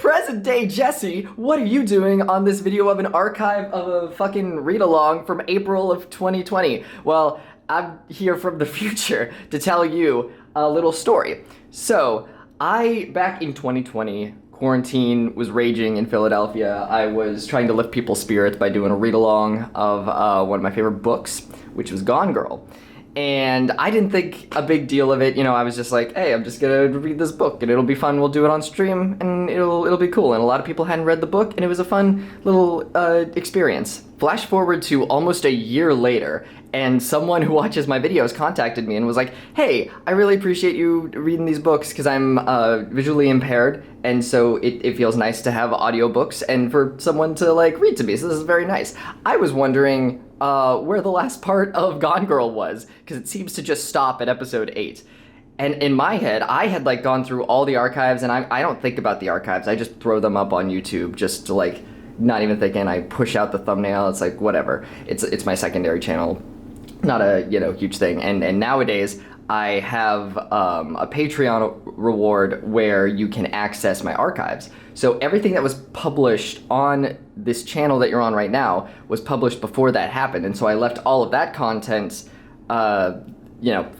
present day Jesse, what are you doing on this video of an archive of a fucking read-along from April of 2020? Well, I'm here from the future to tell you a little story. So, back in 2020, quarantine was raging in Philadelphia. I was trying to lift people's spirits by doing a read-along of one of my favorite books, which was Gone Girl. And I didn't think a big deal of it, you know. I was just like, hey, I'm just gonna read this book and it'll be fun, we'll do it on stream and it'll be cool. And a lot of people hadn't read the book and it was a fun little experience. Flash forward to almost a year later, and someone who watches my videos contacted me and was like, hey, I really appreciate you reading these books because I'm visually impaired, and so it feels nice to have audiobooks and for someone to like read to me, so this is very nice. I was wondering where the last part of Gone Girl was, because it seems to just stop at episode 8. And in my head, I had like gone through all the archives, and I don't think about the archives, I just throw them up on YouTube just to like, not even thinking, I push out the thumbnail, it's like whatever. It's my secondary channel, not a, you know, huge thing. And nowadays, I have a Patreon reward where you can access my archives. So everything that was published on this channel that you're on right now was published before that happened. And so I left all of that content, you know,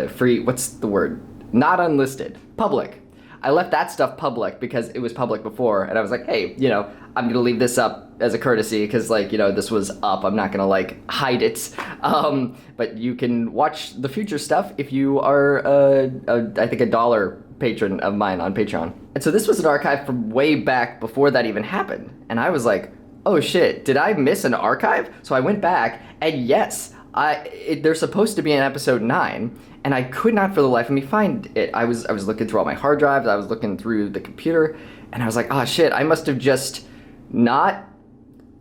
free, what's the word? Not unlisted, public. I left that stuff public because it was public before, and I was like, hey, you know, I'm gonna leave this up as a courtesy because, like, you know, this was up. I'm not gonna like hide it. But you can watch the future stuff if you are, I think, $1 patron of mine on Patreon. And so this was an archive from way back before that even happened, and I was like, oh shit, did I miss an archive? So I went back, and yes, they're supposed to be in episode 9. And I could not for the life of me find it. I was looking through all my hard drives, I was looking through the computer, and I was like, oh shit, I must have just not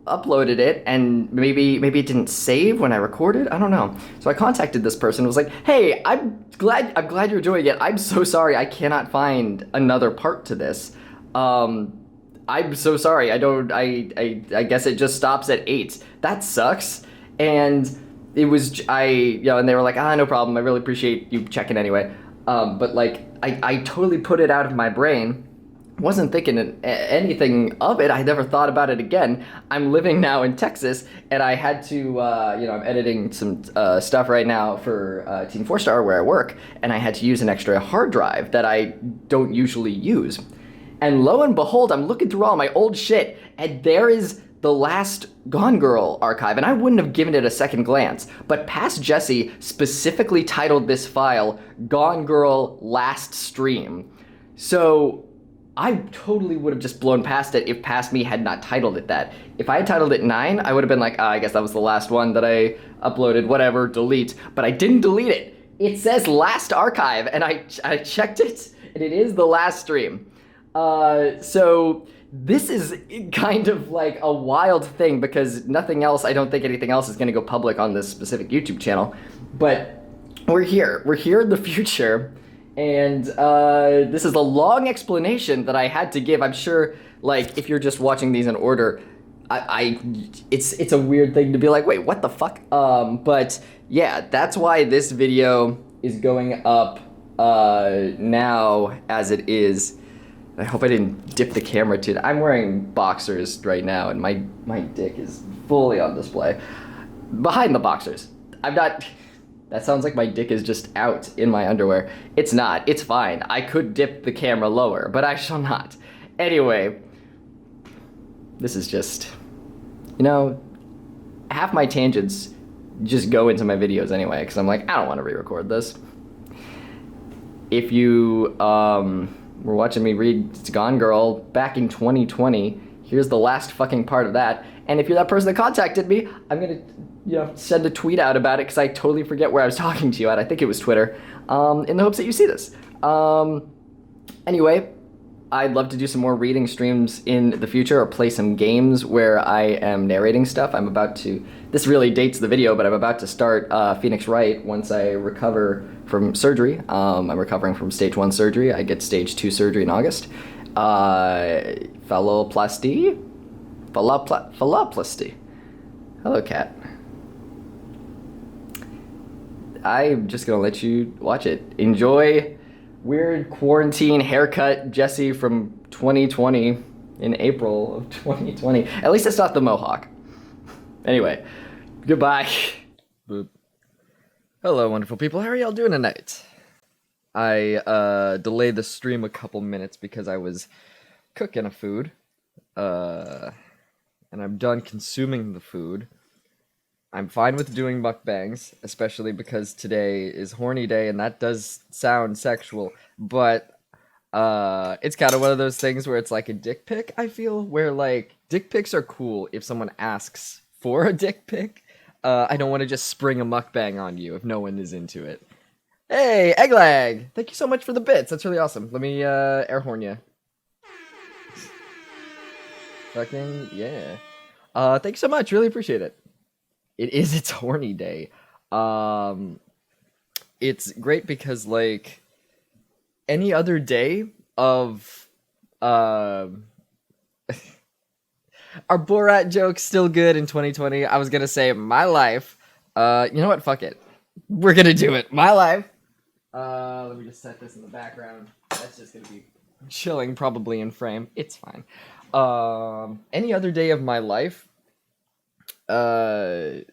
uploaded it, and maybe it didn't save when I recorded, I don't know. So I contacted this person and was like, hey, I'm glad you're doing it. I'm so sorry I cannot find another part to this. I'm so sorry, I guess it just stops at 8. That sucks. And it was, you know, and they were like, no problem, I really appreciate you checking anyway. But like, I totally put it out of my brain, wasn't thinking anything of it, I never thought about it again. I'm living now in Texas, and I had to, you know, I'm editing some stuff right now for Team 4-Star where I work, and I had to use an extra hard drive that I don't usually use. And lo and behold, I'm looking through all my old shit, and there is the last Gone Girl archive, and I wouldn't have given it a second glance, but Past Jesse specifically titled this file Gone Girl Last Stream. So I totally would have just blown past it if Past Me had not titled it that. If I had titled it 9, I would have been like, I guess that was the last one that I uploaded, whatever, delete. But I didn't delete it. It says last archive, and I checked it, and it is the last stream. So this is kind of like a wild thing because nothing else, I don't think anything else is going to go public on this specific YouTube channel. But we're here in the future, and this is a long explanation that I had to give. I'm sure, like, if you're just watching these in order, it's a weird thing to be like, wait, what the fuck? But yeah, that's why this video is going up now as it is. I hope I didn't dip the camera too. I'm wearing boxers right now, and my dick is fully on display. Behind the boxers. I'm not, that sounds like my dick is just out in my underwear. It's not, it's fine. I could dip the camera lower, but I shall not. Anyway, this is just, you know, half my tangents just go into my videos anyway, because I'm like, I don't want to re-record this. If you, were watching me read Gone Girl back in 2020, here's the last fucking part of that. And if you're that person that contacted me, I'm gonna, you know, send a tweet out about it because I totally forget where I was talking to you at. I think it was Twitter, in the hopes that you see this. Anyway, I'd love to do some more reading streams in the future or play some games where I am narrating stuff. I'm about to, this really dates the video, but I'm about to start Phoenix Wright once I recover from surgery. I'm recovering from stage 1 surgery. I get stage 2 surgery in August. Phalloplasty? Phalloplasty. Hello, cat. I'm just gonna let you watch it. Enjoy weird quarantine haircut Jesse from 2020 in April of 2020. At least it's not the mohawk. Anyway, goodbye. Boop. Hello, wonderful people. How are y'all doing tonight? I delayed the stream a couple minutes because I was cooking a food. And I'm done consuming the food. I'm fine with doing mukbangs, especially because today is horny day, and that does sound sexual, but it's kind of one of those things where it's like a dick pic, I feel, where like dick pics are cool if someone asks for a dick pic. I don't want to just spring a mukbang on you if no one is into it. Hey, Egglag! Thank you so much for the bits. That's really awesome. Let me air horn you. Fucking yeah. Thank you so much. Really appreciate it. It's horny day. It's great because like any other day of are Borat jokes still good in 2020? I was gonna say my life. You know what? Fuck it. We're gonna do it. My life. Let me just set this in the background. That's just gonna be chilling, probably in frame. It's fine. Any other day of my life, I'm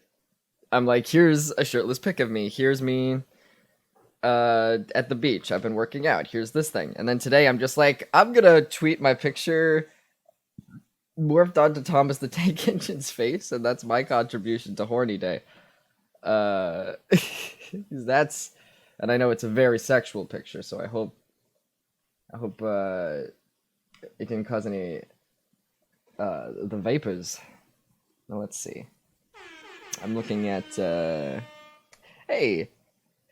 like, here's a shirtless pic of me. Here's me at the beach. I've been working out. Here's this thing. And then today I'm just like, I'm gonna tweet my picture morphed onto Thomas the Tank Engine's face, and that's my contribution to Horny Day. That's, and I know it's a very sexual picture, so I hope it didn't cause any the vapors. Now let's see. I'm looking at hey,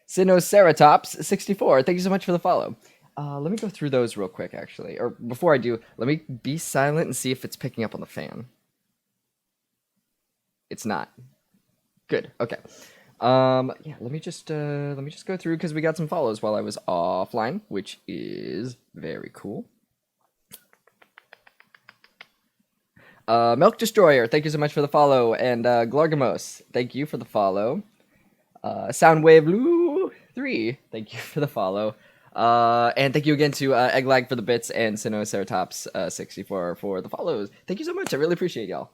Sinoceratops 64. Thank you so much for the follow. Let me go through those real quick, actually. Or before I do, let me be silent and see if it's picking up on the fan. It's not. Good. Okay. Yeah, let me just go through because we got some follows while I was offline, which is very cool. Milk Destroyer, thank you so much for the follow, and Glargamos, thank you for the follow. Soundwave Lou 3, thank you for the follow. And thank you again to Egglag for the bits and Sinoceratops 64 for the follows. Thank you so much. I really appreciate y'all.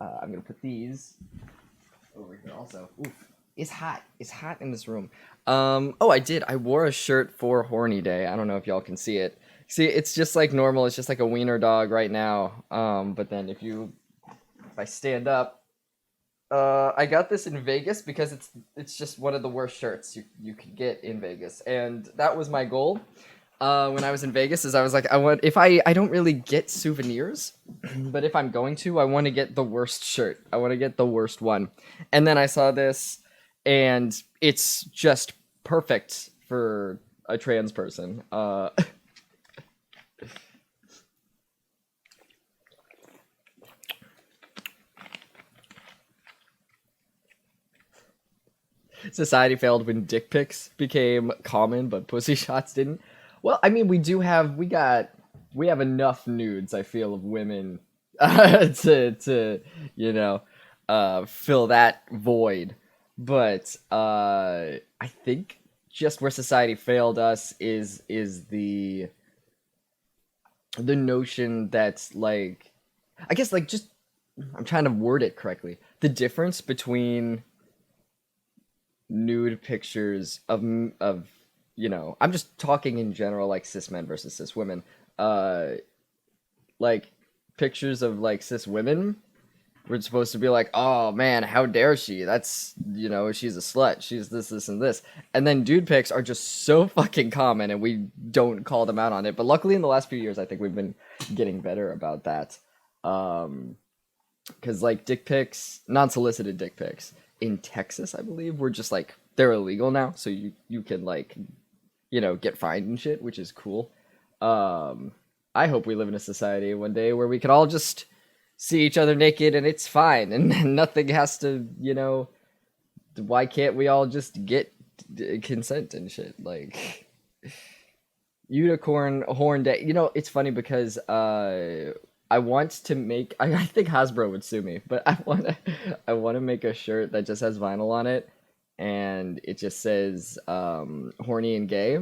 I'm gonna put these over here also. Oof. It's hot. It's hot in this room. Oh, I did. I wore a shirt for Horny Day. I don't know if y'all can see it. See, it's just like normal. It's just like a wiener dog right now. But then if I stand up, I got this in Vegas because it's just one of the worst shirts you could get in Vegas, and that was my goal. When I was in Vegas, is I was like, I don't really get souvenirs, but if I'm going to, I want to get the worst shirt. I want to get the worst one. And then I saw this, and it's just perfect for a trans person. Society failed when dick pics became common, but pussy shots didn't. Well, I mean, we have enough nudes, I feel, of women to fill that void. But I think just where society failed us is the notion that, like, I guess, like, just, I'm trying to word it correctly. The difference between nude pictures of I'm just talking in general, like cis men versus cis women, like pictures of like cis women were supposed to be like, oh man, how dare she, that's, she's a slut, she's this and this, and then dude pics are just so fucking common and we don't call them out on it. But luckily in the last few years I think we've been getting better about that, because like dick pics, non-solicited dick pics in Texas, I believe, were just like, they're illegal now, so you can like, get fined and shit, which is cool. I hope we live in a society one day where we can all just see each other naked and it's fine and nothing has to, why can't we all just get consent and shit? Like, unicorn horn day. It's funny because I want to make, I think Hasbro would sue me, but I want to make a shirt that just has vinyl on it, and it just says horny and gay,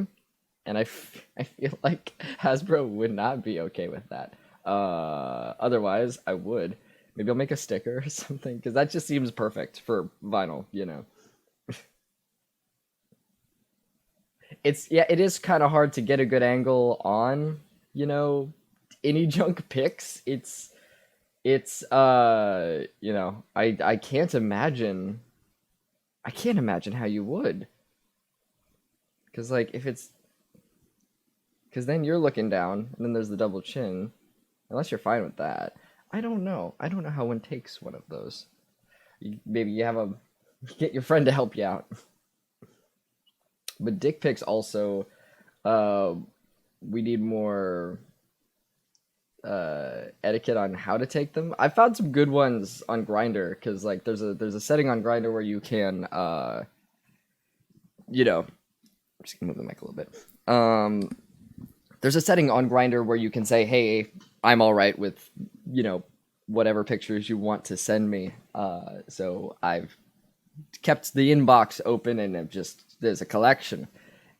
And I feel like Hasbro would not be okay with that. Otherwise, I would. Maybe I'll make a sticker or something, because that just seems perfect for vinyl, you know. It's yeah, it is kind of hard to get a good angle on, you know, any junk pics. It's you know, I can't imagine how you would. Because like if it's because then you're looking down and then there's the double chin. Unless you're fine with that. I don't know. I don't know how one takes one of those. Maybe you have a get your friend to help you out. But dick pics also, uh, we need more etiquette on how to take them. I found some good ones on Grinder because like there's a setting on Grinder where you can you know, I'm just gonna move the mic a little bit. There's a setting on Grinder where you can say, hey, I'm all right with, you know, whatever pictures you want to send me. So I've kept the inbox open and I've just there's a collection.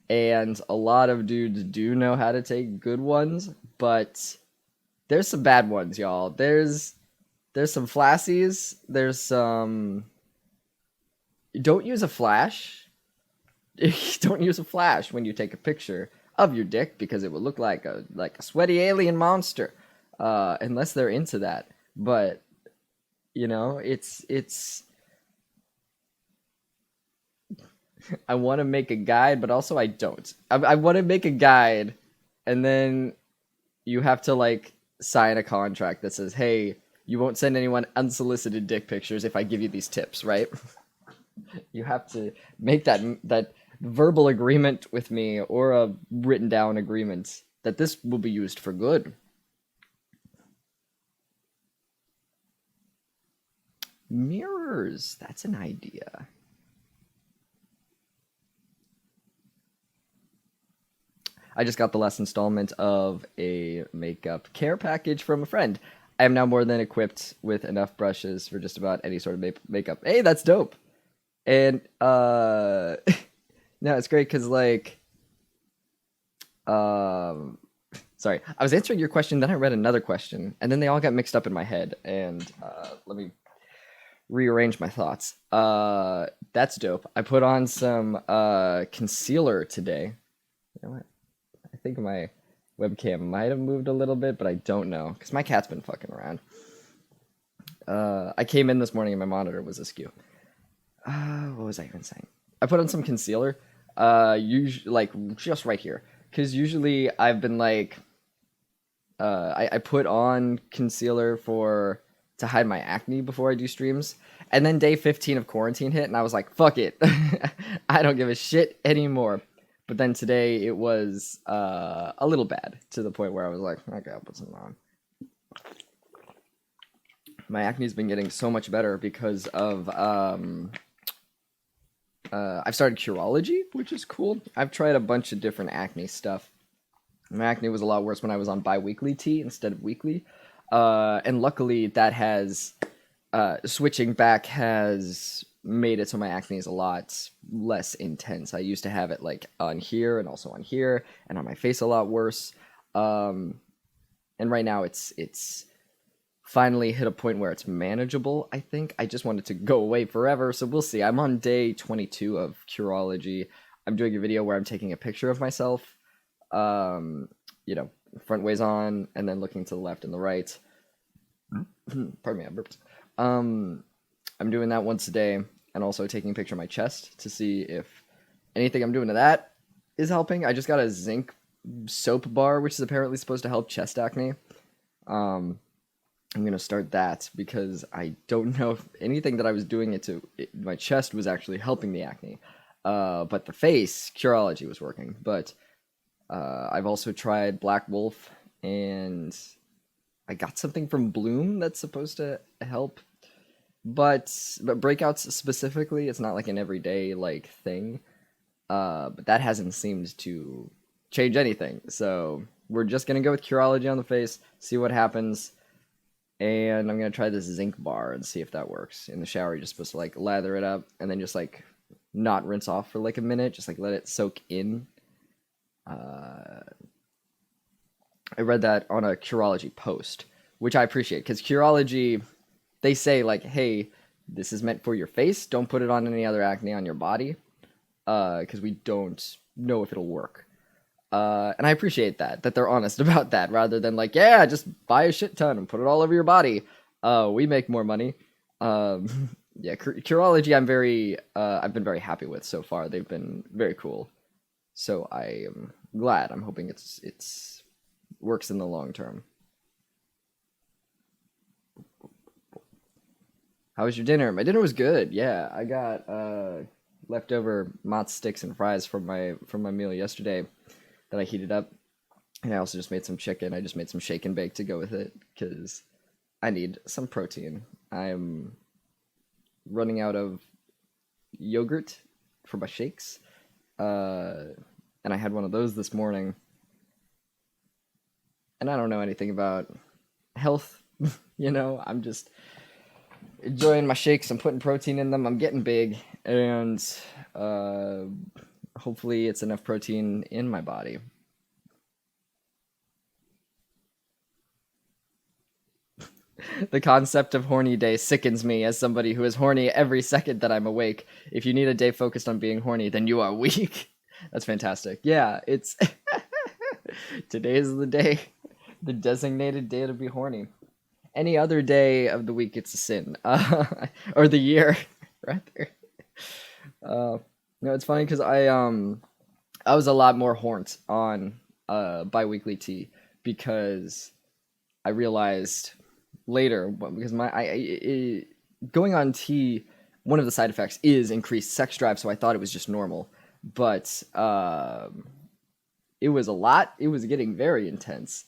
And a lot of dudes do know how to take good ones, but there's some bad ones, y'all. There's some flassies. There's some. Don't use a flash. Don't use a flash when you take a picture of your dick because it will look like a sweaty alien monster, unless they're into that. But you know, it's. I want to make a guide, but also I don't. I want to make a guide, and then you have to like sign a contract that says, "Hey, you won't send anyone unsolicited dick pictures if I give you these tips," right? You have to make that verbal agreement with me or a written down agreement that this will be used for good. Mirrors, that's an idea. I just got the last installment of a makeup care package from a friend. I am now more than equipped with enough brushes for just about any sort of makeup. Hey, that's dope. And no, it's great because like um sorry, I was answering your question, then I read another question, and then they all got mixed up in my head. And let me rearrange my thoughts. That's dope. I put on some concealer today. You know what? I think my webcam might have moved a little bit, but I don't know because my cat's been fucking around. I came in this morning and my monitor was askew. What was I even saying? I put on some concealer, usually like just right here, because usually I've been like, I put on concealer for to hide my acne before I do streams, and then day 15 of quarantine hit, and I was like, fuck it, I don't give a shit anymore. But then today it was a little bad to the point where I was like, okay, I'll put something on. My acne's been getting so much better because of I've started Curology, which is cool. I've tried a bunch of different acne stuff. My acne was a lot worse when I was on bi-weekly tea instead of weekly. And luckily that has switching back has made it so my acne is a lot less intense. I used to have it like on here and also on here and on my face a lot worse. And right now it's finally hit a point where it's manageable, I think. I just want it to go away forever, so we'll see. I'm on day 22 of Curology. I'm doing a video where I'm taking a picture of myself, you know, front ways on, and then looking to the left and the right. Pardon me, I burped. I'm doing that once a day, and also taking a picture of my chest to see if anything I'm doing to that is helping. I just got a zinc soap bar, which is apparently supposed to help chest acne. I'm gonna start that because I don't know if anything that I was doing my chest was actually helping the acne. But the face, Curology was working. But I've also tried Black Wolf, and I got something from Bloom that's supposed to help. But breakouts specifically, it's not like an everyday like thing. But that hasn't seemed to change anything. So we're just gonna go with Curology on the face, see what happens. And I'm gonna try this zinc bar and see if that works. In the shower, you're just supposed to like lather it up and then just like not rinse off for like a minute, just like let it soak in. I read that on a Curology post, which I appreciate because Curology, they say like, hey, this is meant for your face. Don't put it on any other acne on your body, because we don't know if it'll work. And I appreciate that they're honest about that rather than like, yeah, just buy a shit ton and put it all over your body. We make more money. Yeah, Curology, I've been very happy with so far. They've been very cool. So I am glad. I'm hoping it's works in the long term. How was your dinner? My dinner was good. Yeah, I got leftover mozz sticks and fries from my meal yesterday that I heated up, and I also just made some chicken. I just made some shake and bake to go with it because I need some protein. I'm running out of yogurt for my shakes, and I had one of those this morning. And I don't know anything about health, I'm just enjoying my shakes. I'm putting protein in them. I'm getting big, and uh, hopefully it's enough protein in my body. The concept of horny day sickens me as somebody who is horny every second that I'm awake. If you need a day focused on being horny, then you are weak. That's fantastic. Yeah, it's today is the day, the designated day to be horny. Any other day of the week, it's a sin, or the year, rather. Uh, no, it's funny because I was a lot more horned on biweekly tea because I realized later because going on tea, one of the side effects is increased sex drive. So I thought it was just normal, but it was a lot. It was getting very intense,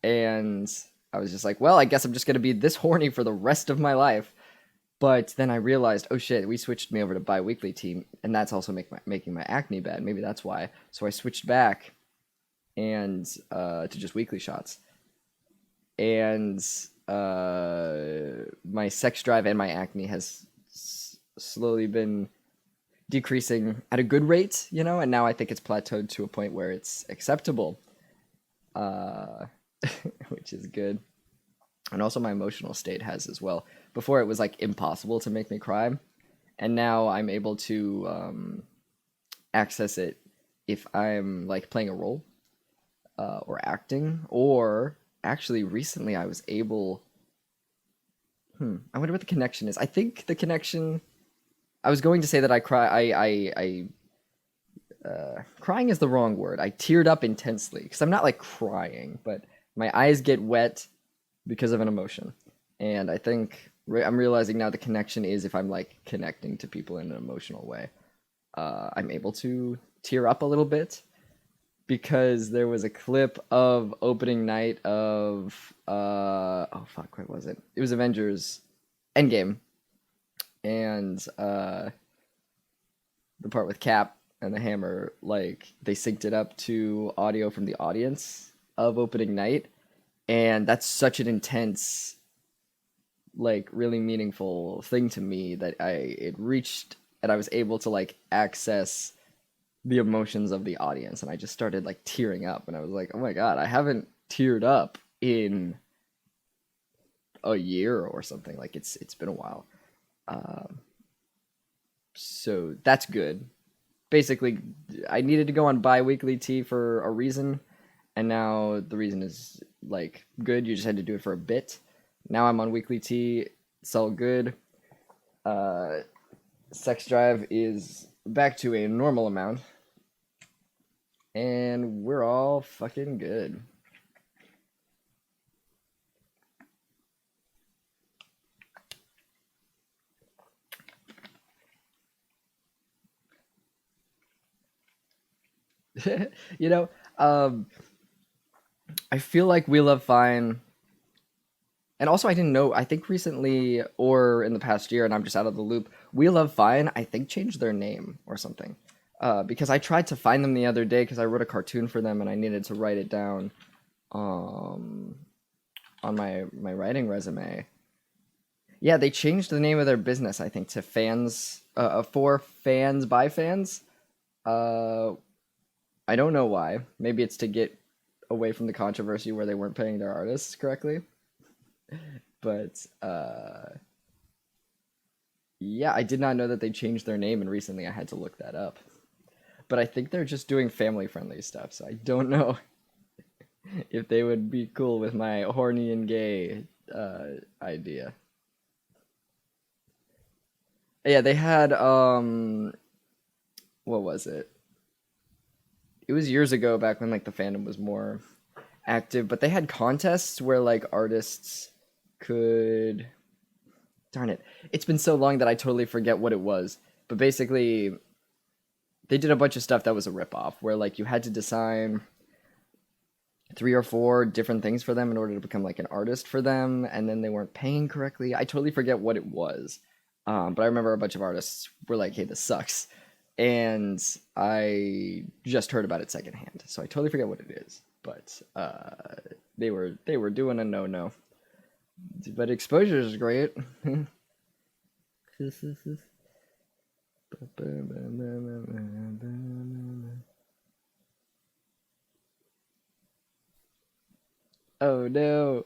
and I was just like, well, I guess I'm just gonna be this horny for the rest of my life. But then I realized, oh shit, we switched me over to bi-weekly tea, and that's also making my acne bad. Maybe that's why. So I switched back and to just weekly shots, and my sex drive and my acne has slowly been decreasing at a good rate, and now I think it's plateaued to a point where it's acceptable, uh, which is good. And also my emotional state has as well. Before it was like impossible to make me cry, and now I'm able to access it if I'm like playing a role or acting, or actually recently I was able. I wonder what the connection is. I think the connection. I was going to say that I cry. Crying is the wrong word. I teared up intensely because I'm not like crying, but my eyes get wet because of an emotion. And I think I'm realizing now the connection is if I'm like connecting to people in an emotional way. I'm able to tear up a little bit because there was a clip of opening night of oh fuck, what was it? It was Avengers Endgame, and the part with Cap and the hammer, like they synced it up to audio from the audience of opening night, and that's such an intense, like really meaningful thing to me that it reached and I was able to like access the emotions of the audience, and I just started like tearing up, and I was like, oh my god, I haven't teared up in a year or something. Like it's been a while. Um, so that's good. Basically, I needed to go on bi-weekly tea for a reason, and now the reason is like good. You just had to do it for a bit. Now I'm on weekly tea. It's all good. Uh, Sex drive is back to a normal amount, and we're all fucking good. you know, um, I feel like We Love Fine, and also I didn't know. I think recently or in the past year, and I'm just out of the loop. We Love Fine, I think changed their name or something. Because I tried to find them the other day because I wrote a cartoon for them and I needed to write it down um, on my writing resume. Yeah, they changed the name of their business, I think, to Fans, for Fans by Fans. Uh, I don't know why. Maybe it's to get away from the controversy where they weren't paying their artists correctly. But yeah, I did not know that they changed their name, and recently I had to look that up. But I think they're just doing family-friendly stuff, so I don't know if they would be cool with my horny and gay idea. Yeah, they had what was it? It was years ago, back when like the fandom was more active, but they had contests where like artists could, darn it, it's been so long that I totally forget what it was. But basically, they did a bunch of stuff that was a ripoff, where like you had to design three or four different things for them in order to become like an artist for them, and then they weren't paying correctly. I totally forget what it was, but I remember a bunch of artists were like, "Hey, this sucks," and I just heard about it secondhand, so I totally forget what it is. But they were doing a no, but exposure is great. Oh no.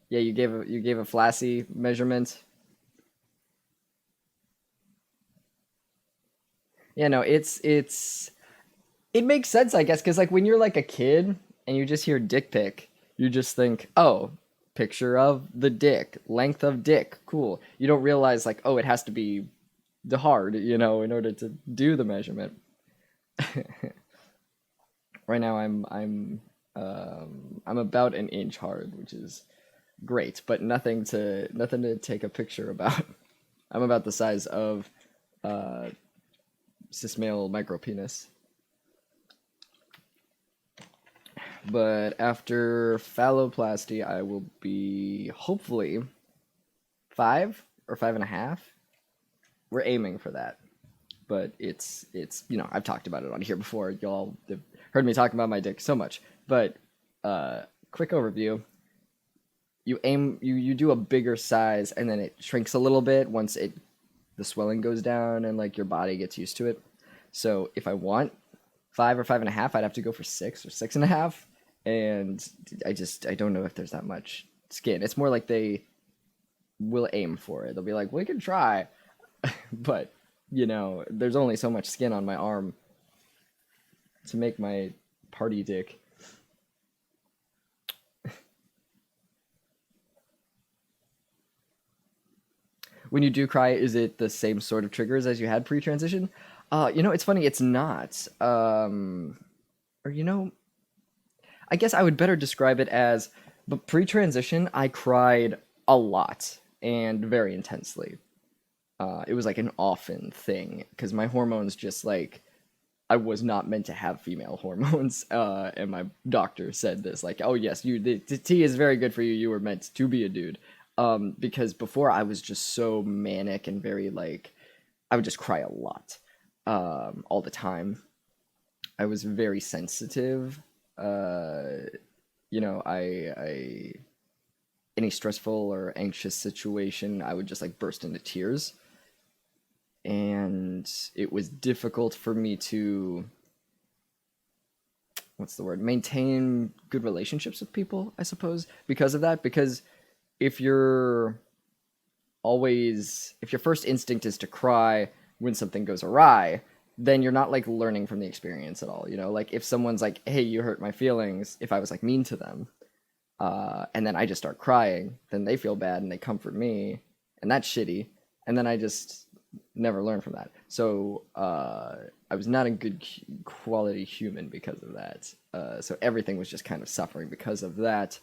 Yeah, you gave a flaccid measurement. Yeah, no, it makes sense, I guess, because like when you're like a kid and you just hear dick pic, you just think, oh, picture of the dick, length of dick, cool. You don't realize like, oh, it has to be the hard, in order to do the measurement. Right now, I'm about an inch hard, which is great, but nothing to take a picture about. I'm about the size of uh, cis male micropenis. But after phalloplasty, I will be hopefully 5 or 5.5. We're aiming for that, but it's I've talked about it on here before. Y'all have heard me talk about my dick so much. But quick overview: you do a bigger size, and then it shrinks a little bit once the swelling goes down and like your body gets used to it. So if I want 5 or 5.5, I'd have to go for 6 or 6.5, and I don't know if there's that much skin. It's more like they will aim for it. They'll be like, we can try, but there's only so much skin on my arm to make my party dick. When you do cry, is it the same sort of triggers as you had pre-transition? It's funny, it's not. Or I guess I would better describe it as, but pre-transition, I cried a lot and very intensely. It was like an often thing because my hormones just like I was not meant to have female hormones, and my doctor said this like, oh yes, the tea is very good for you. You were meant to be a dude. Because before I was just so manic and very like I would just cry a lot, all the time. I was very sensitive. I any stressful or anxious situation, I would just like burst into tears, and it was difficult for me to what's the word maintain good relationships with people, I suppose, because of that. Because if if your first instinct is to cry when something goes awry, then you're not like learning from the experience at all. Like if someone's like, hey, you hurt my feelings, if I was like mean to them, and then I just start crying, then they feel bad and they comfort me, and that's shitty. And then I just never learn from that. So I was not a good quality human because of that. So everything was just kind of suffering because of that.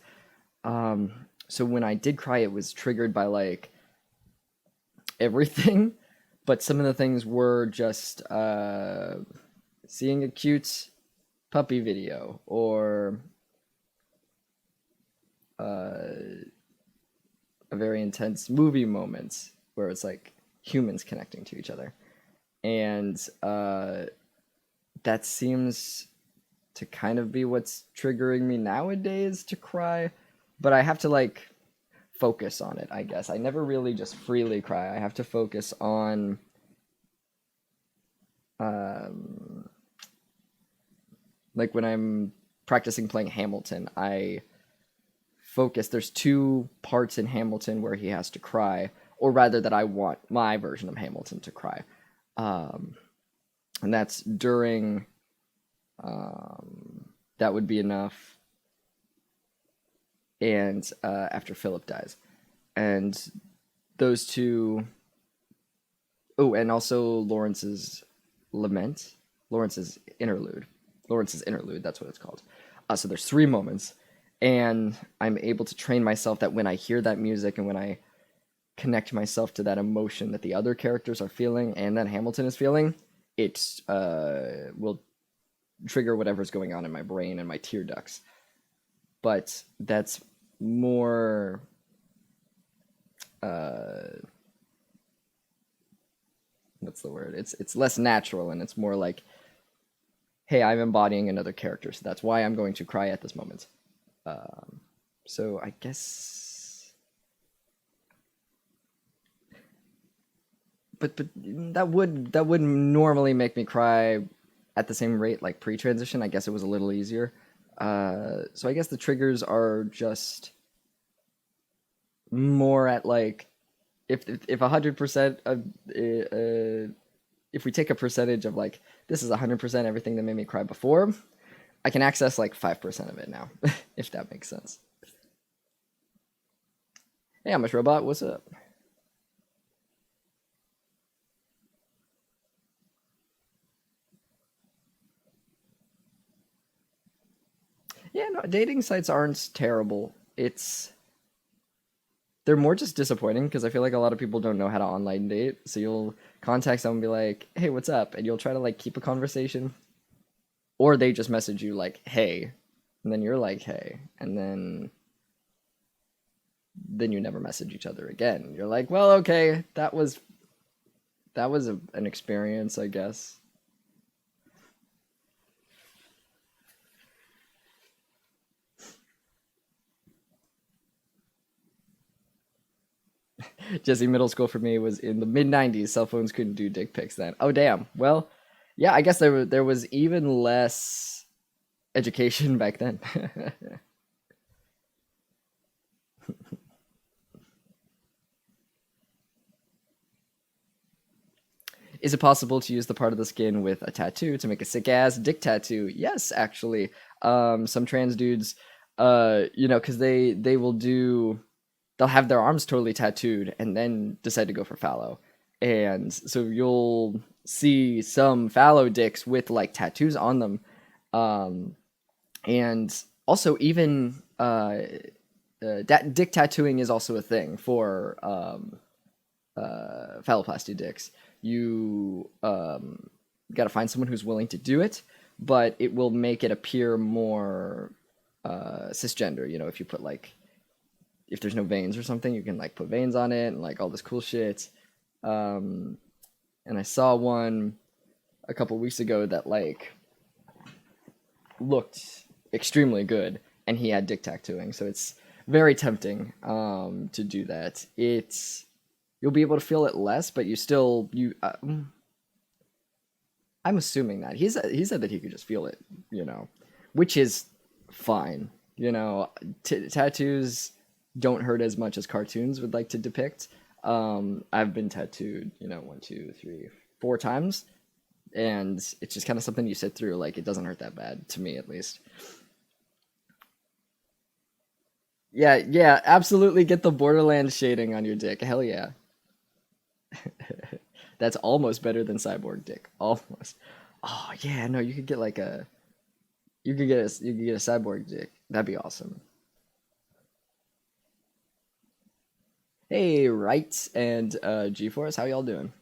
So when I did cry, it was triggered by like everything, but some of the things were just seeing a cute puppy video, or a very intense movie moment where it's like humans connecting to each other. And that seems to kind of be what's triggering me nowadays to cry. But I have to like focus on it, I guess. I never really just freely cry. I have to focus on Like when I'm practicing playing Hamilton, I focus. There's two parts in Hamilton where he has to cry, or rather, that I want my version of Hamilton to cry, and that's during. That would be enough. And after Philip dies, and those two. Oh, and also Lawrence's lament, Lawrence's interlude, That's what it's called. So there's three moments, and I'm able to train myself that when I hear that music and when I connect myself to that emotion that the other characters are feeling and that Hamilton is feeling, it will trigger whatever's going on in my brain and my tear ducts. But that's more what's the word? It's less natural, and it's more like, hey, I'm embodying another character, so that's why I'm going to cry at this moment. So I guess, but that would normally make me cry at the same rate like pre-transition. I guess it was a little easier. So I guess the triggers are just more at like if 100% of if we take a percentage of like this is 100% everything that made me cry before, I can access like 5% of it now, if that makes sense. Hey, Amish Robot, what's up? Yeah, no, dating sites aren't terrible. They're more just disappointing because I feel like a lot of people don't know how to online date. So you'll contact someone and be like, "Hey, what's up?" And you'll try to like keep a conversation, or they just message you like, "Hey," and then you're like, "Hey," and then you never message each other again. You're like, "Well, okay, that was an experience, I guess." Jesse, middle school for me was in the mid '90s. Cell phones couldn't do dick pics then. Oh damn. Well, yeah, I guess there was even less education back then. Is it possible to use the part of the skin with a tattoo to make a sick ass dick tattoo? Yes, actually. Some trans dudes, because they'll have their arms totally tattooed and then decide to go for phallo, and so you'll see some phallo dicks with like tattoos on them, and also even dick tattooing is also a thing for phalloplasty dicks. You got to find someone who's willing to do it, but it will make it appear more cisgender. If you put like, if there's no veins or something, you can like put veins on it and like all this cool shit. And I saw one a couple weeks ago that like looked extremely good, and he had dick tattooing, so it's very tempting to do that. You'll be able to feel it less, but I'm assuming that he said that he could just feel it, which is fine. Tattoos don't hurt as much as cartoons would like to depict. I've been tattooed, 1, 2, 3, 4 times, and it's just kind of something you sit through. Like, it doesn't hurt that bad, to me at least. Yeah, absolutely get the Borderlands shading on your dick. Hell yeah. That's almost better than cyborg dick. Almost. Oh yeah, no, you could get like you could get a cyborg dick. That'd be awesome. Hey, Right and G-Force, how y'all doing?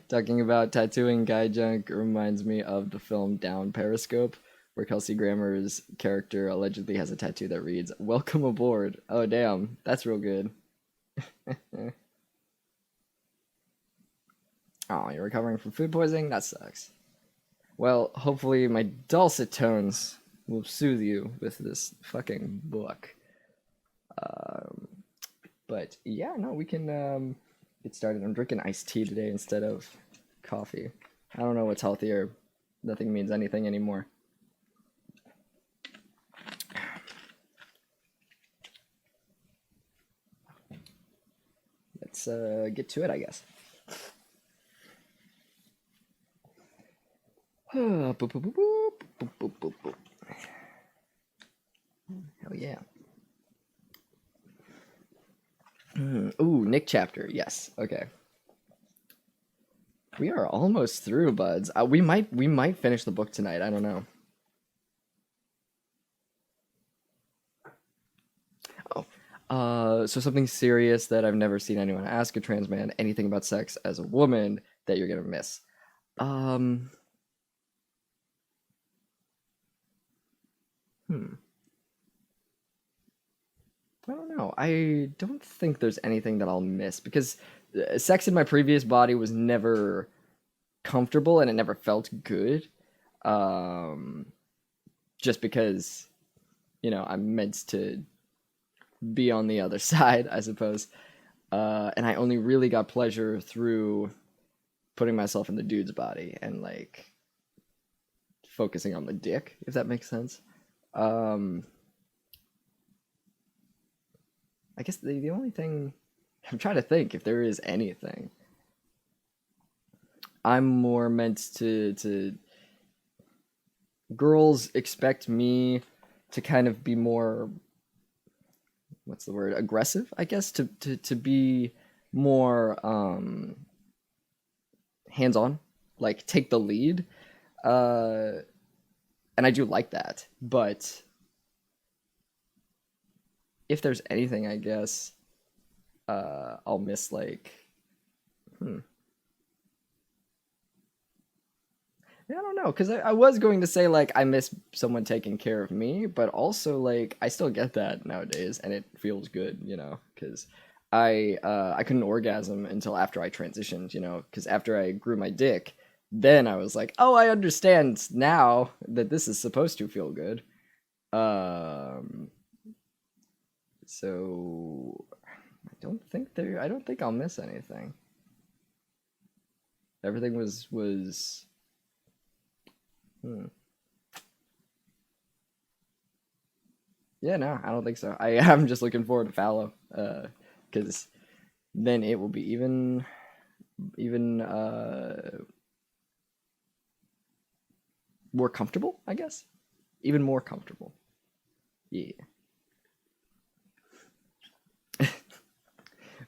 Talking about tattooing guy junk reminds me of the film Down Periscope, where Kelsey Grammer's character allegedly has a tattoo that reads "Welcome aboard." Oh damn, that's real good. Oh, you're recovering from food poisoning? That sucks. Well, hopefully my dulcet tones will soothe you with this fucking book. Um, But yeah, no, we can get started. I'm drinking iced tea today instead of coffee. I don't know what's healthier. Nothing means anything anymore. Let's get to it, I guess. Boop, boop, boop, boop, boop, boop, boop, boop. Hell yeah. Ooh, Nick chapter. Yes. Okay. We are almost through, buds. We might finish the book tonight. I don't know. So something serious that I've never seen anyone ask a trans man, anything about sex as a woman that you're gonna miss. I don't know. I don't think there's anything that I'll miss because sex in my previous body was never comfortable and it never felt good. Just because, I'm meant to be on the other side, I suppose. And I only really got pleasure through putting myself in the dude's body and like focusing on the dick, if that makes sense. I guess the only thing I'm trying to think if there is anything. I'm more meant to girls expect me to kind of be more, what's the word, aggressive, I guess, to be more hands-on, like take the lead. And I do like that, but if there's anything, I guess I'll miss like I don't know, because I was going to say like I miss someone taking care of me, but also like I still get that nowadays, and it feels good, because I couldn't orgasm until after I transitioned, because after I grew my dick, then I was like, oh, I understand now that this is supposed to feel good. So I don't think I'll miss anything. Everything was Yeah, no, I don't think so. I'm just looking forward to Fallow, because then it will be even more comfortable, I guess. Even more comfortable. Yeah.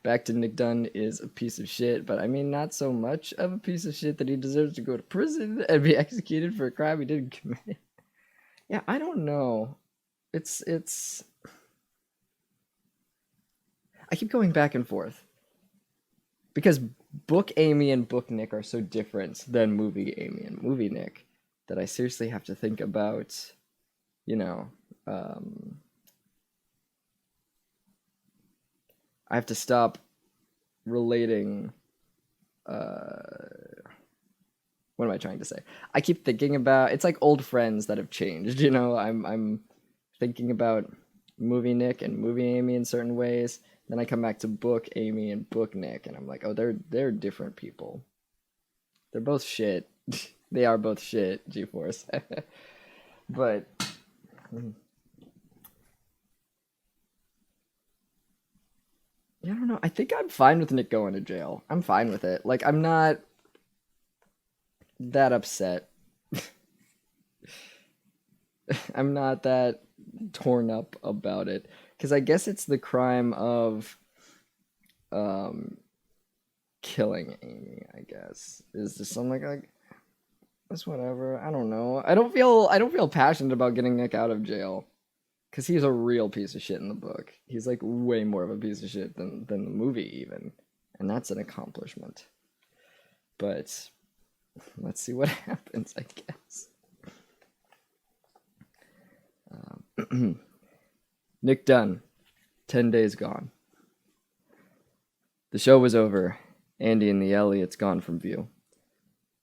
Back to Nick Dunn is a piece of shit, but I mean not so much of a piece of shit that he deserves to go to prison and be executed for a crime he didn't commit. Yeah, I don't know. It's I keep going back and forth. Because book Amy and book Nick are so different than movie Amy and movie Nick that I seriously have to think about, I have to stop relating. What am I trying to say? I keep thinking about it's like old friends that have changed. I'm thinking about movie Nick and movie Amy in certain ways. Then I come back to book Amy and book Nick, and I'm like, oh, they're different people. They're both shit. They are both shit. G-Force, but. Yeah, I don't know. I think I'm fine with Nick going to jail. I'm fine with it. Like, I'm not that upset. I'm not that torn up about it. Because I guess it's the crime of killing Amy, I guess. Is there something like that's whatever. I don't know. I don't feel passionate about getting Nick out of jail. Because he's a real piece of shit in the book. He's like way more of a piece of shit than the movie even. And that's an accomplishment. But let's see what happens, I guess. Nick Dunn, 10 days gone. The show was over. Andy and the Elliots gone from view.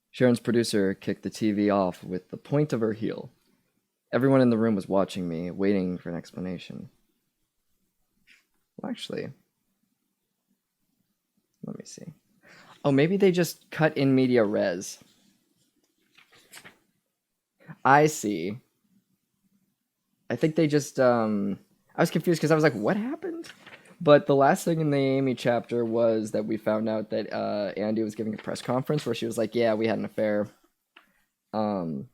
Sharon's producer kicked the TV off with the point of her heel. Everyone in the room was watching me, waiting for an explanation. Well, actually, Let me see. Oh, maybe they just cut in media res. I see. I think they just, I was confused because I was like, what happened? But the last thing in the Amy chapter was that we found out that Andy was giving a press conference where she was like, yeah, we had an affair. And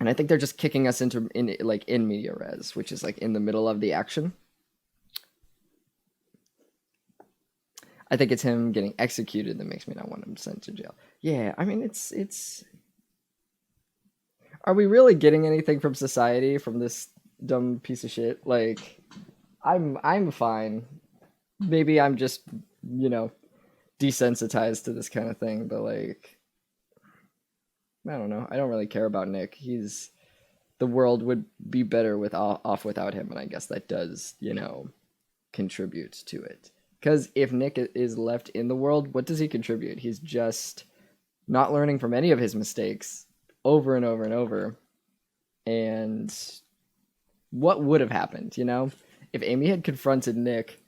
I think they're just kicking us into in media res, which is like in the middle of the action. I think it's him getting executed that makes me not want him sent to jail. Yeah, I mean it's. Are we really getting anything from society from this dumb piece of shit? Like, I'm fine. Maybe I'm just, desensitized to this kind of thing, but like, I don't know. I don't really care about Nick. The world would be better off without him, and I guess that does, contribute to it. Because if Nick is left in the world, what does he contribute? He's just not learning from any of his mistakes over and over and over. And what would have happened, If Amy had confronted Nick,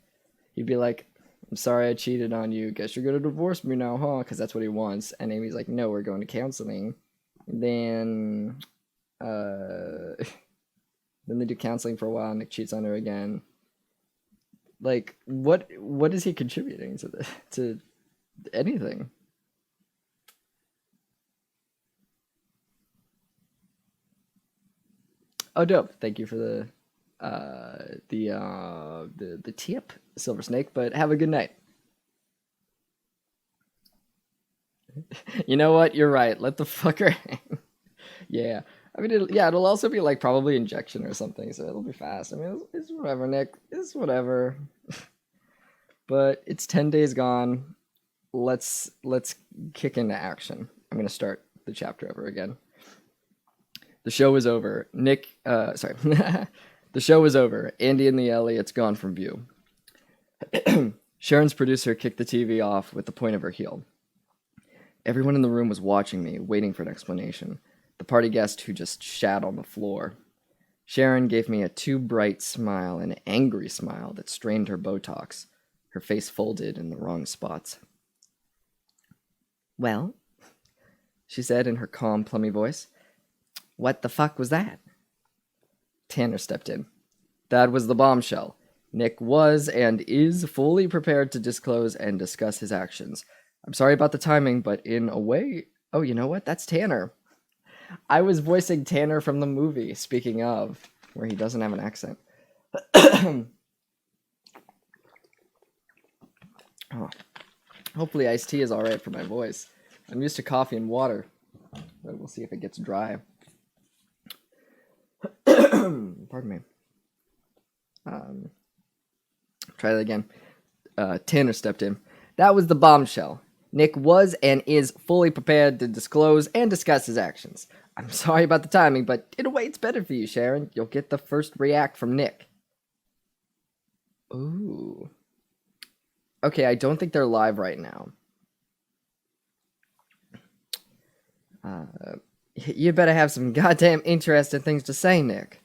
he'd be like, I'm sorry I cheated on you. Guess you're going to divorce me now, huh? Because that's what he wants. And Amy's like, no, we're going to counseling. And then they do counseling for a while. Nick cheats on her again. Like, what is he contributing to anything? Oh, dope! Thank you for the tip, Silver Snake. But have a good night. You know what? You're right. Let the fucker hang. Yeah. I mean, it'll also be like probably injection or something, so it'll be fast. I mean, it's whatever, Nick. It's whatever. But it's 10 days gone. Let's kick into action. I'm gonna start the chapter over again. The show is over. The show is over. Andy and the Elliots gone from view. Sharon's producer kicked the TV off with the point of her heel. Everyone in the room was watching me, waiting for an explanation. The party guest who just shat on the floor. Sharon gave me a too bright smile, an angry smile that strained her Botox. Her face folded in the wrong spots. Well, she said in her calm, plummy voice. What the fuck was that? Tanner stepped in. That was the bombshell. Nick was and is fully prepared to disclose and discuss his actions. I'm sorry about the timing, but in a way... Oh, you know what? That's Tanner. I was voicing Tanner from the movie, speaking of, where he doesn't have an accent. Oh. Hopefully iced tea is alright for my voice. I'm used to coffee and water, but we'll see if it gets dry. Pardon me. Try that again. Tanner stepped in. That was the bombshell. Nick was and is fully prepared to disclose and discuss his actions. I'm sorry about the timing, but in a way it's better for you, Sharon. You'll get the first react from Nick. Ooh. Okay, I don't think they're live right now. You better have some goddamn interesting things to say, Nick.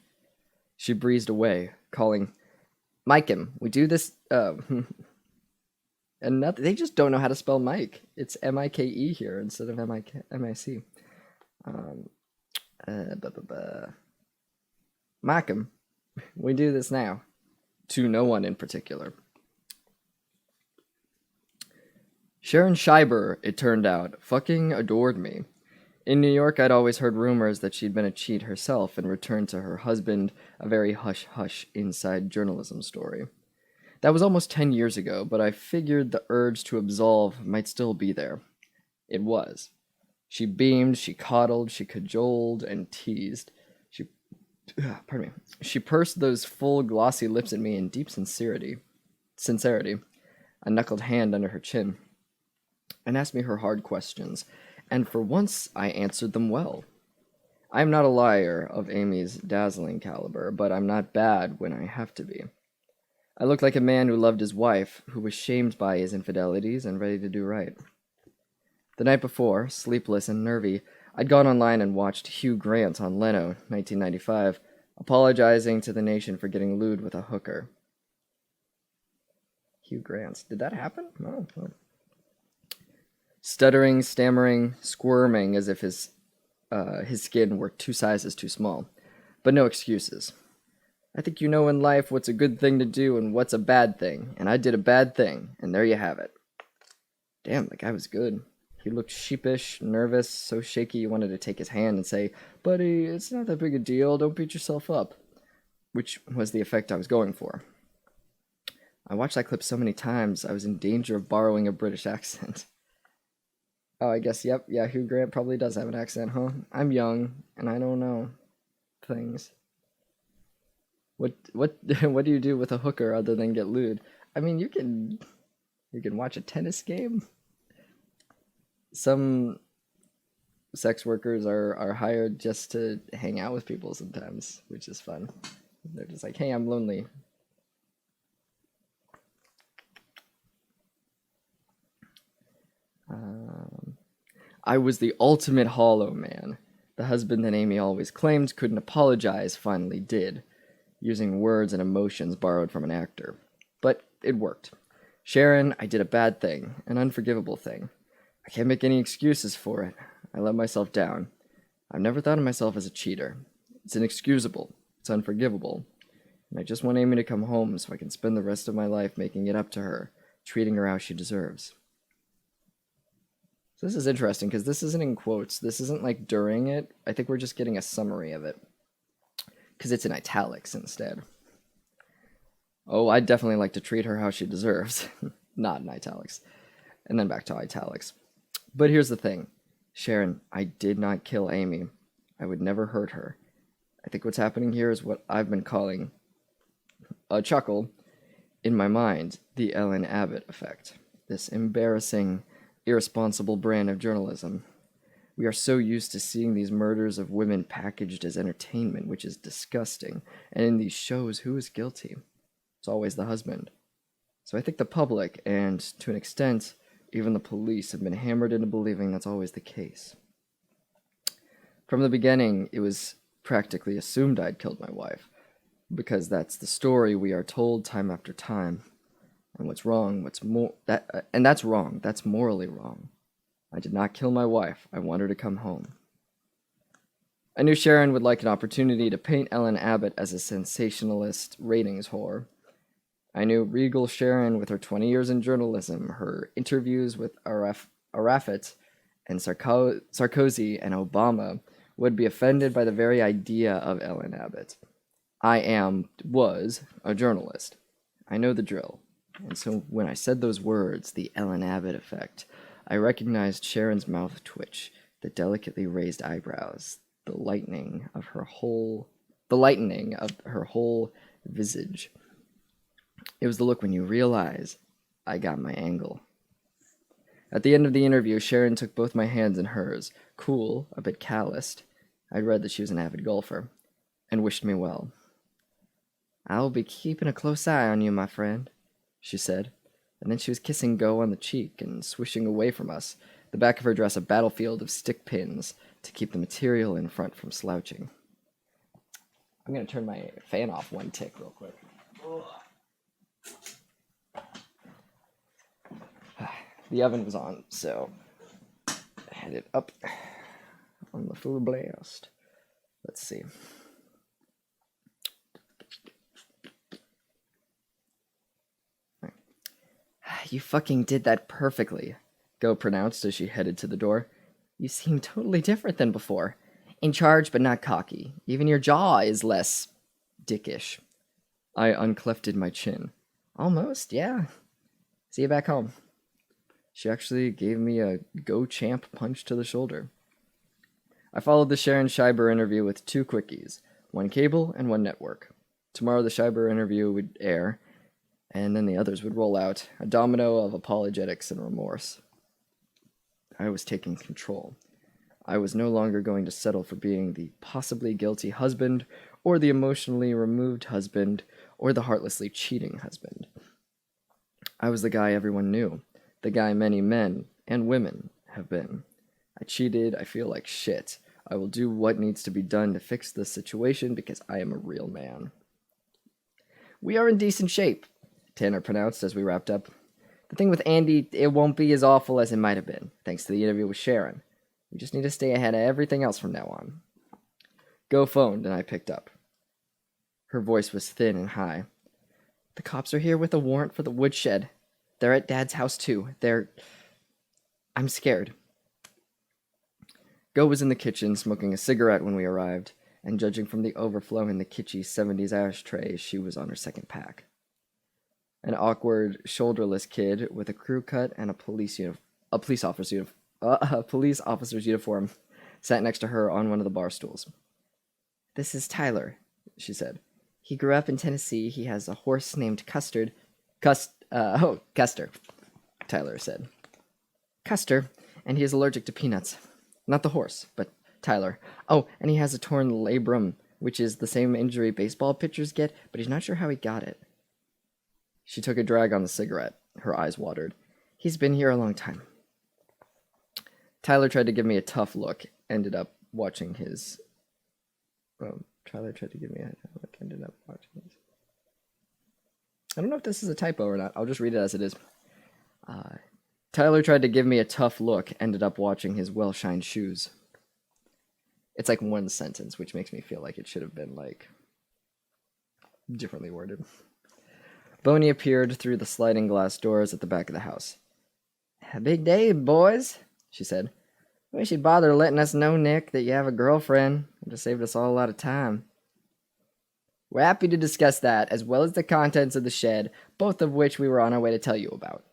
She breezed away, calling, Mike'em, we do this, and nothing, they just don't know how to spell Mike. It's M-I-K-E here instead of M-I-C. Mike'em, we do this now. To no one in particular. Sharon Scheiber, it turned out, fucking adored me. In New York, I'd always heard rumors that she'd been a cheat herself and returned to her husband a very hush-hush inside journalism story. That was almost 10 years ago, but I figured the urge to absolve might still be there. It was. She beamed, she coddled, she cajoled and teased. She pursed those full, glossy lips at me in deep sincerity, a knuckled hand under her chin, and asked me her hard questions. And for once, I answered them well. I am not a liar of Amy's dazzling caliber, but I'm not bad when I have to be. I looked like a man who loved his wife, who was shamed by his infidelities and ready to do right. The night before, sleepless and nervy, I'd gone online and watched Hugh Grant on Leno, 1995, apologizing to the nation for getting lewd with a hooker. Hugh Grant. Did that happen? Oh. stuttering, stammering, squirming as if his skin were 2 sizes too small. But no excuses. I think you know in life what's a good thing to do and what's a bad thing, and I did a bad thing, and there you have it. Damn, the guy was good. He looked sheepish, nervous, so shaky you wanted to take his hand and say, "Buddy, it's not that big a deal, don't beat yourself up." Which was the effect I was going for. I watched that clip so many times, I was in danger of borrowing a British accent. Oh, I guess, yep, yeah, Hugh Grant probably does have an accent, huh? I'm young, and I don't know things. What do you do with a hooker other than get lewd? I mean, you can watch a tennis game. Some sex workers are hired just to hang out with people sometimes, which is fun. They're just like, "Hey, I'm lonely." I was the ultimate hollow man. The husband that Amy always claimed couldn't apologize finally did, using words and emotions borrowed from an actor. But it worked. Sharon, I did a bad thing, an unforgivable thing. I can't make any excuses for it. I let myself down. I've never thought of myself as a cheater. It's inexcusable. It's unforgivable. And I just want Amy to come home so I can spend the rest of my life making it up to her, treating her how she deserves. So this is interesting because this isn't in quotes. This isn't like during it. I think we're just getting a summary of it. Because it's in italics instead. Oh, I'd definitely like to treat her how she deserves. Not in italics. And then back to italics. But here's the thing. Sharon, I did not kill Amy. I would never hurt her. I think what's happening here is what I've been calling a chuckle in my mind, the Ellen Abbott effect. This embarrassing, irresponsible brand of journalism. We are so used to seeing these murders of women packaged as entertainment, which is disgusting. And in these shows, who is guilty? It's always the husband. So I think the public, and to an extent, even the police, have been hammered into believing that's always the case. From the beginning, it was practically assumed I'd killed my wife, because that's the story we are told time after time. And what's wrong, that's wrong, that's morally wrong. I did not kill my wife, I want her to come home. I knew Sharon would like an opportunity to paint Ellen Abbott as a sensationalist ratings whore. I knew regal Sharon, with her 20 years in journalism, her interviews with Arafat and Sarkozy and Obama, would be offended by the very idea of Ellen Abbott. Was a journalist. I know the drill. And so when I said those words, the Ellen Abbott effect, I recognized Sharon's mouth twitch, the delicately raised eyebrows, the lightening of her whole visage. It was the look when you realize I got my angle. At the end of the interview, Sharon took both my hands in hers, cool, a bit calloused. I'd read that she was an avid golfer, and wished me well. "I'll be keeping a close eye on you, my friend," she said, and then she was kissing Go on the cheek and swishing away from us, the back of her dress a battlefield of stick pins to keep the material in front from slouching. I'm going to turn my fan off one tick real quick. The oven was on, so I had it up on the full blast. Let's see. Right. "You fucking did that perfectly," Go pronounced as she headed to the door. "You seem totally different than before. In charge but not cocky. Even your jaw is less dickish." I unclefted my chin. "Almost, yeah. See you back home." She actually gave me a Go Champ punch to the shoulder. I followed the Sharon Scheiber interview with 2 quickies, one cable and one network. Tomorrow the Scheiber interview would air, and then the others would roll out, a domino of apologetics and remorse. I was taking control. I was no longer going to settle for being the possibly guilty husband, or the emotionally removed husband, or the heartlessly cheating husband. I was the guy everyone knew, the guy many men and women have been. I cheated, I feel like shit. I will do what needs to be done to fix this situation because I am a real man. "We are in decent shape," Tanner pronounced as we wrapped up. The thing with Andy, it won't be as awful as it might have been, thanks to the interview with Sharon. We just need to stay ahead of everything else from now on. Go phoned, and I picked up. Her voice was thin and high. The cops are here with a warrant for the woodshed. They're at Dad's house, too. I'm scared. Go was in the kitchen, smoking a cigarette when we arrived, and judging from the overflow in the kitschy 70s ashtray, she was on her second pack. An awkward, shoulderless kid with a crew cut and a police officer's uniform sat next to her on one of the bar stools. This is Tyler, she said. He grew up in Tennessee. He has a horse named Custer, Tyler said. Custer, and he is allergic to peanuts. Not the horse, but Tyler. Oh, and he has a torn labrum, which is the same injury baseball pitchers get, but he's not sure how he got it. She took a drag on the cigarette. Her eyes watered. He's been here a long time. Tyler tried to give me a tough look, ended up watching his... Tyler tried to give me a tough look, ended up watching his... I don't know if this is a typo or not. I'll just read it as it is. Tyler tried to give me a tough look, ended up watching his well-shined shoes. It's like one sentence, which makes me feel like it should have been, like, differently worded. Boney appeared through the sliding glass doors at the back of the house. A big day, boys, she said. Wish you'd bother letting us know, Nick, that you have a girlfriend. It would have saved us all a lot of time. We're happy to discuss that, as well as the contents of the shed, both of which we were on our way to tell you about,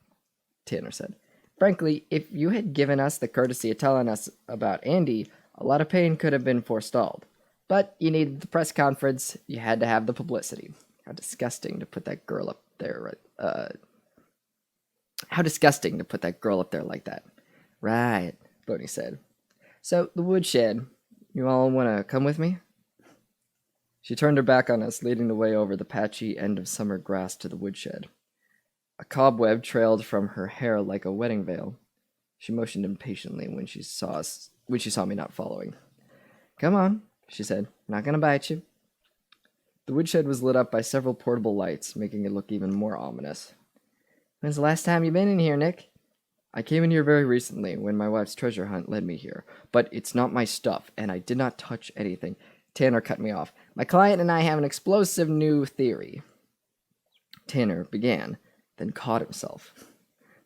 Tanner said. Frankly, if you had given us the courtesy of telling us about Andy, a lot of pain could have been forestalled. But you needed the press conference, you had to have the publicity. How disgusting to put that girl up there, how disgusting to put that girl up there like that. Right, Boney said. So, the woodshed, you all want to come with me? She turned her back on us, leading the way over the patchy end of summer grass to the woodshed. A cobweb trailed from her hair like a wedding veil. She motioned impatiently when she saw me not following. Come on, she said. I'm not going to bite you. The woodshed was lit up by several portable lights, making it look even more ominous. When's the last time you've been in here, Nick? I came in here very recently, when my wife's treasure hunt led me here. But it's not my stuff, and I did not touch anything. Tanner cut me off. My client and I have an explosive new theory. Tanner began, then caught himself.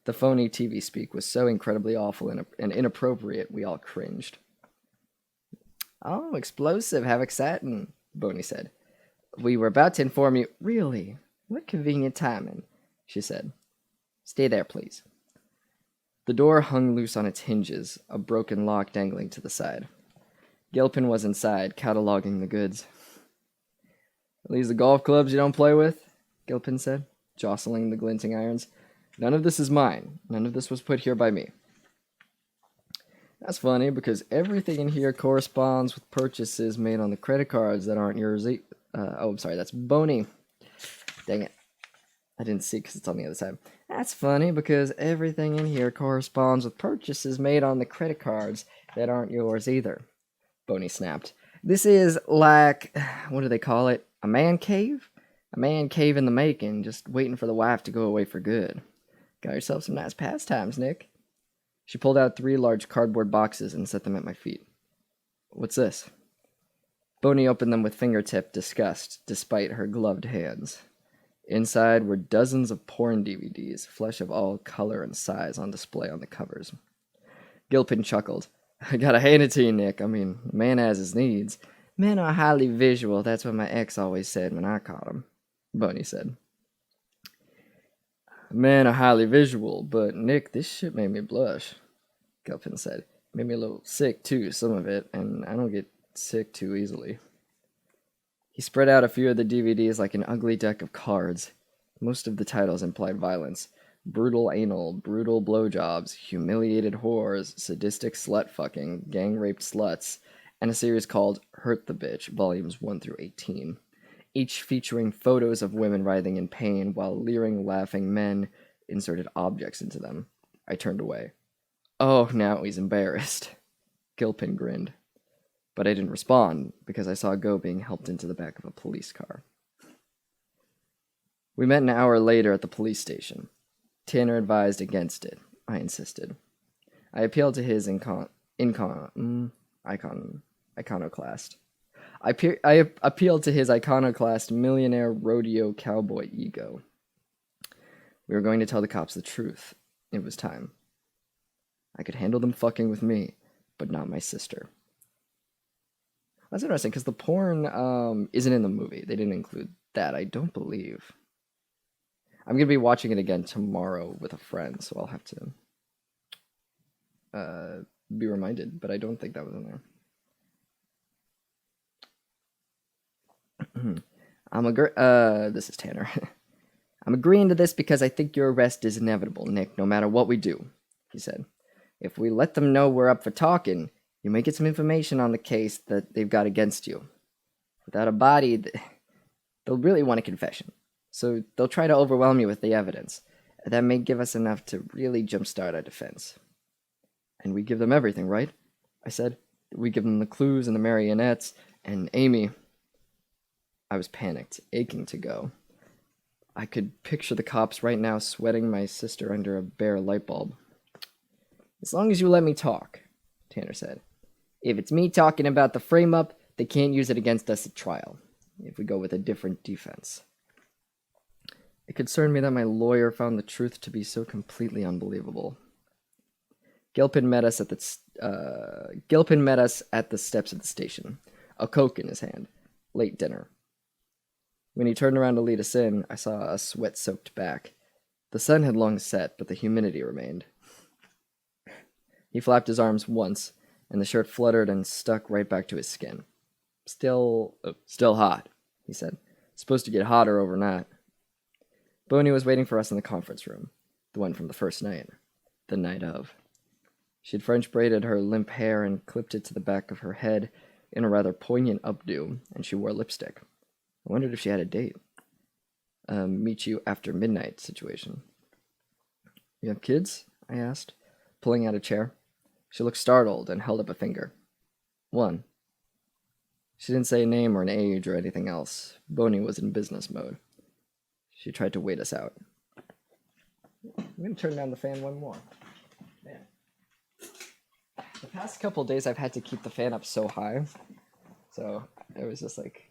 The phony TV speak was so incredibly awful and inappropriate, we all cringed. Oh, explosive, how exciting, Boney said. We were about to inform you. Really? What convenient timing, she said. Stay there, please. The door hung loose on its hinges, a broken lock dangling to the side. Gilpin was inside, cataloging the goods. Are these the golf clubs you don't play with? Gilpin said, jostling the glinting irons. None of this is mine. None of this was put here by me. That's funny, because everything in here corresponds with purchases made on the credit cards that aren't yours. I'm sorry, that's Boney. Dang it. I didn't see because it's on the other side. That's funny, because everything in here corresponds with purchases made on the credit cards that aren't yours either. Boney snapped. This is like, what do they call it? A man cave? A man cave in the making, just waiting for the wife to go away for good. Got yourself some nice pastimes, Nick. She pulled out 3 large cardboard boxes and set them at my feet. What's this? Boney opened them with fingertip disgust, despite her gloved hands. Inside were dozens of porn DVDs, flesh of all color and size on display on the covers. Gilpin chuckled. I gotta hand it to you, Nick. I mean, a man has his needs. Men are highly visual, that's what my ex always said when I caught him, Boney said. Men are highly visual, but Nick, this shit made me blush, Gilpin said. Made me a little sick, too, some of it, and I don't get sick too easily. He spread out a few of the DVDs like an ugly deck of cards. Most of the titles implied violence. Brutal anal, brutal blowjobs, humiliated whores, sadistic slut-fucking, gang-raped sluts, and a series called Hurt the Bitch, volumes 1 through 18, each featuring photos of women writhing in pain while leering, laughing men inserted objects into them. I turned away. Oh, now he's embarrassed. Gilpin grinned. But I didn't respond, because I saw Go being helped into the back of a police car. We met an hour later at the police station. Tanner advised against it. I insisted. I appealed to his iconoclast. I appealed to his iconoclast millionaire rodeo cowboy ego. We were going to tell the cops the truth. It was time. I could handle them fucking with me, but not my sister. That's interesting, because the porn isn't in the movie. They didn't include that, I don't believe. I'm going to be watching it again tomorrow with a friend, so I'll have to be reminded, but I don't think that was in there. This is Tanner. I'm agreeing to this because I think your arrest is inevitable, Nick, no matter what we do, he said. If we let them know we're up for talking, you may get some information on the case that they've got against you. Without a body, they'll really want a confession. So they'll try to overwhelm you with the evidence. That may give us enough to really jumpstart our defense. And we give them everything, right? I said. We give them the clues and the marionettes, and Amy. I was panicked, aching to go. I could picture the cops right now sweating my sister under a bare light bulb. As long as you let me talk, Tanner said. If it's me talking about the frame-up, they can't use it against us at trial, if we go with a different defense. It concerned me that my lawyer found the truth to be so completely unbelievable. Gilpin met us at the steps of the station, a Coke in his hand, late dinner. When he turned around to lead us in, I saw a sweat-soaked back. The sun had long set, but the humidity remained. He flapped his arms once, and the shirt fluttered and stuck right back to his skin. Still hot, he said. Supposed to get hotter overnight. Boney was waiting for us in the conference room, the one from the first night, the night of. She'd French braided her limp hair and clipped it to the back of her head in a rather poignant updo, and she wore lipstick. I wondered if she had a date. Meet you after midnight situation. You have kids? I asked, pulling out a chair. She looked startled and held up a finger. One. She didn't say a name or an age or anything else. Boney was in business mode. She tried to wait us out. I'm going to turn down the fan one more. Man. The past couple days I've had to keep the fan up so high. So it was just like,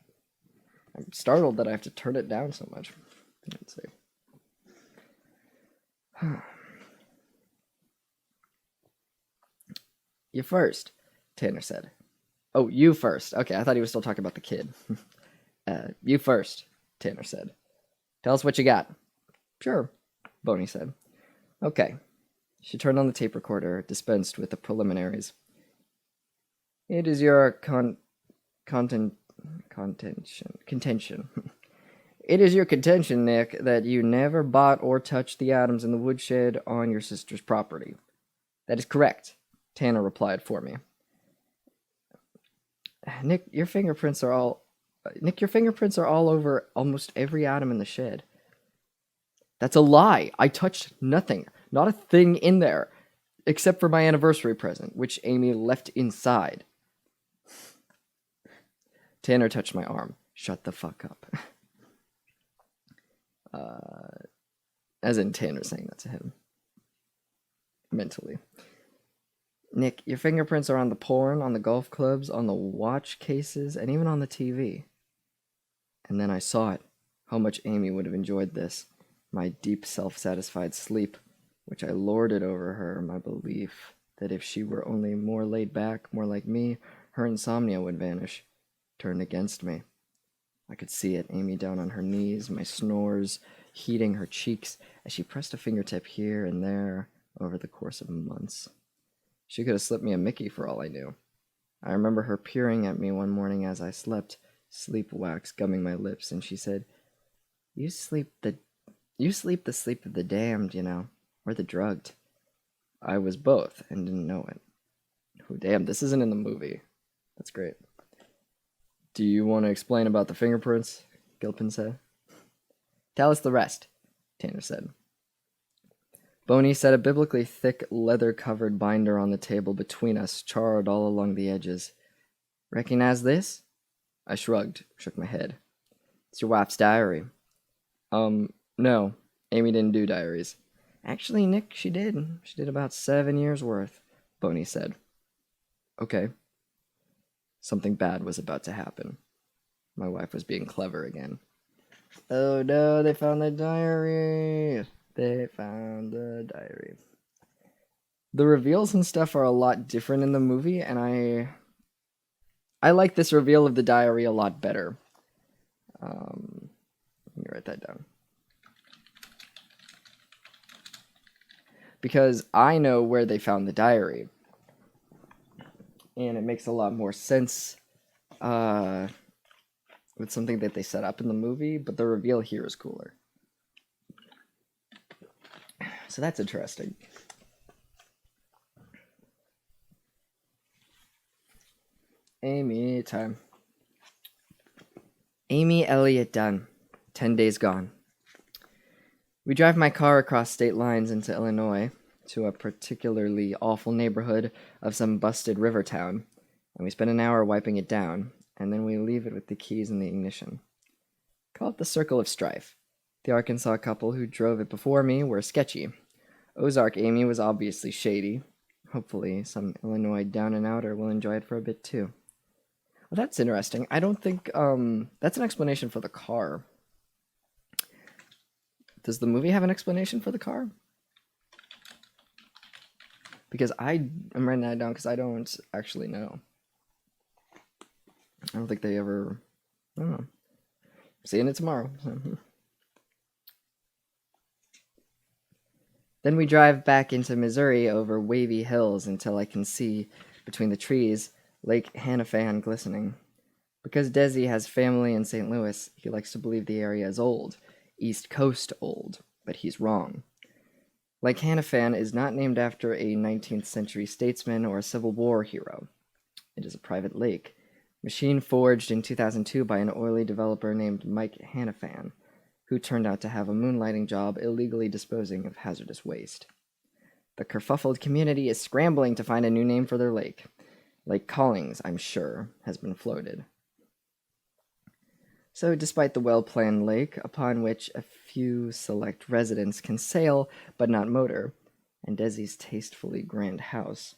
I'm startled that I have to turn it down so much. Let's see. You first, Tanner said. Oh, you first. Okay, I thought he was still talking about the kid. You first, Tanner said. Tell us what you got. Sure, Boney said. Okay. She turned on the tape recorder, dispensed with the preliminaries. It is your contention. It is your contention, Nick, that you never bought or touched the items in the woodshed on your sister's property. That is correct, Tanner replied for me. Nick, your fingerprints are all over almost every item in the shed. That's a lie. I touched nothing. Not a thing in there. Except for my anniversary present, which Amy left inside. Tanner touched my arm. Shut the fuck up. As in Tanner saying that to him. Mentally. Nick, your fingerprints are on the porn, on the golf clubs, on the watch cases, and even on the TV. And then I saw it. How much Amy would have enjoyed this. My deep self-satisfied sleep, which I lorded over her, my belief that if she were only more laid back, more like me, her insomnia would vanish, turned against me. I could see it, Amy down on her knees, my snores heating her cheeks as she pressed a fingertip here and there over the course of months. She could have slipped me a Mickey for all I knew. I remember her peering at me one morning as I slept, sleep wax gumming my lips, and she said, You sleep the sleep of the damned, you know, or the drugged. I was both and didn't know it. Oh, damn, this isn't in the movie. That's great. Do you want to explain about the fingerprints? Gilpin said. Tell us the rest, Tanner said. Boney set a biblically thick, leather-covered binder on the table between us, charred all along the edges. Recognize this? I shrugged, shook my head. It's your wife's diary. No, Amy didn't do diaries. Actually, Nick, she did. She did about 7 years worth, Boney said. Okay. Something bad was about to happen. My wife was being clever again. Oh no, they found the diary. They found the diary. The reveals and stuff are a lot different in the movie, and I like this reveal of the diary a lot better. Let me write that down. Because I know where they found the diary. And it makes a lot more sense with something that they set up in the movie, but the reveal here is cooler. So that's interesting. Amy time. Amy Elliott Dunn. 10 days gone. We drive my car across state lines into Illinois to a particularly awful neighborhood of some busted river town, and we spend an hour wiping it down, and then we leave it with the keys in the ignition. Call it the Circle of Strife. The Arkansas couple who drove it before me were sketchy. Ozark Amy was obviously shady. Hopefully some Illinois down-and-outer will enjoy it for a bit too. Well, that's interesting. I don't think that's an explanation for the car. Does the movie have an explanation for the car? Because I'm writing that down because I don't actually know. I don't think they ever... I don't know. Seeing it tomorrow. Then we drive back into Missouri over wavy hills until I can see, between the trees, Lake Hannafan glistening. Because Desi has family in St. Louis, he likes to believe the area is old. East Coast old, but he's wrong. Lake Hannafan is not named after a 19th century statesman or a Civil War hero. It is a private lake, machine forged in 2002 by an oily developer named Mike Hannafan, who turned out to have a moonlighting job illegally disposing of hazardous waste. The kerfuffled community is scrambling to find a new name for their lake. Lake Collings, I'm sure, has been floated. So, despite the well-planned lake, upon which a few select residents can sail but not motor, and Desi's tastefully grand house,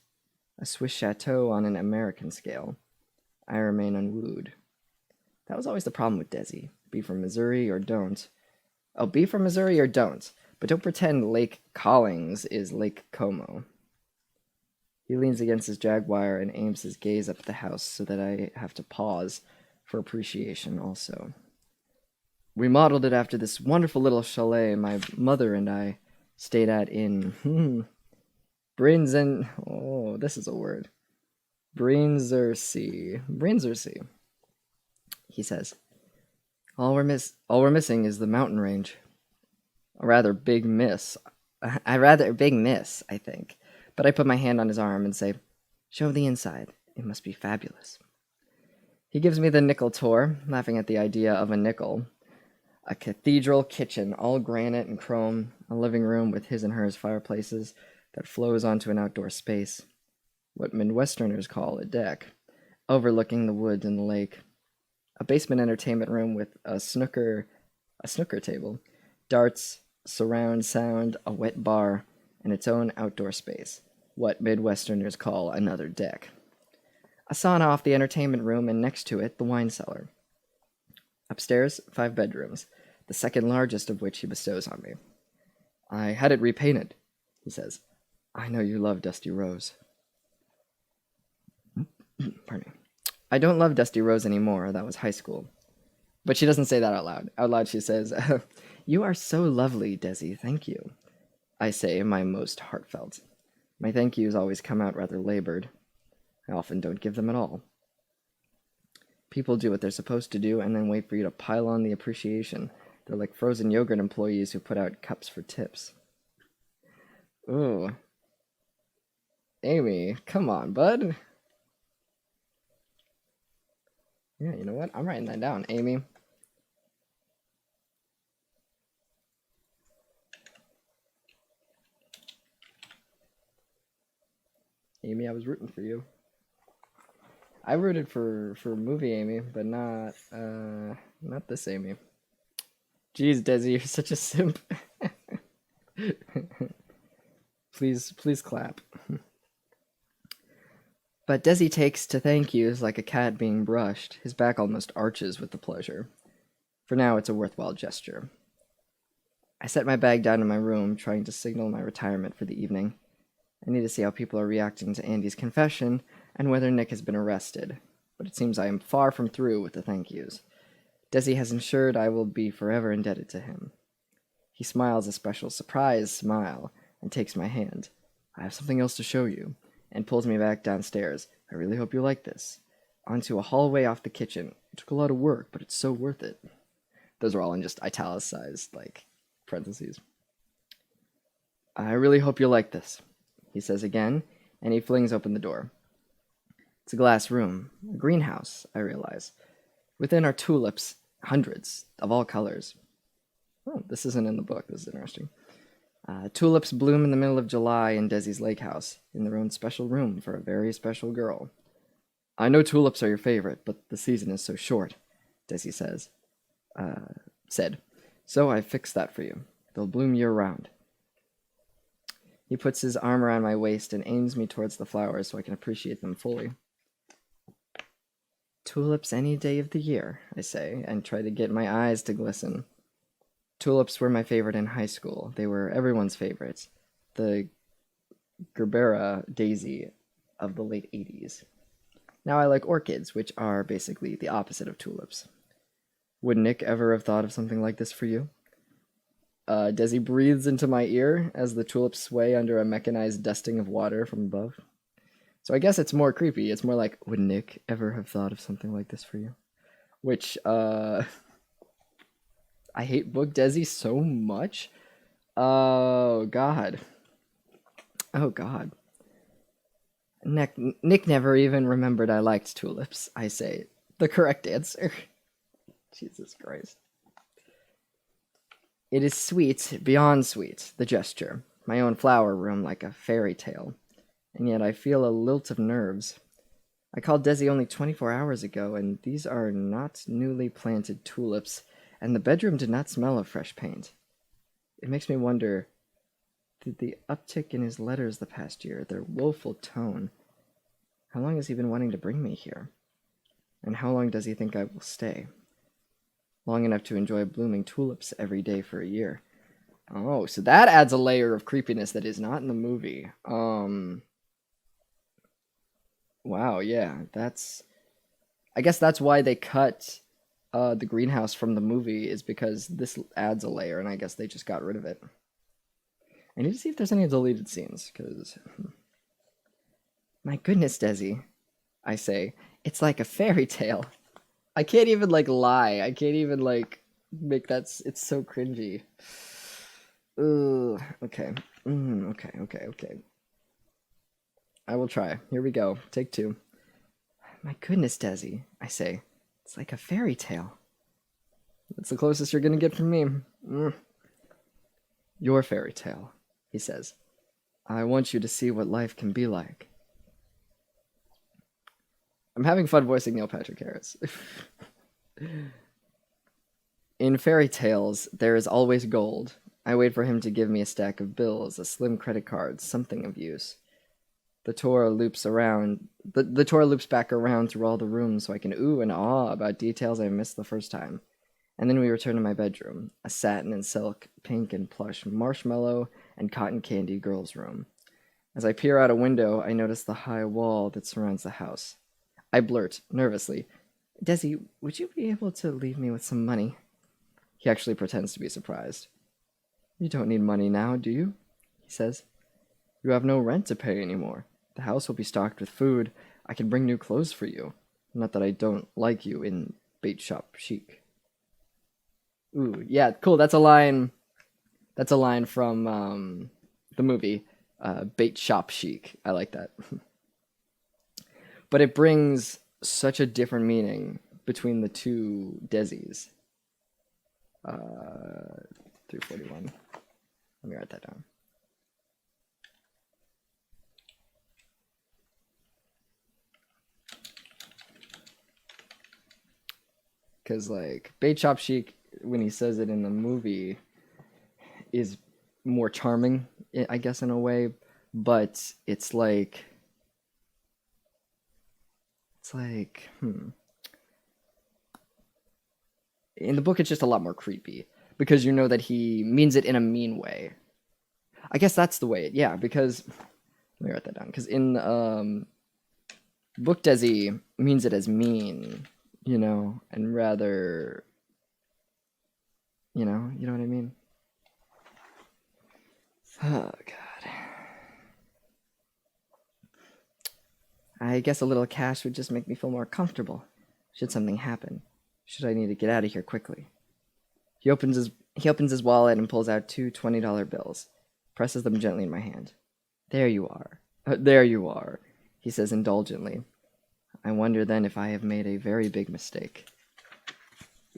a Swiss chateau on an American scale, I remain unwooed. That was always the problem with Desi. Be from Missouri or don't. Oh, be from Missouri or don't, but don't pretend Lake Collings is Lake Como. He leans against his Jaguar and aims his gaze up at the house so that I have to pause for appreciation also. We modeled it after this wonderful little chalet my mother and I stayed at in Brinzersea. Oh, this is a word. Brinzersea. He says, all we're missing is the mountain range. A rather big miss, I think. But I put my hand on his arm and say, show the inside. It must be fabulous. He gives me the nickel tour, laughing at the idea of a nickel. A cathedral kitchen, all granite and chrome, a living room with his and hers fireplaces that flows onto an outdoor space, what Midwesterners call a deck, overlooking the woods and the lake. A basement entertainment room with a snooker table, darts, surround sound, a wet bar, and its own outdoor space, what Midwesterners call another deck. A sauna off the entertainment room, and next to it, the wine cellar. Upstairs, 5 bedrooms, the second largest of which he bestows on me. I had it repainted, he says. I know you love Dusty Rose. Pardon me. I don't love Dusty Rose anymore. That was high school. But she doesn't say that out loud. Out loud she says, you are so lovely, Desi. Thank you. I say, my most heartfelt. My thank yous always come out rather labored. I often don't give them at all. People do what they're supposed to do and then wait for you to pile on the appreciation. They're like frozen yogurt employees who put out cups for tips. Ooh. Amy, come on, bud. Yeah, you know what? I'm writing that down, Amy. Amy, I was rooting for you. I rooted for movie Amy, but not this Amy. Jeez, Desi, you're such a simp. Please clap. But Desi takes to thank yous like a cat being brushed. His back almost arches with the pleasure. For now, it's a worthwhile gesture. I set my bag down in my room, trying to signal my retirement for the evening. I need to see how people are reacting to Andy's confession and whether Nick has been arrested. But it seems I am far from through with the thank yous. Desi has ensured I will be forever indebted to him. He smiles a special surprise smile and takes my hand. I have something else to show you, and pulls me back downstairs. I really hope you like this. Onto a hallway off the kitchen. It took a lot of work, but it's so worth it. Those are all in just italicized, like, parentheses. I really hope you like this, he says again, and he flings open the door. It's a glass room, a greenhouse, I realize. Within are tulips, hundreds, of all colors. Oh, this isn't in the book. This is interesting. Tulips bloom in the middle of July in Desi's lake house, in their own special room for a very special girl. I know tulips are your favorite, but the season is so short, Desi said. So I fixed that for you. They'll bloom year-round. He puts his arm around my waist and aims me towards the flowers so I can appreciate them fully. Tulips any day of the year, I say, and try to get my eyes to glisten. Tulips were my favorite in high school. They were everyone's favorites. The Gerbera Desi of the late 80s. Now I like orchids, which are basically the opposite of tulips. Would Nick ever have thought of something like this for you? Desi breathes into my ear as the tulips sway under a mechanized dusting of water from above. So I guess it's more creepy. It's more like, would Nick ever have thought of something like this for you? Which, I hate book Desi so much. Oh, God. Oh, God. Nick never even remembered I liked tulips, I say. The correct answer. Jesus Christ. It is sweet, beyond sweet, the gesture. My own flower room like a fairy tale. And yet I feel a lilt of nerves. I called Desi only 24 hours ago, and these are not newly planted tulips, and the bedroom did not smell of fresh paint. It makes me wonder, did the uptick in his letters the past year, their woeful tone, how long has he been wanting to bring me here? And how long does he think I will stay? Long enough to enjoy blooming tulips every day for a year. Oh, so that adds a layer of creepiness that is not in the movie. Wow, yeah, I guess that's why they cut the greenhouse from the movie, is because this adds a layer, and I guess they just got rid of it. I need to see if there's any deleted scenes, because... My goodness, Desi, I say. It's like a fairy tale. I can't even, like, lie. I can't even, like, make that... It's so cringy. Ugh, okay. Okay. I will try. Here we go. Take 2. My goodness, Desi, I say. It's like a fairy tale. That's the closest you're gonna get from me. Your fairy tale, he says. I want you to see what life can be like. I'm having fun voicing Neil Patrick Harris. In fairy tales, there is always gold. I wait for him to give me a stack of bills, a slim credit card, something of use. The tour loops back around through all the rooms so I can ooh and ah about details I missed the first time. And then we return to my bedroom, a satin and silk, pink and plush, marshmallow and cotton candy girl's room. As I peer out a window, I notice the high wall that surrounds the house. I blurt, nervously, Desi, would you be able to leave me with some money? He actually pretends to be surprised. You don't need money now, do you? He says. You have no rent to pay anymore. The house will be stocked with food. I can bring new clothes for you. Not that I don't like you in bait shop chic. Ooh, yeah, cool. That's a line from the movie Bait Shop Chic. I like that. But it brings such a different meaning between the two Desis. 341. Let me write that down. Because, like, bait shop chic, when he says it in the movie, is more charming, I guess, in a way, but it's like, in the book it's just a lot more creepy because you know that he means it in a mean way. I guess that's the way. Yeah, because let me write that down. Because in book Desi means it as mean, and rather, you know what I mean. Oh God. I guess a little cash would just make me feel more comfortable. Should something happen, should I need to get out of here quickly. He opens his wallet and pulls out two $20 bills, presses them gently in my hand. There you are. There you are, he says indulgently. I wonder then if I have made a very big mistake.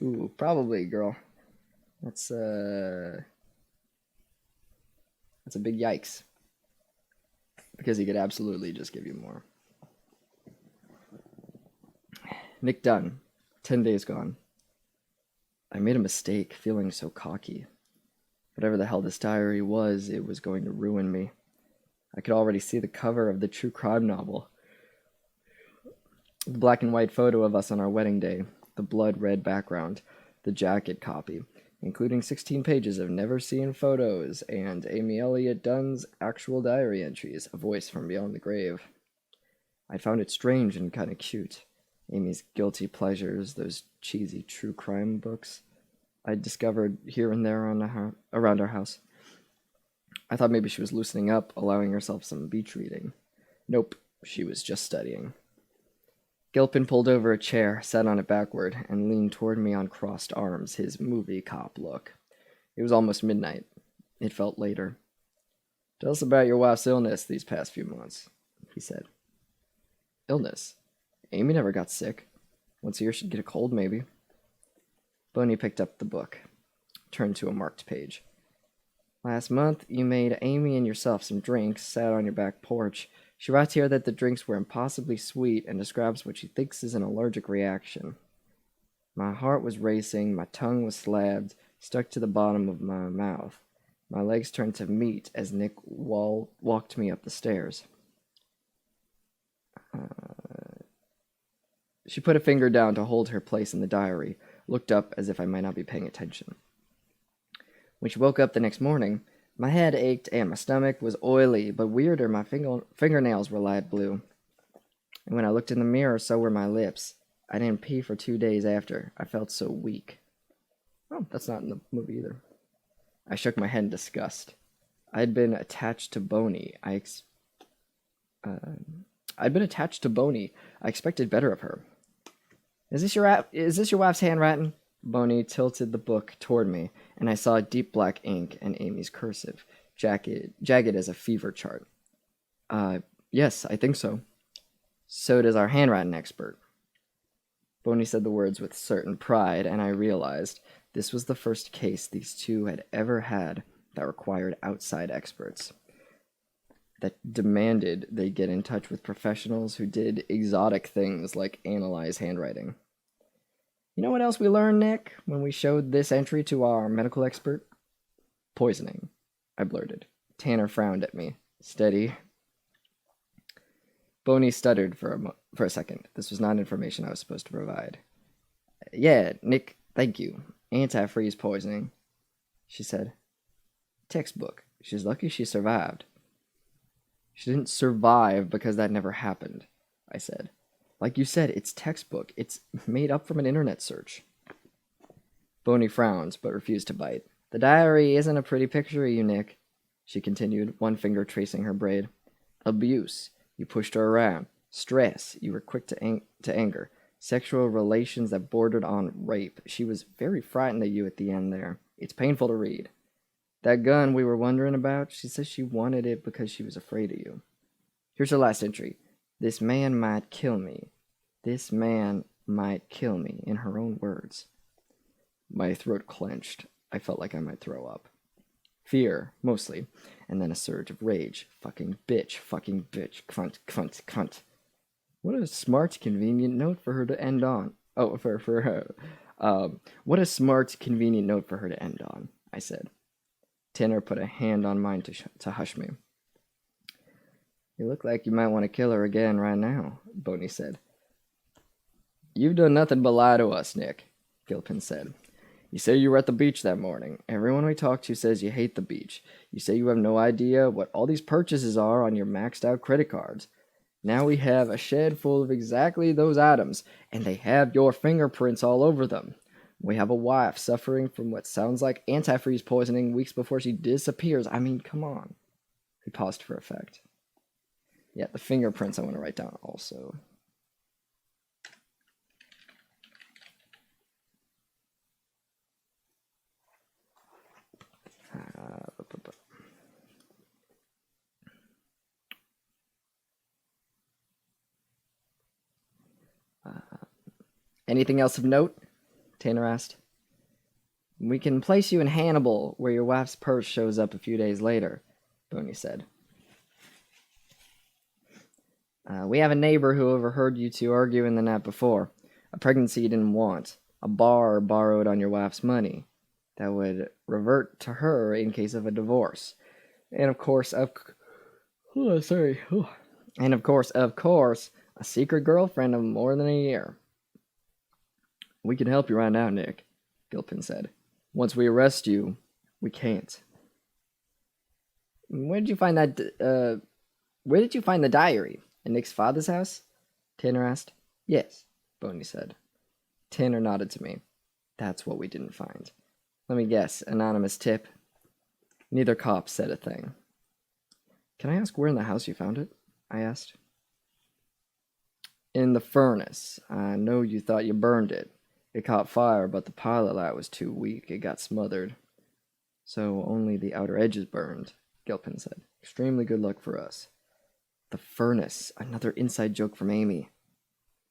Ooh, probably, girl. That's a big yikes. Because he could absolutely just give you more. Nick Dunn, 10 days gone. I made a mistake, feeling so cocky. Whatever the hell this diary was, it was going to ruin me. I could already see the cover of the true crime novel. The black and white photo of us on our wedding day, the blood-red background, the jacket copy, including 16 pages of never-seen photos and Amy Elliott Dunn's actual diary entries, a voice from beyond the grave. I found it strange and kind of cute. Amy's guilty pleasures, those cheesy true crime books I'd discovered here and there around our house. I thought maybe she was loosening up, allowing herself some beach reading. Nope, she was just studying. Gilpin pulled over a chair, sat on it backward, and leaned toward me on crossed arms, his movie cop look. It was almost midnight. It felt later. Tell us about your wife's illness these past few months, he said. Illness? Amy never got sick. Once a year she'd get a cold, maybe. Boney picked up the book, turned to a marked page. Last month, you made Amy and yourself some drinks, sat on your back porch. She writes here that the drinks were impossibly sweet and describes what she thinks is an allergic reaction. My heart was racing, my tongue was slabbed, stuck to the bottom of my mouth. My legs turned to meat as Nick walked me up the stairs. She put a finger down to hold her place in the diary, looked up as if I might not be paying attention. When she woke up the next morning, my head ached and my stomach was oily, but weirder, my fingernails were light blue. And when I looked in the mirror, so were my lips. I didn't pee for 2 days after. I felt so weak. Oh, that's not in the movie either. I shook my head in disgust. I'd been attached to Boney. I expected better of her. Is this your wife's handwriting? Boney tilted the book toward me, and I saw deep black ink and Amy's cursive, jagged as a fever chart. Yes, I think so. So does our handwriting expert. Boney said the words with certain pride, and I realized this was the first case these two had ever had that required outside experts, that demanded they get in touch with professionals who did exotic things like analyze handwriting. You know what else we learned, Nick, when we showed this entry to our medical expert? Poisoning, I blurted. Tanner frowned at me. Steady. Boney stuttered for a second. This was not information I was supposed to provide. Yeah, Nick, thank you. Antifreeze poisoning, she said. Textbook. She's lucky she survived. She didn't survive because that never happened, I said. Like you said, it's textbook. It's made up from an internet search. Boney frowned, but refused to bite. The diary isn't a pretty picture of you, Nick, she continued, one finger tracing her braid. Abuse. You pushed her around. Stress. You were quick to anger. Sexual relations that bordered on rape. She was very frightened of you at the end there. It's painful to read. That gun we were wondering about, she says she wanted it because she was afraid of you. Here's her last entry. This man might kill me. This man might kill me, in her own words. My throat clenched. I felt like I might throw up. Fear, mostly, and then a surge of rage. Fucking bitch, cunt, cunt, cunt. What a smart, convenient note for her to end on. Oh, for her. What a smart, convenient note for her to end on, I said. Tanner put a hand on mine to hush me. You look like you might want to kill her again right now, Boney said. You've done nothing but lie to us, Nick, Gilpin said. You say you were at the beach that morning. Everyone we talk to says you hate the beach. You say you have no idea what all these purchases are on your maxed out credit cards. Now we have a shed full of exactly those items, and they have your fingerprints all over them. We have a wife suffering from what sounds like antifreeze poisoning weeks before she disappears. I mean, come on. He paused for effect. Yeah, the fingerprints I want to write down also. Anything else of note? Tanner asked. We can place you in Hannibal, where your wife's purse shows up a few days later, Boney said. We have a neighbor who overheard you two arguing the night before. A pregnancy you didn't want. A bar borrowed on your wife's money. That would revert to her in case of a divorce. And of course, a secret girlfriend of more than a year. We can help you right now, Nick, Gilpin said. Once we arrest you, we can't. Where did you find the diary? In Nick's father's house? Tanner asked. Yes, Boney said. Tanner nodded to me. That's what we didn't find. Let me guess, anonymous tip. Neither cop said a thing. Can I ask where in the house you found it? I asked. In the furnace. I know you thought you burned it. It caught fire, but the pilot light was too weak. It got smothered. So only the outer edges burned, Gilpin said. Extremely good luck for us. The furnace. Another inside joke from Amy.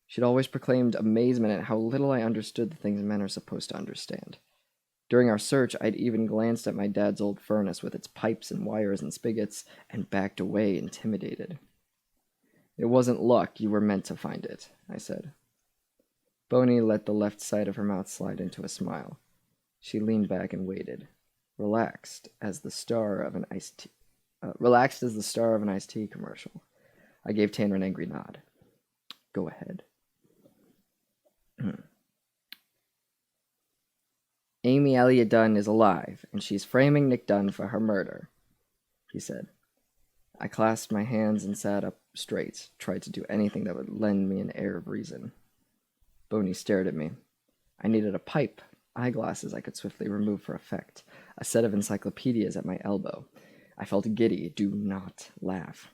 She'd always proclaimed amazement at how little I understood the things men are supposed to understand. During our search, I'd even glanced at my dad's old furnace with its pipes and wires and spigots and backed away, intimidated. It wasn't luck. You were meant to find it, I said. Boney let the left side of her mouth slide into a smile. She leaned back and waited, relaxed as the star of an iced tea commercial. I gave Tanner an angry nod. Go ahead. Amy Elliott Dunn is alive, and she's framing Nick Dunn for her murder, he said. I clasped my hands and sat up straight, tried to do anything that would lend me an air of reason. Boney stared at me. I needed a pipe, eyeglasses I could swiftly remove for effect, a set of encyclopedias at my elbow. I felt giddy. Do not laugh.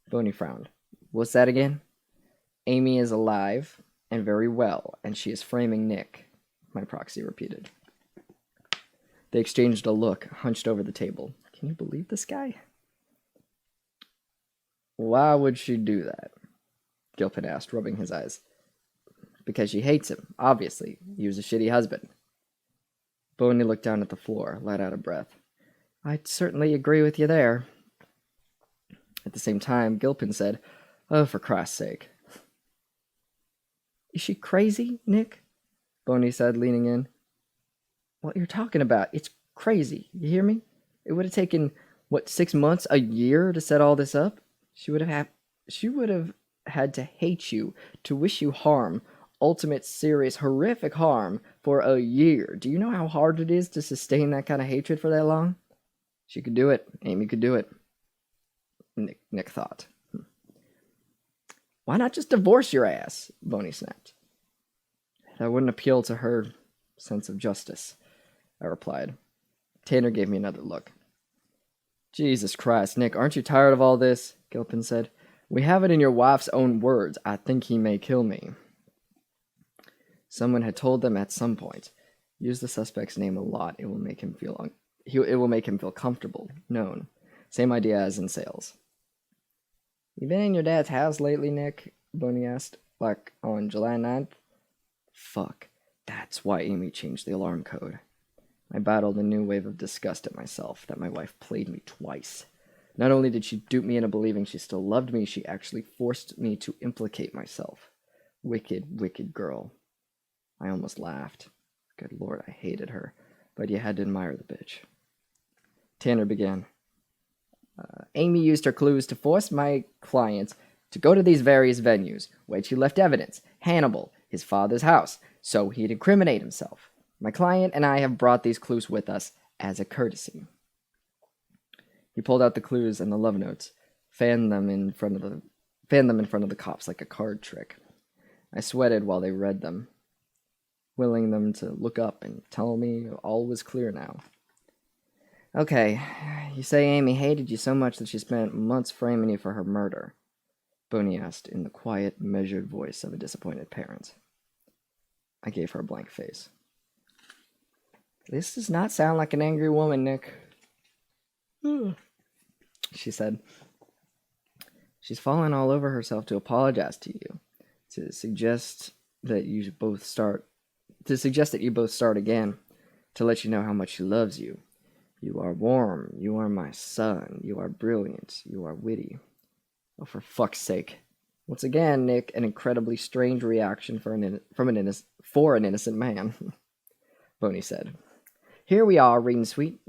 Boney frowned. What's that again? Amy is alive and very well, and she is framing Nick, my proxy repeated. They exchanged a look, hunched over the table. Can you believe this guy? Why would she do that? Gilpin asked, rubbing his eyes. Because she hates him, obviously. He was a shitty husband. Boney looked down at the floor, let out a breath. I'd certainly agree with you there. At the same time, Gilpin said, Oh, for Christ's sake. Is she crazy, Nick? Boney said, leaning in. What you're talking about, it's crazy. You hear me? It would have taken, 6 months, a year to set all this up? She would have had to hate you, to wish you harm, ultimate, serious, horrific harm for a year. Do you know how hard it is to sustain that kind of hatred for that long? She could do it. Amy could do it. Nick thought. Why not just divorce your ass? Boney snapped. That wouldn't appeal to her sense of justice, I replied. Tanner gave me another look. Jesus Christ, Nick, aren't you tired of all this? Gilpin said. We have it in your wife's own words. I think he may kill me. Someone had told them at some point. Use the suspect's name a lot. It will make him feel comfortable, known. Same idea as in sales. You been in your dad's house lately, Nick? Boney asked. Like on July 9th? Fuck. That's why Amy changed the alarm code. I battled a new wave of disgust at myself that my wife played me twice. Not only did she dupe me into believing she still loved me, she actually forced me to implicate myself. Wicked, wicked girl. I almost laughed. Good Lord, I hated her. But you had to admire the bitch. Tanner began. Amy used her clues to force my client to go to these various venues where she left evidence. Hannibal, his father's house, so he'd incriminate himself. My client and I have brought these clues with us as a courtesy. He pulled out the clues and the love notes, fanned them in front of the cops like a card trick. I sweated while they read them, willing them to look up and tell me all was clear now. Okay, you say Amy hated you so much that she spent months framing you for her murder, Boney asked in the quiet, measured voice of a disappointed parent. I gave her a blank face. This does not sound like an angry woman, Nick, she said. She's fallen all over herself to apologize to you, to suggest that you both start again, to let you know how much she loves you. You are warm, you are my son, you are brilliant, you are witty. Oh, for fuck's sake. Once again, Nick, an incredibly strange reaction for an innocent man, Boney said. Here we are reading sweet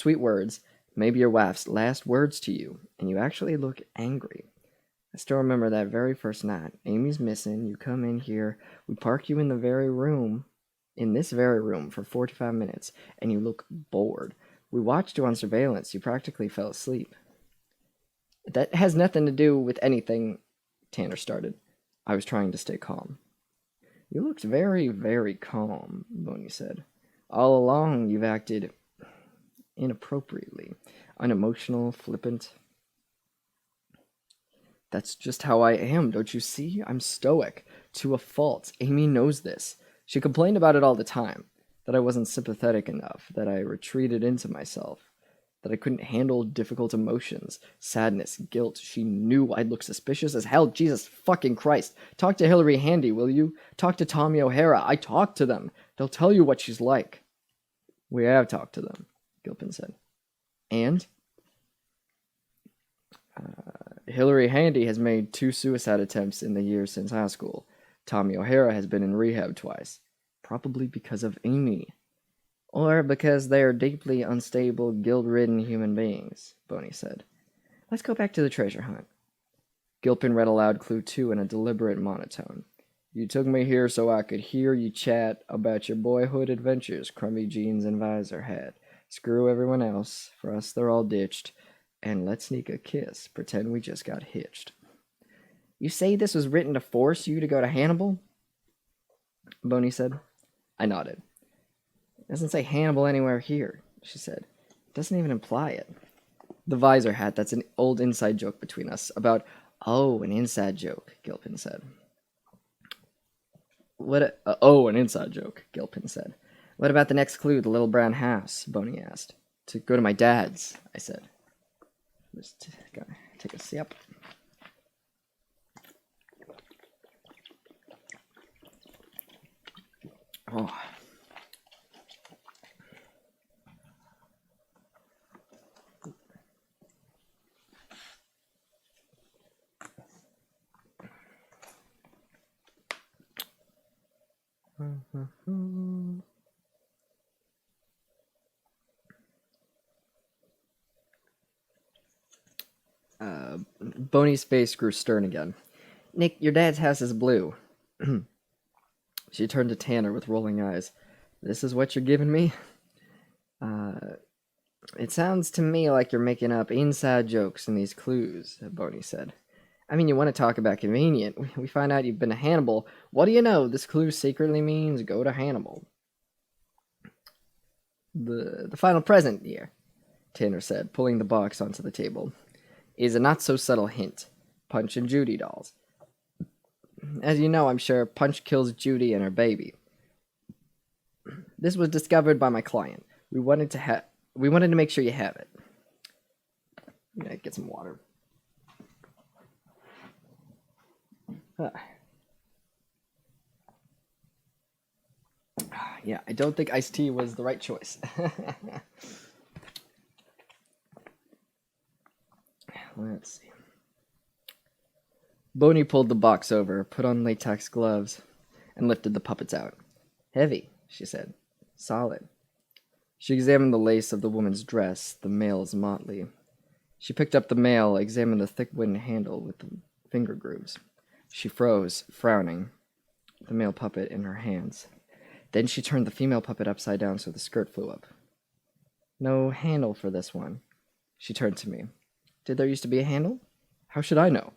words, maybe your wife's last words to you, and you actually look angry. I still remember that very first night. Amy's missing, you come in here, we park you in this very room for 45 minutes, and you look bored. We watched you on surveillance, you practically fell asleep. That has nothing to do with anything, Tanner started. I was trying to stay calm. You looked very, very calm, Boney said. All along, you've acted inappropriately, unemotional, flippant. That's just how I am, don't you see? I'm stoic, to a fault. Amy knows this. She complained about it all the time, that I wasn't sympathetic enough, that I retreated into myself, that I couldn't handle difficult emotions, sadness, guilt. She knew I'd look suspicious as hell. Jesus fucking Christ. Talk to Hillary Handy, will you? Talk to Tommy O'Hara. I talked to them. They'll tell you what she's like. We have talked to them, Gilpin said. And? Hillary Handy has made 2 suicide attempts in the years since high school. Tommy O'Hara has been in rehab twice. Probably because of Amy. Or because they are deeply unstable, guilt-ridden human beings, Boney said. Let's go back to the treasure hunt. Gilpin read aloud Clue 2 in a deliberate monotone. You took me here so I could hear you chat about your boyhood adventures crummy jeans and visor had. Screw everyone else. For us, they're all ditched. And let's sneak a kiss. Pretend we just got hitched. You say this was written to force you to go to Hannibal? Boney said. I nodded. It doesn't say Hannibal anywhere here, she said. It doesn't even imply it. The visor hat, that's an old inside joke between us. About, an inside joke, Gilpin said. An inside joke, Gilpin said. What about the next clue, the little brown house? Boney asked. To go to my dad's, I said. Just gotta take a sip. Oh. Boney's face grew stern again. Nick, your dad's house is blue. She turned to Tanner with rolling eyes. This is what you're giving me? It sounds to me like you're making up inside jokes in these clues, Boney said. I mean, you want to talk about convenient. We find out you've been to Hannibal. What do you know? This clue secretly means go to Hannibal. The final present here, Tanner said, pulling the box onto the table, is a not-so-subtle hint. Punch and Judy dolls. As you know, I'm sure, Punch kills Judy and her baby. This was discovered by my client. We wanted to make sure you have it. I'm gonna get some water. Yeah, I don't think iced tea was the right choice. Let's see. Boney pulled the box over, put on latex gloves, and lifted the puppets out. Heavy, she said. Solid. She examined the lace of the woman's dress, the male's motley. She picked up the mail, examined the thick wooden handle with the finger grooves. She froze, frowning, the male puppet in her hands. Then she turned the female puppet upside down so the skirt flew up. No handle for this one. She turned to me. Did there used to be a handle? How should I know?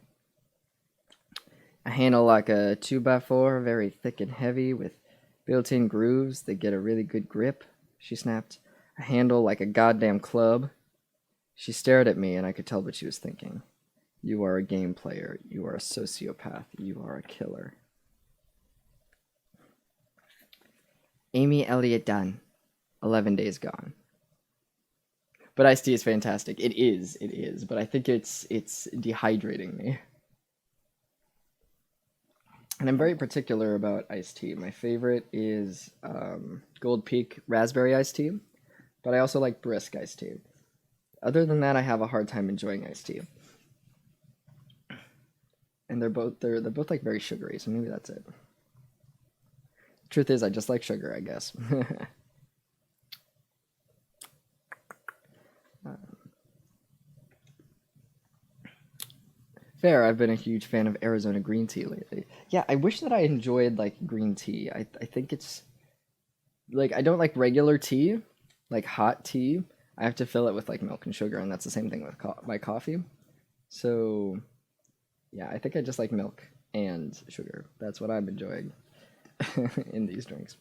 A handle like a 2x4, very thick and heavy, with built-in grooves that get a really good grip, she snapped. A handle like a goddamn club. She stared at me, and I could tell what she was thinking. You are a game player. You are a sociopath. You are a killer. Amy Elliott Dunn. 11 Days Gone. But iced tea is fantastic. It is. But I think it's dehydrating me. And I'm very particular about iced tea. My favorite is Gold Peak Raspberry iced tea. But I also like Brisk iced tea. Other than that, I have a hard time enjoying iced tea. And they're both like very sugary, so maybe that's it. Truth is, I just like sugar, I guess. Fair, I've been a huge fan of Arizona green tea lately. Yeah, I wish that I enjoyed, like, green tea. I think it's... Like, I don't like regular tea, like hot tea. I have to fill it with, like, milk and sugar, and that's the same thing with my coffee. So, yeah, I think I just like milk and sugar. That's what I'm enjoying in these drinks.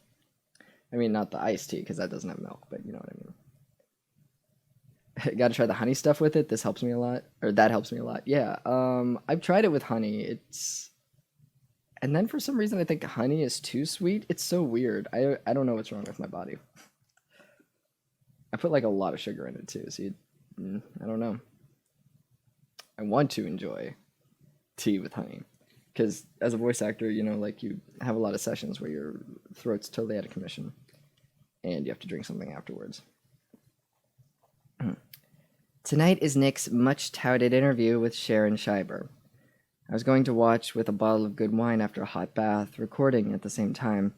I mean, not the iced tea, because that doesn't have milk, but you know what I mean. Gotta try the honey stuff with it. This helps me a lot. Or that helps me a lot. Yeah. I've tried it with honey. And then for some reason I think honey is too sweet. It's so weird. I don't know what's wrong with my body. I put like a lot of sugar in it too. So I don't know. I want to enjoy tea with honey. Because as a voice actor, you know, like you have a lot of sessions where your throat's totally out of commission. And you have to drink something afterwards. Tonight is Nick's much-touted interview with Sharon Schreiber. I was going to watch with a bottle of good wine after a hot bath, recording at the same time,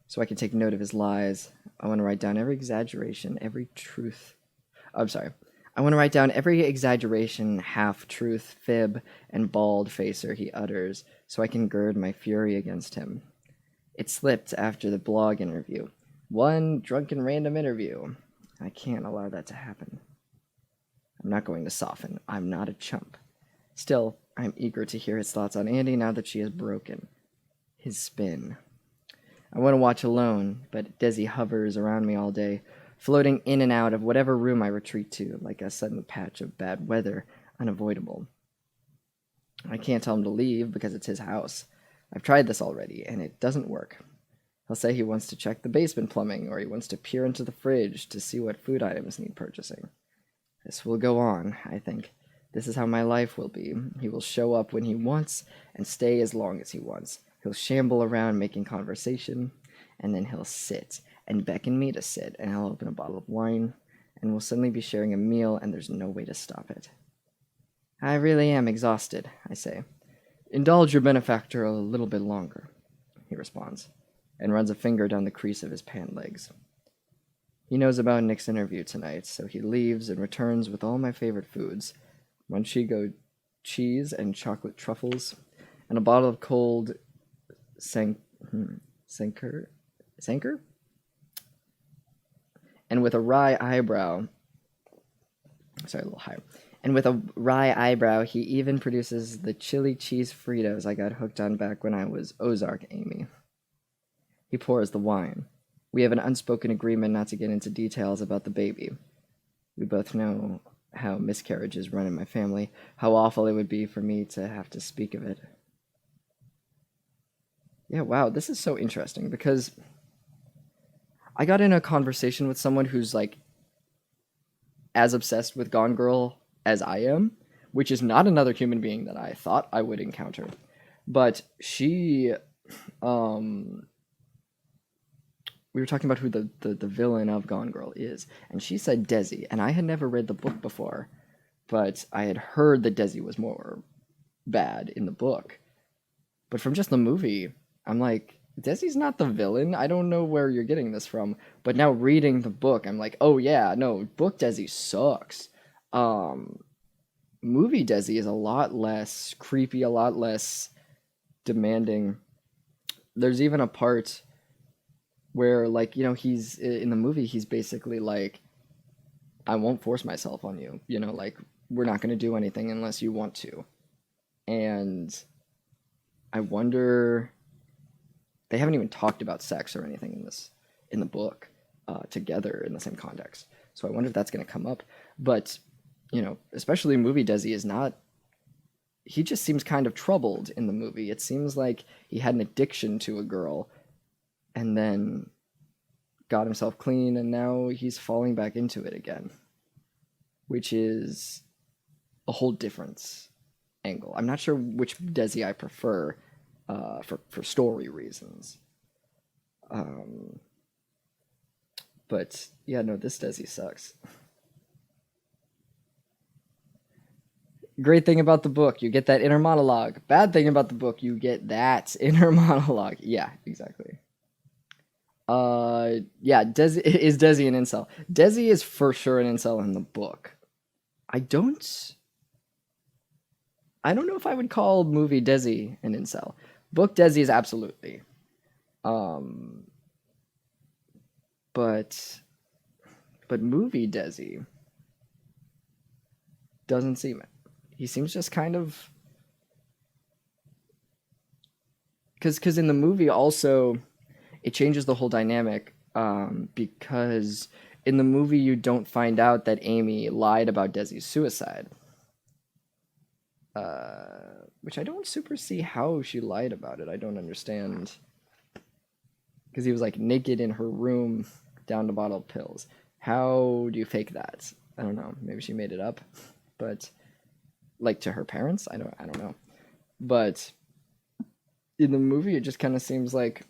so I could take note of his lies. I want to write down every exaggeration, every truth. I want to write down every exaggeration, half-truth, fib, and bald-facer he utters, so I can gird my fury against him. It slipped after the blog interview. One drunken random interview. I can't allow that to happen. I'm not going to soften. I'm not a chump. Still, I'm eager to hear his thoughts on Andy now that she has broken. His spin. I want to watch alone, but Desi hovers around me all day, floating in and out of whatever room I retreat to, like a sudden patch of bad weather, unavoidable. I can't tell him to leave because it's his house. I've tried this already, and it doesn't work. He'll say he wants to check the basement plumbing, or he wants to peer into the fridge to see what food items need purchasing. This will go on, I think. This is how my life will be. He will show up when he wants and stay as long as he wants. He'll shamble around making conversation, and then he'll sit and beckon me to sit, and I'll open a bottle of wine, and we'll suddenly be sharing a meal, and there's no way to stop it. I really am exhausted, I say. Indulge your benefactor a little bit longer, he responds, and runs a finger down the crease of his pant legs. He knows about Nick's interview tonight, so he leaves and returns with all my favorite foods, Manchego cheese and chocolate truffles, and a bottle of cold Sanker? And with a wry eyebrow, And with a wry eyebrow, he even produces the chili cheese Fritos I got hooked on back when I was Ozark Amy. He pours the wine. We have an unspoken agreement not to get into details about the baby. We both know how miscarriages run in my family, how awful it would be for me to have to speak of it. Yeah, wow, this is so interesting because I got in a conversation with someone who's like as obsessed with Gone Girl as I am, which is not another human being that I thought I would encounter. But she, we were talking about who the villain of Gone Girl is, and she said Desi, and I had never read the book before, but I had heard that Desi was more bad in the book. But from just the movie, I'm like, Desi's not the villain. I don't know where you're getting this from, but now reading the book, I'm like, oh yeah, no, book Desi sucks. Um, Movie Desi is a lot less creepy, a lot less demanding. There's even a part where, like, he's in the movie, he's basically like, I won't force myself on you, like, we're not going to do anything unless you want to. And I wonder, they haven't even talked about sex or anything in the book together in the same context. So I wonder if that's going to come up. But, especially movie Desi is not, he just seems kind of troubled in the movie. It seems like he had an addiction to a girl and then got himself clean, and now he's falling back into it again, which is a whole different angle. I'm not sure which Desi I prefer for story reasons. But yeah, no, this Desi sucks. Great thing about the book, you get that inner monologue. Bad thing about the book, you get that inner monologue. Yeah, exactly. Yeah, Desi an incel? Desi is for sure an incel in the book. I don't know if I would call movie Desi an incel. Book Desi is absolutely. Um, but movie Desi doesn't seem it. He seems just kind of, because in the movie also it changes the whole dynamic, because in the movie you don't find out that Amy lied about Desi's suicide, which I don't super see how she lied about it. I don't understand, because he was like naked in her room, down a bottle of pills. How do you fake that? I don't know. Maybe she made it up, but like to her parents, I don't know. But in the movie, it just kind of seems like,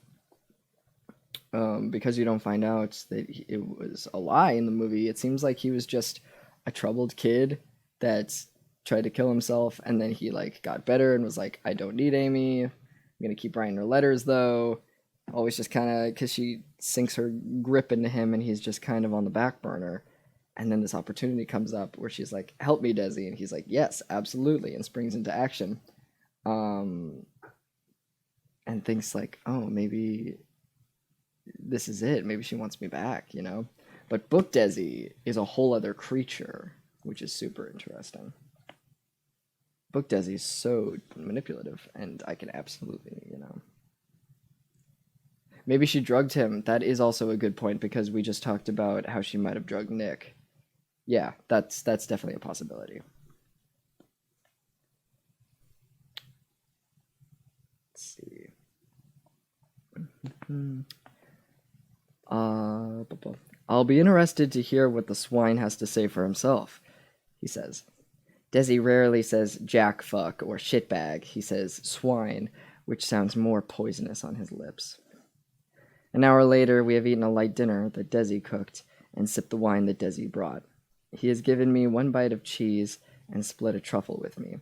because you don't find out that it was a lie in the movie, it seems like he was just a troubled kid that tried to kill himself, and then he like got better and was like, I don't need Amy. I'm gonna keep writing her letters though. Always just kind of, because she sinks her grip into him, and he's just kind of on the back burner. And then this opportunity comes up where she's like, help me, Desi. And he's like, yes, absolutely. And springs into action. And thinks like, oh, maybe this is it. Maybe she wants me back, But book Desi is a whole other creature, which is super interesting. Book Desi is so manipulative, and I can absolutely, Maybe she drugged him. That is also a good point, because we just talked about how she might have drugged Nick. Yeah, that's definitely a possibility. Let's see. I'll be interested to hear what the swine has to say for himself, he says. Desi rarely says jack fuck or shitbag. He says swine, which sounds more poisonous on his lips. An hour later, we have eaten a light dinner that Desi cooked and sipped the wine that Desi brought. He has given me one bite of cheese and split a truffle with me.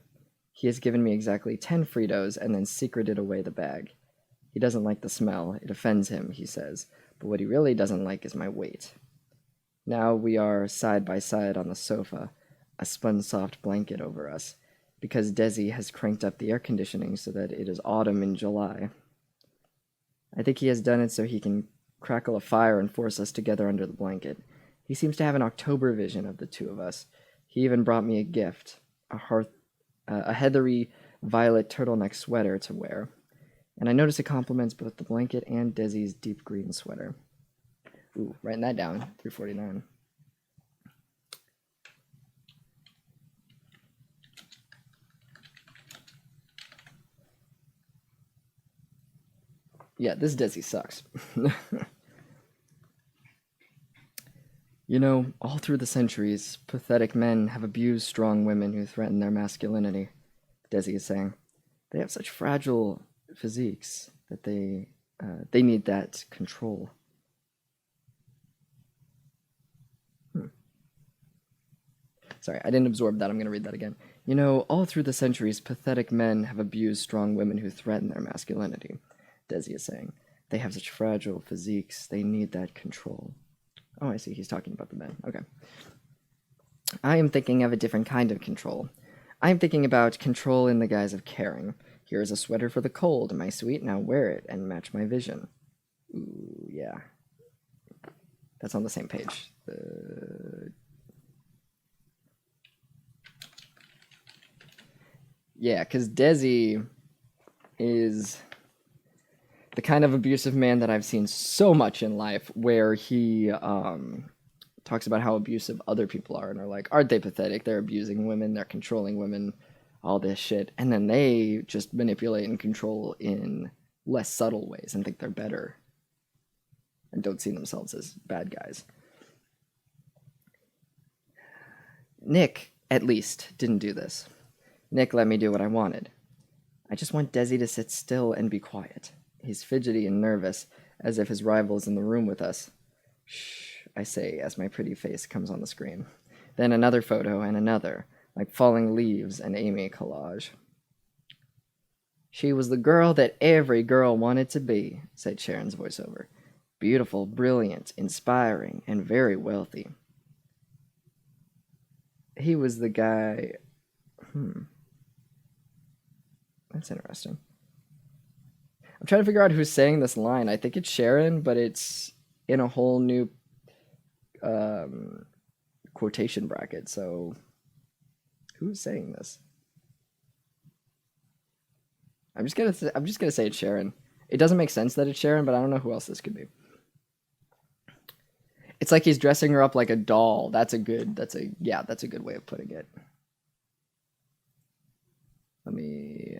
He has given me exactly 10 Fritos and then secreted away the bag. He doesn't like the smell. It offends him, he says, but what he really doesn't like is my weight. Now we are side by side on the sofa, a spun-soft blanket over us, because Desi has cranked up the air conditioning so that it is autumn in July. I think he has done it so he can crackle a fire and force us together under the blanket. He seems to have an October vision of the two of us. He even brought me a gift, a heathery violet turtleneck sweater to wear. And I notice it complements both the blanket and Desi's deep green sweater. Ooh, writing that down, 349. Yeah, this Desi sucks. All through the centuries, pathetic men have abused strong women who threaten their masculinity, Desi is saying. They have such fragile physiques that they need that control. Sorry, I didn't absorb that. I'm going to read that again. All through the centuries, pathetic men have abused strong women who threaten their masculinity, Desi is saying. They have such fragile physiques. They need that control. Oh, I see. He's talking about the men. Okay. I am thinking of a different kind of control. I am thinking about control in the guise of caring. Here is a sweater for the cold, my sweet. Now wear it and match my vision. Ooh, yeah. That's on the same page. Yeah, because Desi is the kind of abusive man that I've seen so much in life, where he talks about how abusive other people are and are like, aren't they pathetic? They're abusing women, they're controlling women, all this shit. And then they just manipulate and control in less subtle ways and think they're better and don't see themselves as bad guys. Nick, at least, didn't do this. Nick let me do what I wanted. I just want Desi to sit still and be quiet. He's fidgety and nervous, as if his rival is in the room with us. Shh, I say as my pretty face comes on the screen. Then another photo and another, like falling leaves and Amy collage. She was the girl that every girl wanted to be, said Sharon's voiceover. Beautiful, brilliant, inspiring, and very wealthy. He was the guy... That's interesting. I'm trying to figure out who's saying this line. I think it's Sharon, but it's in a whole new quotation bracket. So who's saying this? I'm just gonna say it's Sharon. It doesn't make sense that it's Sharon, but I don't know who else this could be. It's like he's dressing her up like a doll. That's a good way of putting it. Let me...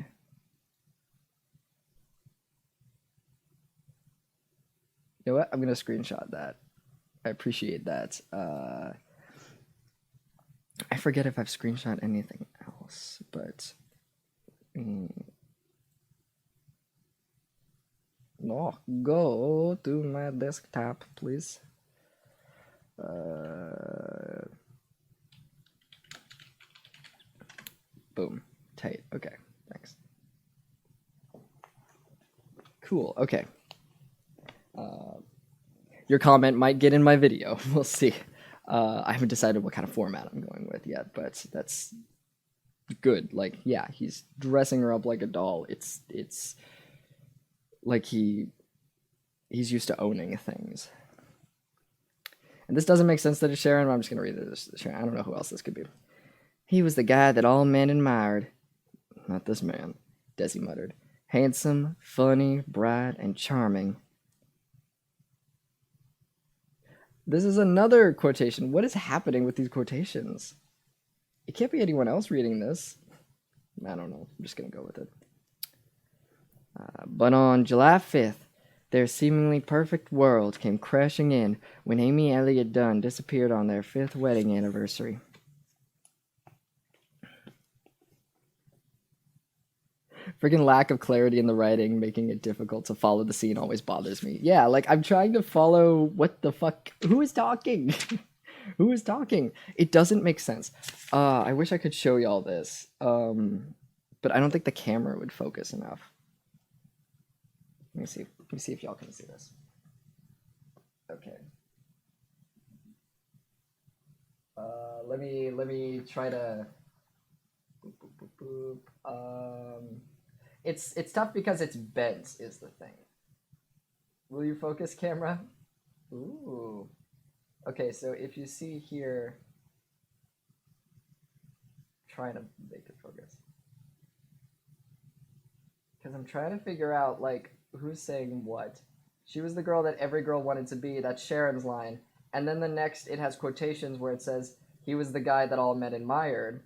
You know what? I'm going to screenshot that. I appreciate that. I forget if I've screenshot anything else, but... No, go to my desktop, please. Boom. Tight. Okay, thanks. Cool, okay. Your comment might get in my video. We'll see. I haven't decided what kind of format I'm going with yet, but that's good. Like, yeah, he's dressing her up like a doll. It's like he's used to owning things. And this doesn't make sense that it's Sharon, but I'm just going to read this. Sharon. I don't know who else this could be. He was the guy that all men admired. Not this man, Desi muttered. Handsome, funny, bright, and charming. This is another quotation. What is happening with these quotations? It can't be anyone else reading this. I don't know. I'm just going to go with it. But on July 5th, their seemingly perfect world came crashing in when Amy Elliott Dunn disappeared on their 5th wedding anniversary. Freaking lack of clarity in the writing, making it difficult to follow the scene always bothers me. Yeah, like, I'm trying to follow what the fuck... Who is talking? Who is talking? It doesn't make sense. I wish I could show y'all this. But I don't think the camera would focus enough. Let me see if y'all can see this. Okay. Let me try to... Boop, boop, boop. It's tough because it's bent is the thing. Will you focus, camera? Ooh. Okay, so if you see here, trying to make it focus. Because I'm trying to figure out, like, who's saying what. She was the girl that every girl wanted to be. That's Sharon's line. And then the next, it has quotations where it says, he was the guy that all men admired.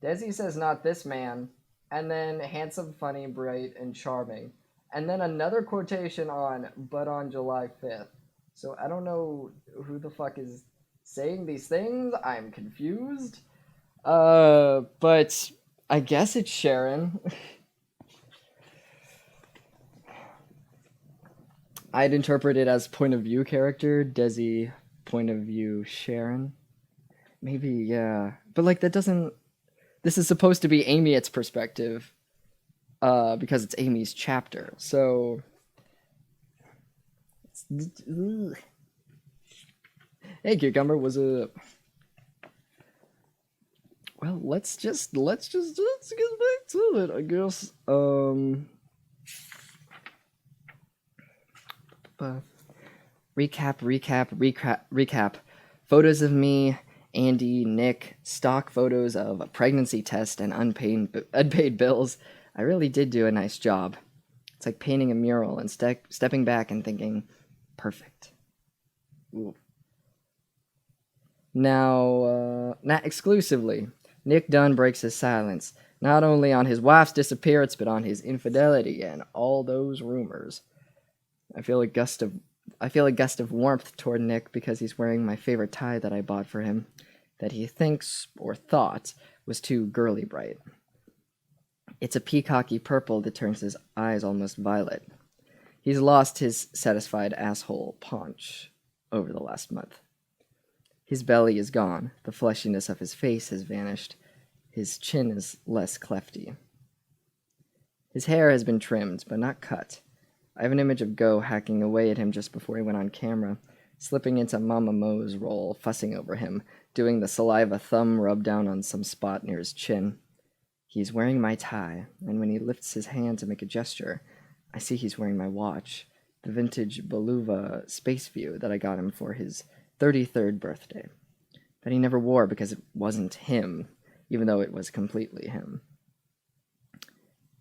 Desi says, not this man. And then handsome, funny, bright, and charming. And then another quotation on, but on July 5th. So I don't know who the fuck is saying these things. I'm confused. But I guess it's Sharon. I'd interpret it as point of view character, Desi, point of view Sharon. Maybe, yeah. But, like, that doesn't... This is supposed to be Amy's perspective, because it's Amy's chapter. So, Hey, Cucumber, was a... Well, let's get back to it, I guess. Recap. Photos of me, Andy, Nick, stock photos of a pregnancy test and unpaid bills. I really did do a nice job. It's like painting a mural and stepping back and thinking, perfect. Ooh. Now, not exclusively, Nick Dunn breaks his silence, not only on his wife's disappearance, but on his infidelity and all those rumors. I feel a gust of warmth toward Nick because he's wearing my favorite tie that I bought for him, that he thinks, or thought, was too girly bright. It's a peacocky purple that turns his eyes almost violet. He's lost his satisfied asshole paunch over the last month. His belly is gone, the fleshiness of his face has vanished, his chin is less clefty. His hair has been trimmed, but not cut. I have an image of Go hacking away at him just before he went on camera, slipping into Mama Mo's role, fussing over him, doing the saliva thumb rub down on some spot near his chin. He's wearing my tie, and when he lifts his hand to make a gesture, I see he's wearing my watch, the vintage Beluva Space View that I got him for his 33rd birthday, that he never wore because it wasn't him, even though it was completely him.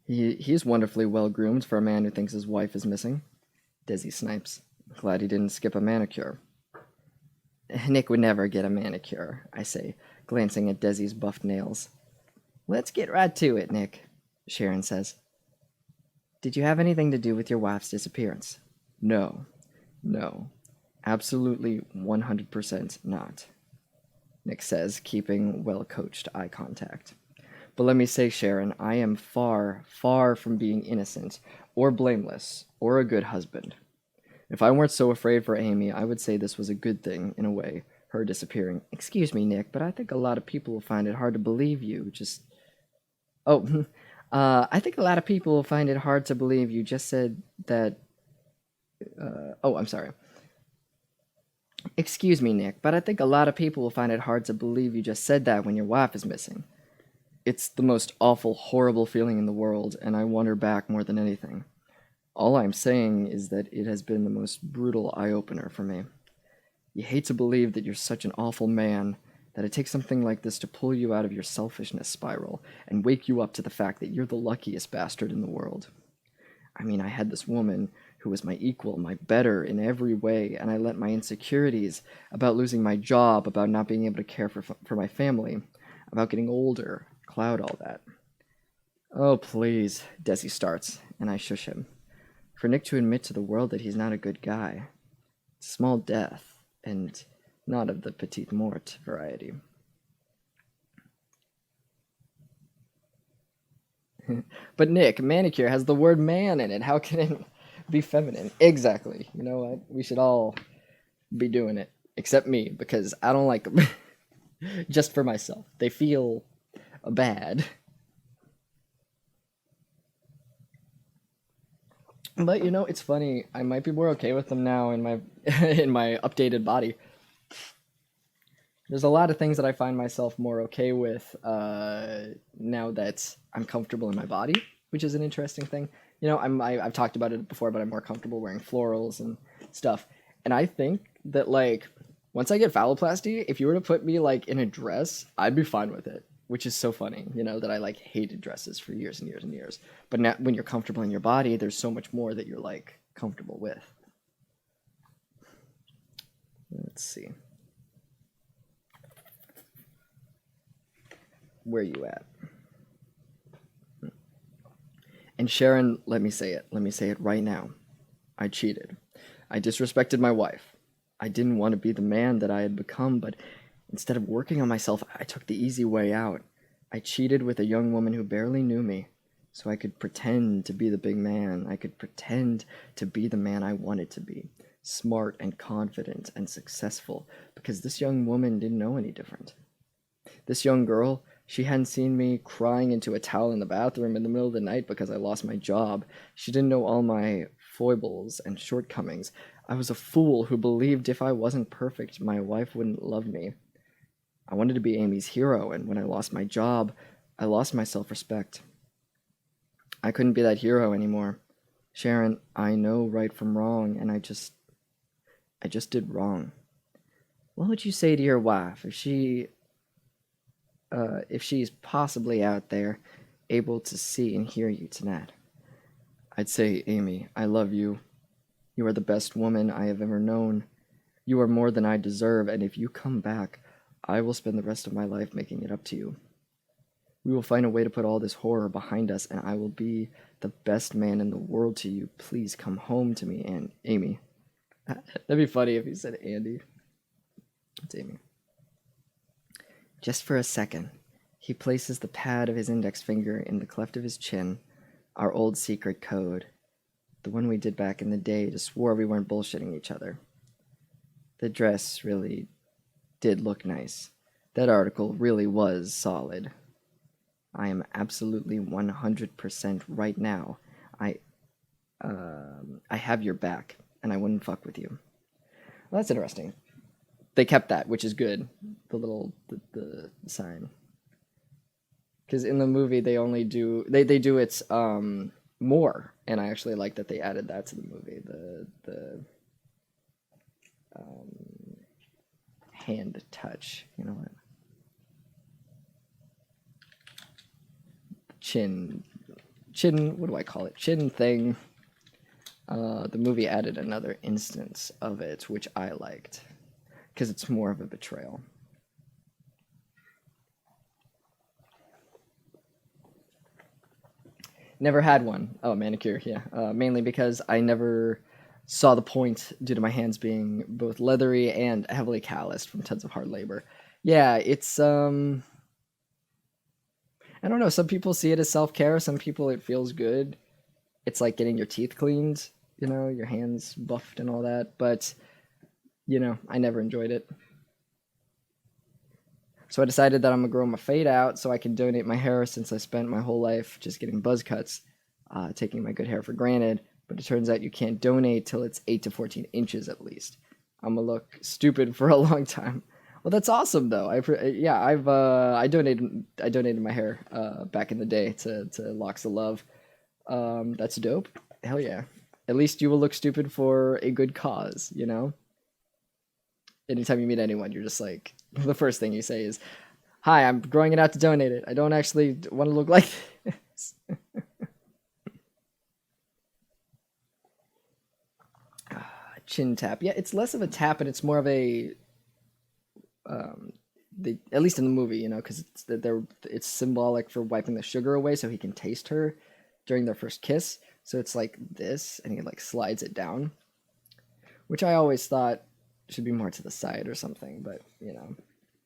He's wonderfully well-groomed for a man who thinks his wife is missing. Desi snipes. Glad he didn't skip a manicure. Nick would never get a manicure, I say, glancing at Desi's buffed nails. Let's get right to it, Nick, Sharon says. Did you have anything to do with your wife's disappearance? No. Absolutely 100% not, Nick says, keeping well-coached eye contact. But let me say, Sharon, I am far, far from being innocent, or blameless, or a good husband. If I weren't so afraid for Amy, I would say this was a good thing, in a way, her disappearing. Excuse me, Nick, but I think a lot of people will find it hard to believe you just... I think a lot of people will find it hard to believe you just said that... I'm sorry. Excuse me, Nick, but I think a lot of people will find it hard to believe you just said that when your wife is missing. It's the most awful, horrible feeling in the world, and I want her back more than anything. All I'm saying is that it has been the most brutal eye-opener for me. You hate to believe that you're such an awful man, that it takes something like this to pull you out of your selfishness spiral and wake you up to the fact that you're the luckiest bastard in the world. I mean, I had this woman who was my equal, my better in every way, and I let my insecurities about losing my job, about not being able to care for my family, about getting older, cloud all that. Oh, please, Desi starts, and I shush him. For Nick to admit to the world that he's not a good guy. It's a small death, and not of the petite mort variety. But Nick, manicure has the word man in it. How can it be feminine? Exactly. You know what? We should all be doing it. Except me, because I don't like them. Just for myself. They feel bad. But you know, it's funny. I might be more okay with them now in my in my updated body. There's a lot of things that I find myself more okay with now that I'm comfortable in my body, which is an interesting thing. You know, I've talked about it before, but I'm more comfortable wearing florals and stuff. And I think that, like, once I get phalloplasty, if you were to put me, like, in a dress, I'd be fine with it, which is so funny, you know, that I, like, hated dresses for years and years and years. But now, when you're comfortable in your body, there's so much more that you're, like, comfortable with. Let's see. Where are you at? And Sharon, let me say it. Let me say it right now. I cheated. I disrespected my wife. I didn't want to be the man that I had become, but instead of working on myself, I took the easy way out. I cheated with a young woman who barely knew me, so I could pretend to be the big man. I could pretend to be the man I wanted to be. Smart and confident and successful, because this young woman didn't know any different. This young girl, she hadn't seen me crying into a towel in the bathroom in the middle of the night because I lost my job. She didn't know all my foibles and shortcomings. I was a fool who believed if I wasn't perfect, my wife wouldn't love me. I wanted to be Amy's hero, and when I lost my job, I lost my self-respect. I couldn't be that hero anymore. Sharon, I know right from wrong, and I just did wrong. What would you say to your wife if she's possibly out there, able to see and hear you tonight? I'd say, Amy, I love you. You are the best woman I have ever known. You are more than I deserve, and if you come back, I will spend the rest of my life making it up to you. We will find a way to put all this horror behind us, and I will be the best man in the world to you. Please come home to me, and Amy. That'd be funny if he said Andy. It's Amy. Just for a second, he places the pad of his index finger in the cleft of his chin, our old secret code, the one we did back in the day to swore we weren't bullshitting each other. The dress really did look nice. That article really was solid. I am absolutely 100% right now. I have your back, and I wouldn't fuck with you. Well, that's interesting. They kept that, which is good. The little the sign. Because in the movie they only do they do it more, and I actually like that they added that to the movie. The hand touch. You know what? Chin, what do I call it? Chin thing. The movie added another instance of it, which I liked, because it's more of a betrayal. Never had one. Oh, manicure, yeah. Mainly because I never saw the point due to my hands being both leathery and heavily calloused from tons of hard labor. Yeah, it's, I don't know, some people see it as self-care, some people it feels good. It's like getting your teeth cleaned, you know, your hands buffed and all that, but, you know, I never enjoyed it. So I decided that I'm going to grow my fade out so I can donate my hair, since I spent my whole life just getting buzz cuts, taking my good hair for granted, but it turns out you can't donate till it's 8 to 14 inches at least. I'm going to look stupid for a long time. Well, that's awesome though. I donated my hair back in the day to Locks of Love. That's dope. Hell yeah. At least you will look stupid for a good cause, you know? Anytime you meet anyone, you're just like, the first thing you say is, "Hi, I'm growing it out to donate it. I don't actually want to look like this." Chin tap. Yeah, it's less of a tap and it's more of a at least in the movie, you know, because it's symbolic for wiping the sugar away so he can taste her during their first kiss. So it's like this, and he like slides it down, which I always thought should be more to the side or something, but you know,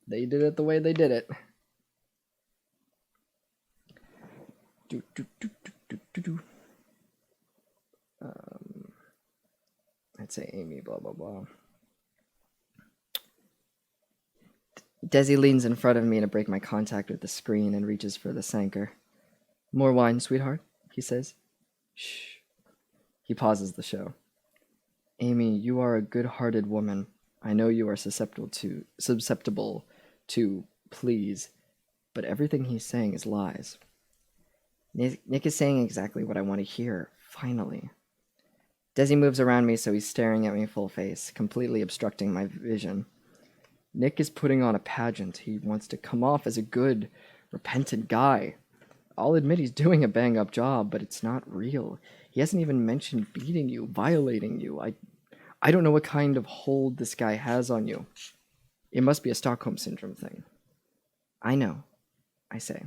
they did it the way they did it. I'd say Amy, blah blah blah. Desi leans in front of me to break my contact with the screen and reaches for the Sanker. "More wine, sweetheart," he says. "Shh." He pauses the show. "Amy, you are a good-hearted woman. I know you are susceptible to pleas, but everything he's saying is lies." Nick is saying exactly what I want to hear, finally. Desi moves around me so he's staring at me full face, completely obstructing my vision. Nick is putting on a pageant. He wants to come off as a good, repentant guy. I'll admit he's doing a bang-up job, but it's not real. He hasn't even mentioned beating you, violating you. I don't know what kind of hold this guy has on you. It must be a Stockholm Syndrome thing. I know, I say.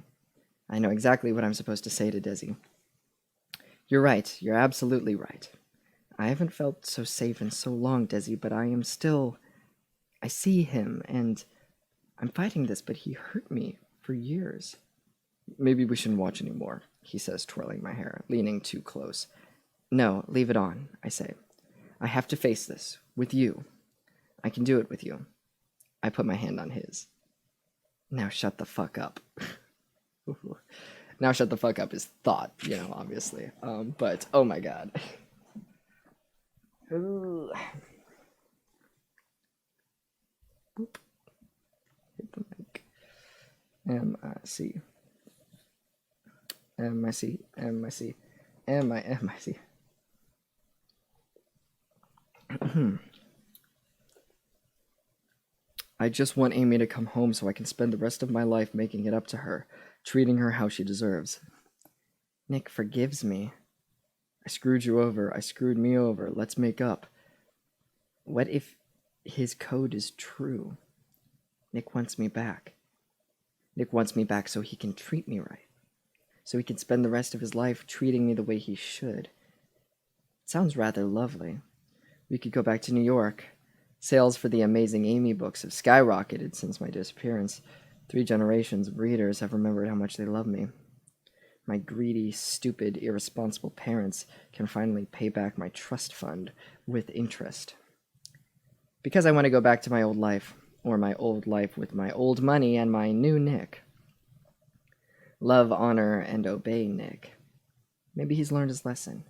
I know exactly what I'm supposed to say to Desi. You're right. You're absolutely right. I haven't felt so safe in so long, Desi, but I am still... I see him, and I'm fighting this, but he hurt me for years. Maybe we shouldn't watch anymore, he says, twirling my hair, leaning too close. No, leave it on, I say. I have to face this, with you. I can do it with you. I put my hand on his. Now shut the fuck up. Now shut the fuck up is thought, you know, obviously. But, oh my god. Ooh. Boop. Hit the mic. M-I-C. M-I-C. M-I-C. M-I-M-I-C. I just want Amy to come home so I can spend the rest of my life making it up to her, treating her how she deserves. Nick forgives me. I screwed you over. I screwed me over. Let's make up. What if his code is true? Nick wants me back. Nick wants me back so he can treat me right. So he can spend the rest of his life treating me the way he should. It sounds rather lovely. We could go back to New York. Sales for the Amazing Amy books have skyrocketed since my disappearance. 3 generations of readers have remembered how much they love me. My greedy, stupid, irresponsible parents can finally pay back my trust fund with interest. Because I want to go back to my old life, or my old life with my old money and my new Nick. Love, honor, and obey Nick. Maybe he's learned his lesson.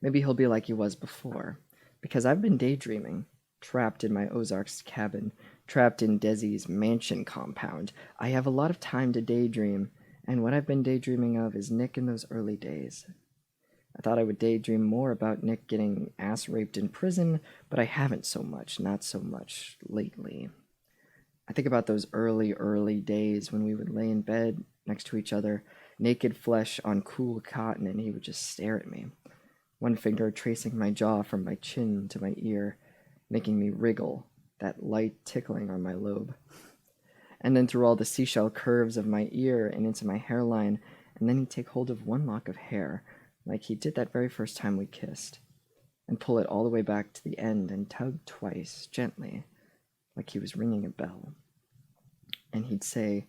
Maybe he'll be like he was before. Because I've been daydreaming, trapped in my Ozarks cabin, trapped in Desi's mansion compound. I have a lot of time to daydream, and what I've been daydreaming of is Nick in those early days. I thought I would daydream more about Nick getting ass-raped in prison, but I haven't so much, not so much lately. I think about those early days when we would lay in bed next to each other, naked flesh on cool cotton, and he would just stare at me, one finger tracing my jaw from my chin to my ear, making me wriggle, that light tickling on my lobe. And then through all the seashell curves of my ear and into my hairline, and then he'd take hold of one lock of hair, like he did that very first time we kissed, and pull it all the way back to the end and tug twice, gently, like he was ringing a bell. And he'd say,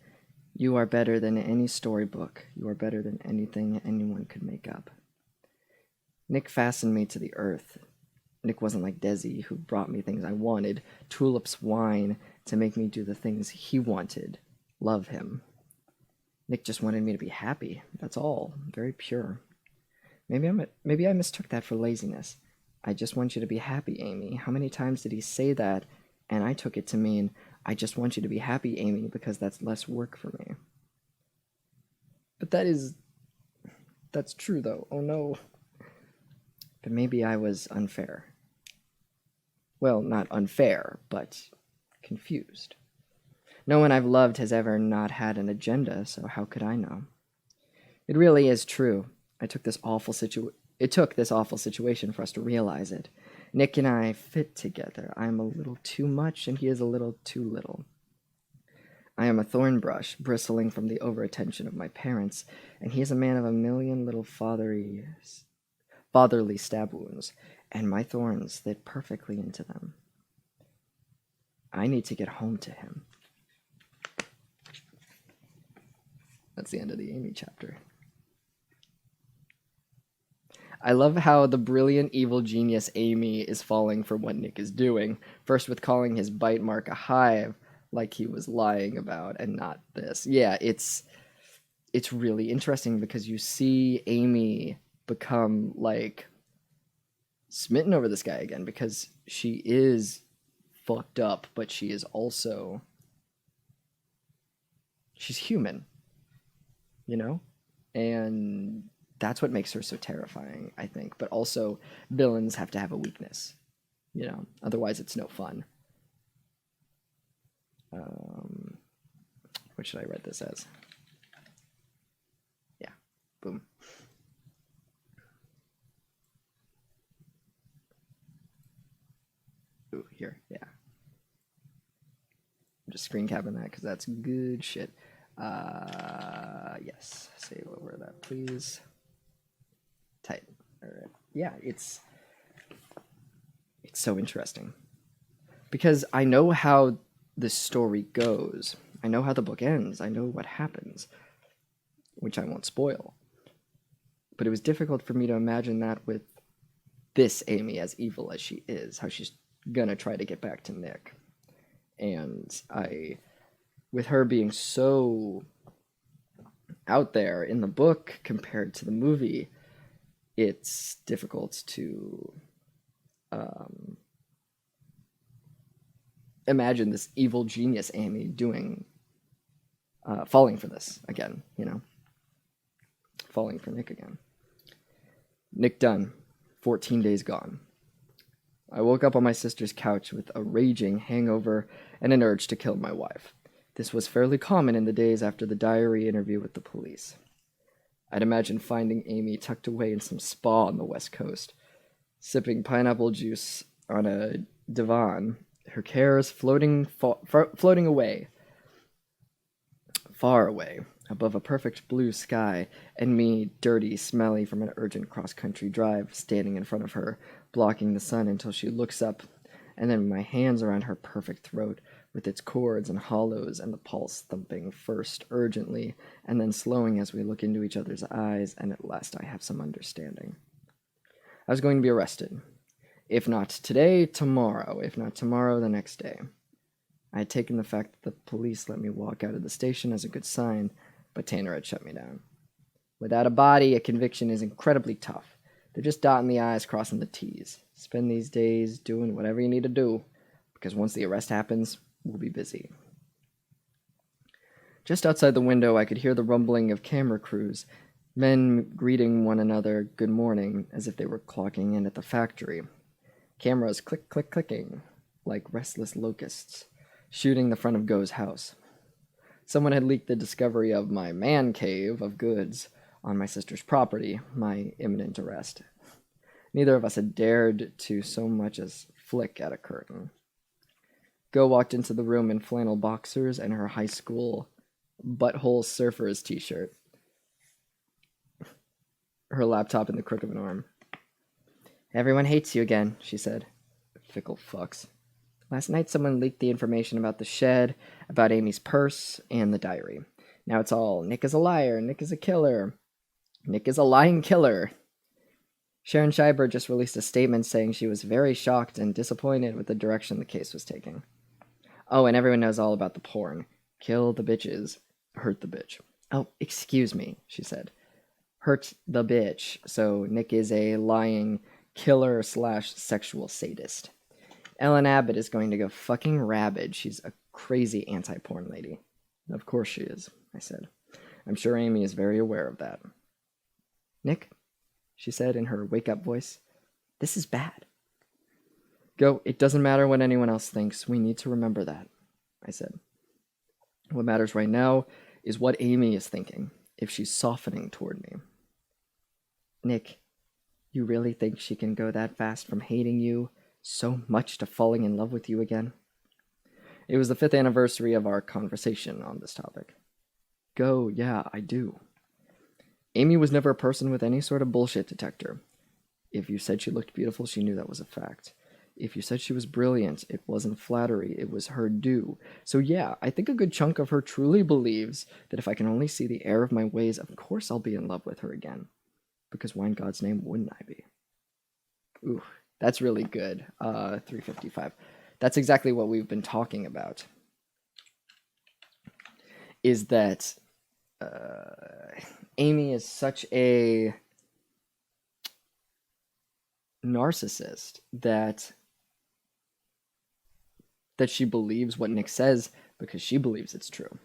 "You are better than any storybook. You are better than anything anyone could make up." Nick fastened me to the earth. Nick wasn't like Desi, who brought me things I wanted, tulips, wine, to make me do the things he wanted. Love him. Nick just wanted me to be happy. That's all. Very pure. Maybe I mistook that for laziness. I just want you to be happy, Amy. How many times did he say that? And I took it to mean, I just want you to be happy, Amy, because that's less work for me. But that's true, though. Oh, no. But maybe I was unfair. Well, not unfair, but confused. No one I've loved has ever not had an agenda, so how could I know? It really is true. It took this awful situation for us to realize it. Nick and I fit together. I am a little too much, and he is a little too little. I am a thorn brush, bristling from the overattention of my parents, and he is a man of a million little fatherly stab wounds, and my thorns fit perfectly into them. I need to get home to him. That's the end of the Amy chapter. I love how the brilliant evil genius Amy is falling for what Nick is doing. First with calling his bite mark a hive, like he was lying about, and not this. Yeah, it's really interesting because you see Amy become like smitten over this guy again, because she is fucked up, but she is also, she's human, you know? And that's what makes her so terrifying, I think. But also, villains have to have a weakness, you know? Otherwise, it's no fun. What should I write this as? Yeah, boom. Ooh, here, yeah. I'm just screen capping that because that's good shit. Yes, save over that, please. Tight. All right. Yeah, it's so interesting because I know how the story goes. I know how the book ends. I know what happens, which I won't spoil. But it was difficult for me to imagine that with this Amy, as evil as she is, how she's gonna try to get back to Nick. And with her being so out there in the book compared to the movie, it's difficult to imagine this evil genius Amy doing, falling for this again, you know, falling for Nick again. Nick done, 14 days gone. I woke up on my sister's couch with a raging hangover and an urge to kill my wife. This was fairly common in the days after the diary interview with the police. I'd imagine finding Amy tucked away in some spa on the West Coast, sipping pineapple juice on a divan, her cares floating away, far away, above a perfect blue sky, and me, dirty, smelly from an urgent cross-country drive, standing in front of her, blocking the sun until she looks up, and then my hands around her perfect throat, with its chords and hollows and the pulse thumping first urgently, and then slowing as we look into each other's eyes, and at last I have some understanding. I was going to be arrested. If not today, tomorrow. If not tomorrow, the next day. I had taken the fact that the police let me walk out of the station as a good sign, but Tanner had shut me down. Without a body, a conviction is incredibly tough. They're just dotting the I's, crossing the T's. Spend these days doing whatever you need to do, because once the arrest happens, we'll be busy. Just outside the window, I could hear the rumbling of camera crews, men greeting one another good morning as if they were clocking in at the factory. Cameras click, click, clicking, like restless locusts, shooting the front of Go's house. Someone had leaked the discovery of my man cave of goods on my sister's property, my imminent arrest. Neither of us had dared to so much as flick at a curtain. Go walked into the room in flannel boxers and her high school butthole surfers t-shirt, her laptop in the crook of an arm. "Everyone hates you again," she said. Fickle fucks. "Last night someone leaked the information about the shed, about Amy's purse, and the diary. Now it's all, Nick is a liar, Nick is a killer. Nick is a lying killer." Sharon Scheiber just released a statement saying she was very shocked and disappointed with the direction the case was taking. Oh, and everyone knows all about the porn. Kill the bitches, hurt the bitch. "Oh, excuse me," she said. "Hurt the bitch." So Nick is a lying killer / sexual sadist. Ellen Abbott is going to go fucking rabid. She's a crazy anti-porn lady. "Of course she is," I said. "I'm sure Amy is very aware of that." "Nick," she said in her wake-up voice, "this is bad." "Go, it doesn't matter what anyone else thinks. We need to remember that," I said. "What matters right now is what Amy is thinking, if she's softening toward me." "Nick, you really think she can go that fast from hating you so much to falling in love with you again?" It was the 5th anniversary of our conversation on this topic. Go, yeah, I do. Amy was never a person with any sort of bullshit detector. If you said she looked beautiful, she knew that was a fact. If you said she was brilliant, it wasn't flattery, it was her due. So yeah, I think a good chunk of her truly believes that if I can only see the error of my ways, of course I'll be in love with her again. Because why in God's name wouldn't I be? Ooh, that's really good. 355. That's exactly what we've been talking about. Is that Amy is such a narcissist that she believes what Nick says because she believes it's true.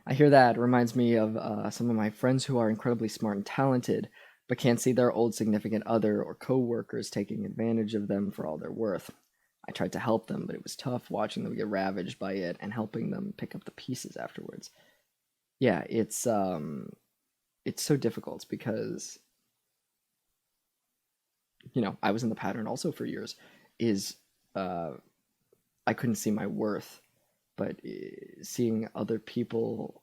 I hear that. It reminds me of some of my friends who are incredibly smart and talented, but can't see their old significant other or co-workers taking advantage of them for all they're worth. I tried to help them, but it was tough watching them get ravaged by it and helping them pick up the pieces afterwards. Yeah, it's so difficult because, I was in the pattern also for years, I couldn't see my worth, but seeing other people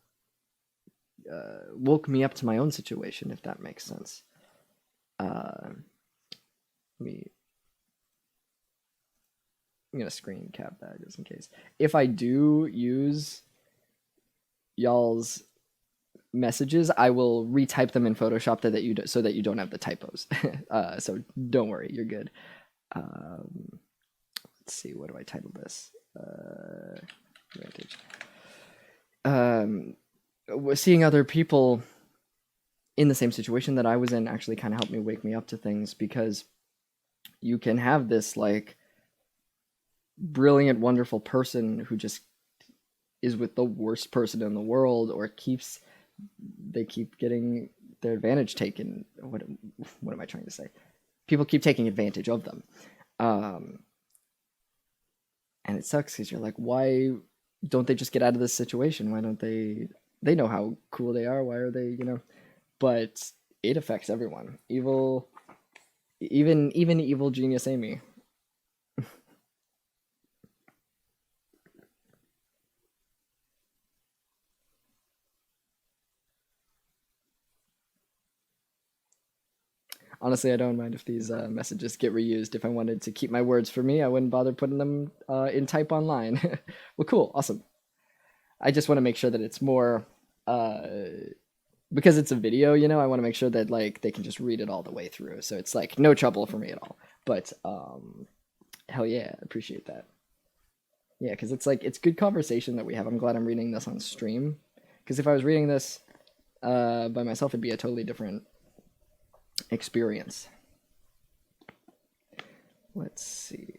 woke me up to my own situation, if that makes sense. I'm gonna screen cap that just in case. If I do use y'all's messages, I will retype them in Photoshop so that you don't have the typos. So don't worry, you're good. Let's see, what do I title this? Advantage. seeing other people in the same situation that I was in actually kind of helped me wake me up to things, because you can have this like brilliant, wonderful person who just is with the worst person in the world, or they keep getting their advantage taken. What am I trying to say? People keep taking advantage of them. And it sucks because you're like, why don't they just get out of this situation? Why don't they know how cool they are? Why are they, but it affects everyone. Even evil genius Amy. Honestly, I don't mind if these messages get reused. If I wanted to keep my words for me, I wouldn't bother putting them in type online. Well, cool, awesome. I just want to make sure that it's more, because it's a video, I want to make sure that like they can just read it all the way through. So it's like no trouble for me at all. But hell yeah, I appreciate that. Yeah, because it's like, it's good conversation that we have. I'm glad I'm reading this on stream. Because if I was reading this by myself, it'd be a totally different experience. Let's see.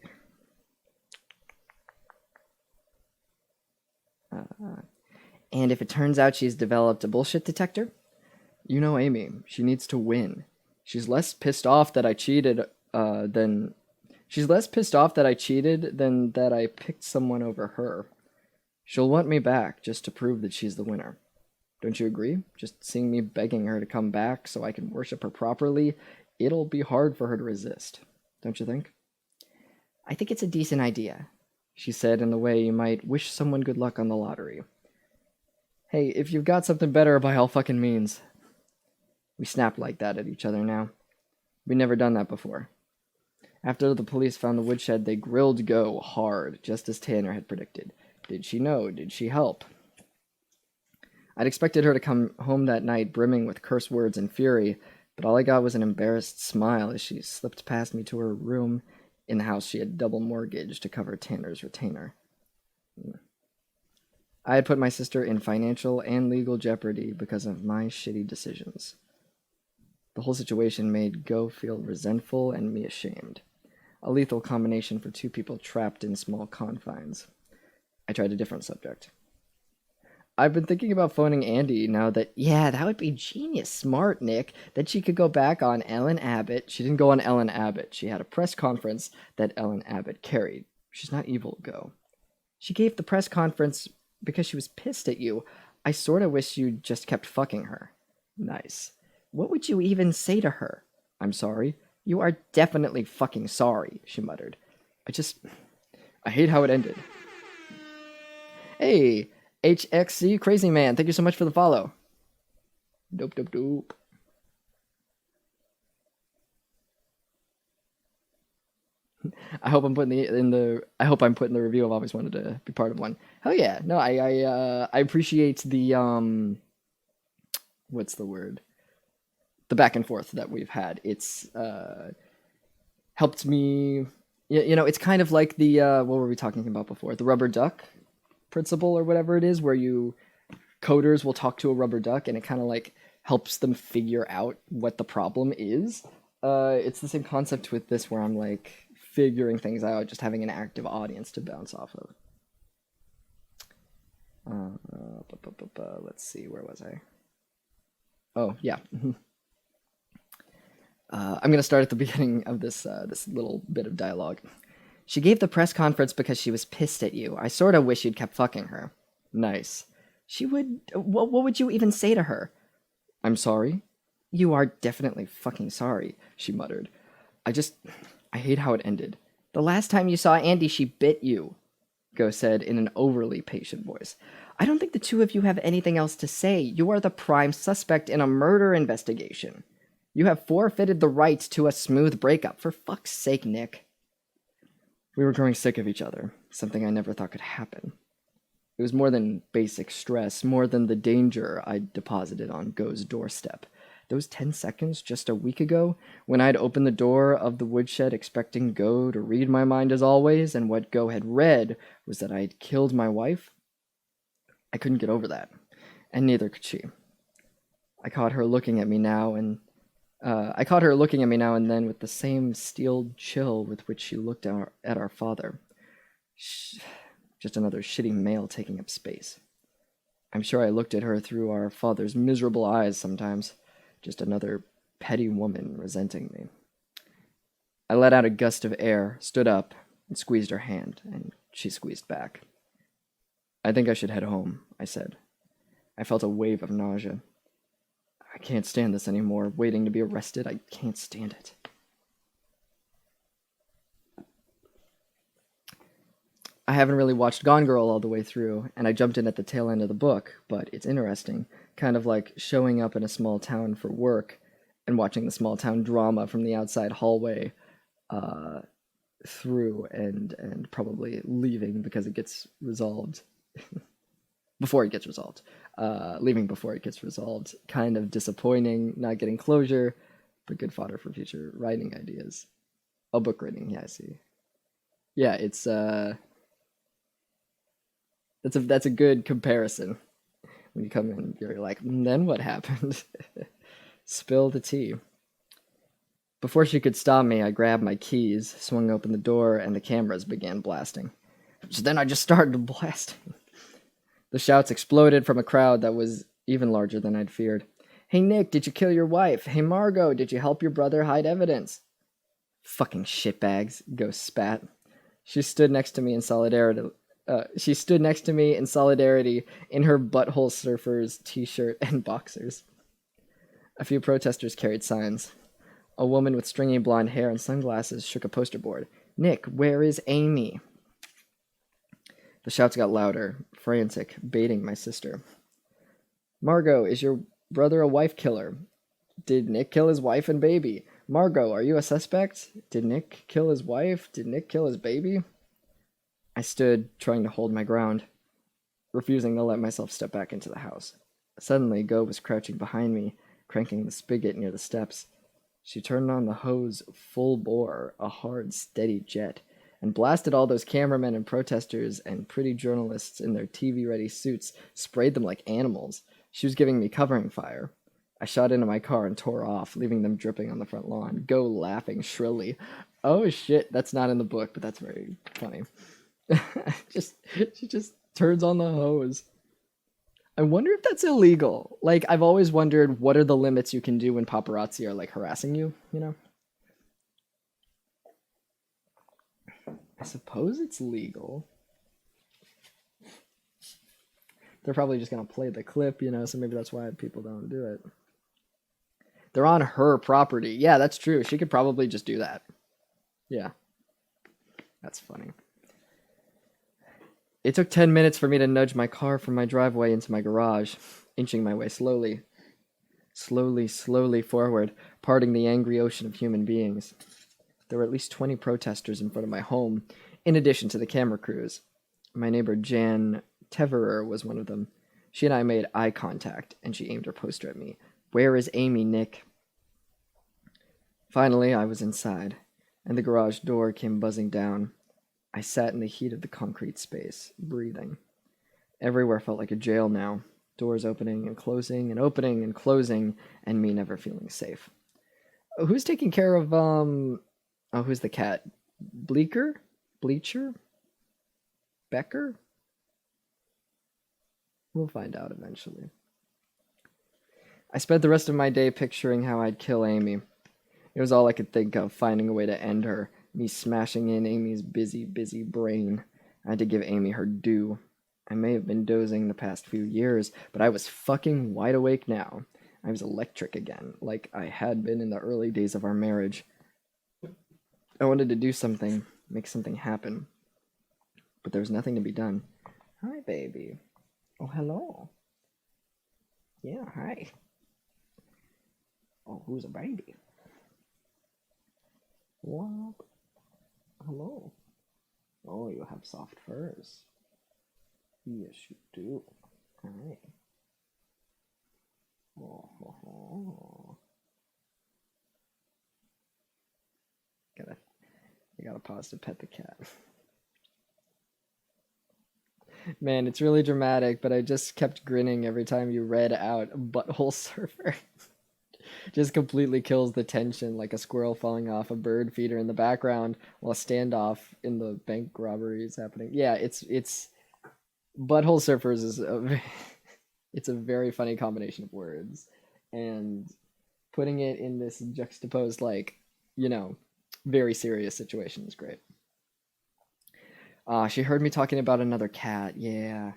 And if it turns out she's developed a bullshit detector, Amy, she needs to win. She's less pissed off that I cheated than that I picked someone over her. She'll want me back just to prove that she's the winner. Don't you agree? Just seeing me begging her to come back so I can worship her properly, it'll be hard for her to resist. Don't you think? I think it's a decent idea, she said in the way you might wish someone good luck on the lottery. Hey, if you've got something better, by all fucking means. We snapped like that at each other now. We'd never done that before. After the police found the woodshed, they grilled Go hard, just as Tanner had predicted. Did she know? Did she help? I'd expected her to come home that night brimming with curse words and fury, but all I got was an embarrassed smile as she slipped past me to her room in the house she had double mortgaged to cover Tanner's retainer. I had put my sister in financial and legal jeopardy because of my shitty decisions. The whole situation made Go feel resentful and me ashamed. A lethal combination for two people trapped in small confines. I tried a different subject. I've been thinking about phoning Andy now that, yeah, that would be genius smart, Nick. Then she could go back on Ellen Abbott. She didn't go on Ellen Abbott. She had a press conference that Ellen Abbott carried. She's not evil, Go. She gave the press conference because she was pissed at you. I sort of wish you just kept fucking her. Nice. What would you even say to her? I'm sorry. You are definitely fucking sorry, she muttered. I hate how it ended. Hey, HXC Crazy Man, thank you so much for the follow. Dope. I hope I'm putting the review. I've always wanted to be part of one. Hell yeah. No, I appreciate the what's the word? The back and forth that we've had. It's helped me. It's kind of like the what were we talking about before? The rubber duck principle or whatever it is, where coders will talk to a rubber duck and it kind of like helps them figure out what the problem is. It's the same concept with this, where I'm like figuring things out, just having an active audience to bounce off of. Let's see, where was I? Oh, yeah. I'm going to start at the beginning of this little bit of dialogue. She gave the press conference because she was pissed at you. I sort of wish you'd kept fucking her. Nice. What would you even say to her? I'm sorry. You are definitely fucking sorry, she muttered. I hate how it ended. The last time you saw Andy, she bit you, Go said in an overly patient voice. I don't think the two of you have anything else to say. You are the prime suspect in a murder investigation. You have forfeited the right to a smooth breakup. For fuck's sake, Nick. We were growing sick of each other, something I never thought could happen. It was more than basic stress, more than the danger I'd deposited on Go's doorstep. Those 10 seconds just a week ago, when I'd opened the door of the woodshed expecting Go to read my mind as always, and what Go had read was that I'd killed my wife, I couldn't get over that, and neither could she. I caught her looking at me now and then with the same steeled chill with which she looked at our father. Just another shitty male taking up space. I'm sure I looked at her through our father's miserable eyes sometimes. Just another petty woman resenting me. I let out a gust of air, stood up, and squeezed her hand, and she squeezed back. I think I should head home, I said. I felt a wave of nausea. I can't stand this anymore. Waiting to be arrested, I can't stand it. I haven't really watched Gone Girl all the way through, and I jumped in at the tail end of the book, but it's interesting. Kind of like showing up in a small town for work and watching the small town drama from the outside hallway through and probably leaving because it gets resolved. Before it gets resolved. Leaving before it gets resolved. Kind of disappointing, not getting closure, but good fodder for future writing ideas. Oh, book writing, yeah, I see. Yeah, it's that's a good comparison. When you come in, you're like, then what happened? Spill the tea. Before she could stop me, I grabbed my keys, swung open the door, and the cameras began blasting. So then I just started blasting. The shouts exploded from a crowd that was even larger than I'd feared. Hey, Nick, did you kill your wife? Hey, Margot, did you help your brother hide evidence? Fucking shitbags, Ghost spat. She stood next to me in solidarity in her butthole surfers, t-shirt, and boxers. A few protesters carried signs. A woman with stringy blonde hair and sunglasses shook a poster board. Nick, where is Amy? The shouts got louder, frantic, baiting my sister. Margot, is your brother a wife killer? Did Nick kill his wife and baby? Margot, are you a suspect? Did Nick kill his wife? Did Nick kill his baby? I stood, trying to hold my ground, refusing to let myself step back into the house. Suddenly, Go was crouching behind me, cranking the spigot near the steps. She turned on the hose full bore, a hard, steady jet, and blasted all those cameramen and protesters and pretty journalists in their TV-ready suits, sprayed them like animals. She was giving me covering fire. I shot into my car and tore off, leaving them dripping on the front lawn, Go laughing shrilly. Oh shit, that's not in the book, but that's very funny. She just turns on the hose. I wonder if that's illegal. Like, I've always wondered, what are the limits you can do when paparazzi are, like, harassing you, you know? I suppose it's legal. They're probably just gonna play the clip, you know, so maybe that's why people don't do it. They're on her property. Yeah, that's true. She could probably just do that. Yeah. That's funny. It took 10 minutes for me to nudge my car from my driveway into my garage, inching my way slowly forward, parting the angry ocean of human beings. There were at least 20 protesters in front of my home, in addition to the camera crews. My neighbor Jan Teverer was one of them. She and I made eye contact, and she aimed her poster at me. Where is Amy, Nick? Finally, I was inside, and the garage door came buzzing down. I sat in the heat of the concrete space, breathing. Everywhere felt like a jail now, doors opening and closing and opening and closing, and me never feeling safe. Who's taking care of, who's the cat? Bleacher? Becker? We'll find out eventually. I spent the rest of my day picturing how I'd kill Amy. It was all I could think of, finding a way to end her. Me smashing in Amy's busy brain. I had to give Amy her due. I may have been dozing the past few years, but I was fucking wide awake now. I was electric again, like I had been in the early days of our marriage. I wanted to do something, make something happen. But there was nothing to be done. Hi, baby. Oh, hello. Yeah, hi. Oh, who's a baby? What? Hello. Oh, you have soft furs. Yes, you do. Hi. Oh. You gotta pause to pet the cat. Man, it's really dramatic, but I just kept grinning every time you read out butthole surfer. Just completely kills the tension like a squirrel falling off a bird feeder in the background while a standoff in the bank robbery is happening. Yeah, it's butthole surfers is it's a very funny combination of words, and putting it in this juxtaposed, like, you know, very serious situation is great. She heard me talking about another cat. Yeah.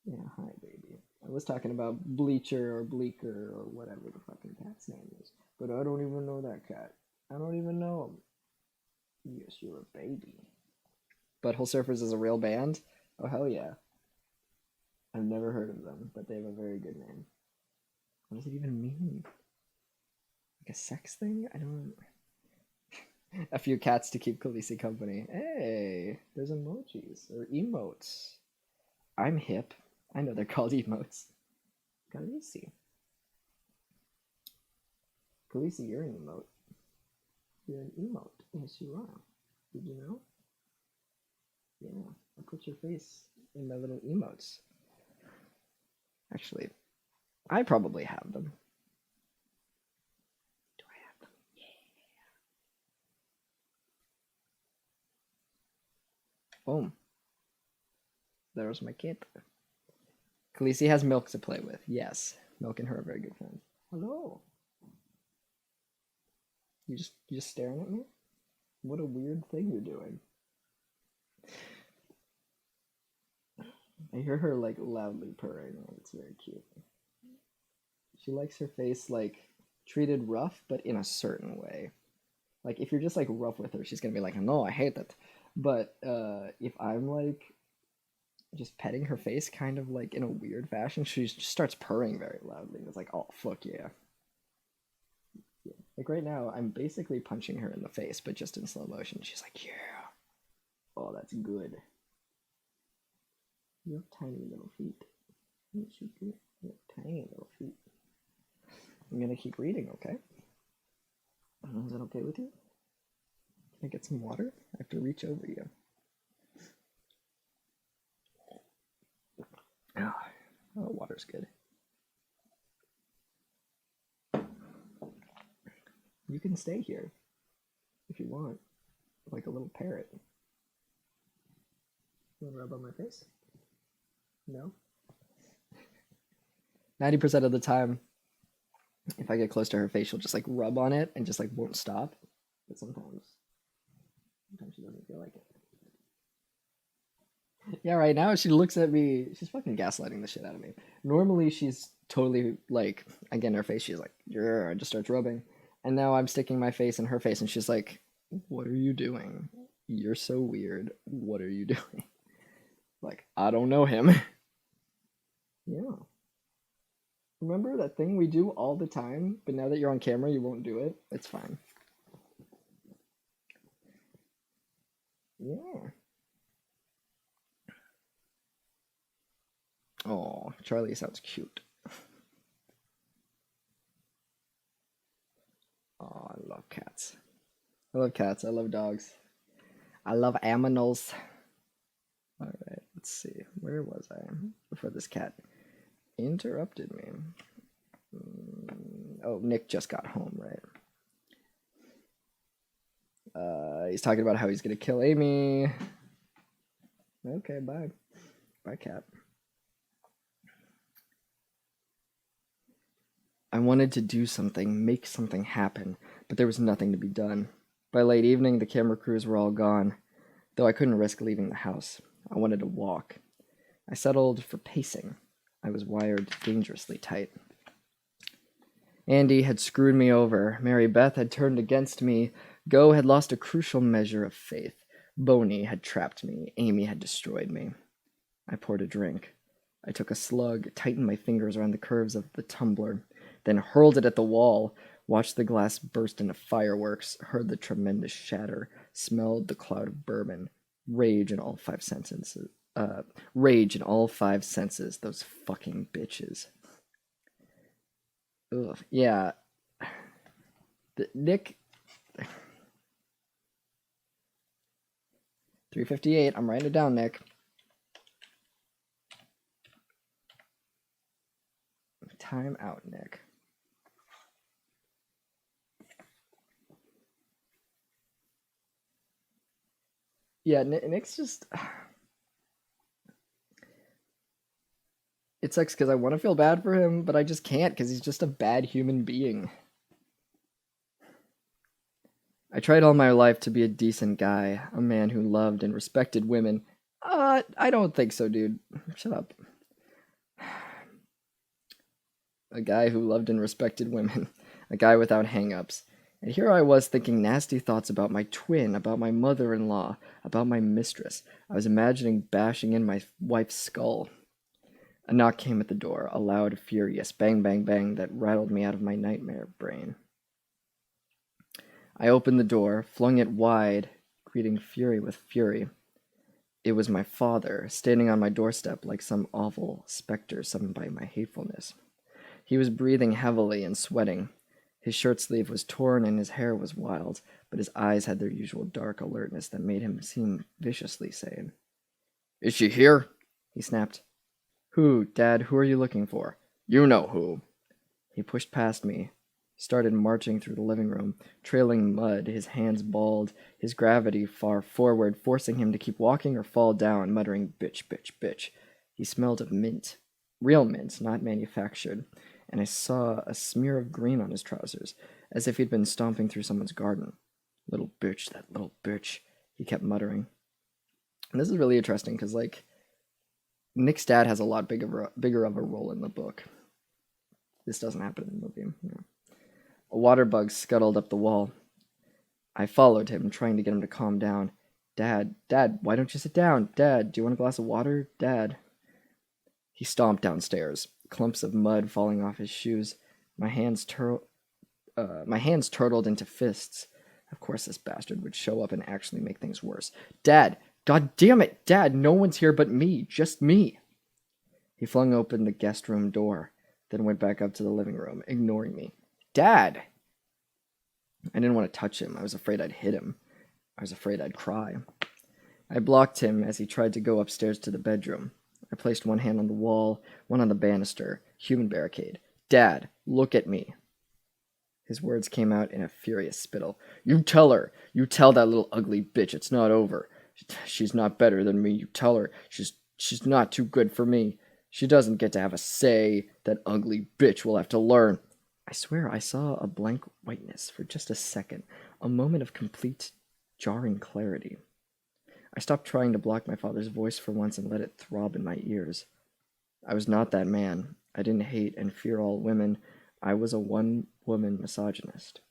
Yeah, hi, baby. I was talking about Bleacher or Bleaker or whatever the fucking cat's name is. But I don't even know that cat. I don't even know him. Yes, you're a baby. Butthole Surfers is a real band? Oh, hell yeah. I've never heard of them, but they have a very good name. What does it even mean? Like a sex thing? I don't... A few cats to keep Khaleesi company. Hey, there's emojis or emotes. I'm hip. I know they're called emotes. Khaleesi. Khaleesi, you're an emote. You're an emote. Yes, you are. Did you know? Yeah, I put your face in my little emotes. Actually, I probably have them. Do I have them? Yeah. Boom. There's my kit. Khaleesi has Milk to play with. Yes. Milk and her are very good friends. Hello. You just staring at me? What a weird thing you're doing. I hear her like loudly purring. It's very cute. She likes her face like treated rough, but in a certain way. Like if you're just like rough with her, she's gonna be like, "No, I hate it." But if I'm like just petting her face, kind of like in a weird fashion, she just starts purring very loudly. It's like, "Oh fuck yeah!" Yeah. Like right now, I'm basically punching her in the face, but just in slow motion. She's like, "Yeah, oh that's good." You have tiny little feet. You have tiny little feet. I'm gonna keep reading, okay? Is that okay with you? Can I get some water? I have to reach over you. Oh, water's good. You can stay here if you want, like a little parrot. You want to rub on my face? No? 90% of the time, if I get close to her face, she'll just like rub on it and just like won't stop. But sometimes she doesn't feel like it. Yeah, right now she looks at me. She's fucking gaslighting the shit out of me. Normally she's totally like, I get in her face. She's like, yeah, and just starts rubbing. And now I'm sticking my face in her face, and she's like, "What are you doing? You're so weird. What are you doing?" Like, I don't know him. Yeah. Remember that thing we do all the time, but now that you're on camera, you won't do it? It's fine. Yeah. Oh, Charlie sounds cute. Oh, I love cats. I love cats. I love dogs. I love aminals. All right, let's see. Where was I before this cat interrupted me? Oh, Nick just got home, right? He's talking about how he's gonna kill Amy. Okay, bye. Bye, cat. I wanted to do something, make something happen, but there was nothing to be done. By late evening, the camera crews were all gone, though I couldn't risk leaving the house. I wanted to walk. I settled for pacing. I was wired dangerously tight. Andy had screwed me over. Mary Beth had turned against me. Go had lost a crucial measure of faith. Boney had trapped me. Amy had destroyed me. I poured a drink. I took a slug, tightened my fingers around the curves of the tumbler, then hurled it at the wall, watched the glass burst into fireworks, heard the tremendous shatter, smelled the cloud of bourbon, rage in all five senses. Rage in all five senses, those fucking bitches. Ugh, yeah. Nick... 358, I'm writing it down, Nick. Time out, Nick. Yeah, Nick's just... It sucks because I want to feel bad for him, but I just can't because he's just a bad human being. I tried all my life to be a decent guy, a man who loved and respected women. I don't think so, dude. Shut up. A guy who loved and respected women. A guy without hang-ups. And here I was thinking nasty thoughts about my twin, about my mother-in-law, about my mistress. I was imagining bashing in my wife's skull. A knock came at the door, a loud, furious bang, bang, bang that rattled me out of my nightmare brain. I opened the door, flung it wide, greeting fury with fury. It was my father, standing on my doorstep like some awful specter summoned by my hatefulness. He was breathing heavily and sweating. His shirt sleeve was torn and his hair was wild, but his eyes had their usual dark alertness that made him seem viciously sane. "Is she here?" he snapped. "Who, Dad? Who are you looking for?" "You know who." He pushed past me, started marching through the living room, trailing mud, his hands balled, his gravity far forward, forcing him to keep walking or fall down, muttering, "Bitch, bitch, bitch." He smelled of mint. Real mint, not manufactured, and I saw a smear of green on his trousers, as if he'd been stomping through someone's garden. "Little bitch, that little bitch," he kept muttering. And this is really interesting, because, like, Nick's dad has a lot bigger of a role in the book. This doesn't happen in the movie. Yeah. A water bug scuttled up the wall. I followed him, trying to get him to calm down. Dad, why don't you sit down? Dad, do you want a glass of water? Dad." He stomped downstairs, clumps of mud falling off his shoes. My hands turtled into fists. Of course this bastard would show up and actually make things worse. "Dad! God damn it! Dad, no one's here but me! Just me!" He flung open the guest room door, then went back up to the living room, ignoring me. "Dad!" I didn't want to touch him. I was afraid I'd hit him. I was afraid I'd cry. I blocked him as he tried to go upstairs to the bedroom. I placed one hand on the wall, one on the banister, human barricade. "Dad, look at me." His words came out in a furious spittle. "You tell her. You tell that little ugly bitch it's not over. She's not better than me. You tell her. She's not too good for me. She doesn't get to have a say. That ugly bitch will have to learn." I swear I saw a blank whiteness for just a second, a moment of complete, jarring clarity. I stopped trying to block my father's voice for once and let it throb in my ears. I was not that man. I didn't hate and fear all women. I was a one-woman misogynist.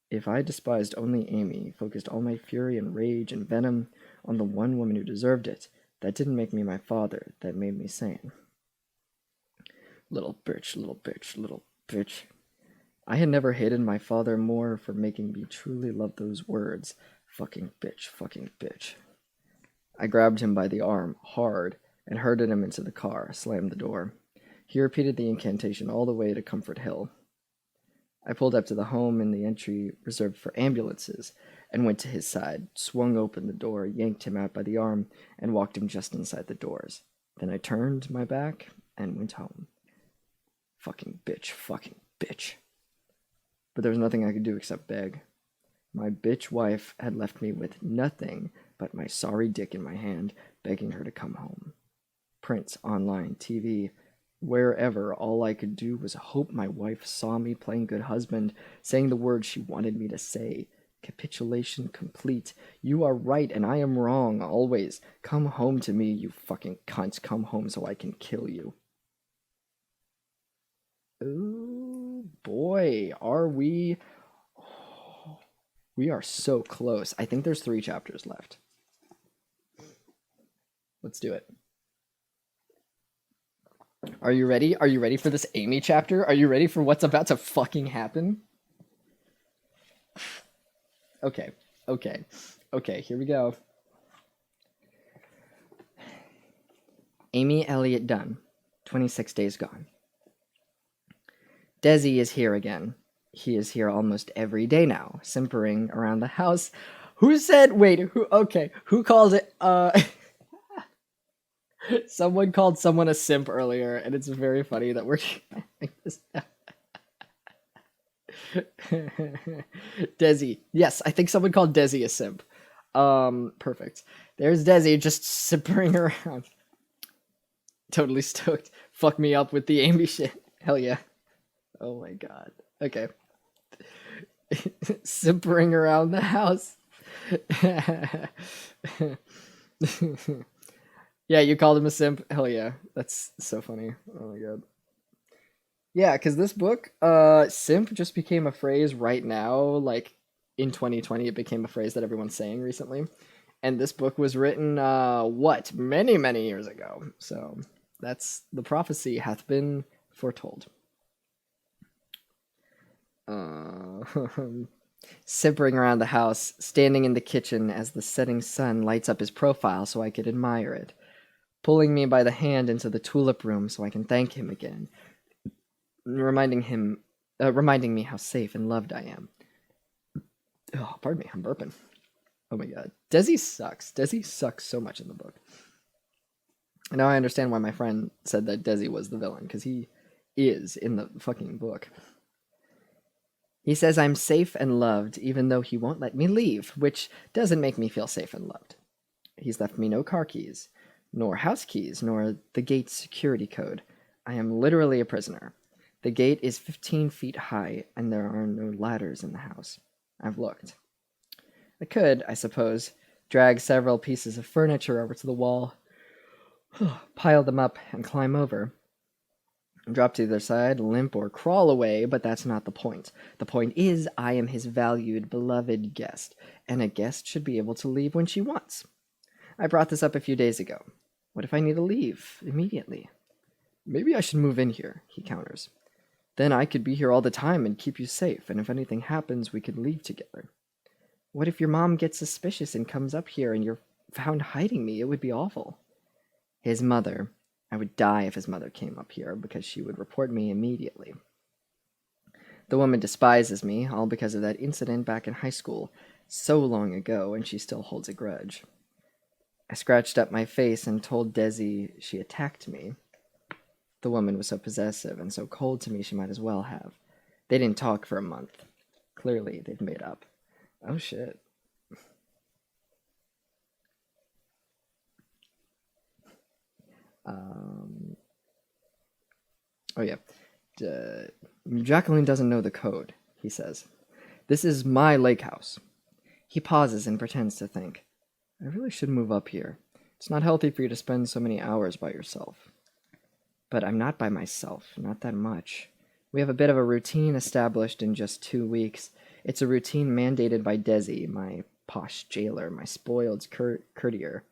If I despised only Amy, focused all my fury and rage and venom on the one woman who deserved it, that didn't make me my father, that made me sane. Little bitch, little bitch, little bitch. I had never hated my father more for making me truly love those words. Fucking bitch, fucking bitch. I grabbed him by the arm, hard, and herded him into the car, slammed the door. He repeated the incantation all the way to Comfort Hill. I pulled up to the home in the entry reserved for ambulances, and went to his side, swung open the door, yanked him out by the arm, and walked him just inside the doors. Then I turned my back and went home. Fucking bitch, fucking bitch. But there was nothing I could do except beg. My bitch wife had left me with nothing but my sorry dick in my hand, begging her to come home. Prints, online, TV, wherever, all I could do was hope my wife saw me playing good husband, saying the words she wanted me to say. Capitulation complete. You are right and I am wrong, always. Come home to me, you fucking cunt. Come home so I can kill you. Oh boy, are we... Oh, we are so close. I think there's 3 chapters left. Let's do it. Are you ready? Are you ready for this Amy chapter? Are you ready for what's about to fucking happen? Okay, here we go. Amy Elliott Dunn, 26 days gone. Desi is here again. He is here almost every day now, simpering around the house. Who said, wait, who called it, Someone called someone a simp earlier, and it's very funny that we're trying this now. Desi. Yes, I think someone called Desi a simp. Perfect. There's Desi just simpering around. Totally stoked. Fuck me up with the Amy shit. Hell yeah. Oh my god. Okay. Simpering around the house. Yeah, you called him a simp? Hell yeah. That's so funny. Oh my god. Yeah, because this book, simp just became a phrase right now. Like in 2020, it became a phrase that everyone's saying recently. And this book was written, what, many, many years ago. So that's the prophecy hath been foretold. Simpering around the house, standing in the kitchen as the setting sun lights up his profile so I could admire it, pulling me by the hand into the tulip room so I can thank him again, reminding me how safe and loved I am. Oh, pardon me, I'm burping. Oh my god. Desi sucks. Desi sucks so much in the book. Now I understand why my friend said that Desi was the villain, because he is in the fucking book. He says I'm safe and loved, even though he won't let me leave, which doesn't make me feel safe and loved. He's left me no car keys, nor house keys, nor the gate's security code. I am literally a prisoner. The gate is 15 feet high, and there are no ladders in the house. I've looked. I could, I suppose, drag several pieces of furniture over to the wall, pile them up, and climb over. Drop to either side, limp, or crawl away, but that's not the point. The point is, I am his valued, beloved guest, and a guest should be able to leave when she wants. I brought this up a few days ago. What if I need to leave immediately? Maybe I should move in here, he counters. Then I could be here all the time and keep you safe, and if anything happens, we could leave together. What if your mom gets suspicious and comes up here and you're found hiding me? It would be awful. His mother. I would die if his mother came up here, because she would report me immediately. The woman despises me, all because of that incident back in high school, so long ago, and she still holds a grudge. I scratched up my face and told Desi she attacked me. The woman was so possessive and so cold to me she might as well have. They didn't talk for a month. Clearly, they've made up. Oh shit. Oh yeah. Jacqueline doesn't know the code, he says. This is my lake house. He pauses and pretends to think. I really should move up here. It's not healthy for you to spend so many hours by yourself. But I'm not by myself, not that much. We have a bit of a routine established in just 2 weeks. It's a routine mandated by Desi, my posh jailer, my spoiled courier.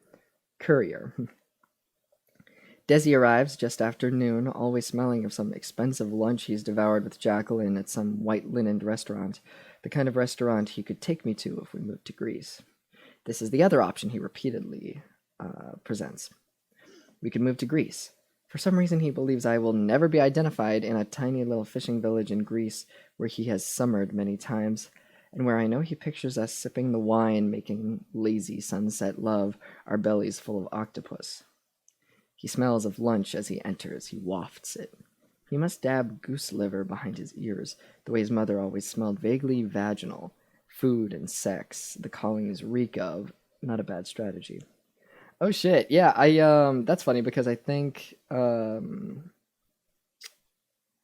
Desi arrives just after noon, always smelling of some expensive lunch he's devoured with Jacqueline at some white-linened restaurant, the kind of restaurant he could take me to if we moved to Greece. This is the other option he repeatedly presents. We could move to Greece. For some reason, he believes I will never be identified in a tiny little fishing village in Greece where he has summered many times, and where I know he pictures us sipping the wine, making lazy sunset love, our bellies full of octopus. He smells of lunch as he enters. He wafts it. He must dab goose liver behind his ears, the way his mother always smelled vaguely vaginal. Food and sex, the callings reek of. Not a bad strategy. Oh shit, yeah, that's funny because I think,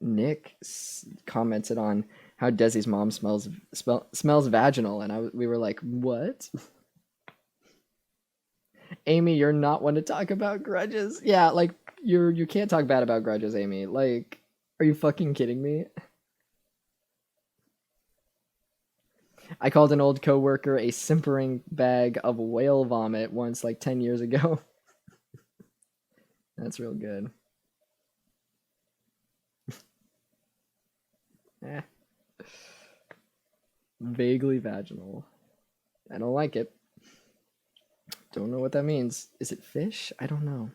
Nick commented on how Desi's mom smells vaginal, and we were like, what? Amy, you're not one to talk about grudges. Yeah, like, you can't talk bad about grudges, Amy. Like, are you fucking kidding me? I called an old coworker a simpering bag of whale vomit once, like 10 years ago. That's real good. Vaguely vaginal. I don't like it. Don't know what that means. Is it fish? I don't know.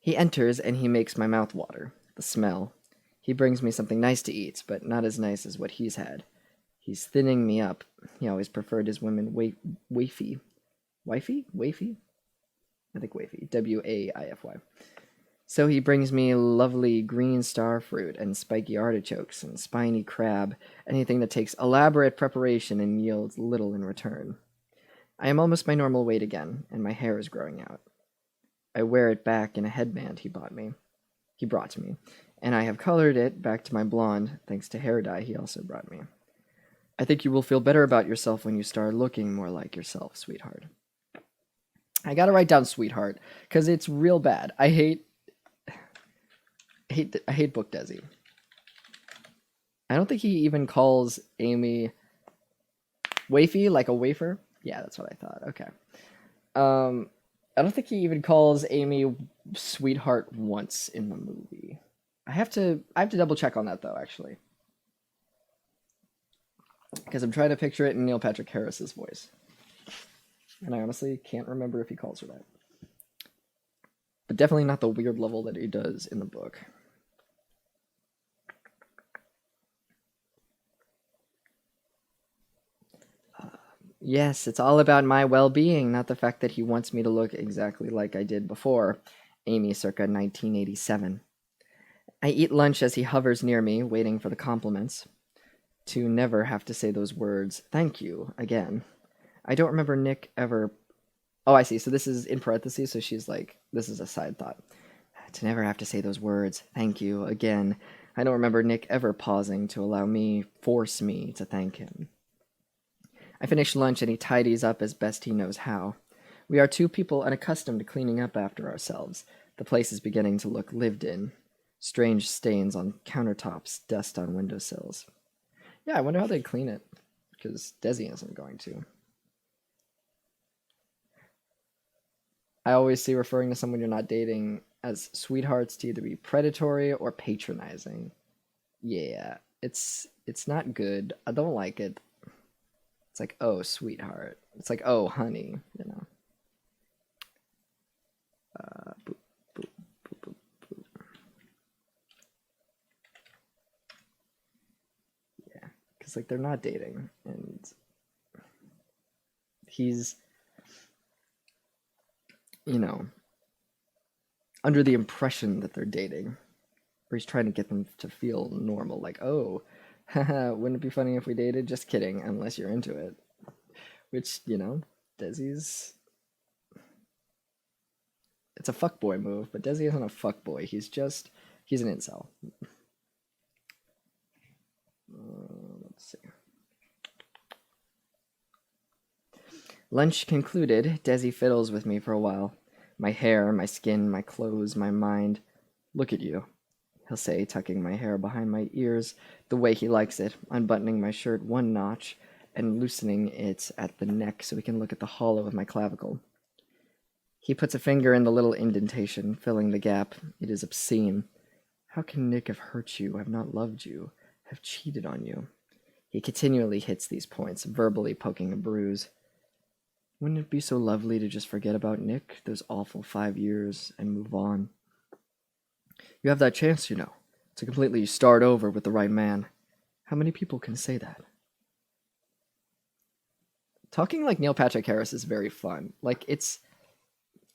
He enters and he makes my mouth water. The smell. He brings me something nice to eat, but not as nice as what he's had. He's thinning me up. He always preferred his women wafy. Wifey? Wafy? I think wafy. W-A-I-F-Y. So he brings me lovely green star fruit and spiky artichokes and spiny crab, anything that takes elaborate preparation and yields little in return. I am almost my normal weight again, and my hair is growing out. I wear it back in a headband he brought to me, and I have colored it back to my blonde, thanks to hair dye he also brought me. I think you will feel better about yourself when you start looking more like yourself, sweetheart. I gotta write down sweetheart, because it's real bad. I hate book Desi. I don't think he even calls Amy wafy, like a wafer. Yeah, that's what I thought. Okay. I don't think he even calls Amy sweetheart once in the movie. I have to double check on that though, actually, because I'm trying to picture it in Neil Patrick Harris's voice, and I honestly can't remember if he calls her that. But definitely not the weird level that he does in the book. Yes, it's all about my well-being, not the fact that he wants me to look exactly like I did before, Amy circa 1987. I eat lunch as he hovers near me, waiting for the compliments. To never have to say those words, thank you, again. I don't remember Nick ever... Oh, I see. So this is in parentheses, so she's like, this is a side thought. To never have to say those words, thank you, again. I don't remember Nick ever pausing to force me to thank him. I finish lunch and he tidies up as best he knows how. We are two people unaccustomed to cleaning up after ourselves. The place is beginning to look lived in. Strange stains on countertops, dust on windowsills. Yeah, I wonder how they clean it, because Desi isn't going to. I always see referring to someone you're not dating as sweethearts to either be predatory or patronizing. Yeah, it's not good. I don't like it. It's like, oh, sweetheart. It's like, oh, honey, you know. Boop, boop, boop, boop, boop. Yeah, because, like, they're not dating, and he's, you know, under the impression that they're dating, or he's trying to get them to feel normal, like, oh, haha, wouldn't it be funny if we dated? Just kidding, unless you're into it. Which, you know, Desi's... It's a fuckboy move, but Desi isn't a fuckboy. He's an incel. Let's see. Lunch concluded, Desi fiddles with me for a while. My hair, my skin, my clothes, my mind. Look at you, he'll say, tucking my hair behind my ears the way he likes it, unbuttoning my shirt one notch and loosening it at the neck so we can look at the hollow of my clavicle. He puts a finger in the little indentation, filling the gap. It is obscene. How can Nick have hurt you, have not loved you, have cheated on you? He continually hits these points, verbally poking a bruise. Wouldn't it be so lovely to just forget about Nick, those awful 5 years, and move on? You have that chance, you know, to completely start over with the right man. How many people can say that? Talking like Neil Patrick Harris is very fun. Like,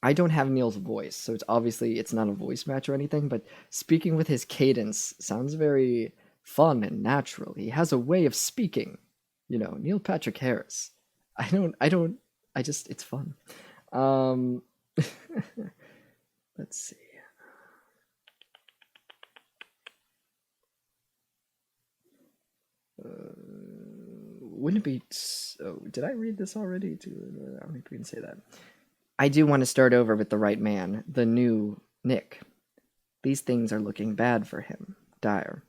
I don't have Neil's voice, so it's not a voice match or anything, but speaking with his cadence sounds very fun and natural. He has a way of speaking, you know, Neil Patrick Harris. It's fun. Let's see. Wouldn't it be... Oh, did I read this already? I don't think we can say that. I do want to start over with the right man, the new Nick. These things are looking bad for him. Dire.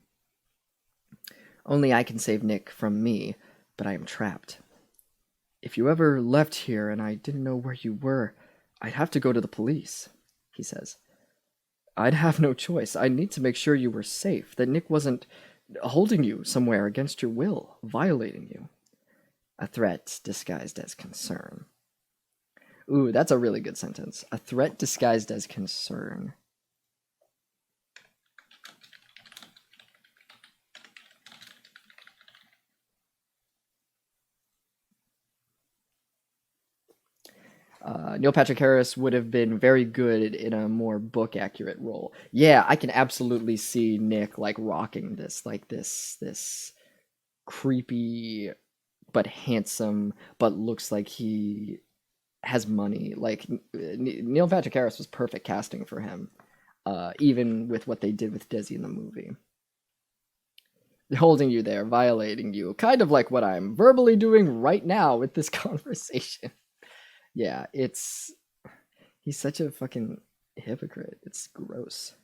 Only I can save Nick from me, but I am trapped. If you ever left here and I didn't know where you were, I'd have to go to the police, he says. I'd have no choice. I need to make sure you were safe, that Nick wasn't holding you somewhere against your will, violating you. A threat disguised as concern. Ooh, that's a really good sentence. A threat disguised as concern. Neil Patrick Harris would have been very good in a more book accurate role. Yeah, I can absolutely see Nick like rocking this, like this creepy but handsome, but looks like he has money. Like Neil Patrick Harris was perfect casting for him, even with what they did with Desi in the movie. Holding you there, violating you, kind of like what I'm verbally doing right now with this conversation. Yeah, he's such a fucking hypocrite. It's gross.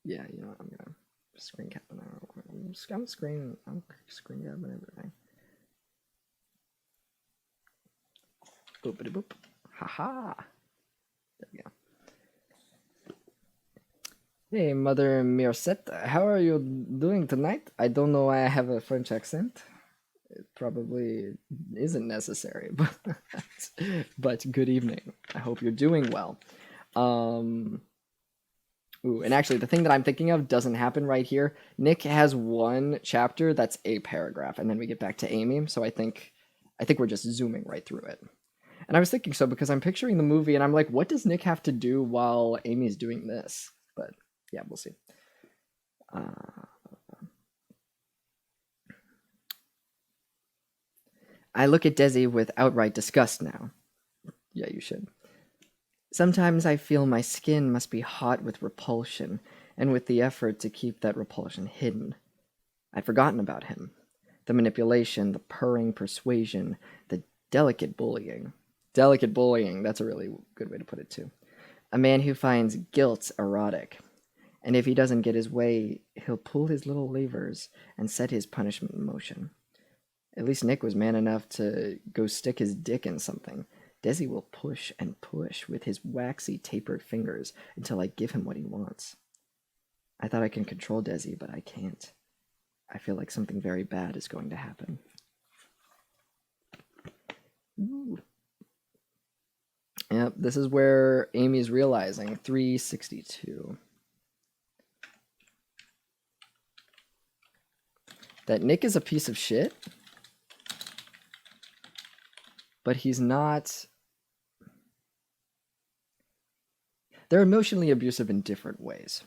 Yeah, you know what? I'm gonna screen cap that real quick. I'm screen capping everything. Boopity boop. Haha. There we go. Hey, Mother Mircette, how are you doing tonight? I don't know why I have a French accent. It probably isn't necessary, but good evening. I hope you're doing well. Ooh, and actually, the thing that I'm thinking of doesn't happen right here. Nick has one chapter that's a paragraph, and then we get back to Amy. So I think we're just zooming right through it. And I was thinking so because I'm picturing the movie, and I'm like, what does Nick have to do while Amy's doing this? But yeah, we'll see. I look at Desi with outright disgust now. Yeah, you should. Sometimes I feel my skin must be hot with repulsion, and with the effort to keep that repulsion hidden. I'd forgotten about him. The manipulation, the purring persuasion, the delicate bullying. Delicate bullying, that's a really good way to put it too. A man who finds guilt erotic. And if he doesn't get his way, he'll pull his little levers and set his punishment in motion. At least Nick was man enough to go stick his dick in something. Desi will push and push with his waxy, tapered fingers until I give him what he wants. I thought I can control Desi, but I can't. I feel like something very bad is going to happen. Ooh. Yep, this is where Amy's realizing 362. That Nick is a piece of shit, but he's not. They're emotionally abusive in different ways.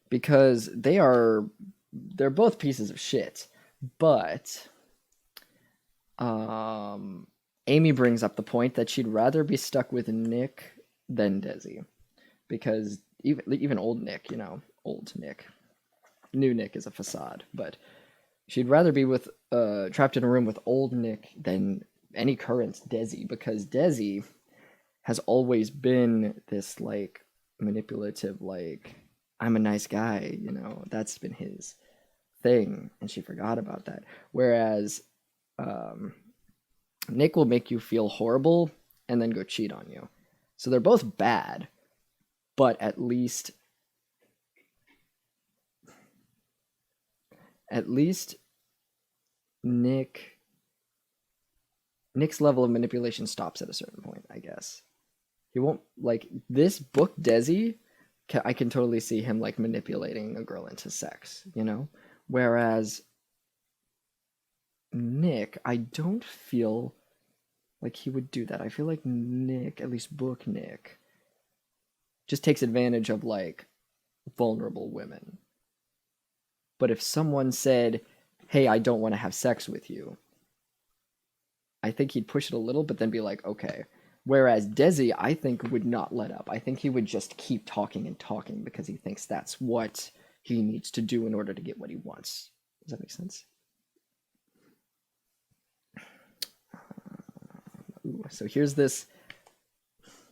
Because they're both pieces of shit, but Amy brings up the point that she'd rather be stuck with Nick than Desi, because even old Nick, old Nick, new Nick is a facade, but she'd rather be with trapped in a room with old Nick than any current Desi, because Desi has always been this like manipulative, like I'm a nice guy, that's been his thing, and she forgot about that. Whereas Nick will make you feel horrible and then go cheat on you. So they're both bad, but at least Nick's level of manipulation stops at a certain point, I guess. He won't, like, this book, Desi, I can totally see him, like, manipulating a girl into sex, Whereas Nick, I don't feel like he would do that. I feel like Nick, at least book Nick, just takes advantage of, like, vulnerable women. But if someone said, hey, I don't want to have sex with you, I think he'd push it a little, but then be like, okay. Whereas Desi, I think, would not let up. I think he would just keep talking and talking because he thinks that's what he needs to do in order to get what he wants. Does that make sense? So here's this.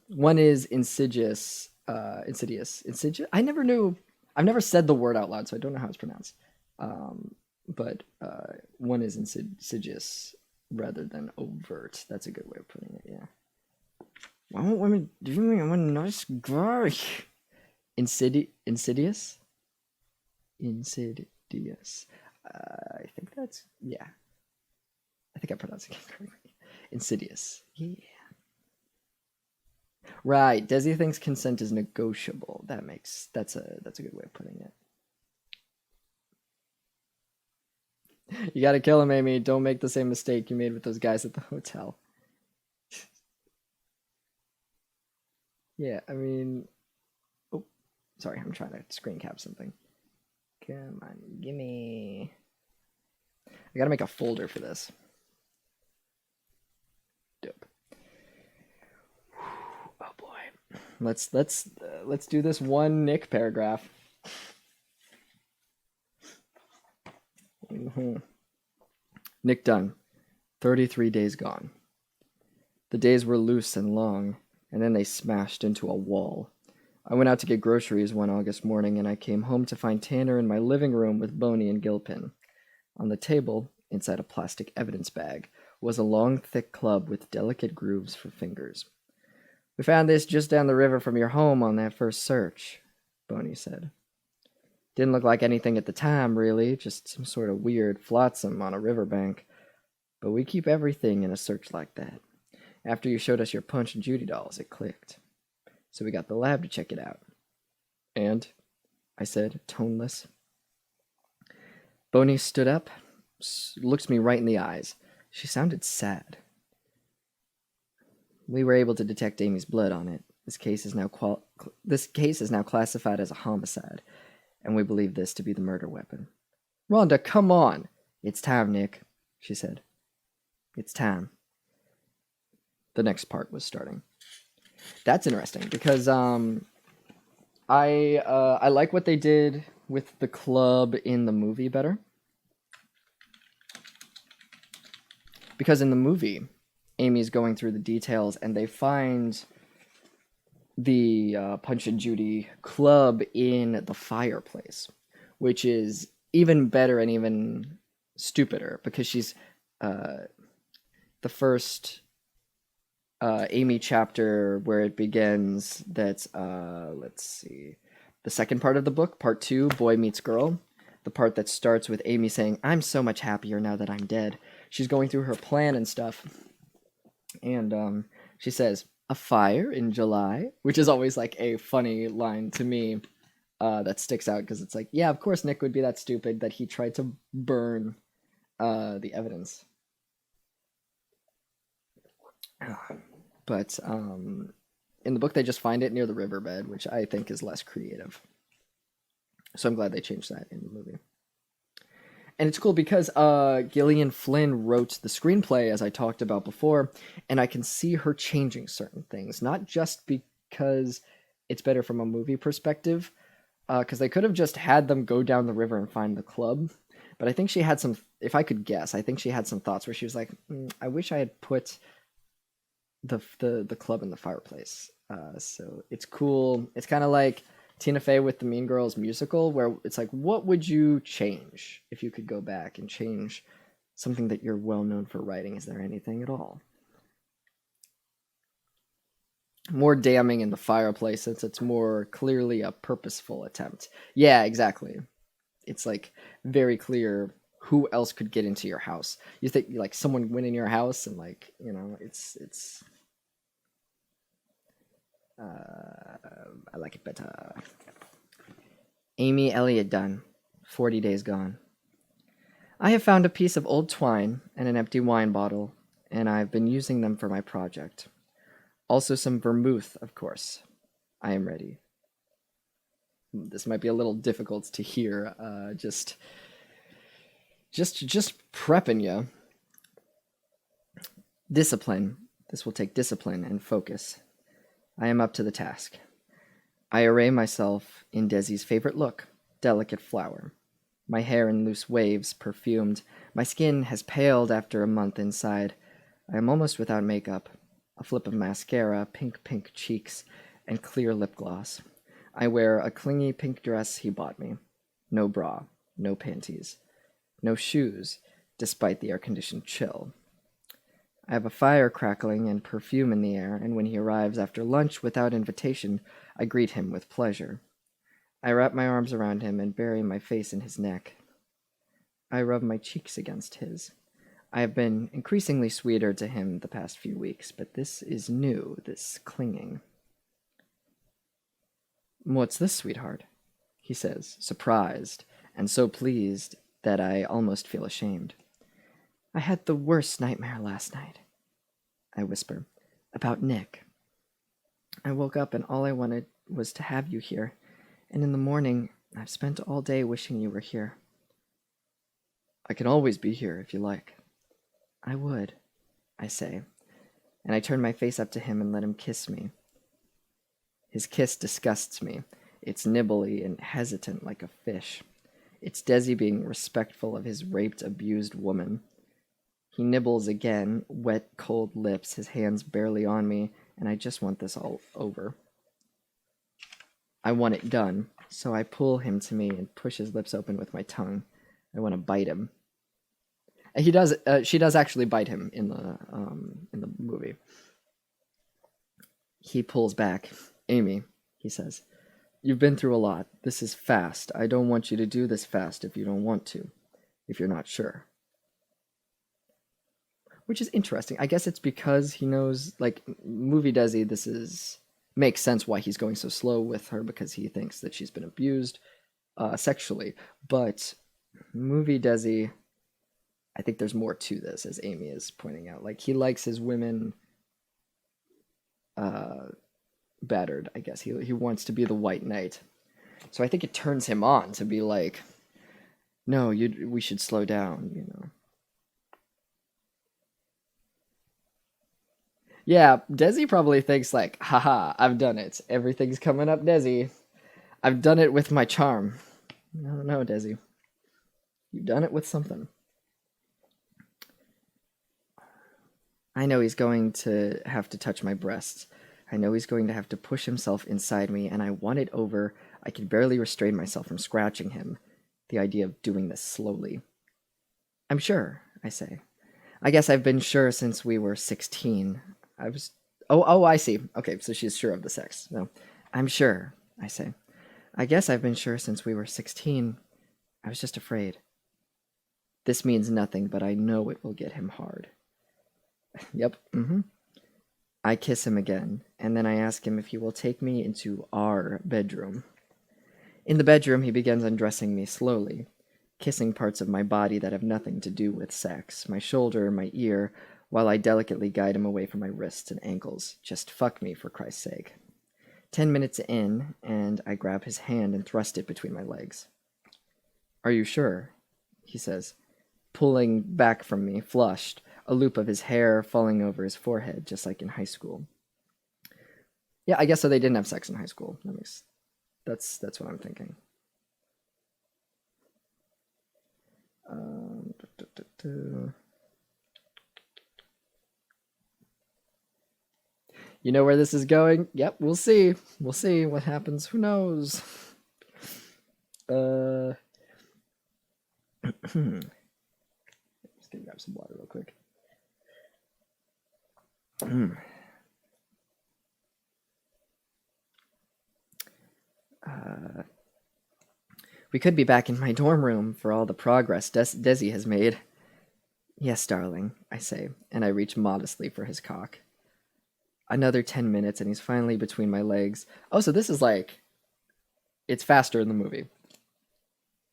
One is insidious. Insidious. I never knew. I've never said the word out loud, so I don't know how it's pronounced. But one is insidious rather than overt. That's a good way of putting it, yeah. Why won't women do me? I'm a nice guy. Insidious? Insidious. I think that's, yeah. I think I'm pronouncing it correctly. Insidious. Yeah. Right. Desi thinks consent is negotiable. That's a good way of putting it. You gotta kill him, Amy. Don't make the same mistake you made with those guys at the hotel. Yeah, I mean, oh, sorry, I'm trying to screen cap something. Come on, gimme. I gotta make a folder for this. Dope. Oh boy, let's do this one Nick paragraph. Nick Dunn, 33 days gone. The days were loose and long, and then they smashed into a wall. I went out to get groceries one August morning, and I came home to find Tanner in my living room with Boney and Gilpin. On the table, inside a plastic evidence bag, was a long, thick club with delicate grooves for fingers. We found this just down the river from your home on that first search, Boney said. Didn't look like anything at the time, really, just some sort of weird flotsam on a riverbank. But we keep everything in a search like that. After you showed us your Punch and Judy dolls, it clicked. So we got the lab to check it out. And? I said, toneless. Boney stood up, looked me right in the eyes. She sounded sad. We were able to detect Amy's blood on it. This case is now classified as a homicide, and we believe this to be the murder weapon. Rhonda, come on! It's time, Nick, she said. It's time. The next part was starting. That's interesting because I like what they did with the club in the movie better. Because in the movie, Amy's going through the details and they find the Punch and Judy club in the fireplace, which is even better and even stupider because she's the first Amy chapter where it begins. That's let's see, the second part of the book, part 2, Boy Meets Girl. The part that starts with Amy saying, "I'm so much happier now that I'm dead." She's going through her plan and stuff, and she says, "A fire in July," which is always like a funny line to me that sticks out because it's like, yeah, of course Nick would be that stupid that he tried to burn the evidence. But in the book, they just find it near the riverbed, which I think is less creative. So I'm glad they changed that in the movie. And it's cool because Gillian Flynn wrote the screenplay, as I talked about before, and I can see her changing certain things, not just because it's better from a movie perspective, because they could have just had them go down the river and find the club. But I think she had some, if I could guess, I think she had some thoughts where she was like, I wish I had put the club in the fireplace. So it's cool. It's kind of like Tina Fey with the Mean Girls musical, where it's like, what would you change if you could go back and change something that you're well known for writing? Is there anything at all? More damning in the fireplace, since it's more clearly a purposeful attempt. Yeah, exactly. It's like very clear who else could get into your house. You think like someone went in your house and like, you know, it's I like it better. Amy Elliott Dunn, 40 days gone. I have found a piece of old twine and an empty wine bottle, and I've been using them for my project. Also some vermouth, of course. I am ready. This might be a little difficult to hear. Just prepping you. Discipline. This will take discipline and focus. I am up to the task. I array myself in Desi's favorite look, delicate flower. My hair in loose waves, perfumed. My skin has paled after a month inside. I am almost without makeup. A flip of mascara, pink cheeks, and clear lip gloss. I wear a clingy pink dress he bought me. No bra, no panties. No shoes, despite the air-conditioned chill. I have a fire crackling and perfume in the air, and when he arrives after lunch without invitation, I greet him with pleasure. I wrap my arms around him and bury my face in his neck. I rub my cheeks against his. I have been increasingly sweeter to him the past few weeks, but this is new, this clinging. What's this, sweetheart? He says, surprised, and so pleased that I almost feel ashamed. I had the worst nightmare last night, I whisper, about Nick. I woke up and all I wanted was to have you here, and in the morning I've spent all day wishing you were here. I can always be here if you like. I would, I say, and I turn my face up to him and let him kiss me. His kiss disgusts me. It's nibbly and hesitant like a fish. It's Desi being respectful of his raped, abused woman. He nibbles again, wet, cold lips, his hands barely on me, and I just want this all over. I want it done, so I pull him to me and push his lips open with my tongue. I want to bite him. He does. She does actually bite him in the movie. He pulls back. Amy, he says, you've been through a lot. This is fast. I don't want you to do this fast if you don't want to, if you're not sure. Which is interesting. I guess it's because he knows, like, movie Desi, makes sense why he's going so slow with her, because he thinks that she's been abused sexually. But movie Desi, I think there's more to this, as Amy is pointing out. Like, he likes his women battered, I guess. He wants to be the white knight. So I think it turns him on to be like, no, we should slow down, you know. Yeah, Desi probably thinks like, haha, I've done it. Everything's coming up, Desi. I've done it with my charm. No, Desi. You've done it with something. I know he's going to have to touch my breasts. I know he's going to have to push himself inside me, and I want it over. I can barely restrain myself from scratching him. The idea of doing this slowly. I'm sure, I say. I guess I've been sure since we were 16. I see. Okay, so she's sure of the sex. No, I'm sure, I say. I guess I've been sure since we were 16. I was just afraid. This means nothing, but I know it will get him hard. Yep, I kiss him again, and then I ask him if he will take me into our bedroom. In the bedroom, he begins undressing me slowly, kissing parts of my body that have nothing to do with sex, my shoulder, my ear, while I delicately guide him away from my wrists and ankles. Just fuck me, for Christ's sake. 10 minutes in, and I grab his hand and thrust it between my legs. Are you sure? He says, pulling back from me, flushed, a loop of his hair falling over his forehead, just like in high school. Yeah, I guess so they didn't have sex in high school. That's what I'm thinking. You know where this is going? Yep, we'll see. We'll see what happens. Who knows? Just gonna grab some water real quick. We could be back in my dorm room for all the progress Desi has made. Yes, darling, I say, and I reach modestly for his cock. Another 10 minutes, and he's finally between my legs. Oh, so this is like, it's faster in the movie.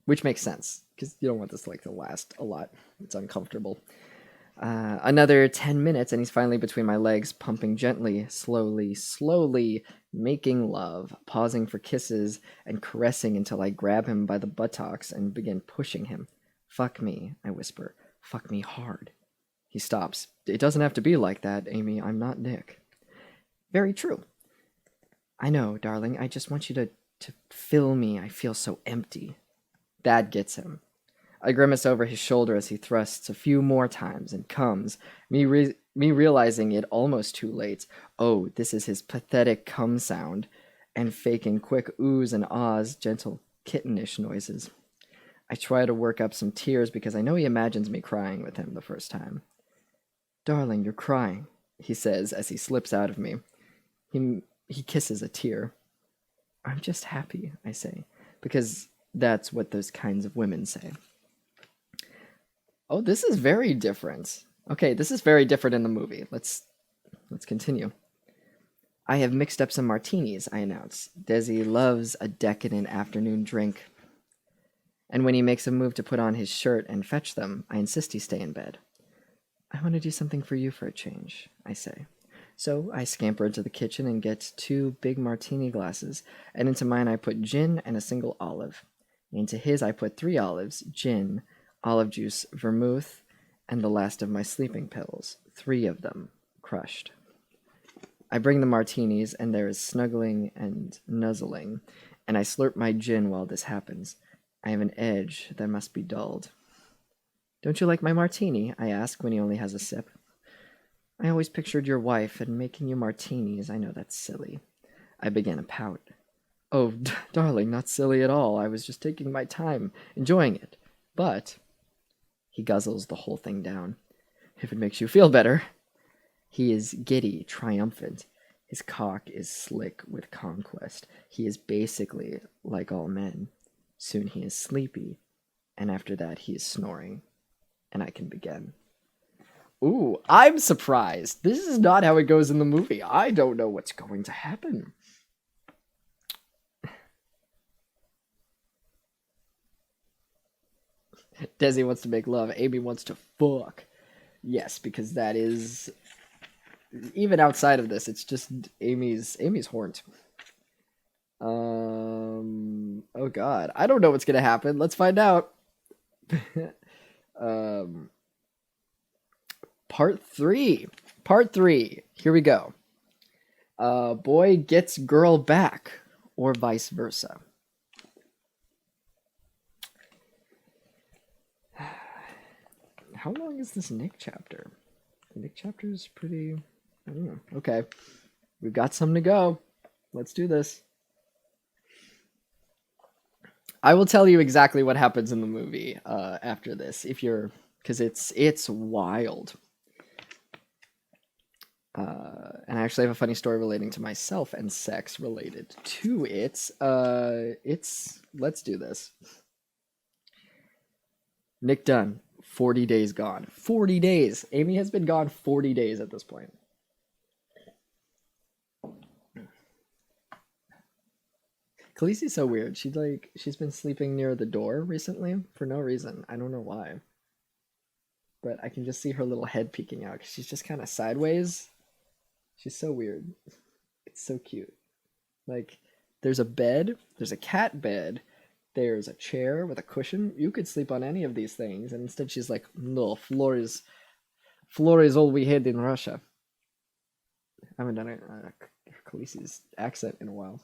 Which makes sense, because you don't want this to last a lot. It's uncomfortable. Another 10 minutes, and he's finally between my legs, pumping gently, slowly, making love, pausing for kisses, and caressing until I grab him by the buttocks and begin pushing him. Fuck me, I whisper. Fuck me hard. He stops. It doesn't have to be like that, Amy. I'm not Nick. Very true. I know, darling. I just want you to fill me. I feel so empty. That gets him. I grimace over his shoulder as he thrusts a few more times and comes, me realizing it almost too late. Oh, this is his pathetic cum sound, and faking quick oohs and ahs, gentle kittenish noises. I try to work up some tears because I know he imagines me crying with him the first time. Darling, you're crying, he says as he slips out of me. He kisses a tear. I'm just happy, I say, because that's what those kinds of women say. Oh, this is very different. Okay, this is very different in the movie. Let's continue. I have mixed up some martinis, I announce. Desi loves a decadent afternoon drink. And when he makes a move to put on his shirt and fetch them, I insist he stay in bed. I want to do something for you for a change, I say. So I scamper into the kitchen and get 2 big martini glasses, and into mine I put gin and a single olive. Into his I put 3 olives, gin, olive juice, vermouth, and the last of my sleeping pills, 3 of them, crushed. I bring the martinis, and there is snuggling and nuzzling, and I slurp my gin while this happens. I have an edge that must be dulled. Don't you like my martini? I ask when he only has a sip. I always pictured your wife and making you martinis. I know that's silly. I begin a pout. Oh, darling, not silly at all. I was just taking my time, enjoying it. But he guzzles the whole thing down. If it makes you feel better. He is giddy, triumphant. His cock is slick with conquest. He is basically like all men. Soon he is sleepy, and after that he is snoring, and I can begin. Ooh, I'm surprised. This is not how it goes in the movie. I don't know what's going to happen. Desi wants to make love. Amy wants to fuck. Yes, because that is... Even outside of this, it's just Amy's horned. Oh god. I don't know what's gonna happen. Let's find out. Part 3. Part 3. Here we go. Boy gets girl back, or vice versa. How long is this Nick chapter? The Nick chapter is pretty... I don't know. Okay. We've got some to go. Let's do this. I will tell you exactly what happens in the movie after this, if you're... Because it's wild. And I actually have a funny story relating to myself and sex related to it. Let's do this. Nick Dunn, 40 days gone. 40 days! Amy has been gone 40 days at this point. Khaleesi's so weird. She's been sleeping near the door recently for no reason. I don't know why. But I can just see her little head peeking out because she's just kind of sideways. She's so weird. It's so cute. Like, there's a bed, there's a cat bed, there's a chair with a cushion. You could sleep on any of these things, and instead she's like, no, floor is all we had in Russia. I haven't done a Khaleesi's accent in a while.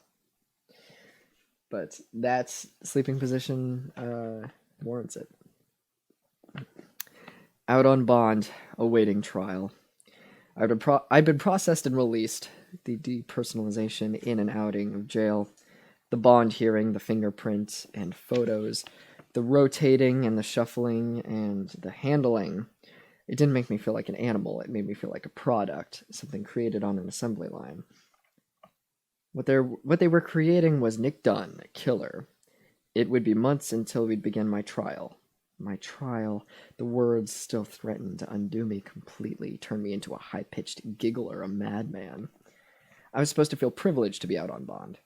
But that sleeping position warrants it. Out on bond, awaiting trial. I've been processed and released. The depersonalization in and outing of jail. The bond hearing, the fingerprints and photos. The rotating and the shuffling and the handling. It didn't make me feel like an animal. It made me feel like a product. Something created on an assembly line. What they were creating was Nick Dunn, a killer. It would be months until we'd begin my trial. My trial, the words still threatened to undo me completely, turn me into a high-pitched giggler, a madman. I was supposed to feel privileged to be out on bond.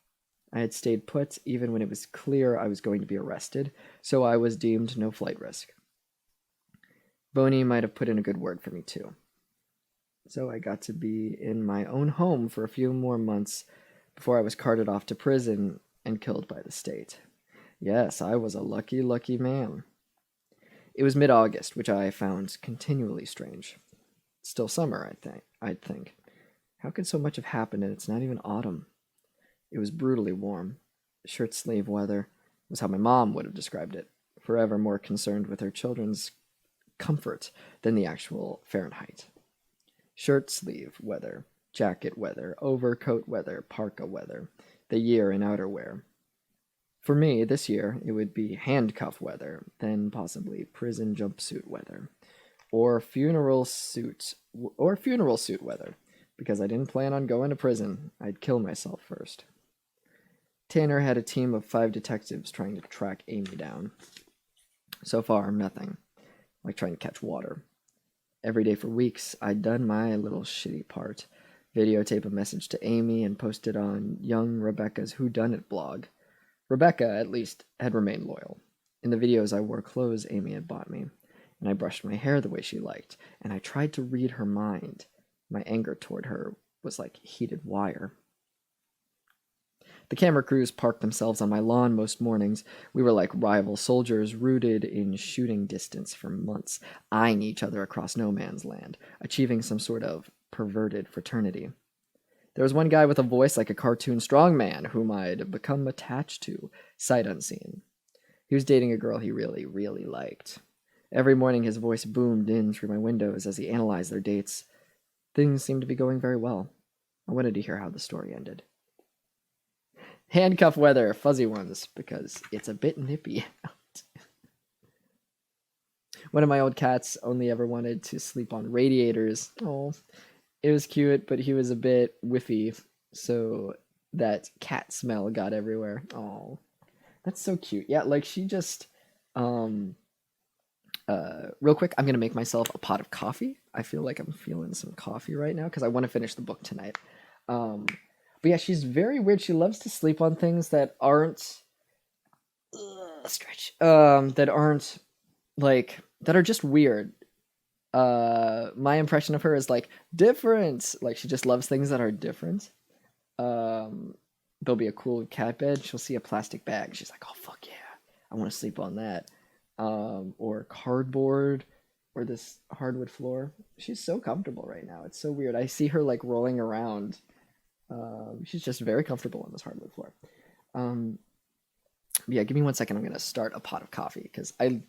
I had stayed put even when it was clear I was going to be arrested, so I was deemed no flight risk. Boney might have put in a good word for me too. So I got to be in my own home for a few more months before I was carted off to prison and killed by the state. Yes, I was a lucky, lucky man. It was mid-August, which I found continually strange. It's still summer, I'd think. How could so much have happened and it's not even autumn? It was brutally warm. Shirt-sleeve weather was how my mom would have described it, forever more concerned with her children's comfort than the actual Fahrenheit. Shirt-sleeve weather, jacket weather, overcoat weather, parka weather, the year in outerwear. For me, this year, it would be handcuff weather, then possibly prison jumpsuit weather, or funeral suit weather, because I didn't plan on going to prison. I'd kill myself first. Tanner had a team of 5 detectives trying to track Amy down. So far, nothing. Like trying to catch water. Every day for weeks, I'd done my little shitty part. videotape a message to Amy, and post it on young Rebecca's Whodunit blog. Rebecca, at least, had remained loyal. In the videos, I wore clothes Amy had bought me, and I brushed my hair the way she liked, and I tried to read her mind. My anger toward her was like heated wire. The camera crews parked themselves on my lawn most mornings. We were like rival soldiers rooted in shooting distance for months, eyeing each other across no man's land, achieving some sort of perverted fraternity. There was one guy with a voice like a cartoon strongman whom I'd become attached to, sight unseen. He was dating a girl he really, really liked. Every morning his voice boomed in through my windows as he analyzed their dates. Things seemed to be going very well. I wanted to hear how the story ended. Handcuff weather, fuzzy ones, because it's a bit nippy out. One of my old cats only ever wanted to sleep on radiators. Oh, it was cute, but he was a bit whiffy, so that cat smell got everywhere. Oh, that's so cute. Yeah, like she just, real quick, I'm gonna make myself a pot of coffee. I feel like I'm feeling some coffee right now because I want to finish the book tonight. But yeah, she's very weird. She loves to sleep on things that aren't that aren't like that are just weird. My impression of her is like different. Like she just loves things that are different. There'll be a cool cat bed. She'll see a plastic bag. She's like, "Oh fuck yeah, I want to sleep on that." Or cardboard, or this hardwood floor. She's so comfortable right now. It's so weird. I see her like rolling around. She's just very comfortable on this hardwood floor. Yeah, give me 1 second. I'm gonna start a pot of coffee because I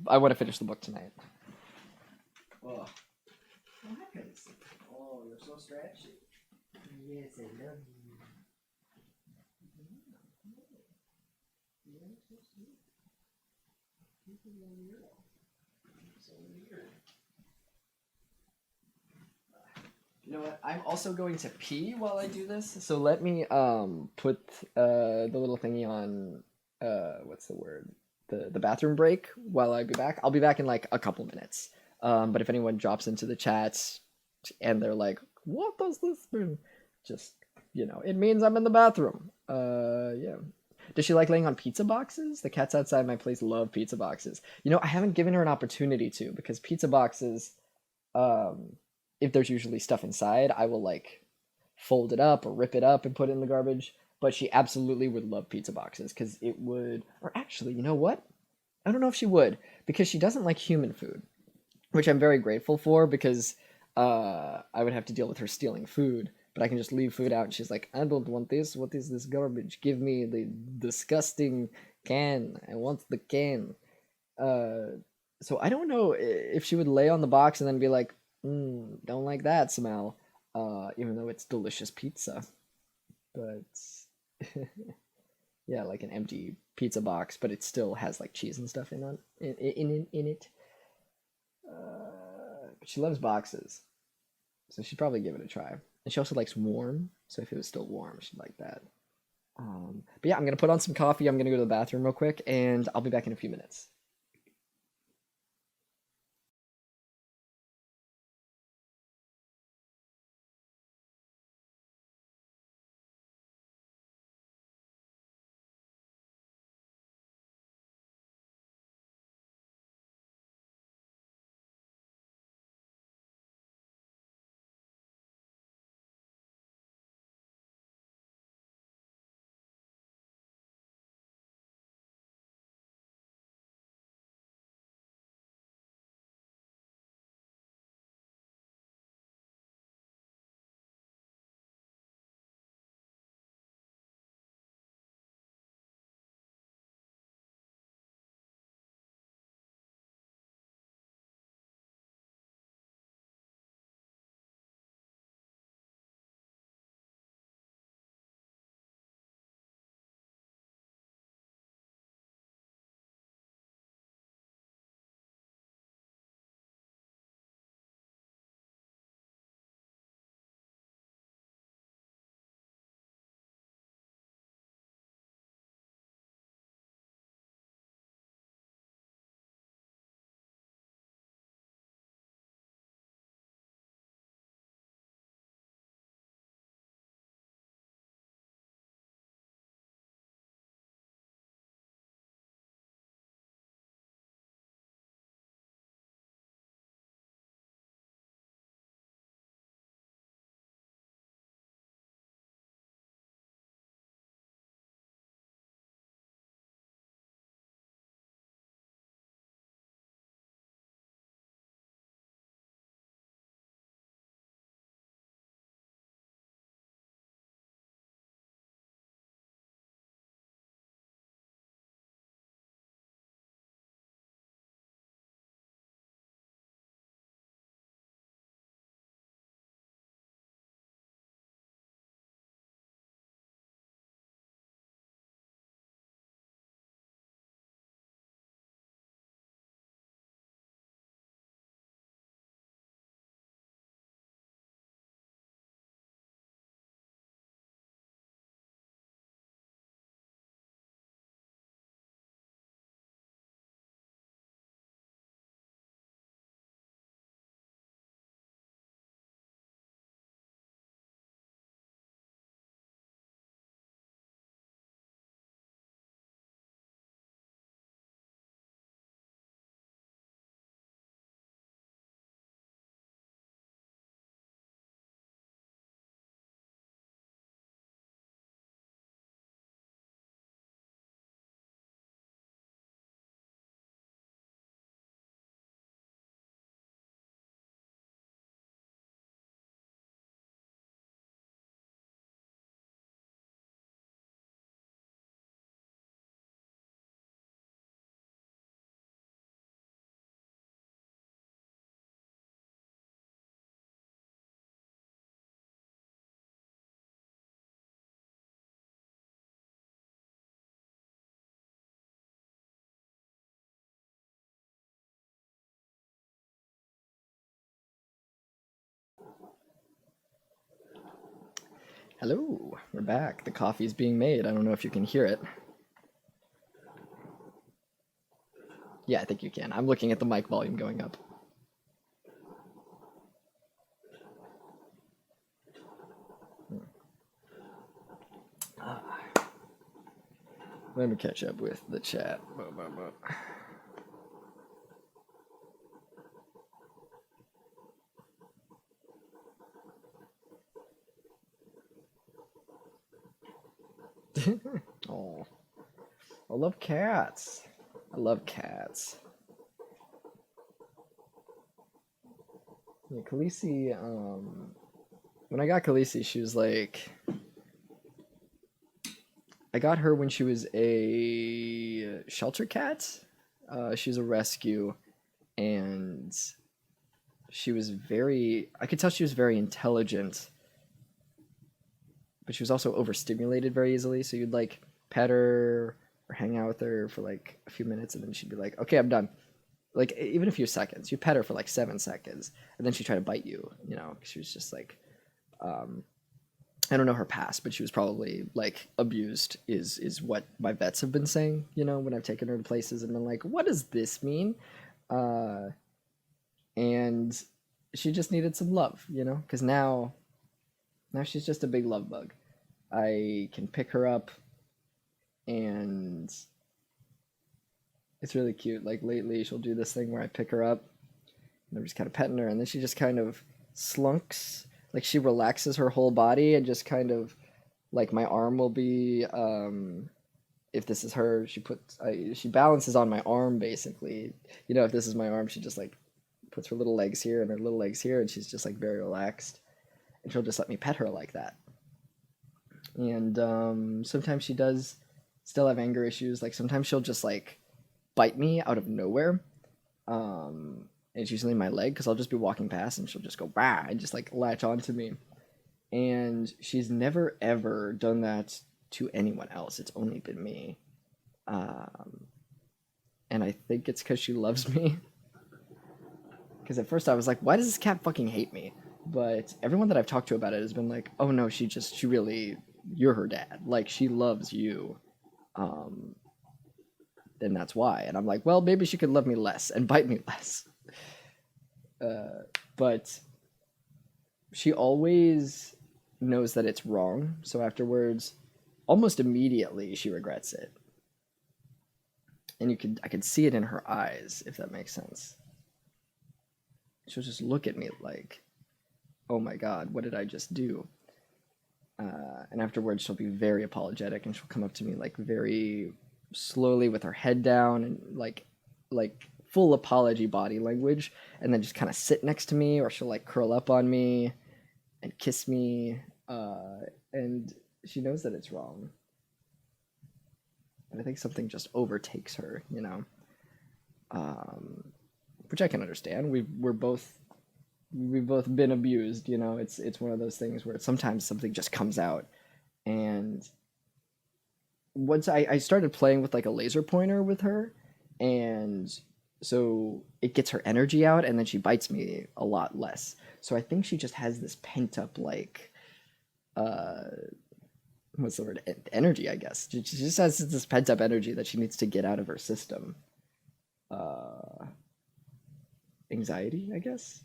want to finish the book tonight. Oh, oh, you're so stretchy. Yes, I love you. So weird. You know what? I'm also going to pee while I do this. So let me put the little thingy on what's the word? The bathroom break while I be back. I'll be back in like a couple minutes. But if anyone drops into the chats and they're like, "What does this mean?" Just, it means I'm in the bathroom. Yeah. Does she like laying on pizza boxes? The cats outside my place love pizza boxes. I haven't given her an opportunity to because pizza boxes, if there's usually stuff inside, I will like fold it up or rip it up and put it in the garbage. But she absolutely would love pizza boxes because it would, or actually, you know what? I don't know if she would because she doesn't like human food, which I'm very grateful for because I would have to deal with her stealing food. But I can just leave food out and she's like, "I don't want this. What is this garbage? Give me the disgusting can. I want the can." So I don't know if she would lay on the box and then be like, "Don't like that smell," even though it's delicious pizza. But yeah, like an empty pizza box, but it still has like cheese and stuff in it. But she loves boxes, so she'd probably give it a try. And she also likes warm, so if it was still warm, she'd like that. But yeah, I'm gonna put on some coffee. I'm gonna go to the bathroom real quick, and I'll be back in a few minutes. Hello, we're back. The coffee's being made. I don't know if you can hear it. Yeah, I think you can. I'm looking at the mic volume going up. Let me catch up with the chat. Oh, I love cats. I love cats. Yeah, Khaleesi, when I got Khaleesi, she was like, I got her when she was a shelter cat. She was a rescue, and she was I could tell she was very intelligent, but she was also overstimulated very easily. So you'd like pet her or hang out with her for like a few minutes, and then she'd be like, okay, I'm done. Like even a few seconds. You pet her for like 7 seconds, and then she'd try to bite you, you know, 'cause she was just like, I don't know her past, but she was probably like abused is what my vets have been saying, you know, when I've taken her to places and been like, what does this mean? And she just needed some love, you know, because now she's just a big love bug. I can pick her up, and it's really cute. Like lately, she'll do this thing where I pick her up, and I'm just kind of petting her, and then she just kind of slunks. Like she relaxes her whole body and just kind of, like my arm will be, if this is her, she balances on my arm basically. You know, if this is my arm, she just like puts her little legs here and her little legs here, and she's just like very relaxed, and she'll just let me pet her like that. And sometimes she does still have anger issues. Like sometimes she'll just like bite me out of nowhere. And it's usually my leg because I'll just be walking past and she'll just go bah and just like latch onto me. And she's never ever done that to anyone else. It's only been me. And I think it's because she loves me. Because at first I was like, why does this cat fucking hate me? But everyone that I've talked to about it has been like, oh no, she really, you're her dad. Like she loves you. And that's why. And I'm like, well, maybe she could love me less and bite me less. But she always knows that it's wrong. So afterwards, almost immediately, she regrets it. And I could see it in her eyes, if that makes sense. She'll just look at me like, oh my God, what did I just do? And afterwards, she'll be very apologetic, and she'll come up to me like very slowly with her head down and like full apology body language, and then just kind of sit next to me, or she'll like curl up on me and kiss me, and she knows that it's wrong, and I think something just overtakes her, you know, which I can understand. We've both been abused, you know. It's one of those things where sometimes something just comes out. And once I started playing with like a laser pointer with her, and so it gets her energy out, and then she bites me a lot less. So I think she just has this pent up like what's the word, energy, I guess. She just has this pent up energy that she needs to get out of her system. Anxiety, I guess.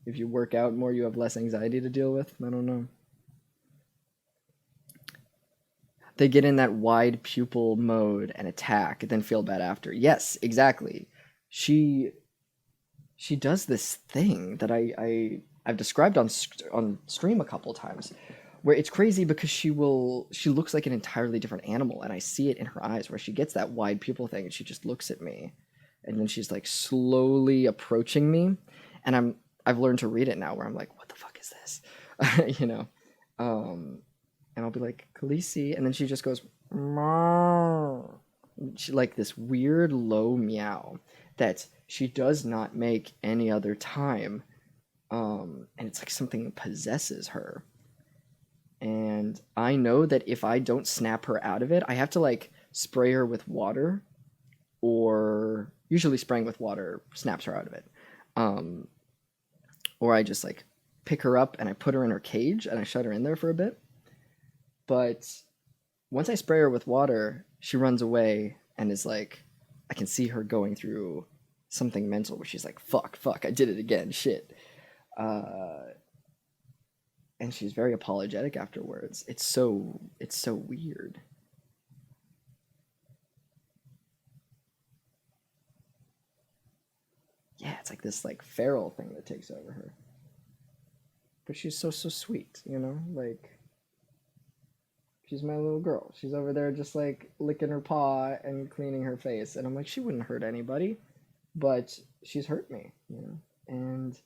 If you work out more, you have less anxiety to deal with. I don't know. They get in that wide pupil mode and attack, and then feel bad after. Yes, exactly. She does this thing that I've described on stream a couple times, where it's crazy because she looks like an entirely different animal, and I see it in her eyes where she gets that wide pupil thing, and she just looks at me, and then she's like slowly approaching me, and I've learned to read it now, where I'm like, what the fuck is this? You know. And I'll be like, Khaleesi, and then she just goes, meow. She like this weird low meow that she does not make any other time. And it's like something possesses her. And I know that if I don't snap her out of it, I have to like spray her with water, or usually spraying with water snaps her out of it. Or I just like pick her up and I put her in her cage and I shut her in there for a bit. But once I spray her with water, she runs away and is like, I can see her going through something mental where she's like, fuck, I did it again, shit. And she's very apologetic afterwards. It's so weird. Yeah, it's like this like feral thing that takes over her. But she's so sweet, you know? Like, she's my little girl. She's over there just like licking her paw and cleaning her face. And I'm like, she wouldn't hurt anybody, but she's hurt me, you know? And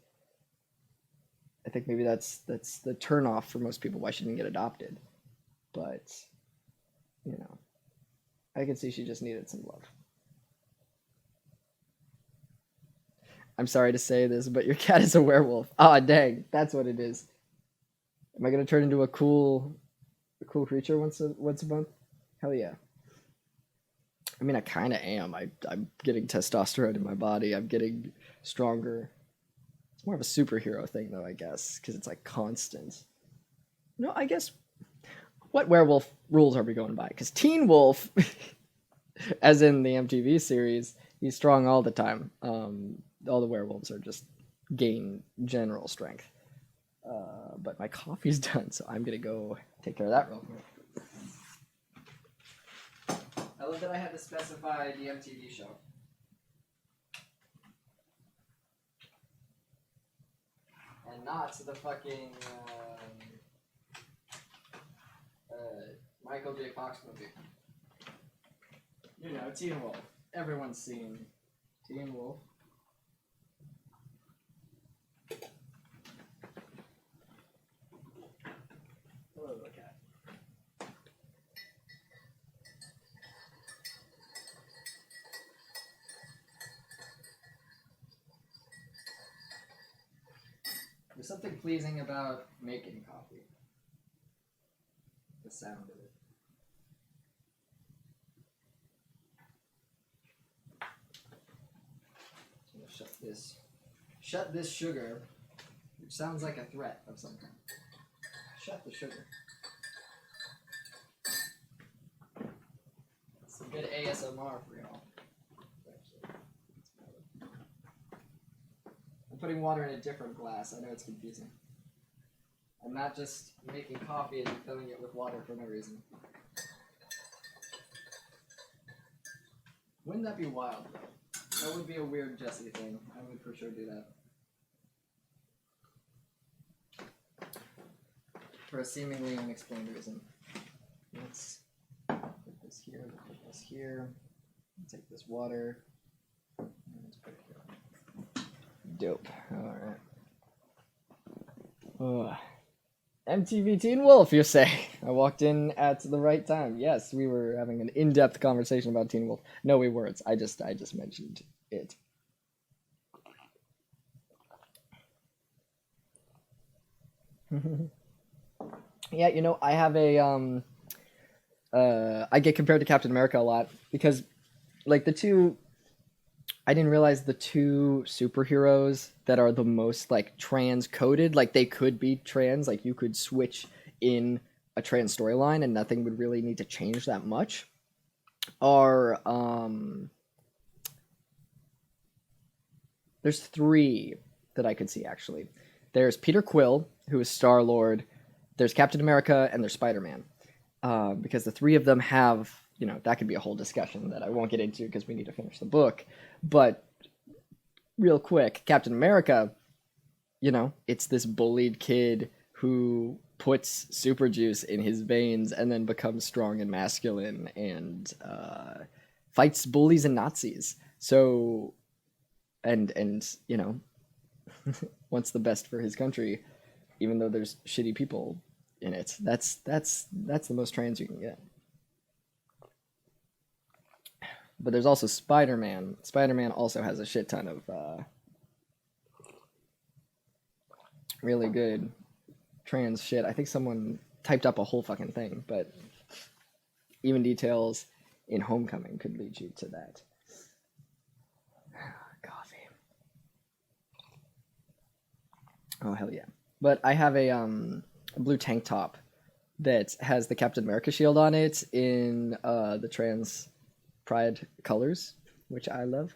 I think maybe that's the turnoff for most people why she didn't get adopted. But, you know, I could see she just needed some love. I'm sorry to say this, but your cat is a werewolf. Ah, dang, that's what it is. Am I gonna turn into a cool creature once a month? Hell yeah. I mean, I kind of am. I'm getting testosterone in my body. I'm getting stronger. It's more of a superhero thing, though, I guess, because it's like constant. No, I guess. What werewolf rules are we going by? Because Teen Wolf, as in the MTV series, he's strong all the time. All the werewolves are just gain general strength. But my coffee's done, so I'm gonna go take care of that real quick. I love that I had to specify the MTV show. And not the fucking Michael J. Fox movie. You know, Teen Wolf. Everyone's seen Teen Wolf. Hello, little cat. There's something pleasing about making coffee. The sound of it. So I'm gonna shut this sugar, which sounds like a threat of some kind. Shut the sugar. Some good ASMR for y'all. I'm putting water in a different glass. I know it's confusing. I'm not just making coffee and filling it with water for no reason. Wouldn't that be wild, though? That would be a weird Jesse thing. I would for sure do that. For a seemingly unexplained reason. Let's put this here, put this here. Take this water. And let's put it here. Dope. Alright. MTV Teen Wolf, you say? I walked in at the right time. Yes, we were having an in-depth conversation about Teen Wolf. No, we weren't. I just mentioned it. Yeah, you know, I have a I get compared to Captain America a lot because, like, I didn't realize the two superheroes that are the most, like, trans-coded, like, they could be trans, like, you could switch in a trans storyline and nothing would really need to change that much, are, there's three that I could see, actually. There's Peter Quill, who is Star-Lord, there's Captain America, and there's Spider-Man. Because the three of them have, you know, that could be a whole discussion that I won't get into because we need to finish the book. But real quick, Captain America, you know, it's this bullied kid who puts super juice in his veins and then becomes strong and masculine and fights bullies and Nazis. So, and you know, wants the best for his country, even though there's shitty people in it. That's the most trans you can get. But there's also Spider-Man. Spider-Man also has a shit ton of really good trans shit. I think someone typed up a whole fucking thing, but even details in Homecoming could lead you to that. Coffee. Oh, hell yeah. But I have a blue tank top that has the Captain America shield on it in the trans pride colors, which I love.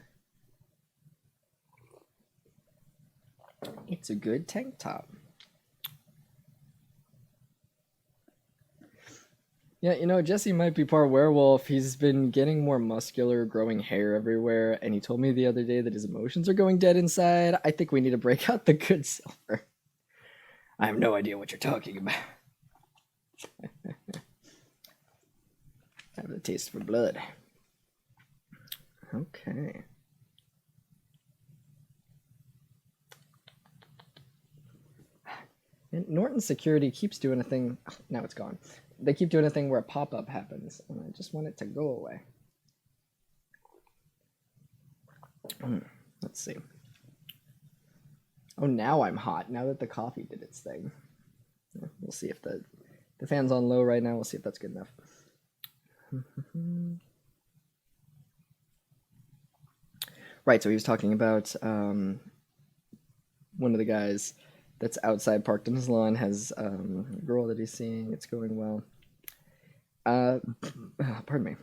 It's a good tank top. Yeah, you know, Jesse might be part werewolf. He's been getting more muscular, growing hair everywhere, and he told me the other day that his emotions are going dead inside. I think we need to break out the good silver. I have no idea what you're talking about. I have a taste for blood. Okay. And Norton Security keeps doing a thing. Oh, now it's gone. They keep doing a thing where a pop-up happens, and I just want it to go away. Let's see. Oh, now I'm hot, now that the coffee did its thing. We'll see if the fan's on low right now. We'll see if that's good enough. Right, so he was talking about one of the guys that's outside parked in his lawn has a girl that he's seeing. It's going well. Pardon me.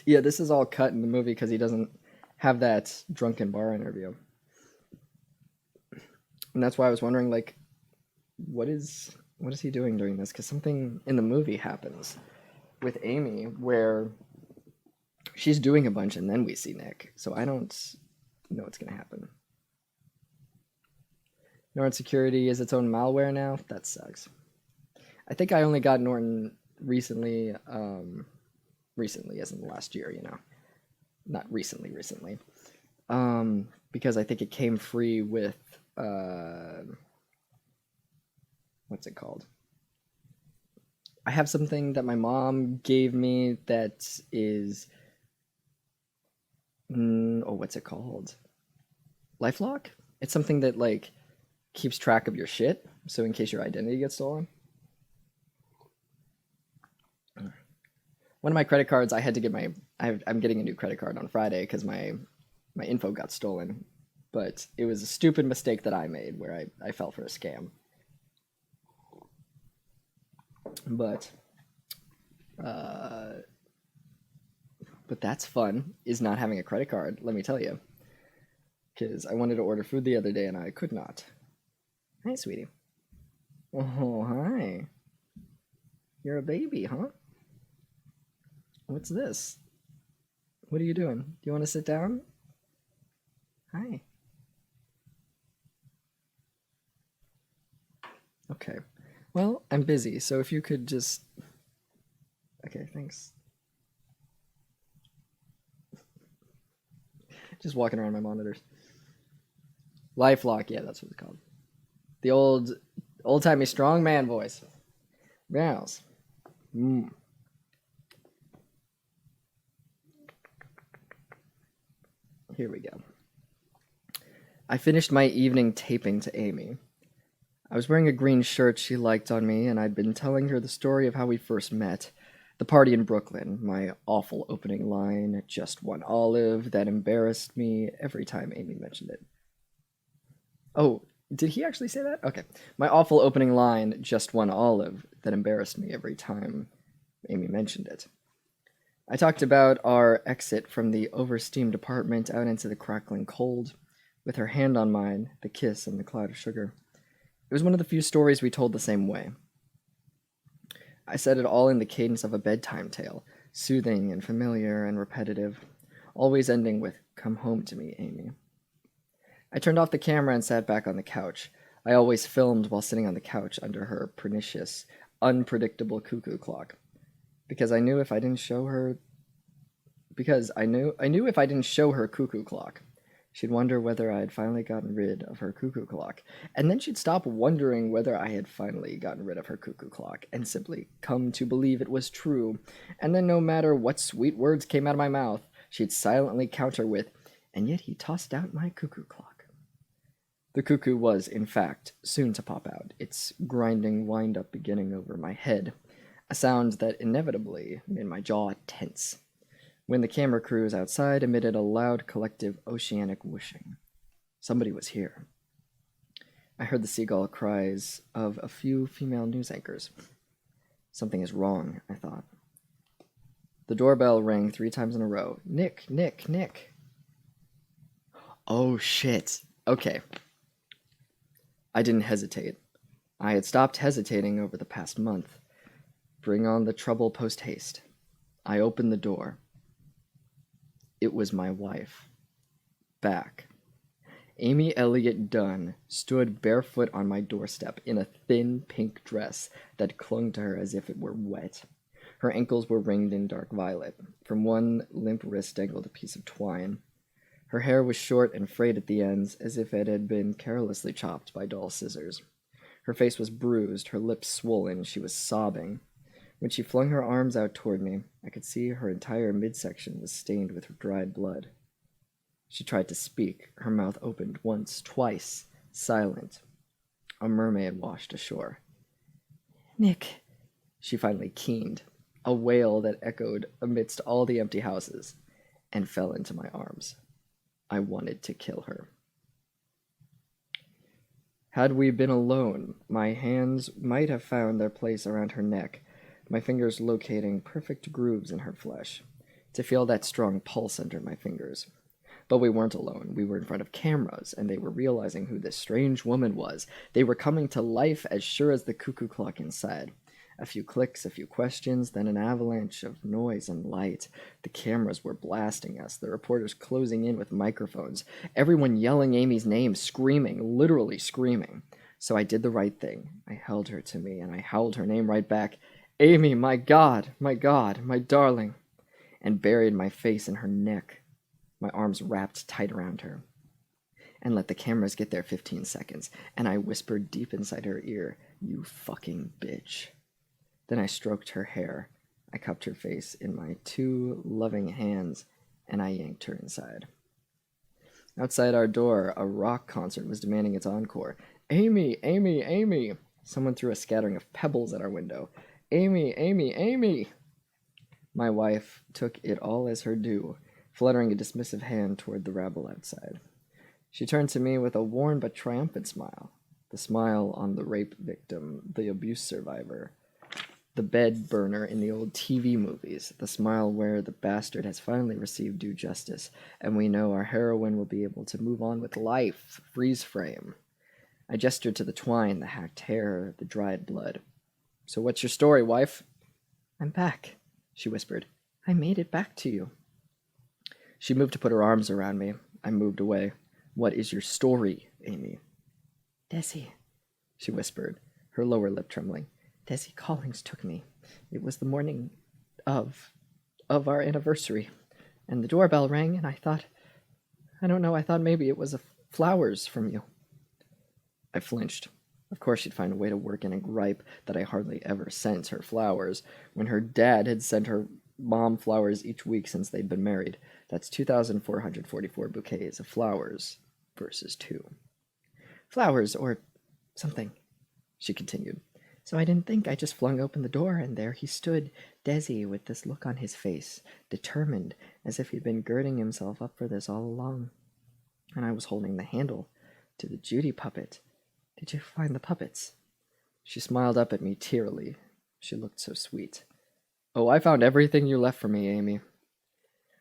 Yeah, this is all cut in the movie because he doesn't have that drunken bar interview. And that's why I was wondering, like, what is he doing during this? Because something in the movie happens with Amy where she's doing a bunch and then we see Nick. So I don't know what's going to happen. Norton Security is its own malware now? That sucks. I think I only got Norton recently, recently as in the last year, you know. Not recently. Because I think it came free with, what's it called? I have something that my mom gave me that is, what's it called? LifeLock? It's something that, like, keeps track of your shit, so in case your identity gets stolen. One of my credit cards, I had to get I'm getting a new credit card on Friday because my info got stolen, but it was a stupid mistake that I made where I fell for a scam. But that's fun, is not having a credit card, let me tell you. Because I wanted to order food the other day and I could not. Hi, sweetie. Oh, hi. You're a baby, huh? What's this? What are you doing? Do you want to sit down? Hi. Okay. Well, I'm busy, so if you could just... Okay, thanks. Just walking around my monitors. LifeLock, yeah, that's what it's called. The old-timey strong man voice. Yes. Here we go. I finished my evening taping to Amy. I was wearing a green shirt she liked on me, and I'd been telling her the story of how we first met. The party in Brooklyn, my awful opening line, just one olive, that embarrassed me every time Amy mentioned it. Oh, did he actually say that? Okay. My awful opening line, just one olive, that embarrassed me every time Amy mentioned it. I talked about our exit from the oversteamed apartment out into the crackling cold, with her hand on mine, the kiss and the cloud of sugar. It was one of the few stories we told the same way. I said it all in the cadence of a bedtime tale, soothing and familiar and repetitive, always ending with, "Come home to me, Amy." I turned off the camera and sat back on the couch. I always filmed while sitting on the couch under her pernicious, unpredictable cuckoo clock. Because I knew if I didn't show her cuckoo clock, she'd wonder whether I had finally gotten rid of her cuckoo clock. And then she'd stop wondering whether I had finally gotten rid of her cuckoo clock and simply come to believe it was true. And then no matter what sweet words came out of my mouth, she'd silently counter with, "And yet he tossed out my cuckoo clock." The cuckoo was, in fact, soon to pop out, its grinding wind-up beginning over my head, a sound that inevitably made my jaw tense, when the camera crews outside emitted a loud collective oceanic whooshing. Somebody was here. I heard the seagull cries of a few female news anchors. Something is wrong, I thought. The doorbell rang 3 times in a row. Nick, Nick, Nick. Oh, shit. Okay. I didn't hesitate. I had stopped hesitating over the past month. Bring on the trouble post-haste. I opened the door. It was my wife. Back. Amy Elliott Dunn stood barefoot on my doorstep in a thin pink dress that clung to her as if it were wet. Her ankles were ringed in dark violet. From one limp wrist dangled a piece of twine. Her hair was short and frayed at the ends, as if it had been carelessly chopped by dull scissors. Her face was bruised, her lips swollen. She was sobbing. When she flung her arms out toward me, I could see her entire midsection was stained with dried blood. She tried to speak. Her mouth opened once, twice, silent. A mermaid washed ashore. Nick, she finally keened, a wail that echoed amidst all the empty houses, and fell into my arms. I wanted to kill her. Had we been alone, my hands might have found their place around her neck, my fingers locating perfect grooves in her flesh, to feel that strong pulse under my fingers. But we weren't alone. We were in front of cameras, and they were realizing who this strange woman was. They were coming to life as sure as the cuckoo clock inside. A few clicks, a few questions, then an avalanche of noise and light. The cameras were blasting us, the reporters closing in with microphones, everyone yelling Amy's name, screaming, literally screaming. So I did the right thing. I held her to me, and I howled her name right back. Amy, my God, my darling, and buried my face in her neck, my arms wrapped tight around her, and let the cameras get their 15 seconds, and I whispered deep inside her ear, you fucking bitch. Then I stroked her hair, I cupped her face in my 2 loving hands, and I yanked her inside. Outside our door, a rock concert was demanding its encore. Amy, Amy, Amy! Someone threw a scattering of pebbles at our window. Amy, Amy, Amy! My wife took it all as her due, fluttering a dismissive hand toward the rabble outside. She turned to me with a worn but triumphant smile, the smile on the rape victim, the abuse survivor, the bed burner in the old TV movies, the smile where the bastard has finally received due justice, and we know our heroine will be able to move on with life, freeze frame. I gestured to the twine, the hacked hair, the dried blood. So what's your story, wife? I'm back, she whispered. I made it back to you. She moved to put her arms around me. I moved away. What is your story, Amy? Desi, she whispered, her lower lip trembling. Desi Collings took me. It was the morning of our anniversary, and the doorbell rang, and I thought maybe it was flowers from you. I flinched. Of course she'd find a way to work in a gripe that I hardly ever sent her flowers, when her dad had sent her mom flowers each week since they'd been married. That's 2,444 bouquets of flowers versus 2. Flowers, or something, she continued. So I didn't think. I just flung open the door, and there he stood, Desi, with this look on his face, determined, as if he'd been girding himself up for this all along. And I was holding the handle to the Judy puppet. Did you find the puppets? She smiled up at me tearily. She looked so sweet. Oh, I found everything you left for me, Amy.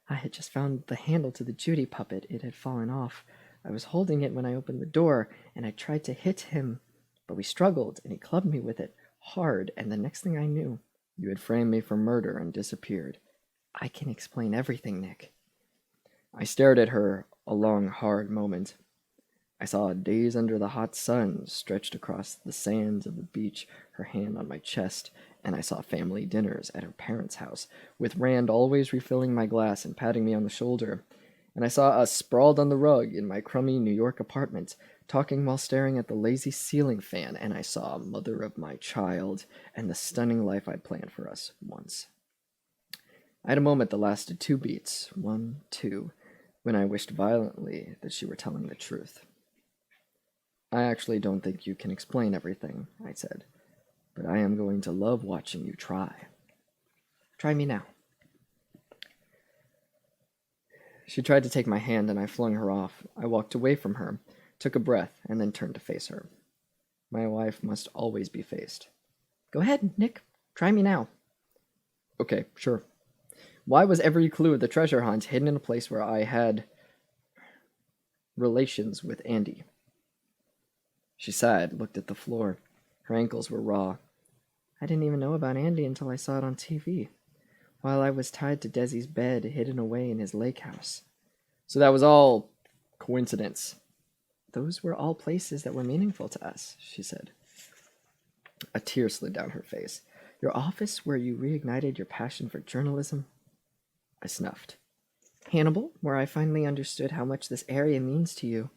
I had just found the handle to the Judy puppet. It had fallen off. I was holding it when I opened the door, and I tried to hit him, but we struggled, and he clubbed me with it hard, and the next thing I knew, you had framed me for murder and disappeared. I can explain everything, Nick. I stared at her a long, hard moment. I saw days under the hot sun stretched across the sands of the beach, her hand on my chest, and I saw family dinners at her parents' house, with Rand always refilling my glass and patting me on the shoulder. And I saw us sprawled on the rug in my crummy New York apartment, talking while staring at the lazy ceiling fan, and I saw mother of my child and the stunning life I'd planned for us once. I had a moment that lasted 2 beats, 1, 2, when I wished violently that she were telling the truth. I actually don't think you can explain everything, I said, but I am going to love watching you try. Try me now. She tried to take my hand, and I flung her off. I walked away from her, took a breath, and then turned to face her. My wife must always be faced. Go ahead, Nick. Try me now. Okay, sure. Why was every clue of the treasure hunt hidden in a place where I had relations with Andy? She sighed, looked at the floor. Her ankles were raw. I didn't even know about Andy until I saw it on TV, while I was tied to Desi's bed, hidden away in his lake house. So that was all coincidence. Those were all places that were meaningful to us, she said. A tear slid down her face. Your office where you reignited your passion for journalism? I snuffed. Hannibal, where I finally understood how much this area means to you.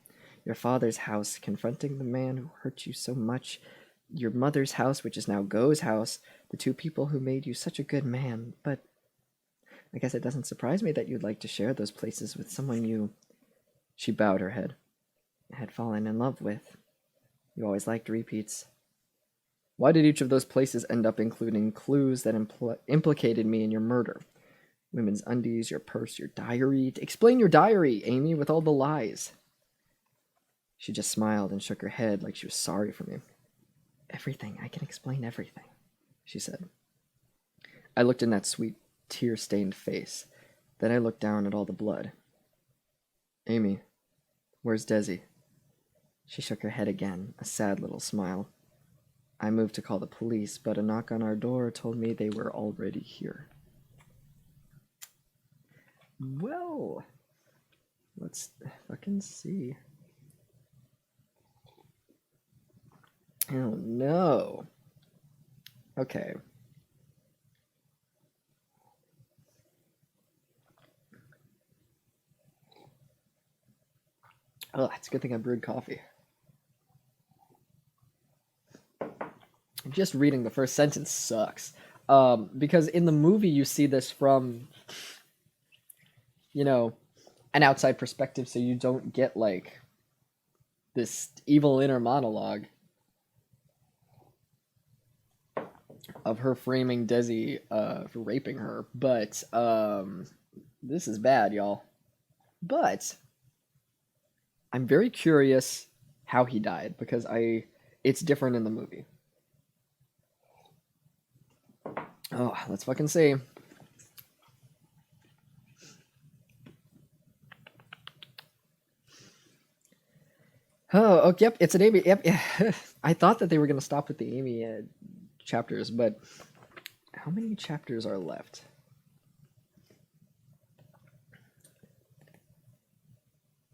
Your father's house, confronting the man who hurt you so much. Your mother's house, which is now Go's house. The two people who made you such a good man. But I guess it doesn't surprise me that you'd like to share those places with someone you... She bowed her head. Had fallen in love with. You always liked repeats. Why did each of those places end up including clues that implicated me in your murder? Women's undies, your purse, your diary. Explain your diary, Amy, with all the lies. She just smiled and shook her head like she was sorry for me. Everything. I can explain everything, she said. I looked in that sweet, tear-stained face. Then I looked down at all the blood. Amy, where's Desi? She shook her head again, a sad little smile. I moved to call the police, but a knock on our door told me they were already here. Well, let's fucking see. Oh no. Okay. Oh, it's a good thing I brewed coffee. Just reading the first sentence sucks. Because in the movie you see this from, you know, an outside perspective, so you don't get, like, this evil inner monologue of her framing Desi for raping her. But this is bad, y'all. But I'm very curious how he died, because it's different in the movie. Oh, let's fucking see. Oh, yep, it's an Amy. Yep, yeah. I thought that they were going to stop with the Amy chapters, but how many chapters are left?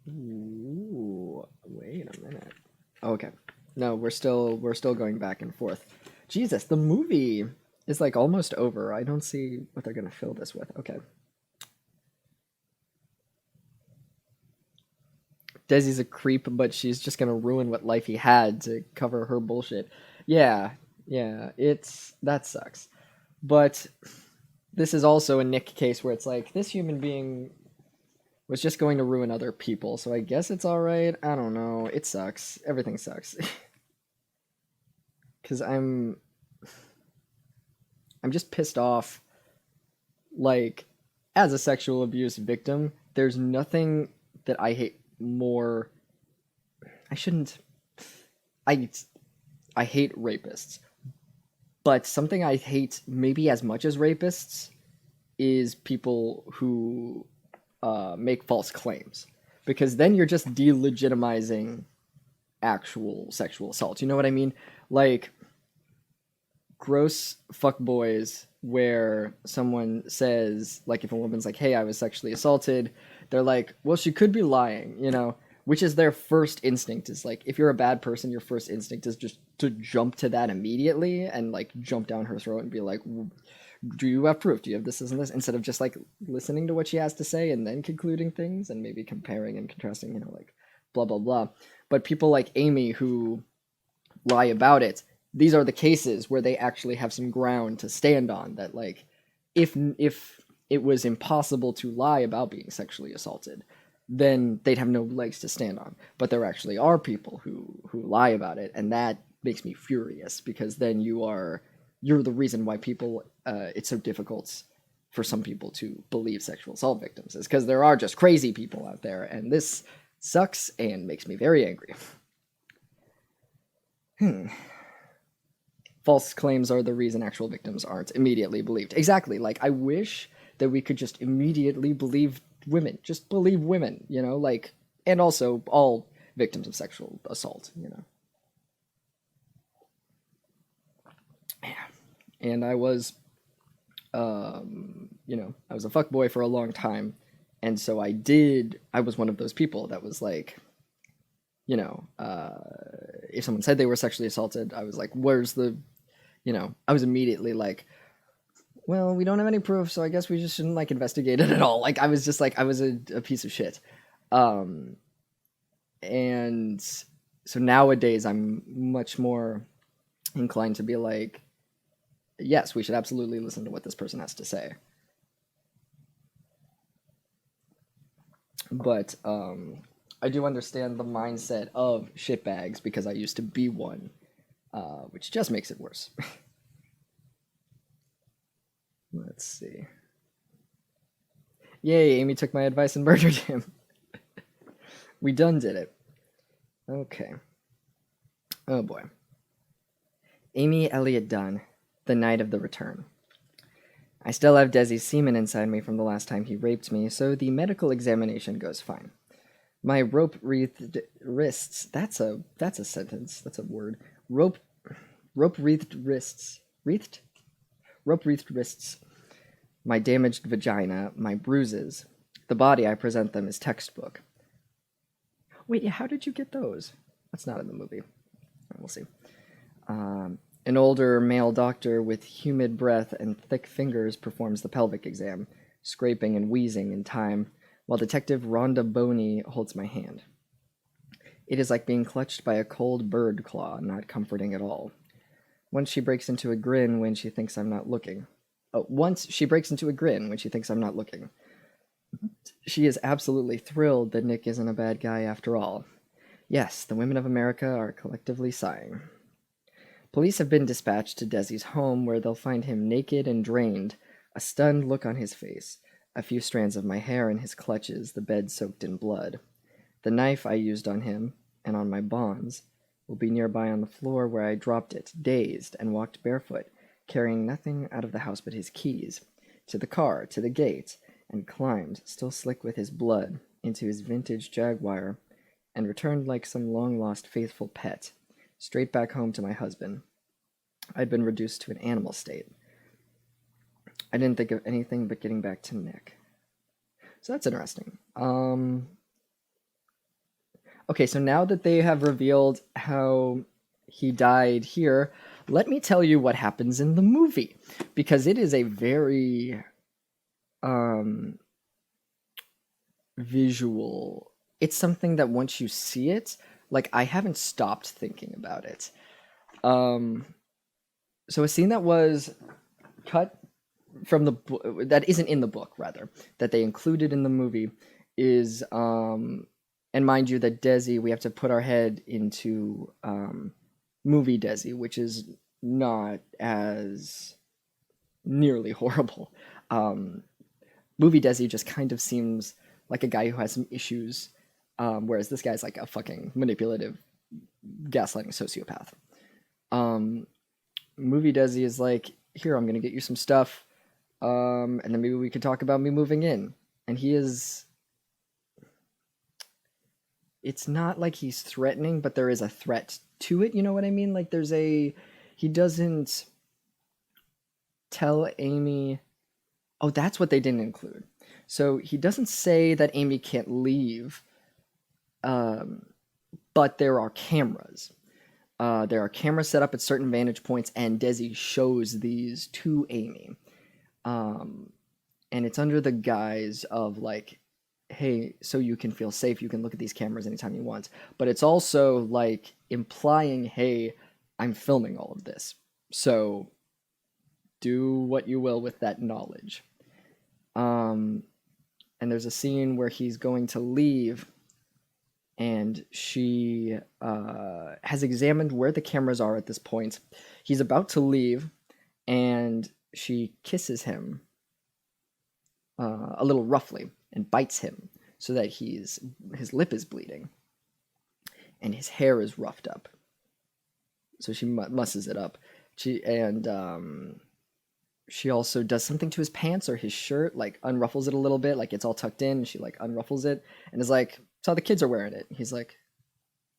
Ooh, wait a minute. Okay. No, we're still going back and forth. Jesus, the movie is like almost over. I don't see what they're going to fill this with. Okay. Desi's a creep, but she's just going to ruin what life he had to cover her bullshit. Yeah, that sucks. But this is also a Nick case where it's like, this human being was just going to ruin other people, so I guess it's alright. I don't know. It sucks. Everything sucks. Because I'm just pissed off. Like, as a sexual abuse victim, there's nothing that I hate more. I hate rapists. But something I hate maybe as much as rapists is people who make false claims. Because then you're just delegitimizing actual sexual assault. You know what I mean? Like, gross fuckboys where someone says, like, if a woman's like, hey, I was sexually assaulted, they're like, well, she could be lying, you know? Which is their first instinct, is like, if you're a bad person, your first instinct is just to jump to that immediately and like jump down her throat and be like, do you have proof? Do you have this and this? Instead of just like listening to what she has to say and then concluding things and maybe comparing and contrasting, you know, like blah, blah, blah. But people like Amy who lie about it, these are the cases where they actually have some ground to stand on, that like, if it was impossible to lie about being sexually assaulted, then they'd have no legs to stand on. But there actually are people who lie about it, and that makes me furious, because then you're the reason why people it's so difficult for some people to believe sexual assault victims, is because there are just crazy people out there, and this sucks and makes me very angry. False claims are the reason actual victims aren't immediately believed. Exactly. Like, I wish that we could just immediately believe women. Just believe women, you know, like, and also all victims of sexual assault, you know. And I was, you know, I was a fuckboy for a long time. And so I was one of those people that was like, you know, if someone said they were sexually assaulted, I was like, where's the, you know, I was immediately like, well, we don't have any proof, so I guess we just shouldn't like investigate it at all. Like, I was just like, I was a piece of shit. And so nowadays I'm much more inclined to be like, yes, we should absolutely listen to what this person has to say. But I do understand the mindset of shitbags because I used to be one, which just makes it worse. Let's see. Yay, Amy took my advice and murdered him. We done did it. Okay. Oh boy. Amy Elliott Dunn, the night of the return. I still have Desi's semen inside me from the last time he raped me, so the medical examination goes fine. My rope-wreathed wrists, that's a sentence, that's a word. Rope-wreathed wrists. Wreathed? Rope-wreathed wrists. My damaged vagina, my bruises. The body I present them is textbook. Wait, how did you get those? That's not in the movie. We'll see. An older male doctor with humid breath and thick fingers performs the pelvic exam, scraping and wheezing in time, while Detective Rhonda Boney holds my hand. It is like being clutched by a cold bird claw, not comforting at all. Once she breaks into a grin when she thinks I'm not looking. She is absolutely thrilled that Nick isn't a bad guy after all. Yes, the women of America are collectively sighing. Police have been dispatched to Desi's home, where they'll find him naked and drained, a stunned look on his face, a few strands of my hair in his clutches, the bed soaked in blood. The knife I used on him, and on my bonds, will be nearby on the floor where I dropped it, dazed, and walked barefoot, carrying nothing out of the house but his keys, to the car, to the gate, and climbed, still slick with his blood, into his vintage Jaguar, and returned like some long-lost faithful pet, straight back home to my husband. I'd been reduced to an animal state. I didn't think of anything but getting back to Nick. So that's interesting. Okay, so now that they have revealed how he died here, let me tell you what happens in the movie, because it is a very visual. It's something that once you see it, like, I haven't stopped thinking about it. So a scene that was cut from the book, that isn't in the book, rather, that they included in the movie is, and mind you that Desi, we have to put our head into movie Desi, which is not as nearly horrible. Movie Desi just kind of seems like a guy who has some issues, whereas this guy's like a fucking manipulative, gaslighting sociopath. Movie Desi is like, here, I'm gonna get you some stuff, and then maybe we could talk about me moving in. And he is... It's not like he's threatening, but there is a threat to it, you know what I mean? Like, there's a... He doesn't tell Amy... Oh, that's what they didn't include. So he doesn't say that Amy can't leave, but there are cameras. There are cameras set up at certain vantage points, and Desi shows these to Amy. And it's under the guise of, like, hey, so you can feel safe, you can look at these cameras anytime you want. But it's also, like, implying, hey, I'm filming all of this, so do what you will with that knowledge. And there's a scene where he's going to leave, and she has examined where the cameras are at this point. He's about to leave, and she kisses him a little roughly and bites him so that his lip is bleeding and his hair is roughed up. so she musses it up. She also does something to his pants or his shirt, like unruffles it a little bit, like it's all tucked in. She like unruffles it and is like, "So the kids are wearing it." He's like,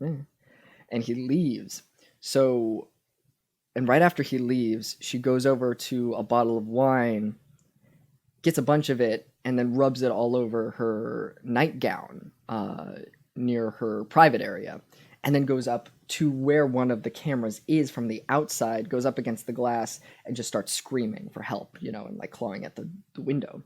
"Eh." And he leaves. So, and right after he leaves, she goes over to a bottle of wine, gets a bunch of it, and then rubs it all over her nightgown near her private area, and then goes up to where one of the cameras is from the outside, goes up against the glass, and just starts screaming for help, and like clawing at the window.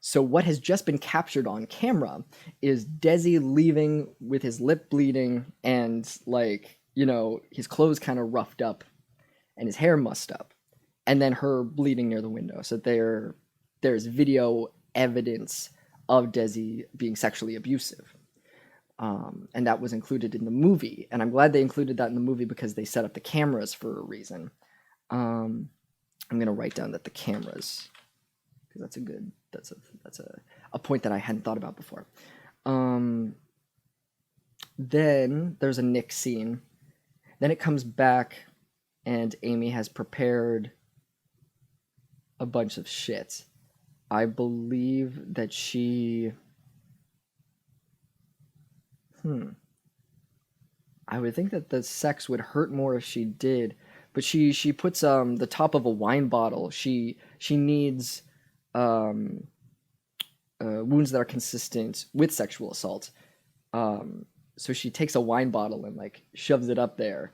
So what has just been captured on camera is Desi leaving with his lip bleeding and like, his clothes kind of roughed up and his hair mussed up, and then her bleeding near the window. So there's video evidence of Desi being sexually abusive. And that was included in the movie. And I'm glad they included that in the movie because they set up the cameras for a reason. I'm going to write down that the cameras, because that's a point that I hadn't thought about before. Then there's a Nick scene. Then it comes back and Amy has prepared a bunch of shit. I believe that she... I would think that the sex would hurt more if she did, but she puts the top of a wine bottle. She needs wounds that are consistent with sexual assault. So she takes a wine bottle and like shoves it up there.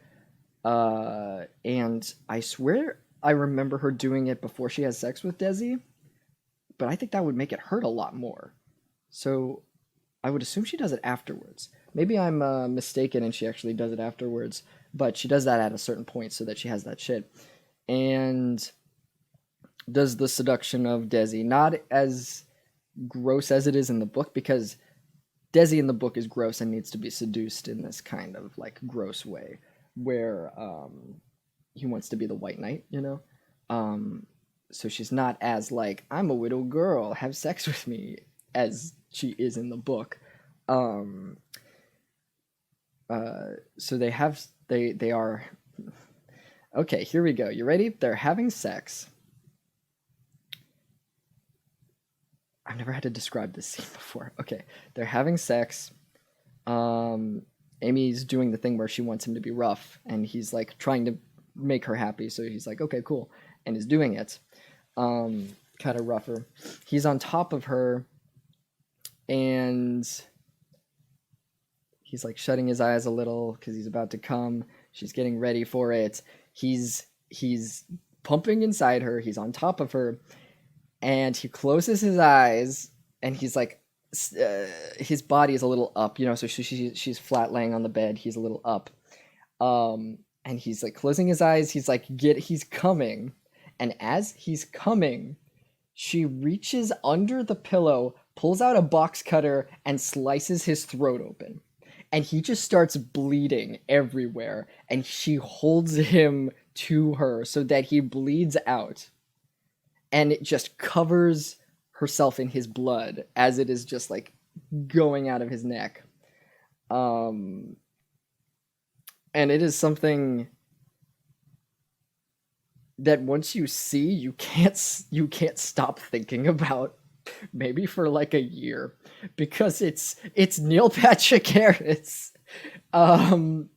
And I swear I remember her doing it before she has sex with Desi, but I think that would make it hurt a lot more. So I would assume she does it afterwards. Maybe I'm mistaken and she actually does it afterwards, but she does that at a certain point so that she has that shit. And does the seduction of Desi, not as gross as it is in the book, because Desi in the book is gross and needs to be seduced in this kind of like gross way where he wants to be the white knight, so she's not as like, I'm a widow girl, have sex with me, as she is in the book. So they are okay, here we go. You ready? They're having sex. I've never had to describe this scene before. Okay, they're having sex. Amy's doing the thing where she wants him to be rough, and he's like trying to make her happy, so he's like, okay, cool, and is doing it. Kind of rougher. He's on top of her, and he's like shutting his eyes a little because he's about to come. She's getting ready for it. He's pumping inside her. He's on top of her, and he closes his eyes, and he's like, his body is a little up, so she's flat laying on the bed. He's a little up, and he's like closing his eyes. He's like, he's coming, and as he's coming, she reaches under the pillow, pulls out a box cutter, and slices his throat open. And he just starts bleeding everywhere, and she holds him to her so that he bleeds out. And it just covers herself in his blood as it is just like going out of his neck. And it is something that once you see, you can't stop thinking about, maybe for like a year, because it's Neil Patrick Harris. And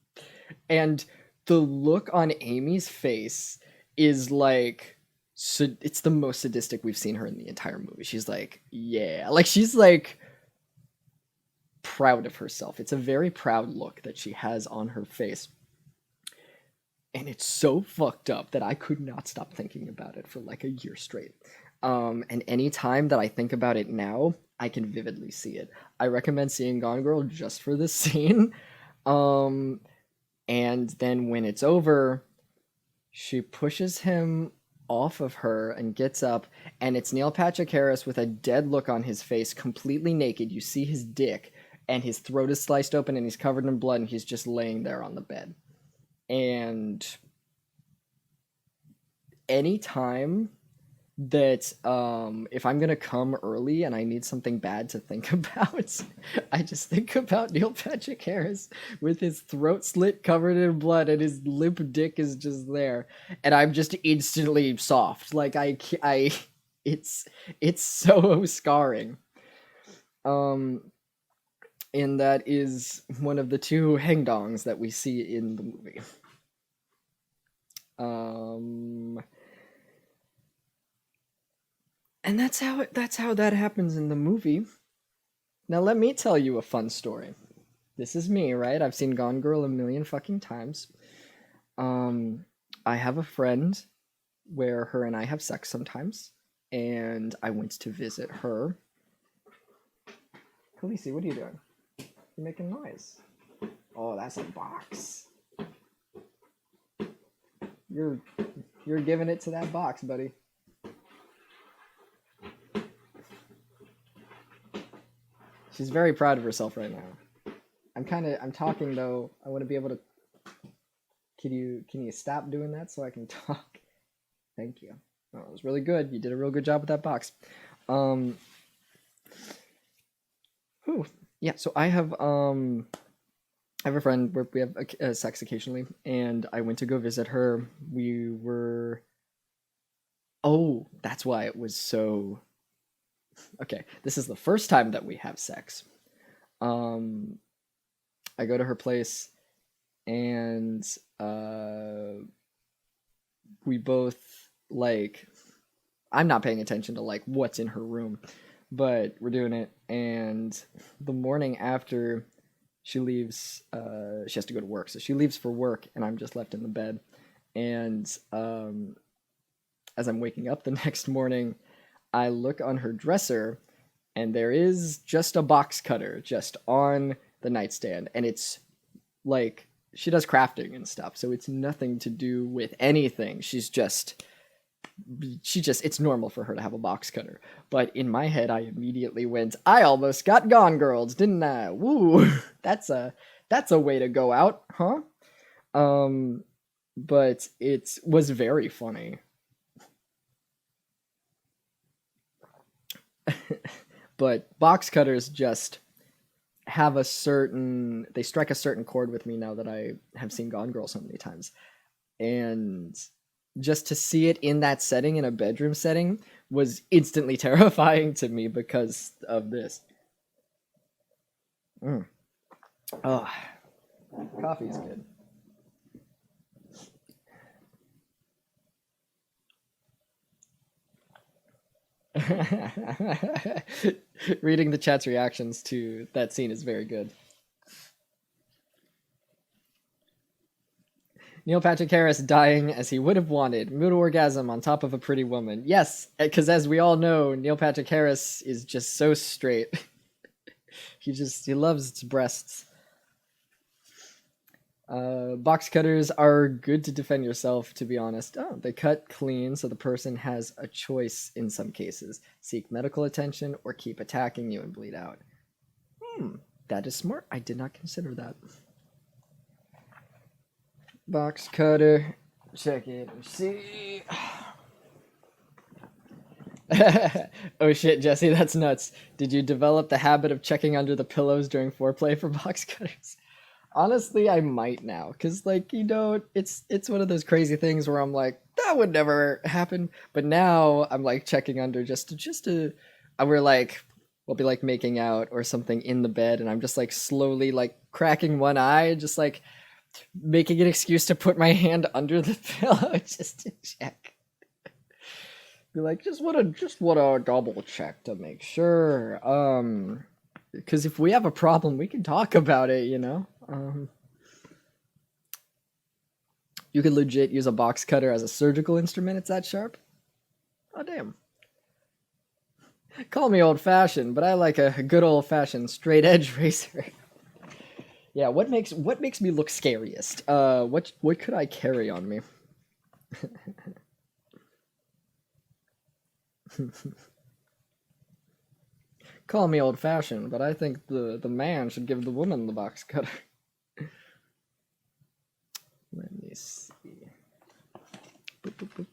the look on Amy's face is like, it's the most sadistic we've seen her in the entire movie. She's like, yeah, like she's like proud of herself. It's a very proud look that she has on her face. And it's so fucked up that I could not stop thinking about it for like a year straight. And any time that I think about it now, I can vividly see it. I recommend seeing Gone Girl just for this scene. And then when it's over, she pushes him off of her and gets up, and it's Neil Patrick Harris with a dead look on his face, completely naked. You see his dick, and his throat is sliced open, and he's covered in blood, and he's just laying there on the bed. And anytime that if I'm gonna come early and I need something bad to think about, I just think about Neil Patrick Harris with his throat slit covered in blood and his limp dick is just there, and I'm just instantly soft. Like it's so scarring. Um, and that is one of the two hang-dongs that we see in the movie. And that's how that happens in the movie. Now let me tell you a fun story. This is me, right? I've seen Gone Girl a million fucking times. I have a friend where her and I have sex sometimes, and I went to visit her. Khaleesi, what are you doing? You're making noise. Oh, that's a box. You're giving it to that box, buddy. She's very proud of herself right now. I'm talking though. I want to be able to. Can you stop doing that so I can talk? Thank you. Oh, it was really good. You did a real good job with that box. Yeah. So I have a friend where we have sex occasionally, and I went to go visit her. We were. Oh, that's why it was so. Okay, this is the first time that we have sex. I go to her place, and we both like. I'm not paying attention to like what's in her room, but we're doing it. And the morning after she leaves, she has to go to work, so she leaves for work, and I'm just left in the bed. And as I'm waking up the next morning, I look on her dresser, and there is just a box cutter just on the nightstand, and it's like she does crafting and stuff, so it's nothing to do with anything. It's normal for her to have a box cutter. But in my head, I immediately went, I almost got Gone Girls, didn't I? Woo! That's a way to go out, huh? But it was very funny. But box cutters just have they strike a certain chord with me now that I have seen Gone Girl so many times. And just to see it in that setting, in a bedroom setting, was instantly terrifying to me because of this. Oh, coffee's good. Reading the chat's reactions to that scene is very good. Neil Patrick Harris dying as he would have wanted. Mood orgasm on top of a pretty woman. Yes, because as we all know, Neil Patrick Harris is just so straight. he loves its breasts. Box cutters are good to defend yourself, to be honest. Oh, they cut clean, so the person has a choice in some cases. Seek medical attention or keep attacking you and bleed out. That is smart. I did not consider that. Box cutter. Check it and see. Oh shit, Jesse, that's nuts. Did you develop the habit of checking under the pillows during foreplay for box cutters? Honestly, I might now, because, like, it's one of those crazy things where I'm like, that would never happen. But now I'm, like, checking under just to we'll be, like, making out or something in the bed, and I'm just, like, slowly, like, cracking one eye, just, like, making an excuse to put my hand under the pillow just to check. Be like, just want to double check to make sure. Because if we have a problem, we can talk about it, you know? You could legit use a box cutter as a surgical instrument. It's that sharp. Oh, damn. Call me old-fashioned, but I like a good old-fashioned straight-edge razor. Yeah, what makes me look scariest? What could I carry on me? Call me old-fashioned, but I think the man should give the woman the box cutter. Let me see. Boop, boop, boop.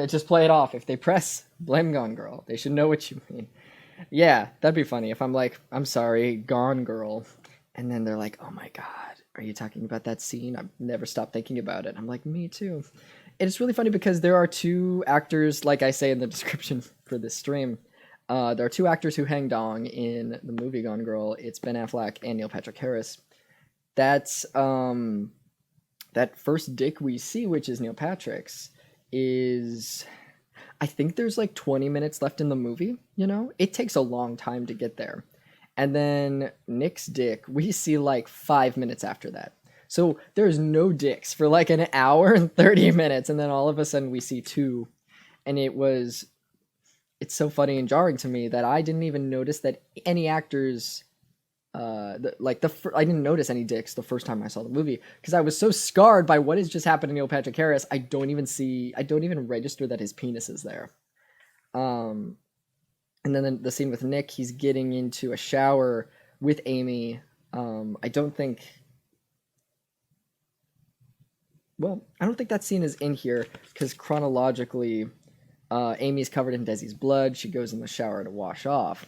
just play it off. If they press, blame Gone Girl. They should know what you mean. Yeah, that'd be funny if I'm like, I'm sorry, Gone Girl. And then they're like, oh my God, are you talking about that scene? I've never stopped thinking about it. I'm like, me too. And it's really funny because there are two actors, like I say in the description for this stream, there are two actors who hang dong in the movie Gone Girl. It's Ben Affleck and Neil Patrick Harris. That's, that first dick we see, which is Neil Patrick's, is... I think there's like 20 minutes left in the movie, you know? It takes a long time to get there. And then Nick's dick, we see like 5 minutes after that. So there's no dicks for like an hour and 30 minutes. And then all of a sudden we see two. And it's so funny and jarring to me that I didn't even notice that any actors, I didn't notice any dicks the first time I saw the movie because I was so scarred by what has just happened to Neil Patrick Harris. I don't even register that his penis is there. And then the scene with Nick, he's getting into a shower with Amy. I don't think that scene is in here because chronologically, Amy's covered in Desi's blood. She goes in the shower to wash off.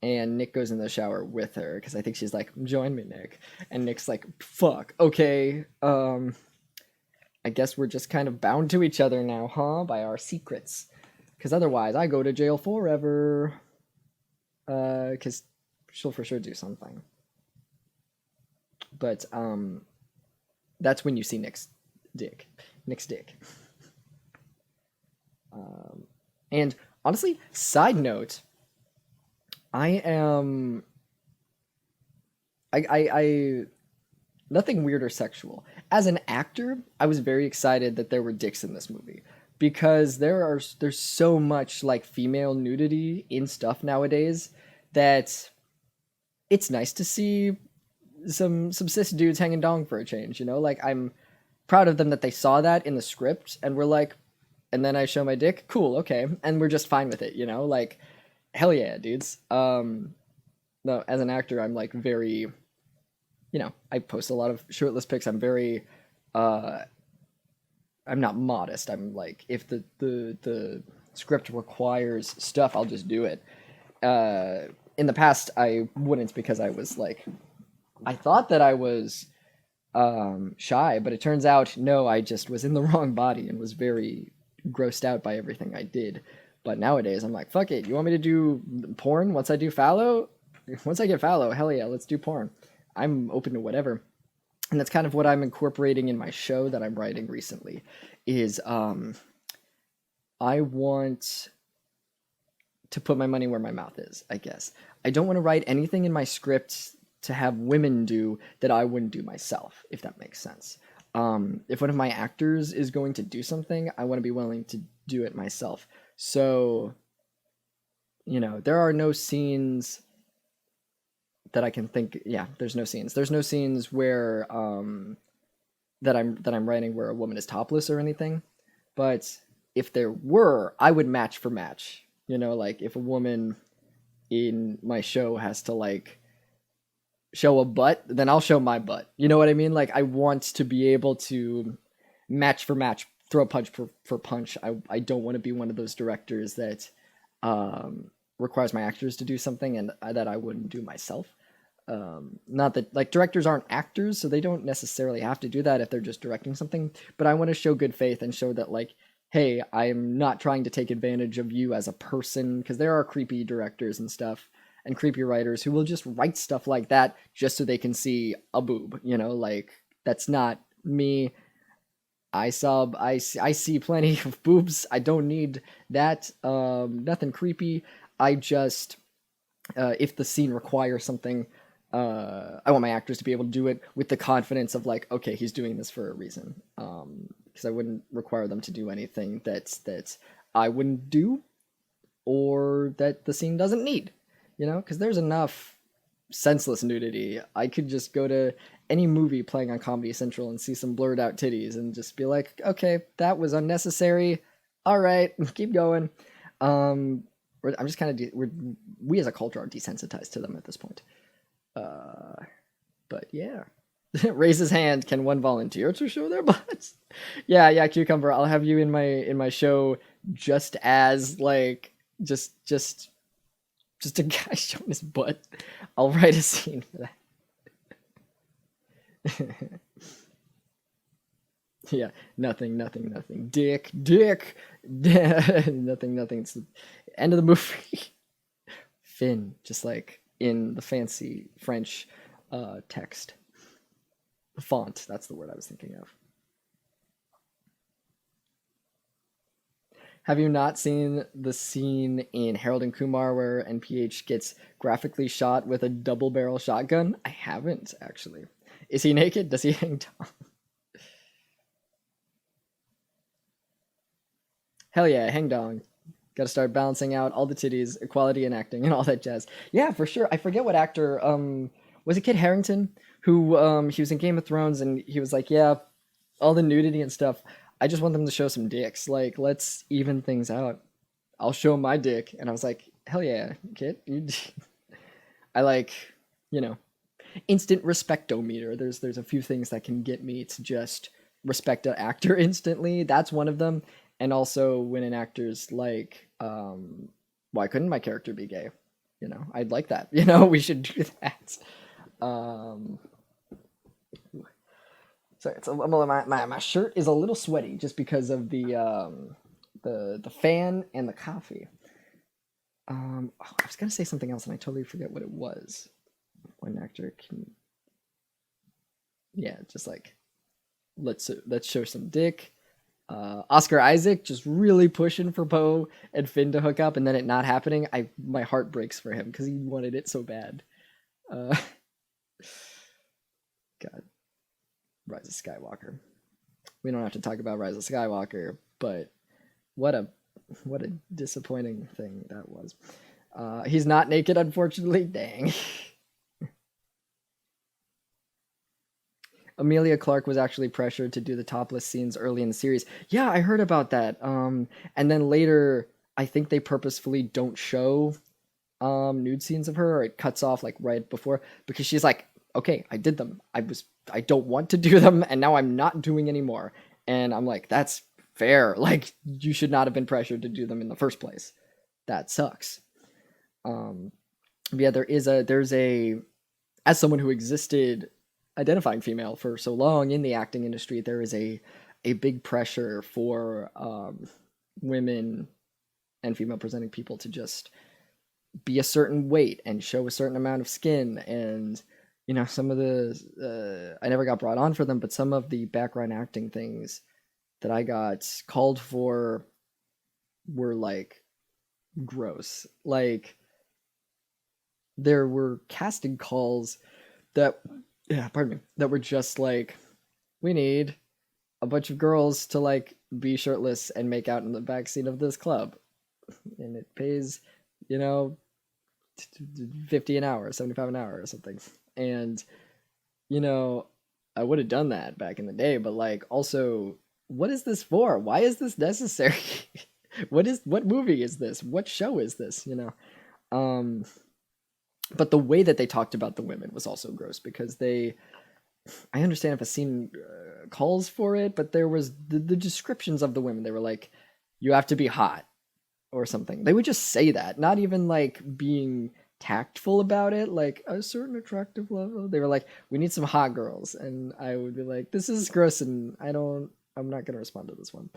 And Nick goes in the shower with her because I think she's like, join me, Nick. And Nick's like, fuck, okay. I guess we're just kind of bound to each other now, huh? By our secrets. Because otherwise I go to jail forever. Because she'll for sure do something. But that's when you see Nick's dick. And honestly, side note... I nothing weird or sexual. As an actor, I was very excited that there were dicks in this movie because there's so much like female nudity in stuff nowadays that it's nice to see some cis dudes hanging dong for a change, you know? Like I'm proud of them that they saw that in the script and were like, and then I show my dick, cool, okay, and we're just fine with it, you know? Like hell yeah, dudes. No, as an actor, I'm like very, you know, I post a lot of shirtless pics. I'm very, I'm not modest. I'm like, if the script requires stuff, I'll just do it. In the past, I wouldn't because I was like, I thought that I was shy, but it turns out, no, I just was in the wrong body and was very grossed out by everything I did. But nowadays, I'm like, fuck it. You want me to do porn once I do Phallo? Once I get Phallo, hell yeah, let's do porn. I'm open to whatever. And that's kind of what I'm incorporating in my show that I'm writing recently, is I want to put my money where my mouth is, I guess. I don't want to write anything in my script to have women do that I wouldn't do myself, if that makes sense. If one of my actors is going to do something, I want to be willing to do it myself. So, you know, there are no scenes that I can think. Yeah, there's no scenes. There's no scenes where that I'm writing where a woman is topless or anything. But if there were, I would match for match. You know, like if a woman in my show has to like show a butt, then I'll show my butt. You know what I mean? Like I want to be able to match for match, throw punch for punch. I don't want to be one of those directors that requires my actors to do something and that I wouldn't do myself. Not that like directors aren't actors, so they don't necessarily have to do that if they're just directing something. But I want to show good faith and show that like, hey, I'm not trying to take advantage of you as a person, because there are creepy directors and stuff and creepy writers who will just write stuff like that just so they can see a boob, you know, like that's not me. I see plenty of boobs. I don't need that. Nothing creepy. I just, if the scene requires something, I want my actors to be able to do it with the confidence of like, okay, he's doing this for a reason. Because I wouldn't require them to do anything that I wouldn't do or that the scene doesn't need, you know, because there's enough senseless nudity. I could just go to any movie playing on Comedy Central and see some blurred out titties and just be like, okay, that was unnecessary. All right, keep going. I'm just kind of, we as a culture are desensitized to them at this point. But yeah. Raise his hand. Can one volunteer to show their butts? Yeah, Cucumber. I'll have you in my show just as like just a guy showing his butt. I'll write a scene for that. Yeah, nothing. Dick. Nothing. It's the end of the movie. Finn, just like in the fancy French text. Font, that's the word I was thinking of. Have you not seen the scene in Harold and Kumar where NPH gets graphically shot with a double barrel shotgun? I haven't, actually. Is he naked? Does he hang down? Hell yeah, hang dong. Gotta start balancing out all the titties, equality in acting, and all that jazz. Yeah, for sure. I forget what actor, was it Kit Harington? Who, he was in Game of Thrones, and he was like, yeah, all the nudity and stuff, I just want them to show some dicks. Like, let's even things out. I'll show my dick. And I was like, hell yeah, Kit. I like, you know, instant respectometer. There's a few things that can get me to just respect an actor instantly. That's one of them. And also when an actor's like, why couldn't my character be gay? You know, I'd like that. You know, we should do that. Sorry, it's my shirt is a little sweaty just because of the fan and the coffee. I was gonna say something else and I totally forget what it was. One actor can, yeah, just like let's show some dick. Oscar Isaac just really pushing for Poe and Finn to hook up, and then it not happening. My heart breaks for him because he wanted it so bad. God. Rise of Skywalker. We don't have to talk about Rise of Skywalker, but what a disappointing thing that was. He's not naked, unfortunately. Dang. Amelia Clark was actually pressured to do the topless scenes early in the series. Yeah, I heard about that. And then later, I think they purposefully don't show nude scenes of her, or it cuts off like right before, because she's like, okay, I did them. I don't want to do them, and now I'm not doing anymore. And I'm like, that's fair. Like, you should not have been pressured to do them in the first place. That sucks. Yeah, there's a, as someone who existed identifying female for so long in the acting industry, there is a big pressure for women and female presenting people to just be a certain weight and show a certain amount of skin. And you know, some of the I never got brought on for them, but some of the background acting things that I got called for were like gross. Like, there were casting calls that, yeah, pardon me, that were just like, we need a bunch of girls to like be shirtless and make out in the backseat of this club, and it pays, you know, 50 an hour, 75 an hour or something. And you know, I would have done that back in the day, but like, also, what is this for? Why is this necessary? What movie is this? What show is this? You know, but the way that they talked about the women was also gross, because I understand if a scene calls for it, but there was the descriptions of the women. They were like, you have to be hot or something. They would just say that, not even like being tactful about it, like a certain attractive level. They were like, we need some hot girls. And I would be like, this is gross, and I'm not going to respond to this one.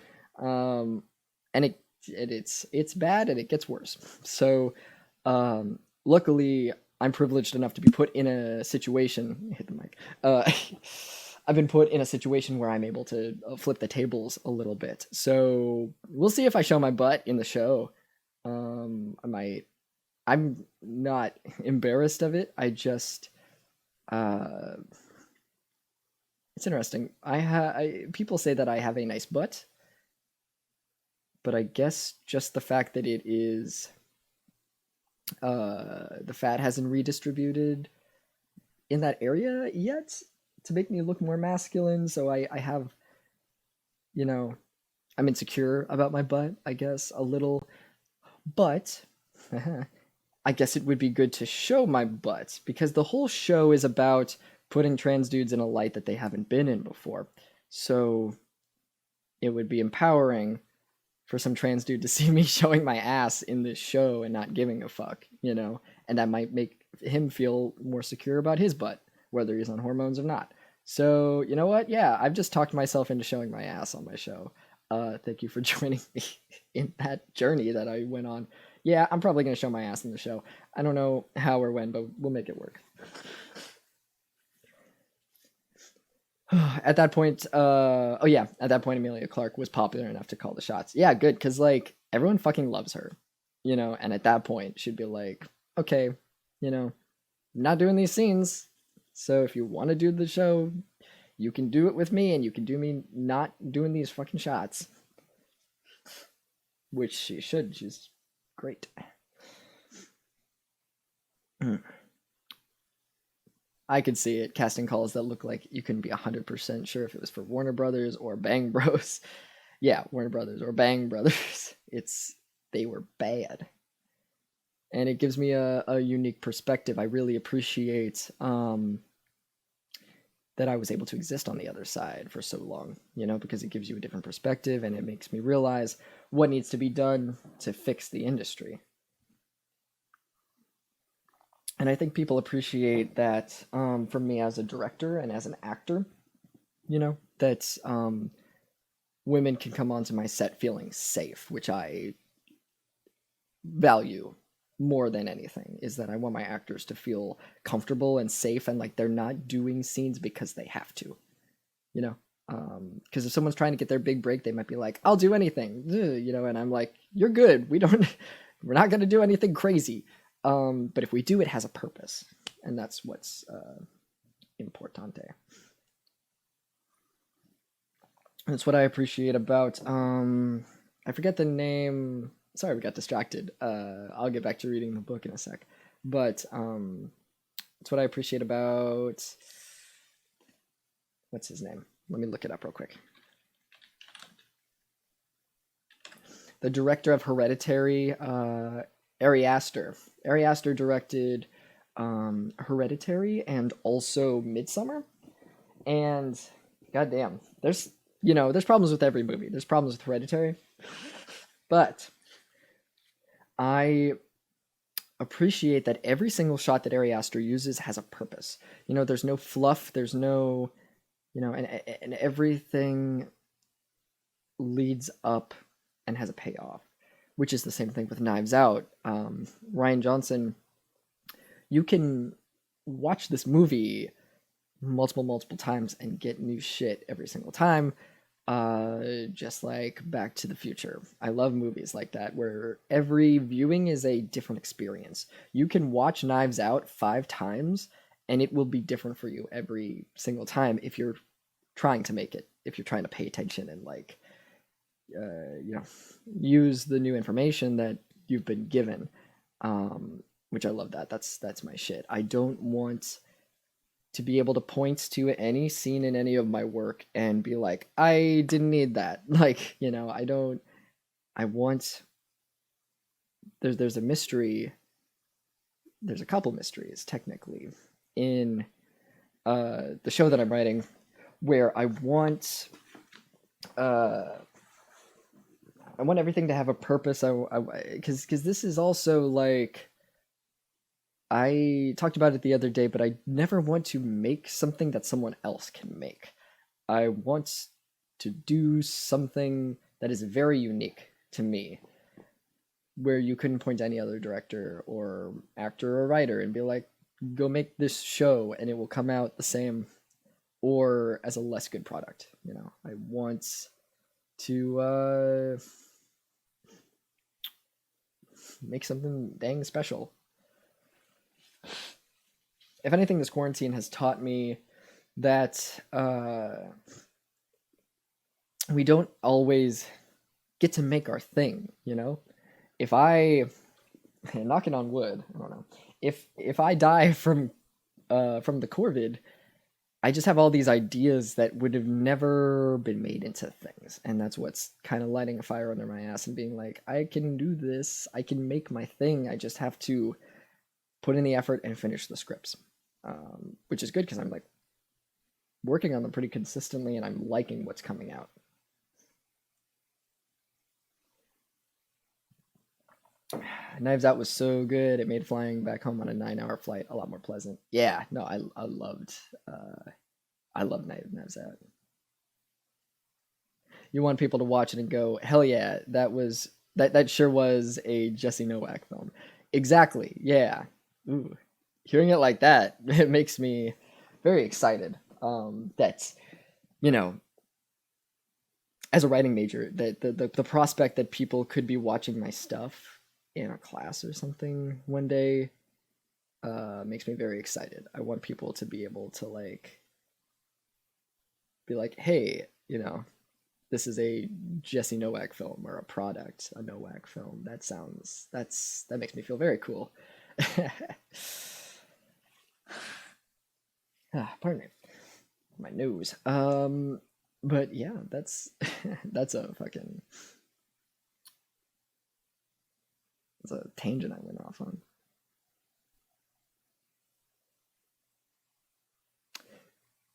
And it's bad, and it gets worse. So, luckily, I'm privileged enough to be put in a situation, hit the mic. I've been put in a situation where I'm able to flip the tables a little bit. So we'll see if I show my butt in the show. I might. I'm not embarrassed of it. I just, it's interesting. People say that I have a nice butt, but I guess just the fact that it is, the fat hasn't redistributed in that area yet to make me look more masculine. So I have, you know, I'm insecure about my butt, I guess, a little, but I guess it would be good to show my butt, because the whole show is about putting trans dudes in a light that they haven't been in before. So it would be empowering for some trans dude to see me showing my ass in this show and not giving a fuck, you know? And that might make him feel more secure about his butt, whether he's on hormones or not. So, you know what? Yeah, I've just talked myself into showing my ass on my show. Thank you for joining me in that journey that I went on. Yeah, I'm probably going to show my ass in the show. I don't know how or when, but we'll make it work. At that point, at that point, Amelia Clark was popular enough to call the shots. Yeah, good, because, like, everyone fucking loves her, you know, and at that point, she'd be like, okay, you know, I'm not doing these scenes, so if you want to do the show, you can do it with me, and you can do me not doing these fucking shots. Which she should. She's great. I could see it. Casting calls that look like you couldn't be 100% sure if it was for Warner Brothers or Bang Bros. Yeah, Warner Brothers or Bang Brothers. They were bad. And it gives me a unique perspective. I really appreciate that I was able to exist on the other side for so long, you know, because it gives you a different perspective and it makes me realize what needs to be done to fix the industry. And I think people appreciate that from me as a director and as an actor, you know, that women can come onto my set feeling safe, which I value more than anything, is that I want my actors to feel comfortable and safe and like they're not doing scenes because they have to, you know, because if someone's trying to get their big break, they might be like, I'll do anything, you know, and I'm like, you're good. We're not going to do anything crazy. But if we do, it has a purpose, and that's what's importante. That's what I appreciate about, I forget the name. Sorry, we got distracted. I'll get back to reading the book in a sec. But that's what I appreciate about, what's his name? Let me look it up real quick. The director of Hereditary, Ari Aster. Ari Aster directed Hereditary and also Midsummer. And goddamn, there's problems with every movie. There's problems with Hereditary. But I appreciate that every single shot that Ari Aster uses has a purpose. You know, there's no fluff, there's no, you know, and everything leads up and has a payoff, which is the same thing with Knives Out. Rian Johnson, you can watch this movie multiple times and get new shit every single time. Just like Back to the Future. I love movies like that where every viewing is a different experience. You can watch Knives Out 5 times and it will be different for you every single time if you're trying to make it, if you're trying to pay attention and like, you know, use the new information that you've been given, which I love that. That's my shit. I don't want to be able to point to any scene in any of my work and be like, I didn't need that. Like, you know, there's a mystery. There's a couple mysteries technically in the show that I'm writing where I want everything to have a purpose. Because this is also like, I talked about it the other day, but I never want to make something that someone else can make. I want to do something that is very unique to me, where you couldn't point to any other director or actor or writer and be like, go make this show and it will come out the same or as a less good product. You know, I want to make something dang special. If anything, this quarantine has taught me that we don't always get to make our thing, you know? If I, knocking on wood, I don't know, if I die from the COVID, I just have all these ideas that would have never been made into things. And that's what's kind of lighting a fire under my ass and being like, I can do this, I can make my thing, I just have to put in the effort and finish the scripts. Which is good because I'm like working on them pretty consistently, and I'm liking what's coming out. Knives Out was so good. It made flying back home on a 9-hour flight a lot more pleasant. Yeah, no, I loved Knives Out. You want people to watch it and go, hell yeah, that sure was a Jesse Nowak film. Exactly. Yeah. Ooh. Hearing it like that, it makes me very excited. That's, you know, as a writing major, that the prospect that people could be watching my stuff in a class or something one day makes me very excited. I want people to be able to like be like, hey, you know, this is a Jesse Nowak film or a product, a Nowak film. That makes me feel very cool. Pardon me, my nose. But yeah, that's that's a tangent I went off on.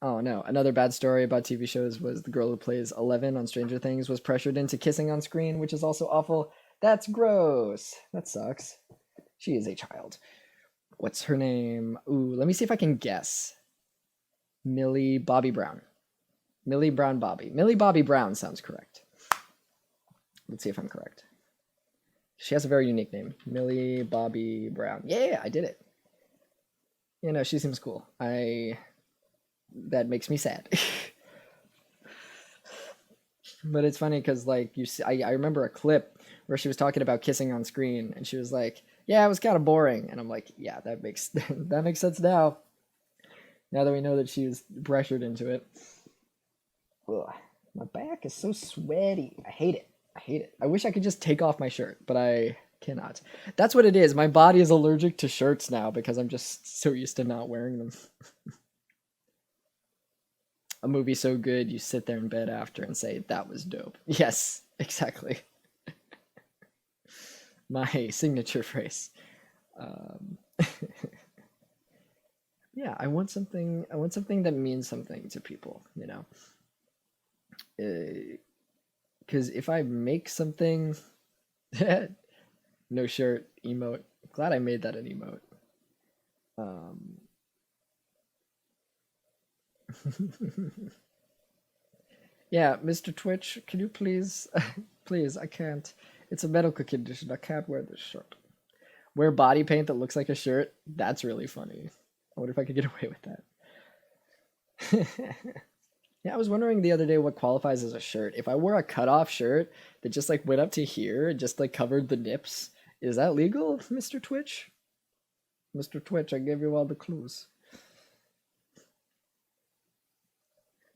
Oh no, another bad story about TV shows was the girl who plays Eleven on Stranger Things was pressured into kissing on screen, which is also awful. That's gross. That sucks. She is a child. What's her name? Ooh, let me see if I can guess. Millie Bobby Brown. Millie Brown Bobby. Millie Bobby Brown sounds correct. Let's see if I'm correct. She has a very unique name. Millie Bobby Brown. Yeah, I did it. You know, she seems cool. That makes me sad. But it's funny because like I remember a clip where she was talking about kissing on screen and she was like, yeah, it was kind of boring. And I'm like, yeah, that makes that makes sense now. Now that we know that she was pressured into it. Ugh, my back is so sweaty. I hate it. I hate it. I wish I could just take off my shirt, but I cannot. That's what it is. My body is allergic to shirts now because I'm just so used to not wearing them. A movie so good, you sit there in bed after and say, that was dope. Yes, exactly. My signature phrase. Yeah, I want something that means something to people, you know? Because if I make something, no shirt, emote. Glad I made that an emote. Yeah, Mr. Twitch, can you please, please, I can't. It's a medical condition. I can't wear this shirt. Wear body paint that looks like a shirt? That's really funny. I wonder if I could get away with that. Yeah, I was wondering the other day what qualifies as a shirt. If I wore a cutoff shirt that just like went up to here and just like covered the nips, is that legal, Mr. Twitch? Mr. Twitch, I gave you all the clues.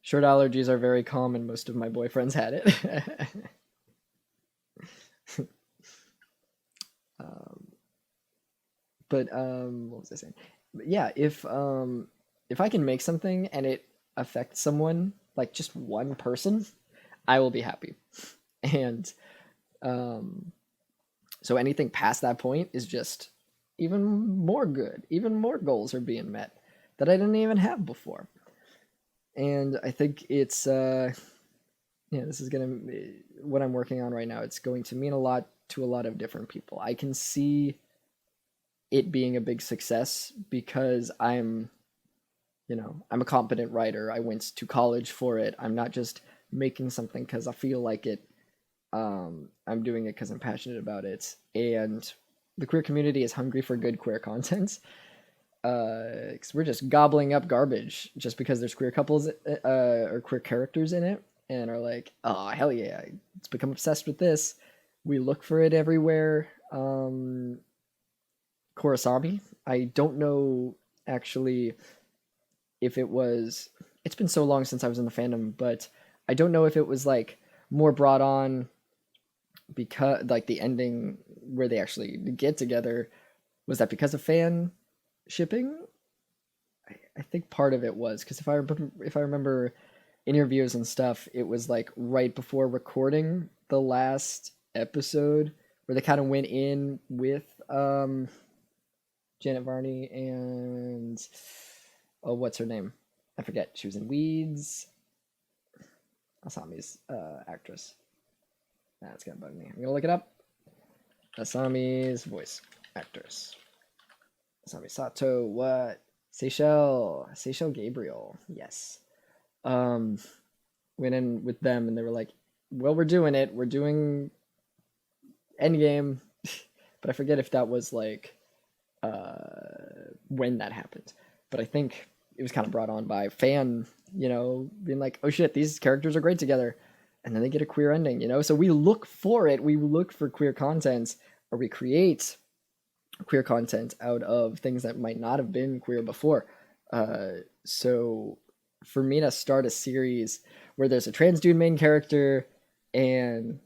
Shirt allergies are very common. Most of my boyfriends had it. What was I saying? But yeah, if I can make something and it affects someone, like just one person, I will be happy. And so anything past that point is just even more good. Even more goals are being met that I didn't even have before. And I think it's yeah, this is gonna what I'm working on right now. It's going to mean a lot to a lot of different people. I can see it being a big success because I'm a competent writer. I went to college for it. I'm not just making something because I feel like it. I'm doing it because I'm passionate about it. And the queer community is hungry for good queer content. 'Cause we're just gobbling up garbage just because there's queer couples or queer characters in it and are like, oh, hell yeah, it's become obsessed with this. We look for it everywhere. Kurosami, I don't know actually if it was, it's been so long since I was in the fandom, but I don't know if it was like more brought on because like the ending where they actually get together, was that because of fan shipping? I think part of it was because if I remember interviews and stuff, it was like right before recording the last episode where they kind of went in with Janet Varney and what's her name? I forget. She was in Weeds. Asami's actress. That's gonna bug me. I'm gonna look it up. Asami's voice actress. Asami Sato. What? Seychelles Gabriel. Yes. Went in with them and they were like, well, we're doing it. We're doing Endgame. But I forget if that was like when that happened. But I think it was kind of brought on by fan, being like, oh shit, these characters are great together. And then they get a queer ending, So we look for it. We look for queer content, or we create queer content out of things that might not have been queer before. So for me to start a series where there's a trans dude main character and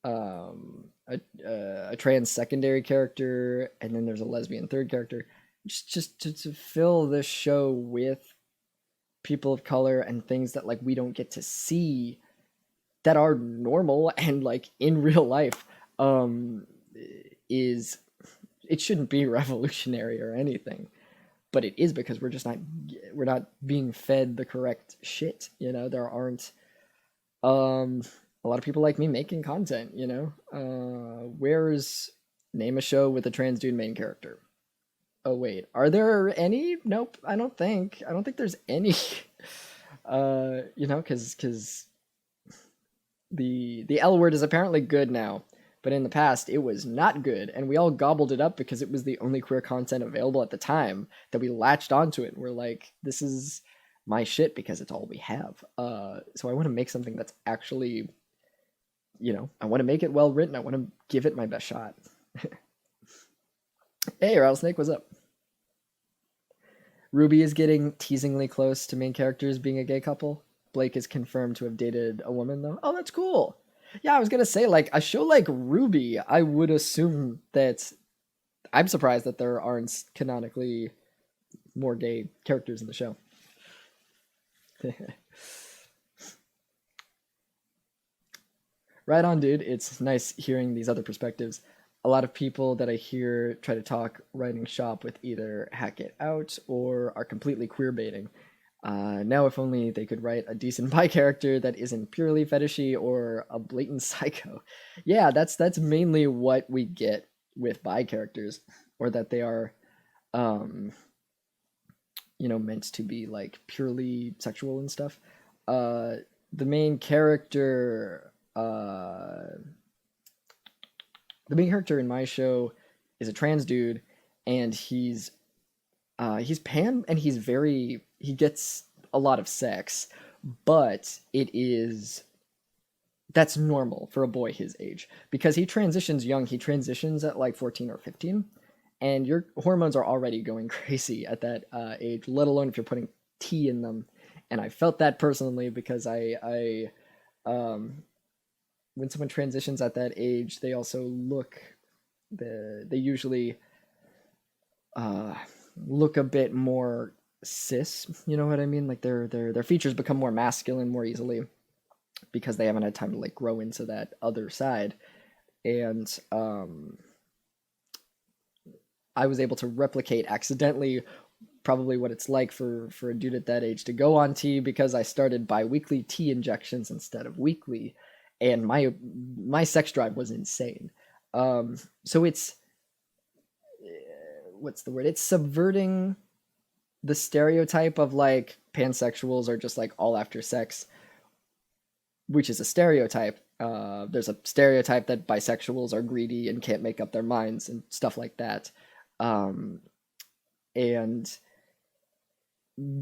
a trans secondary character, and then there's a lesbian third character, just to fill this show with people of color and things that like we don't get to see that are normal and like in real life, is it shouldn't be revolutionary or anything, but it is because we're not being fed the correct shit. There aren't a lot of people like me making content. Where's name a show with a trans dude main character? Oh wait, are there any? Nope, I don't think there's any. Because the L word is apparently good now, but in the past it was not good, and we all gobbled it up because it was the only queer content available at the time that we latched onto it. And we're like, this is my shit because it's all we have. So I want to make something that's actually, I want to make it well written. I want to give it my best shot. Hey, Rattlesnake, what's up? Ruby is getting teasingly close to main characters being a gay couple. Blake is confirmed to have dated a woman, though. Oh, that's cool. Yeah, I was going to say, like, a show like Ruby, I would assume that... I'm surprised that there aren't canonically more gay characters in the show. Right on, dude. It's nice hearing these other perspectives. A lot of people that I hear try to talk writing shop with either hack it out or are completely queer baiting. Now, if only they could write a decent bi character that isn't purely fetishy or a blatant psycho. Yeah, that's mainly what we get with bi characters, or that they are, meant to be like purely sexual and stuff. The main character, in my show is a trans dude, and he's pan, and he gets a lot of sex, but that's normal for a boy his age, because he transitions young. He transitions at like 14 or 15, and your hormones are already going crazy at that age, let alone if you're putting tea in them. And I felt that personally because I when someone transitions at that age, they also they usually look a bit more cis, you know what I mean? Like their features become more masculine more easily because they haven't had time to like grow into that other side. And I was able to replicate accidentally probably what it's like for a dude at that age to go on tea, because I started bi-weekly tea injections instead of weekly, and my sex drive was insane. So it's what's the word? It's subverting the stereotype of like pansexuals are just like all after sex, which is a stereotype. There's a stereotype that bisexuals are greedy and can't make up their minds and stuff like that. And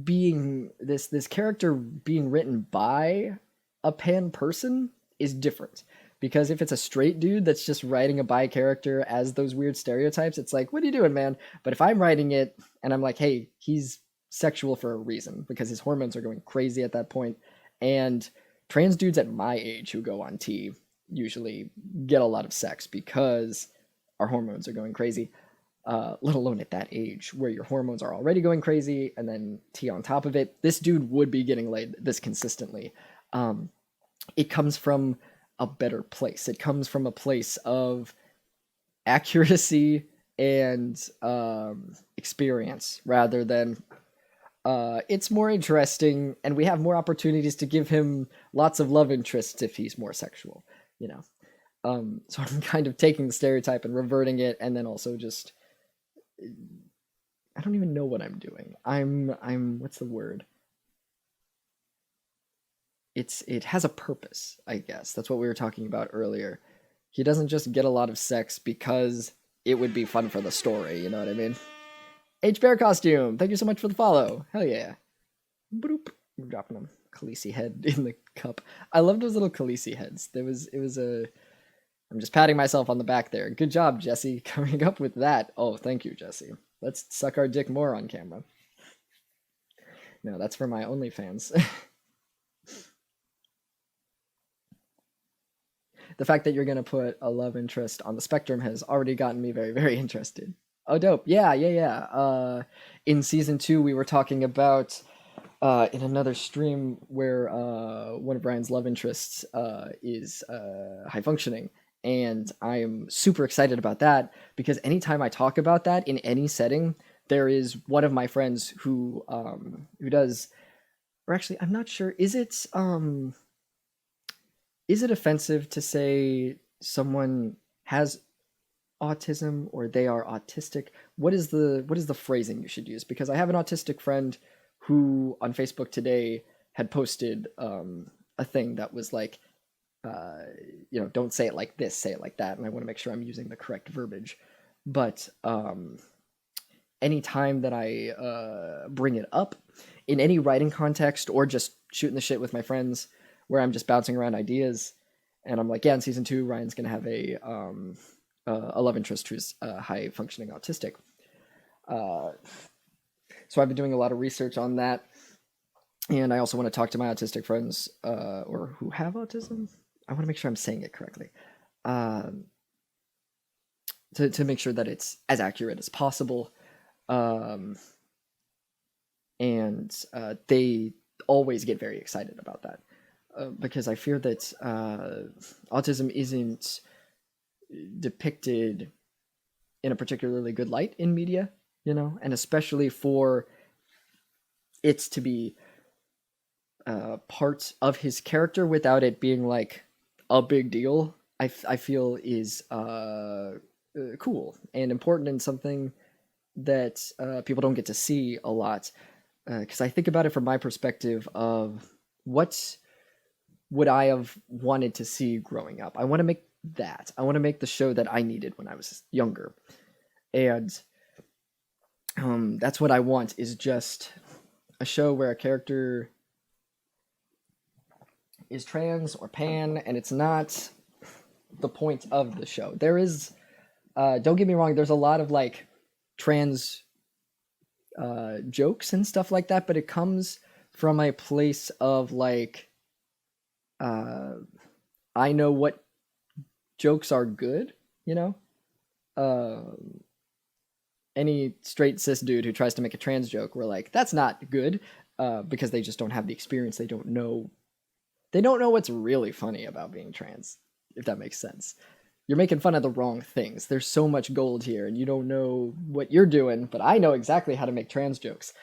being this character being written by a pan person is different, because if it's a straight dude that's just writing a bi character as those weird stereotypes, it's like, what are you doing, man? But if I'm writing it and I'm like, hey, he's sexual for a reason because his hormones are going crazy at that point, and trans dudes at my age who go on T usually get a lot of sex because our hormones are going crazy, let alone at that age where your hormones are already going crazy and then T on top of it. This dude would be getting laid this consistently. It comes from a better place. It comes from a place of accuracy and experience rather than it's more interesting, and we have more opportunities to give him lots of love interests if he's more sexual, you know. So I'm kind of taking the stereotype and reverting it, and then also just I don't even know what I'm doing. I'm what's the word? It has a purpose, I guess. That's what we were talking about earlier. He doesn't just get a lot of sex because it would be fun for the story, you know what I mean? H Bear Costume, thank you so much for the follow. Hell yeah. Boop. I'm dropping a Khaleesi head in the cup. I love those little Khaleesi heads. I'm just patting myself on the back there. Good job, Jesse, coming up with that. Oh, thank you, Jesse. Let's suck our dick more on camera. No, that's for my OnlyFans. The fact that you're going to put a love interest on the spectrum has already gotten me very, very interested. Oh, dope. Yeah. In season 2, we were talking about in another stream where one of Brian's love interests is high functioning. And I am super excited about that because anytime I talk about that in any setting, there is one of my friends who does, or actually, I'm not sure. Is it offensive to say someone has autism or they are autistic? What is the phrasing you should use? Because I have an autistic friend who on Facebook today had posted a thing that was like, don't say it like this, say it like that. And I want to make sure I'm using the correct verbiage. But anytime that I bring it up in any writing context or just shooting the shit with my friends where I'm just bouncing around ideas and I'm like, yeah, in season 2, Ryan's going to have a love interest who's high functioning autistic. So I've been doing a lot of research on that. And I also want to talk to my autistic friends or who have autism. I want to make sure I'm saying it correctly. To make sure that it's as accurate as possible. And they always get very excited about that. Because I fear that autism isn't depicted in a particularly good light in media, and especially for it to be part of his character without it being like a big deal, I feel is cool and important and something that people don't get to see a lot. Because I think about it from my perspective of what would I have wanted to see growing up. I want to make that. I want to make the show that I needed when I was younger. And that's what I want, is just a show where a character is trans or pan, and it's not the point of the show. There is, don't get me wrong, there's a lot of like trans jokes and stuff like that, but it comes from a place of like, I know what jokes are good, any straight cis dude who tries to make a trans joke, we're like, that's not good, because they just don't have the experience. They don't know what's really funny about being trans, if that makes sense. You're making fun of the wrong things. There's so much gold here, and you don't know what you're doing, but I know exactly how to make trans jokes.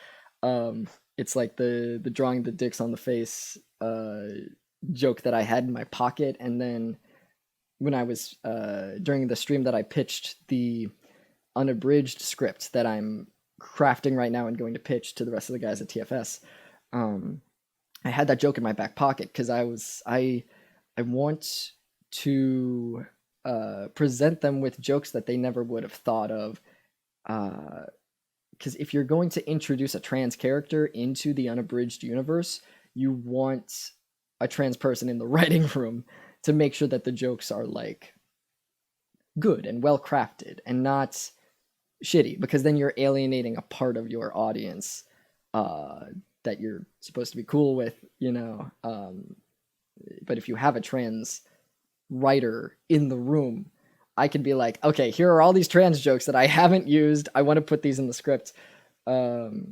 It's like the drawing the dicks on the face joke that I had in my pocket, and then when I was during the stream that I pitched the unabridged script that I'm crafting right now and going to pitch to the rest of the guys at TFS, I had that joke in my back pocket because I want to present them with jokes that they never would have thought of. Because if you're going to introduce a trans character into the unabridged universe, you want a trans person in the writing room to make sure that the jokes are like good and well crafted and not shitty, because then you're alienating a part of your audience that you're supposed to be cool with, but if you have a trans writer in the room, I could be like, okay, here are all these trans jokes that I haven't used. I want to put these in the script because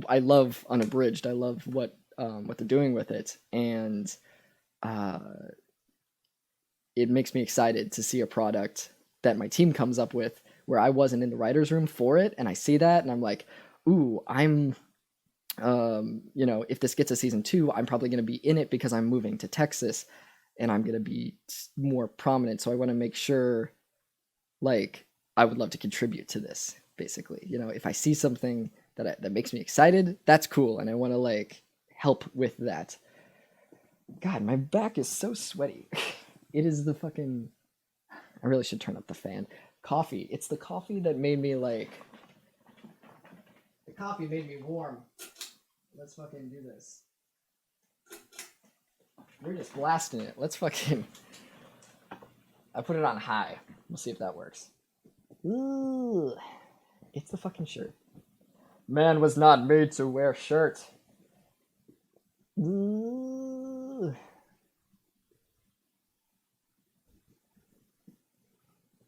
I love unabridged. I love what they're doing with it, and it makes me excited to see a product that my team comes up with where I wasn't in the writer's room for it, and I see that, and I'm like, ooh, I'm you know, if this gets a season 2, I'm probably going to be in it because I'm moving to Texas and I'm going to be more prominent. So I want to make sure, like, I would love to contribute to this, basically. You know, if I see something that makes me excited, that's cool. And I want to, like, help with that. God, my back is so sweaty. It is the fucking... I really should turn up the fan. Coffee. It's the coffee that made me, like... The coffee made me warm. Let's fucking do this. We're just blasting it. Let's fucking... I put it on high. We'll see if that works. Ooh. It's the fucking shirt. Man was not made to wear shirt. Ooh.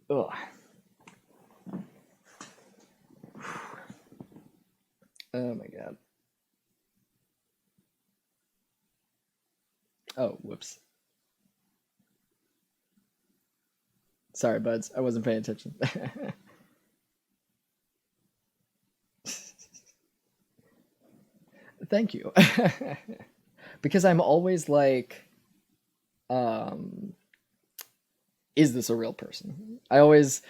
Ugh. Oh my god. Oh, whoops. Sorry, buds. I wasn't paying attention. Thank you. Because I'm always like, is this a real person? I'm always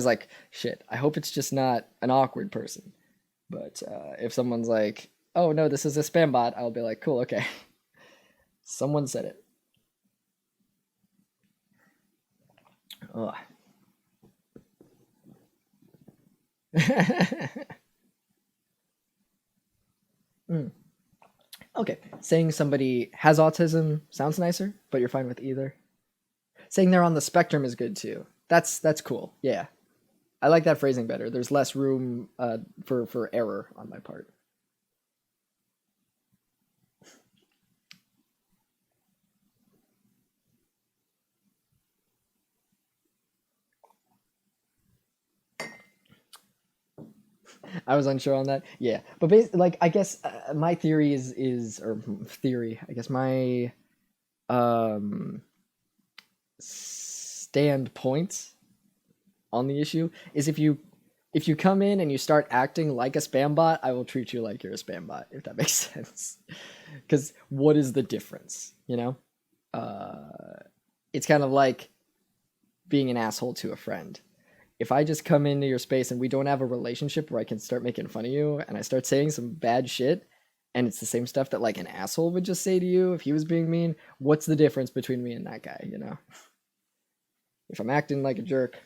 like, shit, I hope it's just not an awkward person. But if someone's like, oh no, this is a spam bot, I'll be like, cool, okay. Someone said it. Ugh. Mm. Okay, saying somebody has autism sounds nicer, but you're fine with either. Saying they're on the spectrum is good too. That's cool. Yeah, I like that phrasing better. There's less room for error on my part. I was unsure on that. Yeah, but like I guess my theory is or theory. I guess my um standpoint on the issue is if you come in and you start acting like a spam bot, I will treat you like you're a spam bot, if that makes sense. Because what is the difference? You know, it's kind of like being an asshole to a friend. If I just come into your space and we don't have a relationship where I can start making fun of you and I start saying some bad shit and it's the same stuff that like an asshole would just say to you if he was being mean, what's the difference between me and that guy, you know? If I'm acting like a jerk,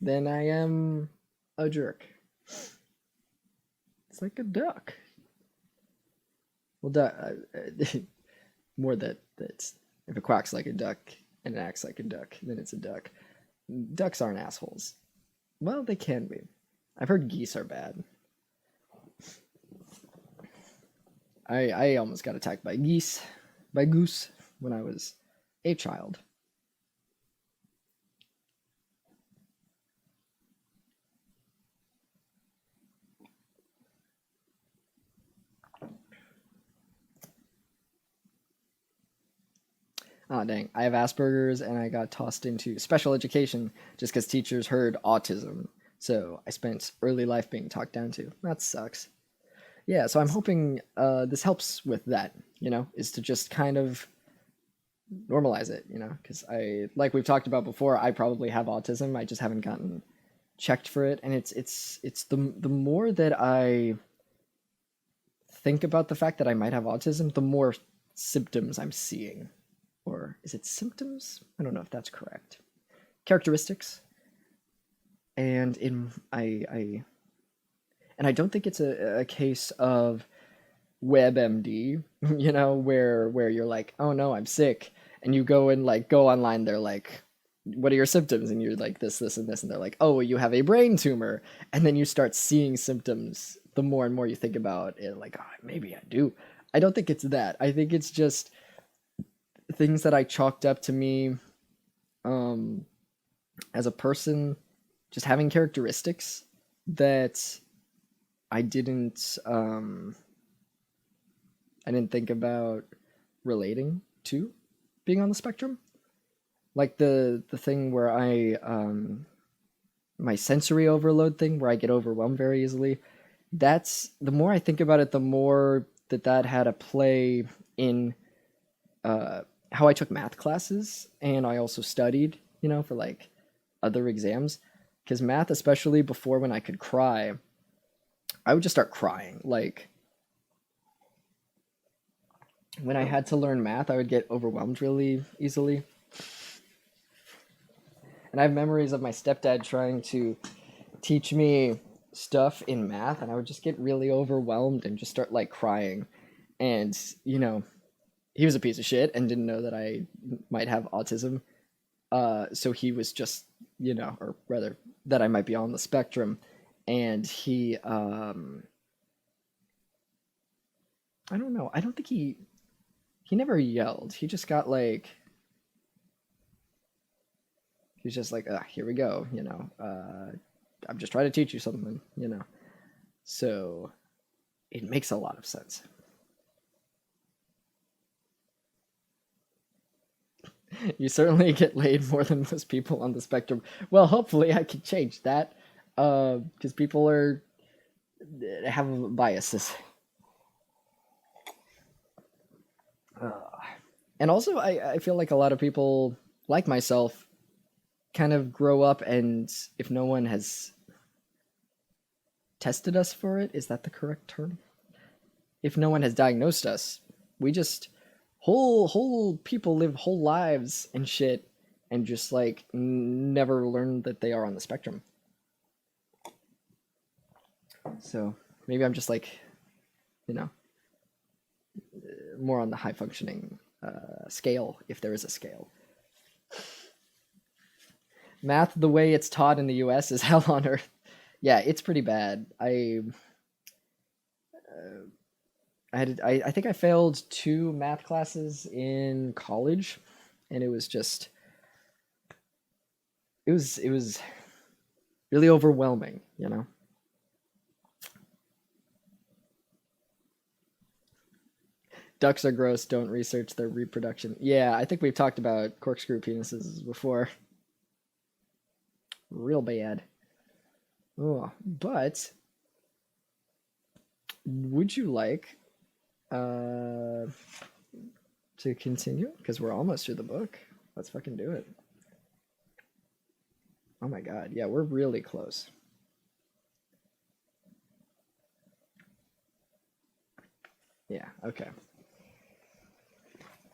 then I am a jerk. It's like a duck. Well, more that's if it quacks like a duck and it acts like a duck, then it's a duck. Ducks aren't assholes. Well, they can be. I've heard geese are bad. I almost got attacked by goose, when I was a child. Oh, dang. I have Asperger's and I got tossed into special education just because teachers heard autism. So I spent early life being talked down to. That sucks. Yeah, so I'm hoping this helps with that, you know, is to just kind of normalize it, you know, because like we've talked about before, I probably have autism. I just haven't gotten checked for it. And it's the more that I think about the fact that I might have autism, the more symptoms I'm seeing. Or is it symptoms? I don't know if that's correct. Characteristics. And I don't think it's a case of WebMD, you know, where you're like, oh no, I'm sick, and you go and like go online. They're like, what are your symptoms? And you're like this, and this, and they're like, oh, you have a brain tumor, and then you start seeing symptoms. The more and more you think about it, like, oh, maybe I do. I don't think it's that. I think it's just things that I chalked up to me as a person, just having characteristics that I didn't think about relating to being on the spectrum. Like the thing where my sensory overload thing where I get overwhelmed very easily. That's the more I think about it, the more that had a play in uh, how I took math classes, and I also studied, for like other exams. Because math, especially before when I could cry, I would just start crying. Like when I had to learn math, I would get overwhelmed really easily. And I have memories of my stepdad trying to teach me stuff in math, and I would just get really overwhelmed and just start like crying. And, he was a piece of shit and didn't know that I might have autism. So he was just, or rather that I might be on the spectrum. And I don't know. I don't think he never yelled. He just got like, he was just like, here we go, I'm just trying to teach you something. So it makes a lot of sense. You certainly get laid more than most people on the spectrum. Well, hopefully I can change that, because people have biases. Uh, and also, I feel like a lot of people, like myself, kind of grow up, and if no one has tested us for it, is that the correct term? If no one has diagnosed us, we just whole people live whole lives and shit, and just like never learn that they are on the spectrum. So maybe I'm just like, more on the high functioning scale, if there is a scale. Math, the way it's taught in the US, is hell on earth. Yeah, it's pretty bad. I think I failed 2 math classes in college, and it was really overwhelming. Ducks are gross, don't research their reproduction. Yeah, I think we've talked about corkscrew penises before. Real bad. Oh, but would you like to continue? Because we're almost through the book. Let's fucking do it. Oh my god, yeah, we're really close. Yeah, okay.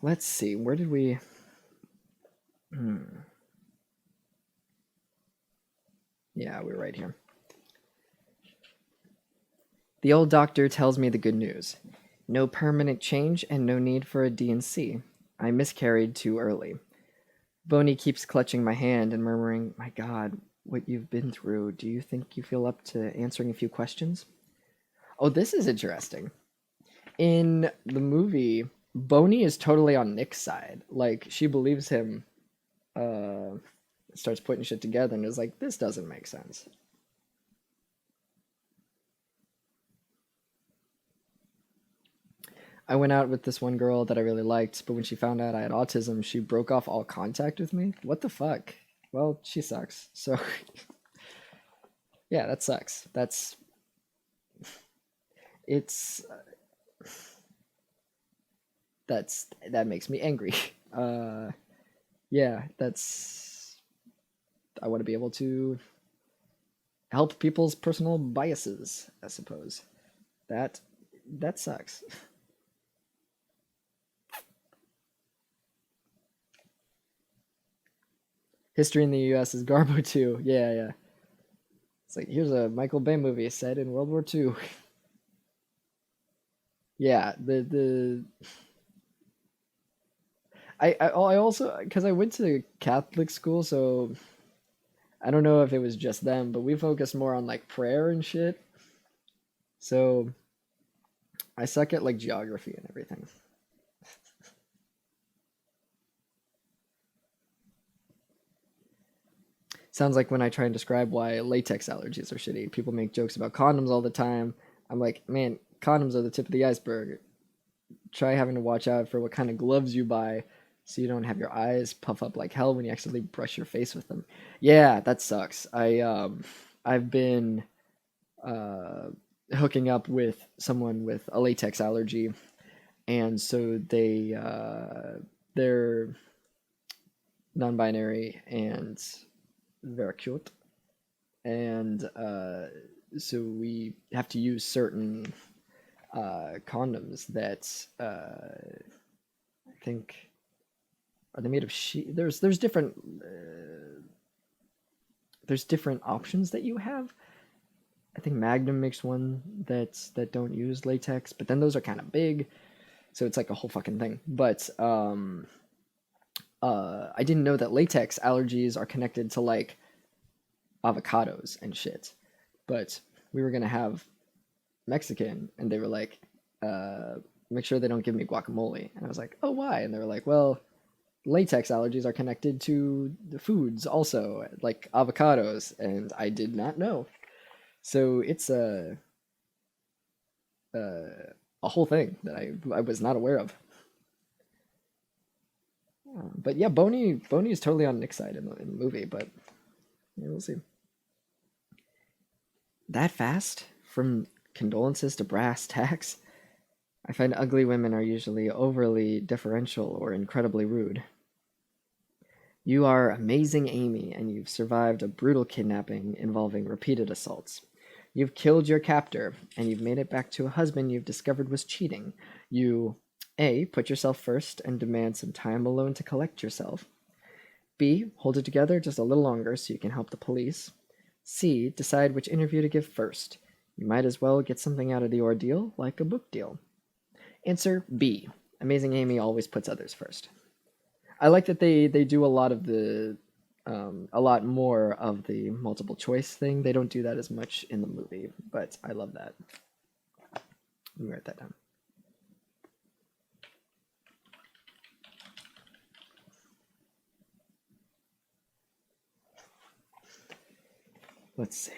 Let's see, where did we... Yeah, we're right here. The old doctor tells me the good news. No permanent change and no need for a D&C. I miscarried too early. Boney keeps clutching my hand and murmuring, "My God, what you've been through. Do you think you feel up to answering a few questions?" Oh, this is interesting. In the movie, Boney is totally on Nick's side. Like, she believes him, starts putting shit together and is like, this doesn't make sense. I went out with this one girl that I really liked, but when she found out I had autism, she broke off all contact with me. What the fuck? Well, she sucks. So, yeah, that sucks. It's, that makes me angry. Yeah, I want to be able to help people's personal biases, I suppose. That sucks. History in the U.S. is Garbo too. Yeah, yeah. It's like, here's a Michael Bay movie set in World War II. Yeah, I also, because I went to Catholic school, so I don't know if it was just them, but we focused more on like prayer and shit. So I suck at like geography and everything. Sounds like when I try and describe why latex allergies are shitty. People make jokes about condoms all the time. I'm like, man, condoms are the tip of the iceberg. Try having to watch out for what kind of gloves you buy so you don't have your eyes puff up like hell when you accidentally brush your face with them. Yeah, that sucks. I've been uh hooking up with someone with a latex allergy, and so they're non-binary and very cute, and so we have to use certain condoms that I think are they made of sheet. There's different there's different options that you have. I think Magnum makes one that don't use latex, but then those are kind of big, so it's like a whole fucking thing. But I didn't know that latex allergies are connected to like avocados and shit. But we were gonna have Mexican, and they were like, make sure they don't give me guacamole. And I was like, oh, why? And they were like, well, latex allergies are connected to the foods also, like avocados, and I did not know. So it's a whole thing that I was not aware of. But yeah, Boney is totally on Nick's side in the movie, but yeah, we'll see. That fast? From condolences to brass tacks? I find ugly women are usually overly deferential or incredibly rude. You are amazing, Amy, and you've survived a brutal kidnapping involving repeated assaults. You've killed your captor, and you've made it back to a husband you've discovered was cheating. You A. Put yourself first and demand some time alone to collect yourself. B. Hold it together just a little longer so you can help the police. C. Decide which interview to give first. You might as well get something out of the ordeal, like a book deal. Answer B. Amazing Amy always puts others first. I like that they do a lot of the a lot more of the multiple choice thing. They don't do that as much in the movie, but I love that. Let me write that down. Let's see.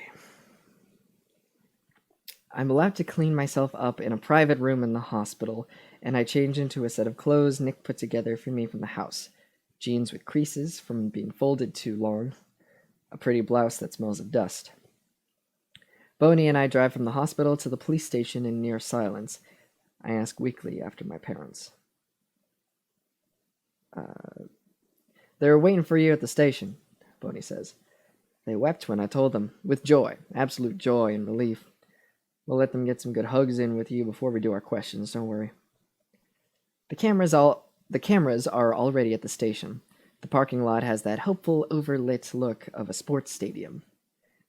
I'm allowed to clean myself up in a private room in the hospital, and I change into a set of clothes Nick put together for me from the house. Jeans with creases from being folded too long, a pretty blouse that smells of dust. Boney and I drive from the hospital to the police station in near silence. I ask weakly after my parents. They're waiting for you at the station, Boney says. They wept when I told them, with joy, absolute joy and relief. We'll let them get some good hugs in with you before we do our questions, don't worry. The cameras are already at the station. The parking lot has that hopeful, overlit look of a sports stadium.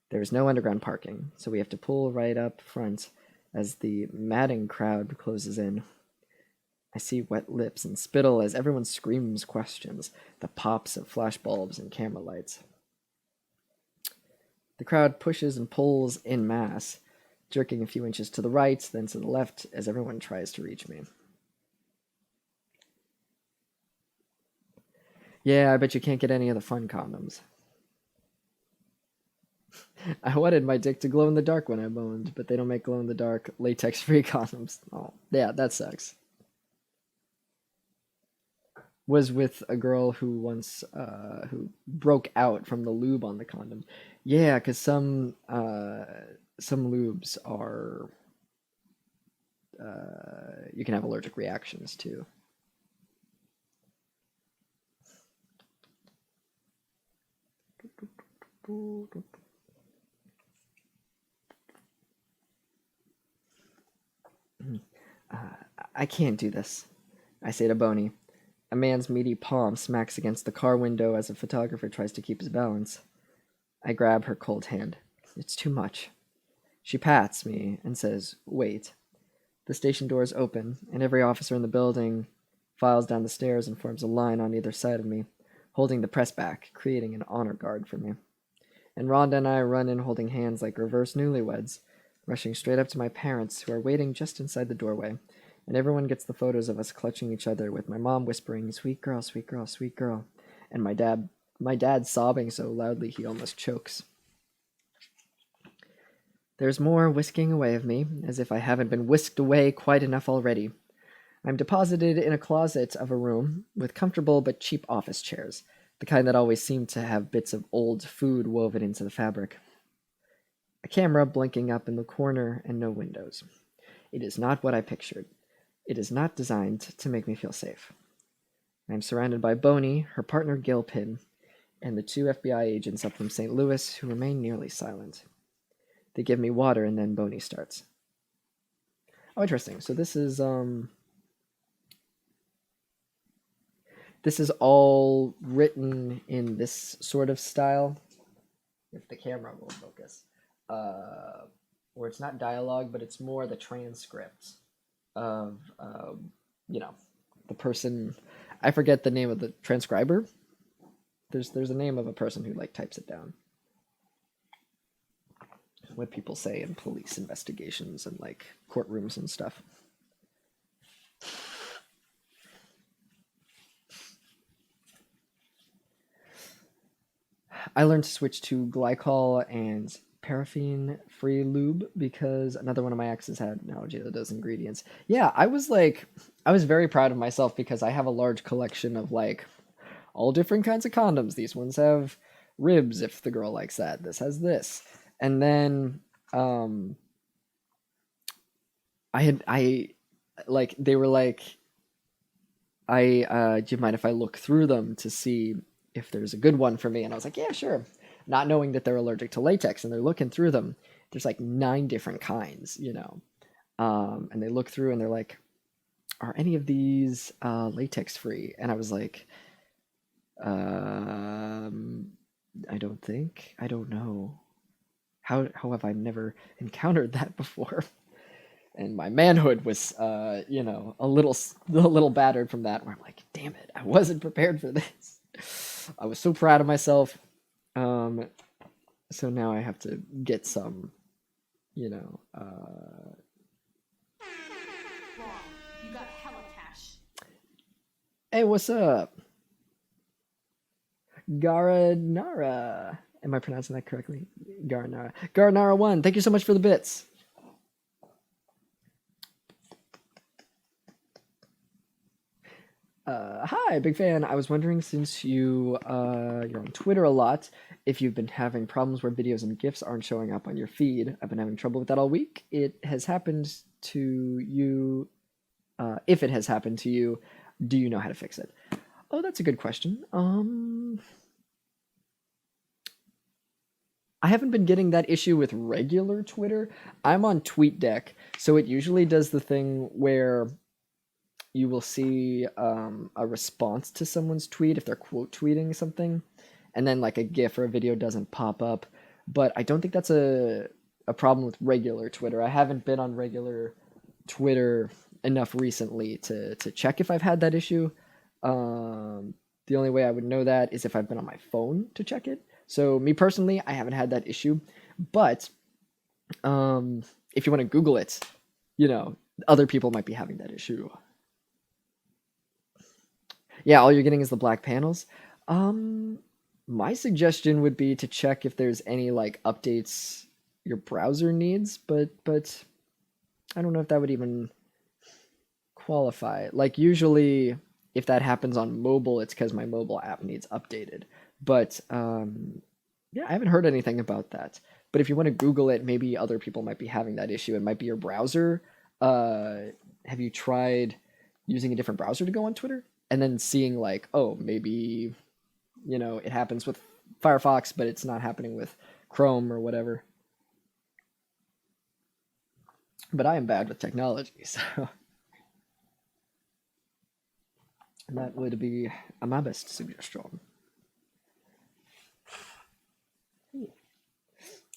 There is no underground parking, so we have to pull right up front as the madding crowd closes in. I see wet lips and spittle as everyone screams questions, the pops of flashbulbs and camera lights. The crowd pushes and pulls en masse, jerking a few inches to the right, then to the left, as everyone tries to reach me. Yeah, I bet you can't get any of the fun condoms. I wanted my dick to glow in the dark when I moaned, but they don't make glow in the dark latex-free condoms. Oh, yeah, that sucks. Was with a girl who once who broke out from the lube on the condom. Yeah, because some lubes are you can have allergic reactions to. I can't do this, I say to Boney. A man's meaty palm smacks against the car window as a photographer tries to keep his balance. I grab her cold hand. It's too much. She pats me and says, wait. The station doors open, and every officer in the building files down the stairs and forms a line on either side of me, holding the press back, creating an honor guard for me. And Rhonda and I run in holding hands like reverse newlyweds, rushing straight up to my parents, who are waiting just inside the doorway, and everyone gets the photos of us clutching each other, with my mom whispering, sweet girl, sweet girl, sweet girl, and my dad sobbing so loudly he almost chokes. There's more whisking away of me, as if I haven't been whisked away quite enough already. I'm deposited in a closet of a room with comfortable but cheap office chairs, the kind that always seem to have bits of old food woven into the fabric. A camera blinking up in the corner and no windows. It is not what I pictured. It is not designed to make me feel safe. I am surrounded by Boney, her partner Gilpin, and the 2 FBI agents up from St. Louis who remain nearly silent. They give me water and then Boney starts. Oh, interesting. So this is all written in this sort of style. If the camera will focus. Where it's not dialogue, but it's more the transcript of, the person. I forget the name of the transcriber. There's a name of a person who like types it down. What people say in police investigations and like courtrooms and stuff. I learned to switch to glycol and paraffin-free lube because another one of my exes had an allergy to those ingredients. Yeah, I was very proud of myself because I have a large collection of like all different kinds of condoms. These ones have ribs if the girl likes that. This has this. And then they were like, do you mind if I look through them to see if there's a good one for me? And I was like, yeah, sure. Not knowing that they're allergic to latex, and they're looking through them. There's like 9 different kinds, and they look through and they're like, are any of these latex free? And I was like, I don't know. How have I never encountered that before? And my manhood was, a little battered from that, where I'm like, damn it, I wasn't prepared for this. I was so proud of myself. So now I have to get some, You got hella cash. Hey, what's up? Garanara. Am I pronouncing that correctly? Garanara. Garanara1, thank you so much for the bits. Hi, big fan. I was wondering, since you're on Twitter a lot, if you've been having problems where videos and GIFs aren't showing up on your feed. I've been having trouble with that all week. It has happened to you. If it has happened to you, do you know how to fix it? Oh, that's a good question. I haven't been getting that issue with regular Twitter. I'm on TweetDeck, so it usually does the thing where you will see a response to someone's tweet if they're quote tweeting something, and then like a GIF or a video doesn't pop up. But I don't think that's a problem with regular Twitter. I haven't been on regular Twitter enough recently to check if I've had that issue. The only way I would know that is if I've been on my phone to check it. So me personally, I haven't had that issue. But if you want to Google it, other people might be having that issue. Yeah, all you're getting is the black panels. My suggestion would be to check if there's any like updates your browser needs, but I don't know if that would even qualify. Like usually if that happens on mobile, it's because my mobile app needs updated. But yeah, I haven't heard anything about that. But if you want to Google it, maybe other people might be having that issue. It might be your browser. Have you tried using a different browser to go on Twitter? And then seeing like, oh, maybe, it happens with Firefox, but it's not happening with Chrome or whatever. But I am bad with technology, so that would be my best suggestion.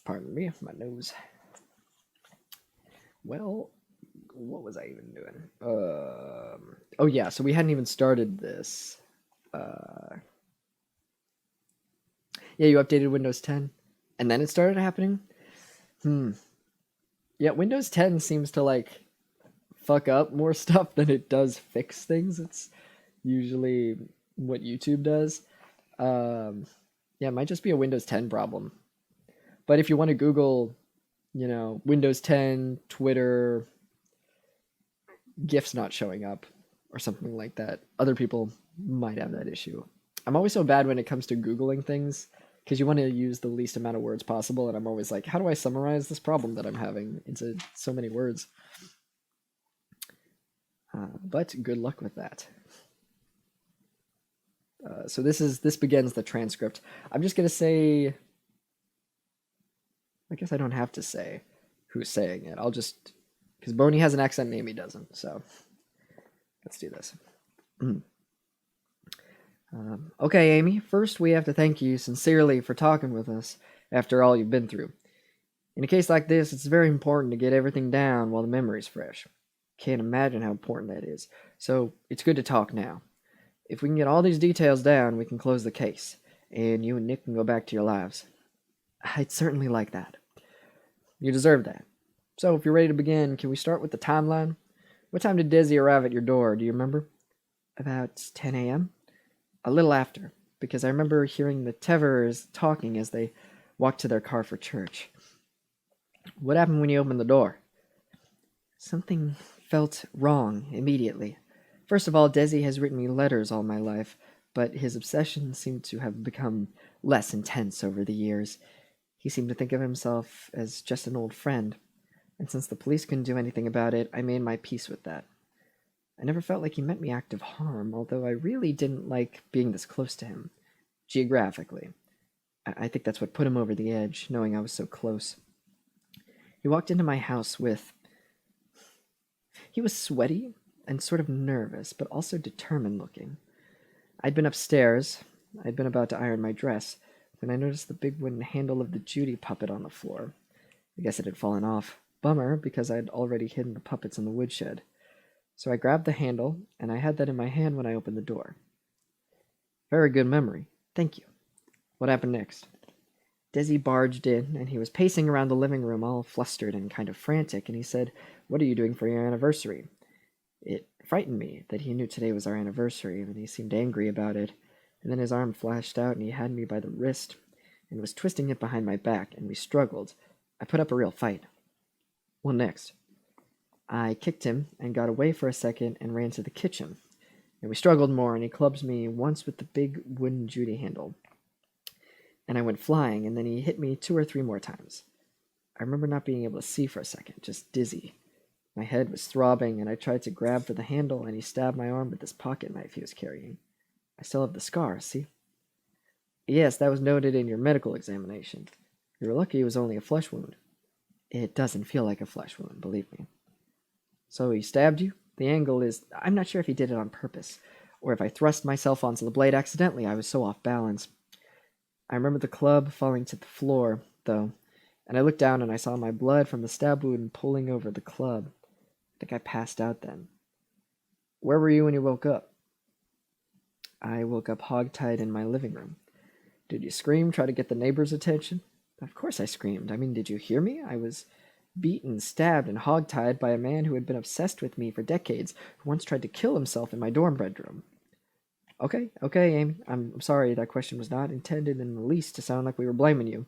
Pardon me, my nose. Well, what was I even doing? Oh yeah, so we hadn't even started this. Yeah, you updated Windows 10, and then it started happening? Yeah, Windows 10 seems to, like, fuck up more stuff than it does fix things. It's usually what YouTube does. Yeah, it might just be a Windows 10 problem. But if you want to Google, Windows 10, Twitter, GIFs not showing up. or something like that. Other people might have that issue. I'm always so bad when it comes to Googling things because you want to use the least amount of words possible, and I'm always like, how do I summarize this problem that I'm having into so many words? But good luck with that. So this begins the transcript. I'm just gonna say, I guess I don't have to say who's saying it. I'll just, because Boney has an accent and Amy doesn't. So let's do this. Okay, Amy, first we have to thank you sincerely for talking with us after all you've been through. In a case like this, it's very important to get everything down while the memory's fresh. Can't imagine how important that is. So it's good to talk now. If we can get all these details down, we can close the case, and you and Nick can go back to your lives. I'd certainly like that. You deserve that. So if you're ready to begin, can we start with the timeline? What time did Desi arrive at your door, do you remember? About 10 a.m.? A little after, because I remember hearing the Tevers talking as they walked to their car for church. What happened when you opened the door? Something felt wrong immediately. First of all, Desi has written me letters all my life, but his obsession seemed to have become less intense over the years. He seemed to think of himself as just an old friend, and since the police couldn't do anything about it, I made my peace with that. I never felt like he meant me active harm, although I really didn't like being this close to him, geographically. I think that's what put him over the edge, knowing I was so close. He walked into my house with... He was sweaty and sort of nervous, but also determined looking. I'd been upstairs. I'd been about to iron my dress when I noticed the big wooden handle of the Judy puppet on the floor. I guess it had fallen off. Bummer, because I'd already hidden the puppets in the woodshed. So I grabbed the handle, and I had that in my hand when I opened the door. Very good memory. Thank you. What happened next? Desi barged in, and he was pacing around the living room all flustered and kind of frantic, and he said, "What are you doing for your anniversary?" It frightened me that he knew today was our anniversary, and he seemed angry about it, and then his arm flashed out, and he had me by the wrist, and was twisting it behind my back, and we struggled. I put up a real fight. What next? I kicked him and got away for a second and ran to the kitchen. And we struggled more, and he clubbed me once with the big wooden Judy handle. And I went flying, and then he hit me 2 or 3 more times. I remember not being able to see for a second, just dizzy. My head was throbbing, and I tried to grab for the handle, and he stabbed my arm with this pocket knife he was carrying. I still have the scar, see? Yes, that was noted in your medical examination. You were lucky it was only a flesh wound. It doesn't feel like a flesh wound, believe me. So he stabbed you? The angle is... I'm not sure if he did it on purpose, or if I thrust myself onto the blade accidentally. I was so off balance. I remember the club falling to the floor, though, and I looked down and I saw my blood from the stab wound pooling over the club. I think I passed out then. Where were you when you woke up? I woke up hogtied in my living room. Did you scream, try to get the neighbors' attention? Of course I screamed. I mean, did you hear me? I was beaten, stabbed, and hogtied by a man who had been obsessed with me for decades, who once tried to kill himself in my dorm bedroom. Okay, Amy. I'm sorry, that question was not intended in the least to sound like we were blaming you.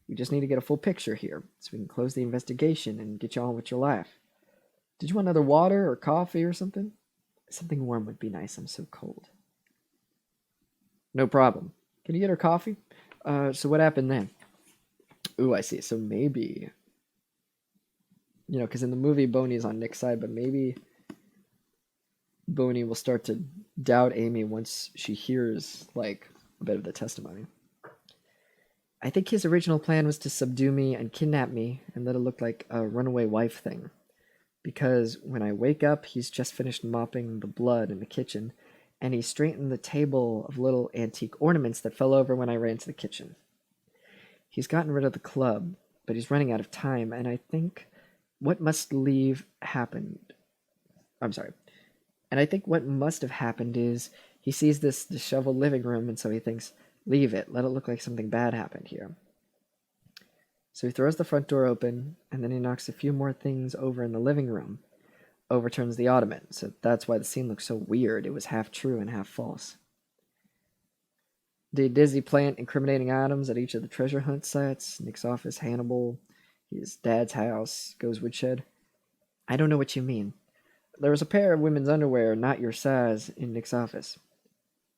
We just need to get a full picture here, so we can close the investigation and get you on with your life. Did you want another water or coffee or something? Something warm would be nice. I'm so cold. No problem. Can you get her coffee? So what happened then? Ooh, I see. So maybe... because in the movie, Boney's on Nick's side, but maybe Boney will start to doubt Amy once she hears, a bit of the testimony. I think his original plan was to subdue me and kidnap me and let it look like a runaway wife thing. Because when I wake up, he's just finished mopping the blood in the kitchen, and he straightened the table of little antique ornaments that fell over when I ran to the kitchen. He's gotten rid of the club, but he's running out of time, and I think... what must have happened is he sees this disheveled living room, and so he thinks, leave it, let it look like something bad happened here. So he throws the front door open, and then he knocks a few more things over in the living room, overturns the ottoman, so that's why the scene looks so weird. It was half true and half false. Did Desi plant incriminating items at each of the treasure hunt sites? Nick's office, Hannibal... his dad's house, goes woodshed? I don't know what you mean. There was a pair of women's underwear, not your size, in Nick's office.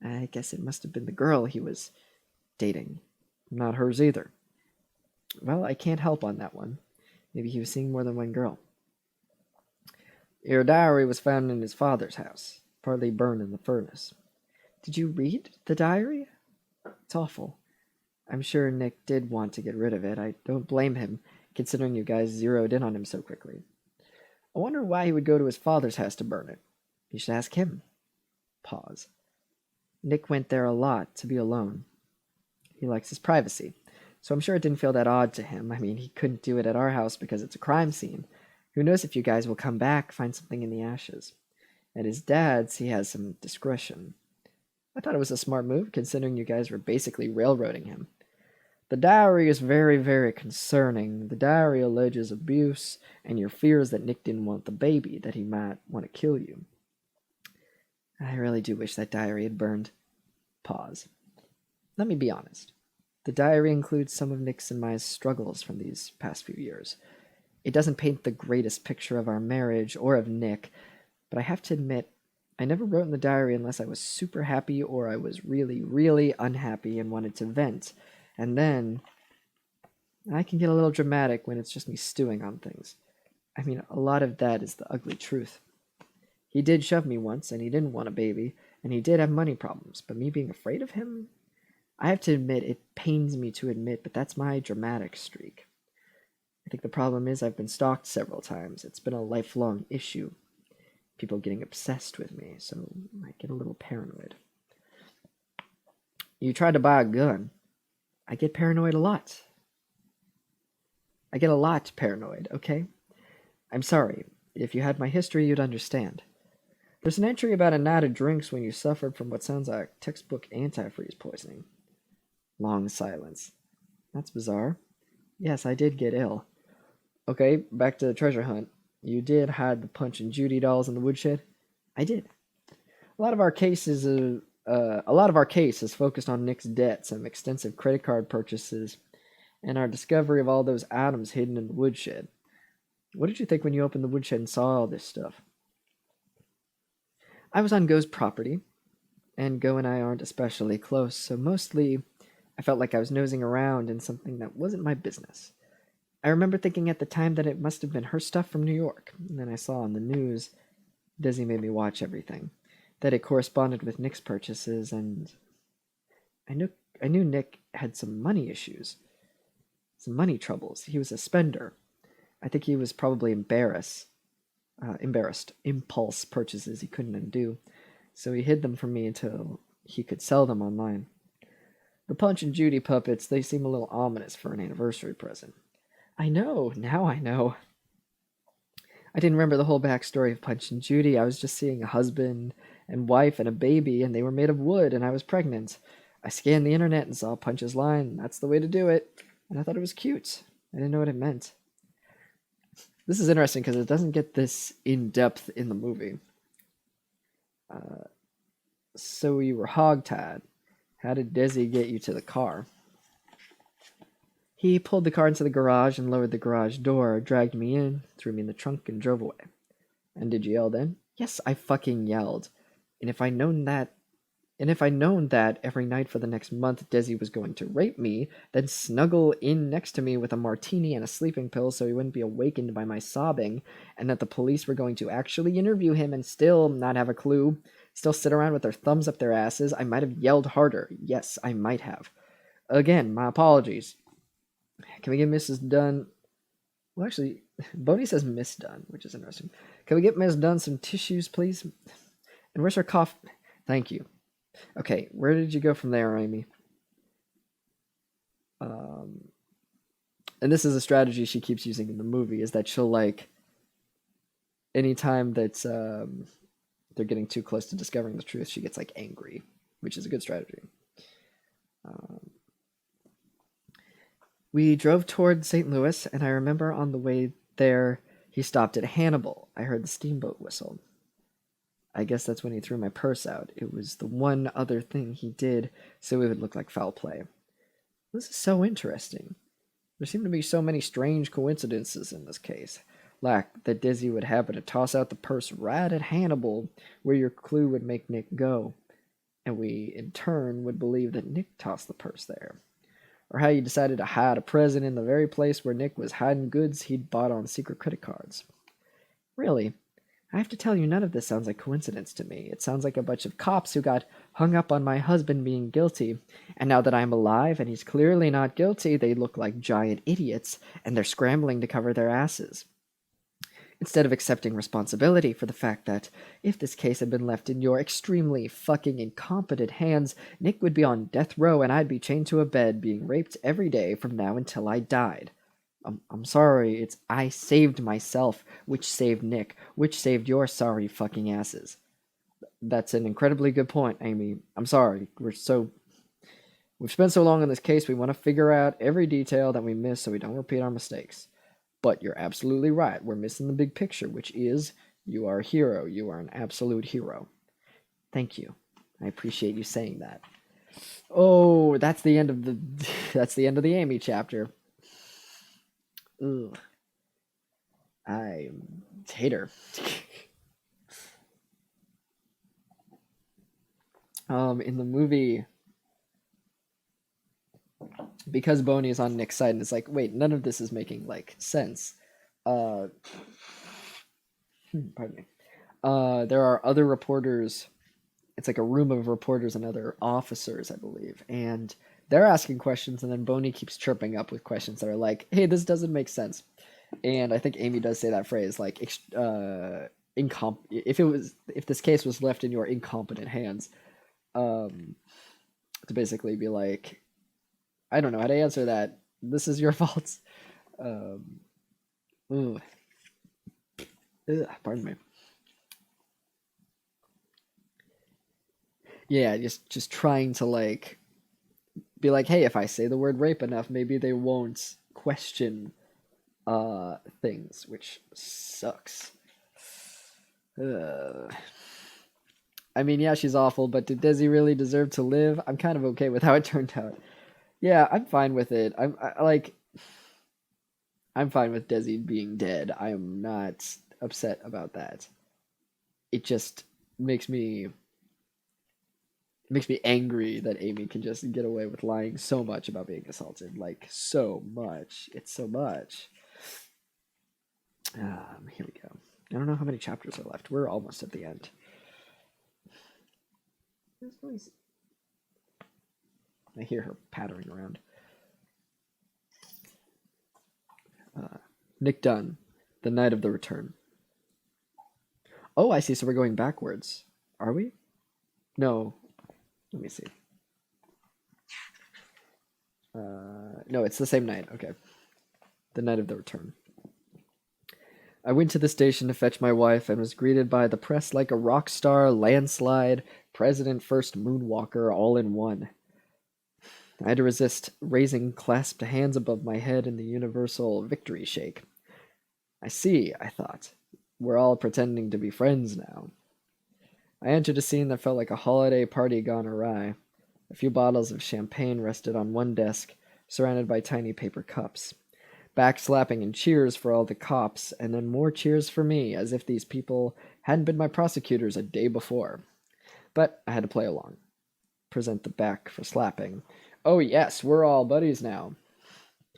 I guess it must have been the girl he was dating. Not hers either. Well, I can't help on that one. Maybe he was seeing more than one girl. Your diary was found in his father's house, partly burned in the furnace. Did you read the diary? It's awful. I'm sure Nick did want to get rid of it. I don't blame him, considering you guys zeroed in on him so quickly. I wonder why he would go to his father's house to burn it. You should ask him. Pause. Nick went there a lot to be alone. He likes his privacy, so I'm sure it didn't feel that odd to him. I mean, he couldn't do it at our house because it's a crime scene. Who knows if you guys will come back, find something in the ashes. At his dad's, he has some discretion. I thought it was a smart move, considering you guys were basically railroading him. The diary is very, very concerning. The diary alleges abuse, and your fears that Nick didn't want the baby, that he might want to kill you. I really do wish that diary had burned. Pause. Let me be honest. The diary includes some of Nick's and my struggles from these past few years. It doesn't paint the greatest picture of our marriage or of Nick, but I have to admit, I never wrote in the diary unless I was super happy or I was really, really unhappy and wanted to vent. And then I can get a little dramatic when it's just me stewing on things. I mean, a lot of that is the ugly truth. He did shove me once, and he didn't want a baby, and he did have money problems, but me being afraid of him? I have to admit, it pains me to admit, but that's my dramatic streak. I think the problem is I've been stalked several times. It's been a lifelong issue. People getting obsessed with me, so I get a little paranoid. You tried to buy a gun. I get paranoid a lot. I get a lot paranoid, okay? I'm sorry. If you had my history, you'd understand. There's an entry about a night of drinks when you suffered from what sounds like textbook antifreeze poisoning. Long silence. That's bizarre. Yes, I did get ill. Okay, back to the treasure hunt. You did hide the Punch and Judy dolls in the woodshed? I did. A lot of our case is focused on Nick's debts and extensive credit card purchases, and our discovery of all those items hidden in the woodshed. What did you think when you opened the woodshed and saw all this stuff? I was on Go's property, and Go and I aren't especially close, so mostly I felt like I was nosing around in something that wasn't my business. I remember thinking at the time that it must have been her stuff from New York, and then I saw on the news, Desi made me watch everything, that it corresponded with Nick's purchases, and I knew Nick had some money issues, some money troubles. He was a spender. I think he was probably embarrassed. Impulse purchases he couldn't undo, so he hid them from me until he could sell them online. The Punch and Judy puppets, they seem a little ominous for an anniversary present. I know, now I know. I didn't remember the whole backstory of Punch and Judy. I was just seeing a husband and wife and a baby, and they were made of wood, and I was pregnant. I scanned the internet and saw Punch's line. That's the way to do it. And I thought it was cute. I didn't know what it meant. This is interesting because it doesn't get this in-depth in the movie. So you were hogtied. How did Desi get you to the car? He pulled the car into the garage and lowered the garage door, dragged me in, threw me in the trunk, and drove away. And did you yell then? Yes, I fucking yelled. And if I'd known that every night for the next month Desi was going to rape me, then snuggle in next to me with a martini and a sleeping pill so he wouldn't be awakened by my sobbing, and that the police were going to actually interview him and still not have a clue, still sit around with their thumbs up their asses, I might have yelled harder. Yes, I might have. Again, my apologies. Can we get Mrs. Dunn... Well, actually, Boney says Miss Dunn, which is interesting. Can we get Miss Dunn some tissues, please? And where's her cough? Thank you. Okay, where did you go from there, Amy? And this is a strategy she keeps using in the movie, is that she'll, like, anytime that they're getting too close to discovering the truth, she gets, like, angry, which is a good strategy. We drove toward St. Louis, and I remember on the way there, he stopped at Hannibal. I heard the steamboat whistle. I guess that's when he threw my purse out. It was the one other thing he did, so it would look like foul play. This is so interesting. There seem to be so many strange coincidences in this case. lack that Desi would happen to toss out the purse right at Hannibal, where your clue would make Nick go, and we, in turn, would believe that Nick tossed the purse there. Or how you decided to hide a present in the very place where Nick was hiding goods he'd bought on secret credit cards. Really, I have to tell you, none of this sounds like coincidence to me. It sounds like a bunch of cops who got hung up on my husband being guilty, and now that I'm alive and he's clearly not guilty, they look like giant idiots, and they're scrambling to cover their asses. Instead of accepting responsibility for the fact that, if this case had been left in your extremely fucking incompetent hands, Nick would be on death row and I'd be chained to a bed being raped every day from now until I died. I'm sorry, it's I saved myself, which saved Nick, which saved your sorry fucking asses. That's an incredibly good point, Amy. I'm sorry. We've spent so long on this case, we want to figure out every detail that we missed so we don't repeat our mistakes. But you're absolutely right. We're missing the big picture, which is you are a hero. You are an absolute hero. Thank you. I appreciate you saying that. Oh, that's the end of the Amy chapter. Ugh. I hate her. In the movie, because Boney is on Nick's side, and it's like, wait, none of this is making like sense. Pardon me. There are other reporters. It's like a room of reporters and other officers, I believe, and they're asking questions, and then Boney keeps chirping up with questions that are like, hey, this doesn't make sense. And I think Amy does say that phrase, like, if this case was left in your incompetent hands, to basically be like, I don't know how to answer that. This is your fault. Pardon me. Yeah, just trying to like be like, hey, if I say the word rape enough, maybe they won't question things, which sucks. I mean, yeah, she's awful, but did Desi really deserve to live? I'm kind of okay with how it turned out. Yeah, I'm fine with it. I'm fine with Desi being dead. I am not upset about that. It just makes me angry that Amy can just get away with lying so much about being assaulted. Like, so much. It's so much. Here we go. I don't know how many chapters are left. We're almost at the end. I hear her pattering around. Nick Dunn, the night of the return. Oh, I see. So we're going backwards. Are we? No. Let me see. No, it's the same night. Okay. The night of the return. I went to the station to fetch my wife and was greeted by the press like a rock star, landslide, president first moonwalker, all in one. I had to resist raising clasped hands above my head in the universal victory shake. I see, I thought. We're all pretending to be friends now. I entered a scene that felt like a holiday party gone awry. A few bottles of champagne rested on one desk, surrounded by tiny paper cups. Backslapping and cheers for all the cops, and then more cheers for me, as if these people hadn't been my prosecutors a day before. But I had to play along. Present the back for slapping. Oh yes, we're all buddies now.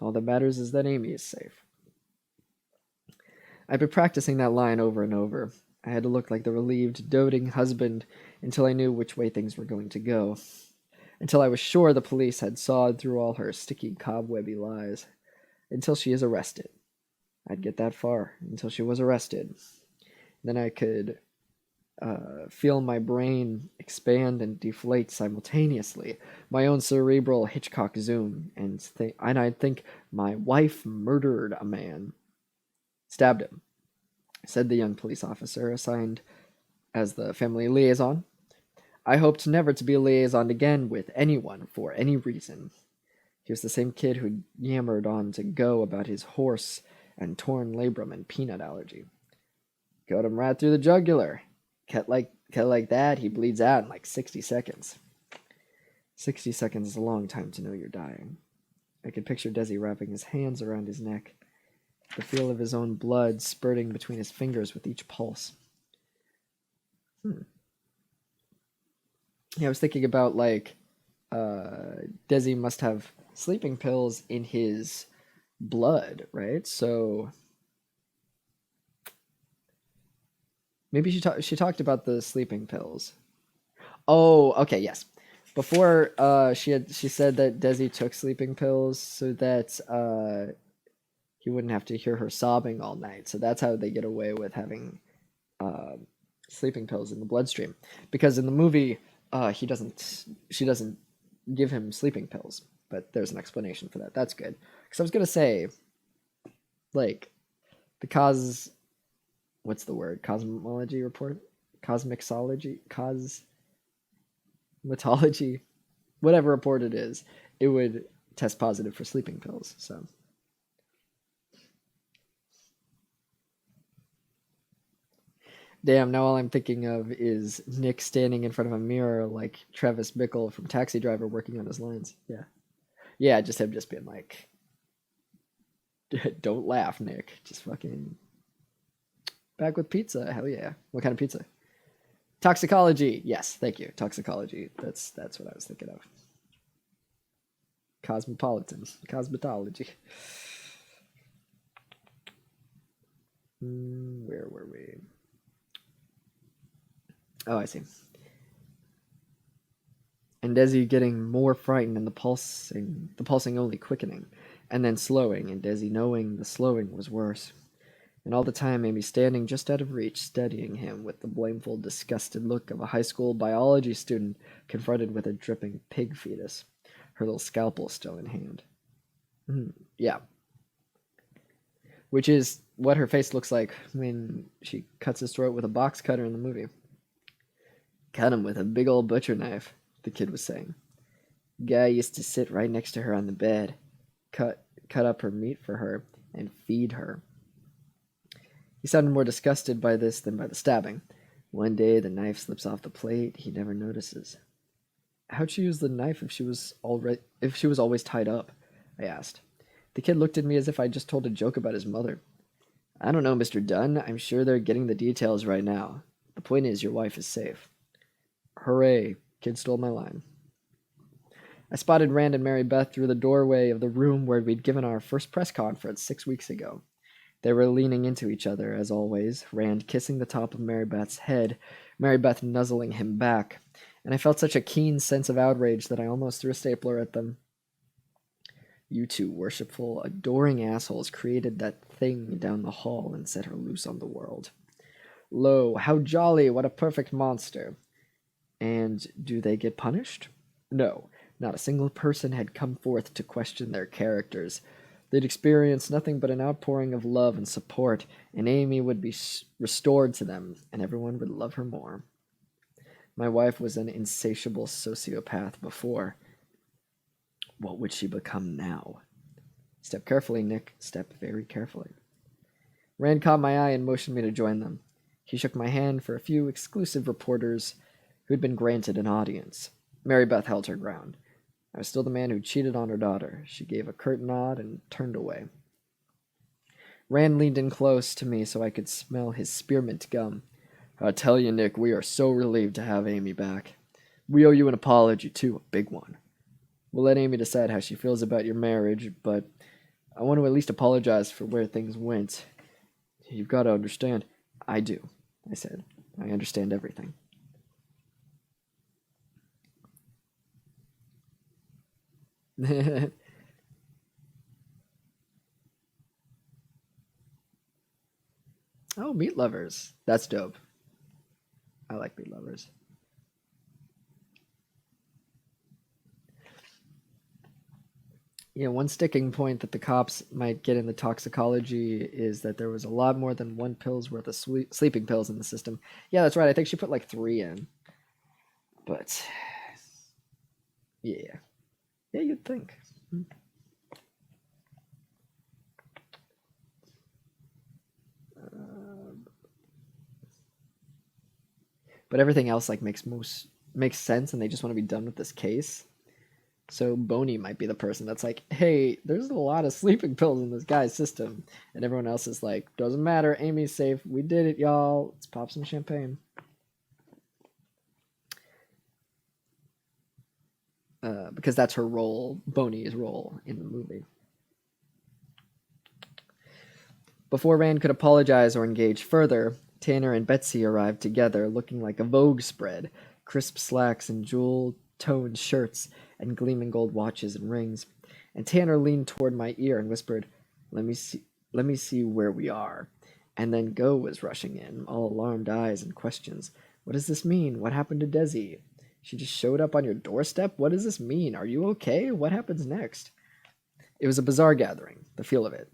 All that matters is that Amy is safe. I've been practicing that line over and over. I had to look like the relieved, doting husband until I knew which way things were going to go. Until I was sure the police had sawed through all her sticky, cobwebby lies. Until she is arrested. I'd get that far, until she was arrested. Then I could feel my brain expand and deflate simultaneously, my own cerebral Hitchcock zoom, and I'd think, my wife murdered a man. Stabbed him, said the young police officer assigned as the family liaison. I hoped never to be liaisoned again with anyone for any reason. He was the same kid who yammered on to go about his horse and torn labrum and peanut allergy. Got him right through the jugular. Cut like that, he bleeds out in like 60 seconds. 60 seconds is a long time to know you're dying. I could picture Desi wrapping his hands around his neck. the feel of his own blood spurting between his fingers with each pulse. Yeah, I was thinking about, like, Desi must have sleeping pills in his blood, right? So maybe she talked about the sleeping pills. Oh, okay, yes. Before, she said that Desi took sleeping pills so that he wouldn't have to hear her sobbing all night. So that's how they get away with having uh, sleeping pills in the bloodstream. Because in the movie, she doesn't give him sleeping pills. But there's an explanation for that. That's good. Because I was gonna say, like, what's the word? Cosmology report, cosmixology, cosmetology, whatever report it is, it would test positive for sleeping pills. So. Damn, now all I'm thinking of is Nick standing in front of a mirror like Travis Bickle from Taxi Driver working on his lines. Yeah. Yeah, just him just being like, don't laugh, Nick. Just fucking back with pizza. Hell yeah. What kind of pizza? Toxicology. Yes, thank you. Toxicology. That's what I was thinking of. Cosmopolitan. Cosmetology. Where were we? Oh, I see. And Desi getting more frightened and the pulsing only quickening, and then slowing, and Desi knowing the slowing was worse. And all the time Amy standing just out of reach, studying him with the blameful, disgusted look of a high school biology student confronted with a dripping pig fetus, her little scalpel still in hand. Yeah. Which is what her face looks like when she cuts his throat with a box cutter in the movie. Cut him with a big old butcher knife, the kid was saying. Guy used to sit right next to her on the bed, cut up her meat for her, and feed her. He sounded more disgusted by this than by the stabbing. One day the knife slips off the plate, he never notices. How'd she use the knife if she was always tied up? I asked. The kid looked at me as if I'd just told a joke about his mother. I don't know, Mr. Dunn. I'm sure they're getting the details right now. The point is your wife is safe. Hooray, kid stole my line. I spotted Rand and Mary Beth through the doorway of the room where we'd given our first press conference 6 weeks ago. They were leaning into each other, as always, Rand kissing the top of Mary Beth's head, Mary Beth nuzzling him back, and I felt such a keen sense of outrage that I almost threw a stapler at them. You two worshipful, adoring assholes created that thing down the hall and set her loose on the world. Lo, how jolly, what a perfect monster. And do they get punished? No, not a single person had come forth to question their characters. They'd experienced nothing but an outpouring of love and support, and Amy would be restored to them, and everyone would love her more. My wife was an insatiable sociopath before. What would she become now? Step carefully, Nick. Step very carefully. Rand caught my eye and motioned me to join them. He shook my hand for a few exclusive reporters who'd been granted an audience. Mary Beth held her ground. I was still the man who cheated on her daughter. She gave a curt nod and turned away. Rand leaned in close to me so I could smell his spearmint gum. I tell you, Nick, we are so relieved to have Amy back. We owe you an apology, too, a big one. We'll let Amy decide how she feels about your marriage, but I want to at least apologize for where things went. You've got to understand. I do, I said. I understand everything. Oh, meat lovers. That's dope. I like meat lovers. Yeah, one sticking point that the cops might get in the toxicology is that there was a lot more than one pill's worth of sleeping pills in the system. Yeah, that's right. I think she put like 3 in. But, yeah. Yeah, you'd think. But everything else like makes sense, and they just want to be done with this case. So Boney might be the person that's like, hey, there's a lot of sleeping pills in this guy's system. And everyone else is like, doesn't matter, Amy's safe. We did it, y'all. Let's pop some champagne. Because that's her role, Boney's role in the movie. Before Rand could apologize or engage further, Tanner and Betsy arrived together looking like a Vogue spread, crisp slacks and jewel-toned shirts and gleaming gold watches and rings. And Tanner leaned toward my ear and whispered, let me see where we are. And then Go was rushing in, all alarmed eyes and questions. What does this mean? What happened to Desi? She just showed up on your doorstep? What does this mean? Are you okay? What happens next? It was a bizarre gathering, the feel of it.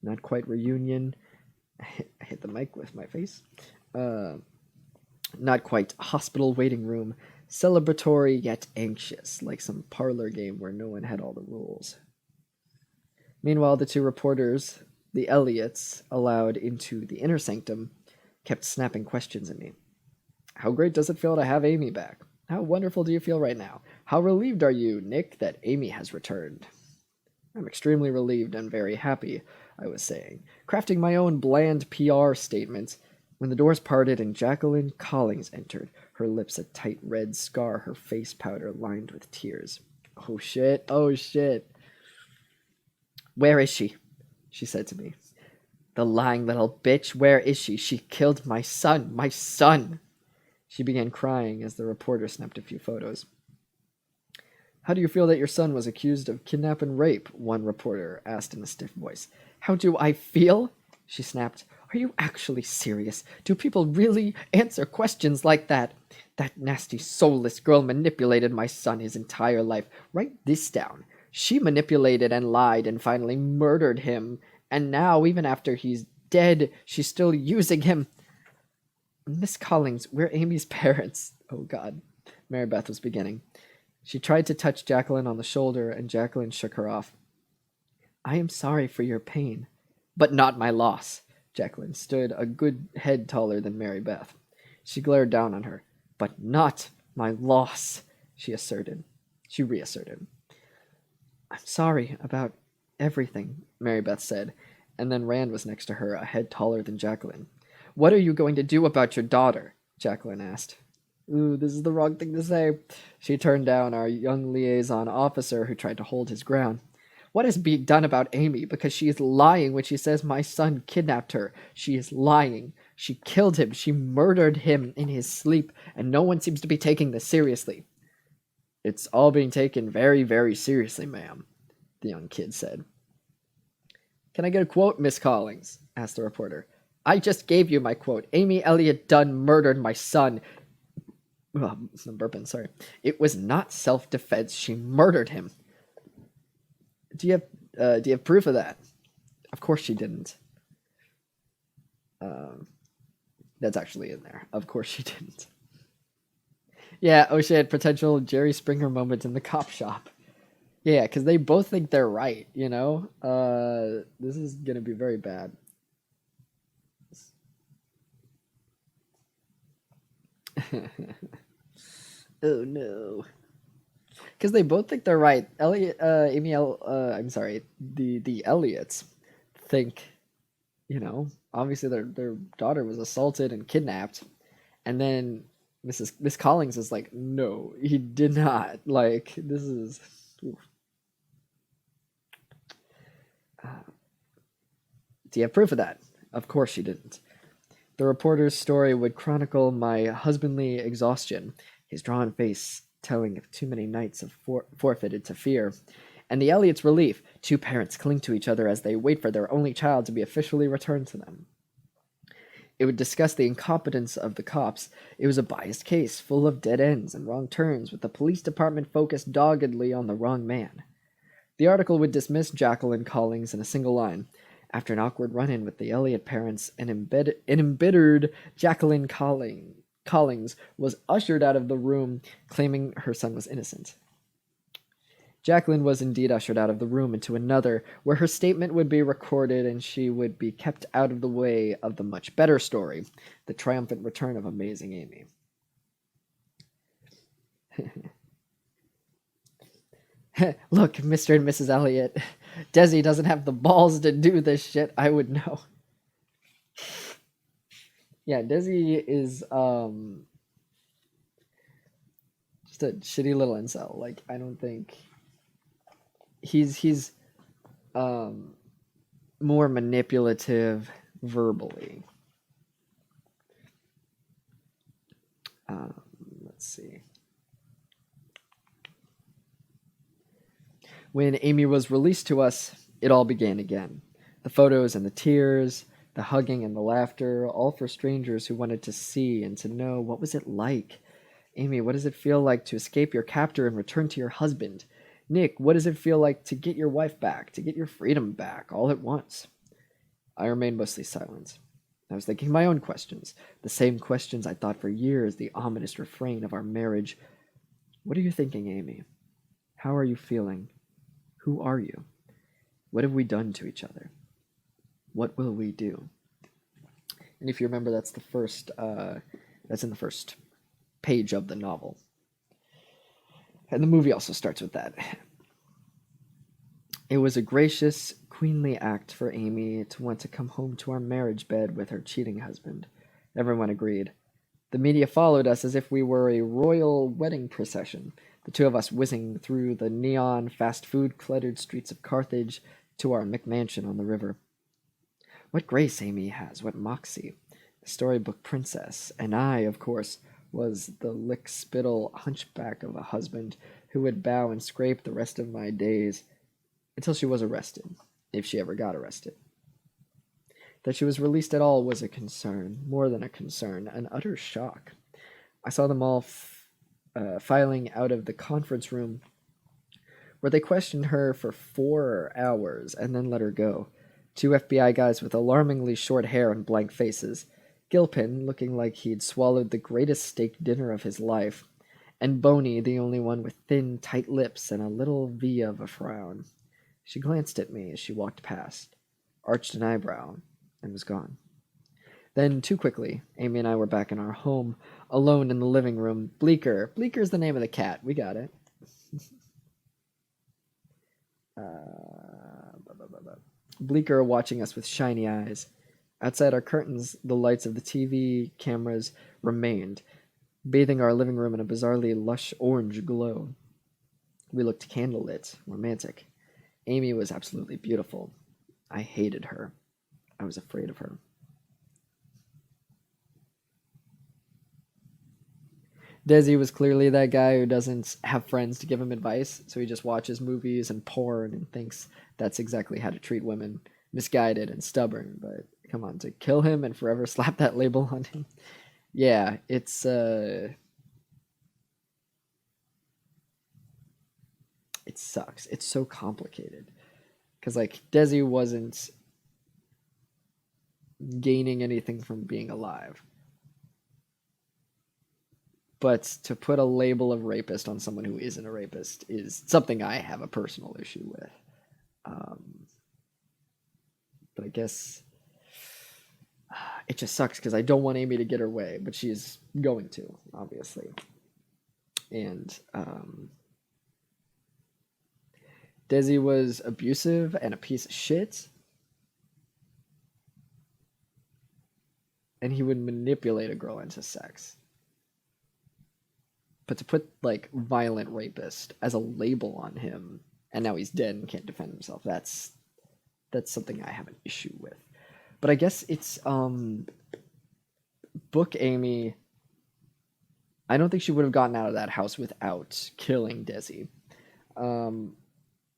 Not quite reunion. I hit the mic with my face. Not quite hospital waiting room. Celebratory yet anxious, like some parlor game where no one had all the rules. Meanwhile, the two reporters, the Elliots, allowed into the inner sanctum, kept snapping questions at me. How great does it feel to have Amy back? How wonderful do you feel right now? How relieved are you, Nick, that Amy has returned? I'm extremely relieved and very happy, I was saying, crafting my own bland PR statement, when the doors parted and Jacqueline Collings entered, her lips a tight red scar, her face powder lined with tears. Oh shit, oh shit. Where is she? She said to me. The lying little bitch, where is she? She killed my son, my son! She began crying as the reporter snapped a few photos. How do you feel that your son was accused of kidnap and rape? One reporter asked in a stiff voice. How do I feel? She snapped. Are you actually serious? Do people really answer questions like that? That nasty, soulless girl manipulated my son his entire life. Write this down. She manipulated and lied and finally murdered him. And now, even after he's dead, she's still using him. Miss Collings, we're Amy's parents. Oh, God. Mary Beth was beginning. She tried to touch Jacqueline on the shoulder, and Jacqueline shook her off. I am sorry for your pain, but not my loss. Jacqueline stood a good head taller than Mary Beth. She glared down on her. But not my loss, she reasserted. I'm sorry about everything, Mary Beth said, and then Rand was next to her, a head taller than Jacqueline. What are you going to do about your daughter? Jacqueline asked. Ooh, this is the wrong thing to say. She turned down our young liaison officer who tried to hold his ground. What is being done about Amy? Because she is lying when she says my son kidnapped her. She is lying. She killed him. She murdered him in his sleep, and no one seems to be taking this seriously. It's all being taken very, very seriously, ma'am, the young kid said. Can I get a quote, Miss Collings? Asked the reporter. I just gave you my quote. Amy Elliott Dunn murdered my son. Oh, I'm burping, sorry. It was not self-defense. She murdered him. Do you have proof of that? Of course she didn't. That's actually in there. Of course she didn't. Yeah, oh shit, potential Jerry Springer moment in the cop shop. Yeah, because they both think they're right, you know? This is gonna be very bad. Oh no. Because they both think they're right. The Elliots think, you know, obviously their daughter was assaulted and kidnapped, and then Miss Collings is like, no, he did not. Like, this is. Do you have proof of that? Of course she didn't. The reporter's story would chronicle my husbandly exhaustion, his drawn face telling of too many nights of forfeited to fear, and the Elliots' relief, two parents cling to each other as they wait for their only child to be officially returned to them. It would discuss the incompetence of the cops. It was a biased case, full of dead ends and wrong turns, with the police department focused doggedly on the wrong man. The article would dismiss Jacqueline Collings in a single line. After an awkward run-in with the Elliott parents, an embittered Jacqueline Collings was ushered out of the room, claiming her son was innocent. Jacqueline was indeed ushered out of the room into another, where her statement would be recorded and she would be kept out of the way of the much better story, the triumphant return of Amazing Amy. Look, Mr. and Mrs. Elliot, Desi doesn't have the balls to do this shit. I would know. Yeah, Desi is just a shitty little incel. Like, I don't think he's more manipulative verbally. Let's see. When Amy was released to us, it all began again. The photos and the tears, the hugging and the laughter, all for strangers who wanted to see and to know what was it like. Amy, what does it feel like to escape your captor and return to your husband? Nick, what does it feel like to get your wife back, to get your freedom back, all at once? I remained mostly silent. I was thinking my own questions, the same questions I thought for years, the ominous refrain of our marriage. What are you thinking, Amy? How are you feeling? Who are you? What have we done to each other? What will we do? And if you remember, that's the first. That's in the first page of the novel, and the movie also starts with that. It was a gracious, queenly act for Amy to want to come home to our marriage bed with her cheating husband. Everyone agreed. The media followed us as if we were a royal wedding procession, the two of us whizzing through the neon, fast food-cluttered streets of Carthage to our McMansion on the river. What grace Amy has, what moxie, the storybook princess, and I, of course, was the lick-spittle hunchback of a husband who would bow and scrape the rest of my days until she was arrested, if she ever got arrested. That she was released at all was a concern, more than a concern, an utter shock. I saw them all filing out of the conference room, where they questioned her for 4 hours and then let her go. 2 FBI guys with alarmingly short hair and blank faces, Gilpin looking like he'd swallowed the greatest steak dinner of his life, and Boney the only one with thin, tight lips and a little V of a frown. She glanced at me as she walked past, arched an eyebrow, and was gone. Then, too quickly, Amy and I were back in our home, alone in the living room. Bleecker. Bleeker's the name of the cat. We got it. Bleecker watching us with shiny eyes. Outside our curtains, the lights of the TV cameras remained, bathing our living room in a bizarrely lush orange glow. We looked candlelit, romantic. Amy was absolutely beautiful. I hated her. I was afraid of her. Desi was clearly that guy who doesn't have friends to give him advice, so he just watches movies and porn and thinks that's exactly how to treat women. Misguided and stubborn, but come on, to kill him and forever slap that label on him. Yeah, it sucks. It's so complicated. Because, like, Desi wasn't gaining anything from being alive. But to put a label of rapist on someone who isn't a rapist is something I have a personal issue with. But I guess it just sucks because I don't want Amy to get her way, but she's going to, obviously. And Desi was abusive and a piece of shit. And he would manipulate a girl into sex. But to put, like, violent rapist as a label on him, and now he's dead and can't defend himself, that's something I have an issue with. But I guess it's, book Amy, I don't think she would have gotten out of that house without killing Desi.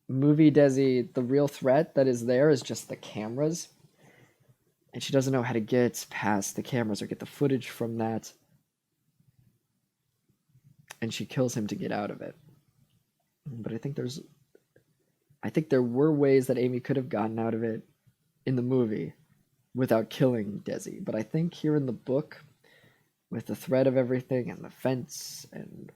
Movie Desi, the real threat that is there is just the cameras. And she doesn't know how to get past the cameras or get the footage from that. And she kills him to get out of it. But I think there were ways that Amy could have gotten out of it in the movie without killing Desi. But I think here in the book, with the threat of everything and the fence and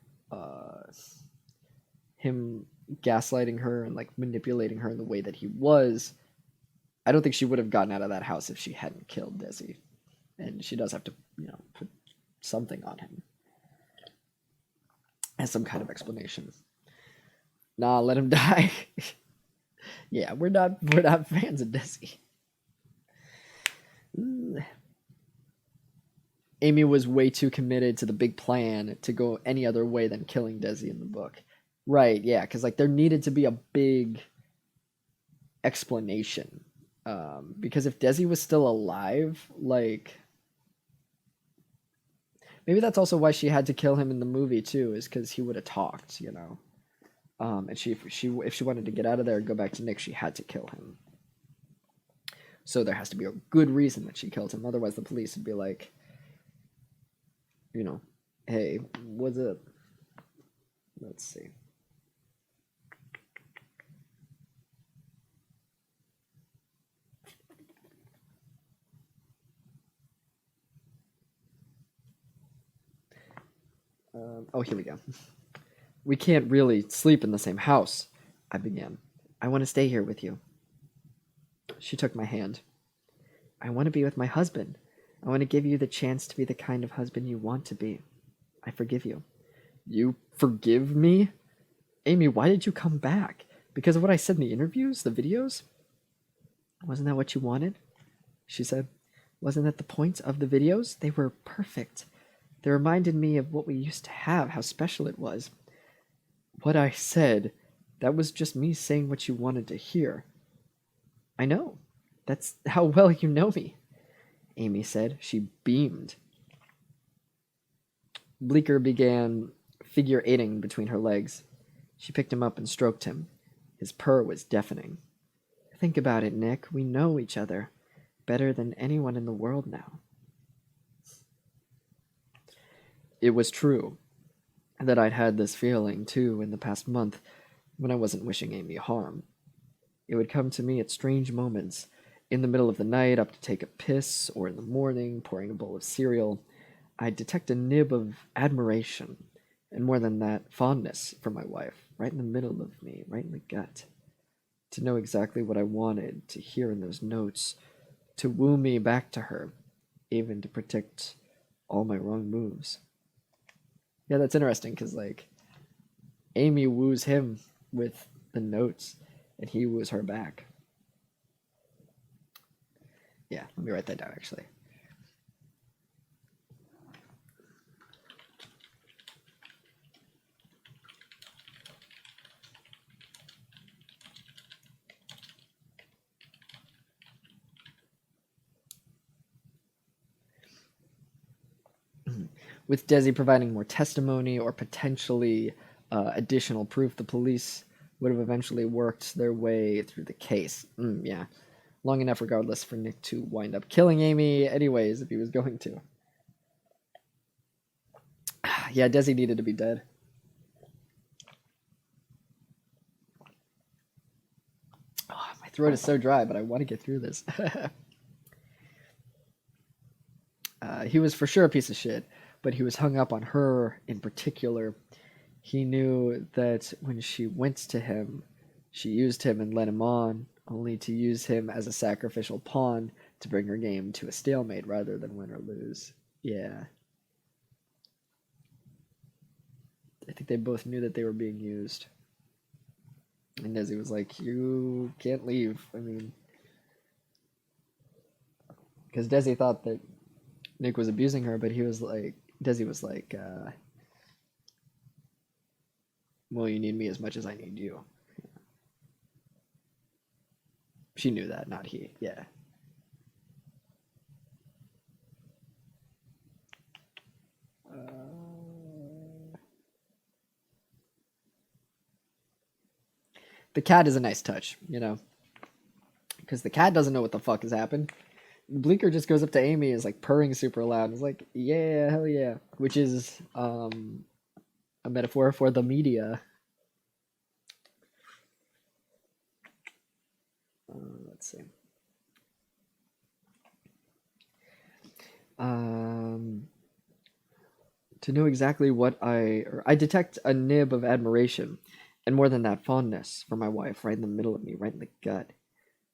him gaslighting her and, like, manipulating her in the way that he was, I don't think she would have gotten out of that house if she hadn't killed Desi. And she does have to, put something on him as some kind of explanation. Nah, let him die. Yeah, we're not fans of Desi. Amy was way too committed to the big plan to go any other way than killing Desi in the book. Right, yeah, because like there needed to be a big explanation. Because if Desi was still alive, like maybe that's also why she had to kill him in the movie too, is because he would have talked, you know. And if she wanted to get out of there and go back to Nick, she had to kill him. So there has to be a good reason that she killed him. Otherwise, the police would be like, you know, hey, what's up? Let's see. Oh, here we go. We can't really sleep in the same house, I began. I want to stay here with you. She took my hand. I want to be with my husband. I want to give you the chance to be the kind of husband you want to be. I forgive you. You forgive me? Amy, why did you come back? Because of what I said in the interviews, the videos? Wasn't that what you wanted? She said. Wasn't that the point of the videos? They were perfect. They reminded me of what we used to have, how special it was. What I said, that was just me saying what you wanted to hear. I know. That's how well you know me, Amy said. She beamed. Bleecker began figure eighting between her legs. She picked him up and stroked him. His purr was deafening. Think about it, Nick. We know each other better than anyone in the world now. It was true that I'd had this feeling, too, in the past month when I wasn't wishing Amy harm. It would come to me at strange moments, in the middle of the night, up to take a piss, or in the morning, pouring a bowl of cereal. I'd detect a nib of admiration, and more than that, fondness for my wife, right in the middle of me, right in the gut. To know exactly what I wanted to hear in those notes, to woo me back to her, even to protect all my wrong moves. Yeah, that's interesting, because, like, Amy woos him with the notes, and he woos her back. Yeah, let me write that down, actually. With Desi providing more testimony or potentially additional proof, the police would have eventually worked their way through the case. Yeah. Long enough, regardless, for Nick to wind up killing Amy anyways, if he was going to. Yeah, Desi needed to be dead. Oh, my throat is so dry, but I want to get through this. He was for sure a piece of shit, but he was hung up on her in particular. He knew that when she went to him, she used him and led him on, only to use him as a sacrificial pawn to bring her game to a stalemate rather than win or lose. Yeah. I think they both knew that they were being used. And Desi was like, you can't leave. I mean, because Desi thought that Nick was abusing her, but Desi was like, well, you need me as much as I need you. She knew that, not he. Yeah. The cat is a nice touch, you know, because the cat doesn't know what the fuck has happened. Bleecker just goes up to Amy and is like purring super loud and is like, yeah, hell yeah, which is a metaphor for the media. Let's see. To know exactly what I detect a nib of admiration, and more than that, fondness for my wife, right in the middle of me, right in the gut.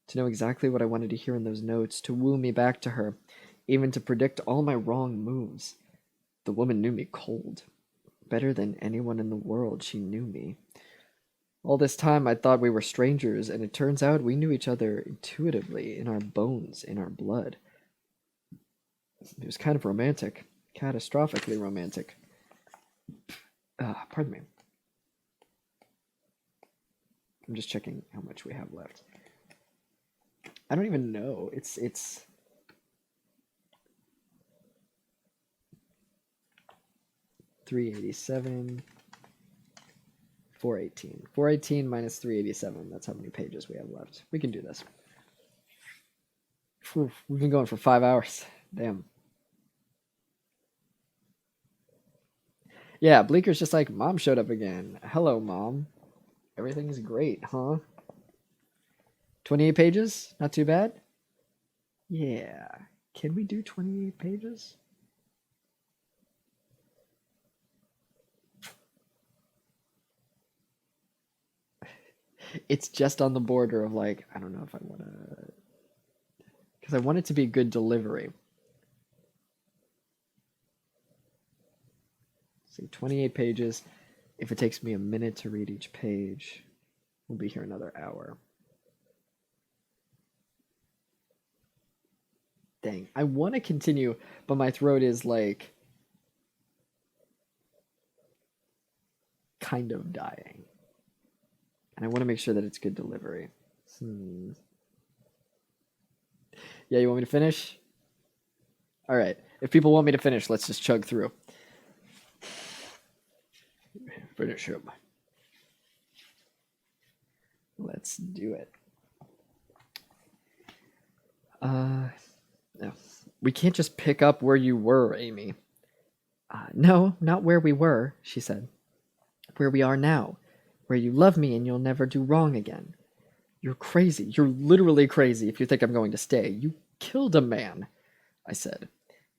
To know exactly what I wanted to hear in those notes, to woo me back to her, even to predict all my wrong moves. The woman knew me cold. Better than anyone in the world, she knew me. All this time I thought we were strangers, and it turns out we knew each other intuitively, in our bones, in our blood. It was kind of romantic. Catastrophically romantic. Pardon me. I'm just checking how much we have left. I don't even know. It's 387, 418. 418 minus 387. That's how many pages we have left. We can do this. Whew, we've been going for 5 hours. Damn. Yeah, Bleeker's just like, Mom showed up again. Hello, Mom. Everything is great, huh? 28 pages? Not too bad? Yeah. Can we do 28 pages? It's just on the border of like, I don't know if I want to... Because I want it to be good delivery. See, 28 pages. If it takes me a minute to read each page, we'll be here another hour. Dang, I want to continue, but my throat is like kind of dying. And I want to make sure that it's good delivery. Yeah, you want me to finish? All right. If people want me to finish, let's just chug through. Finish him. Let's do it. No. We can't just pick up where you were, Amy. No, not where we were, she said. Where we are now. Where you love me and you'll never do wrong again. You're crazy. You're literally crazy if you think I'm going to stay. You killed a man, I said.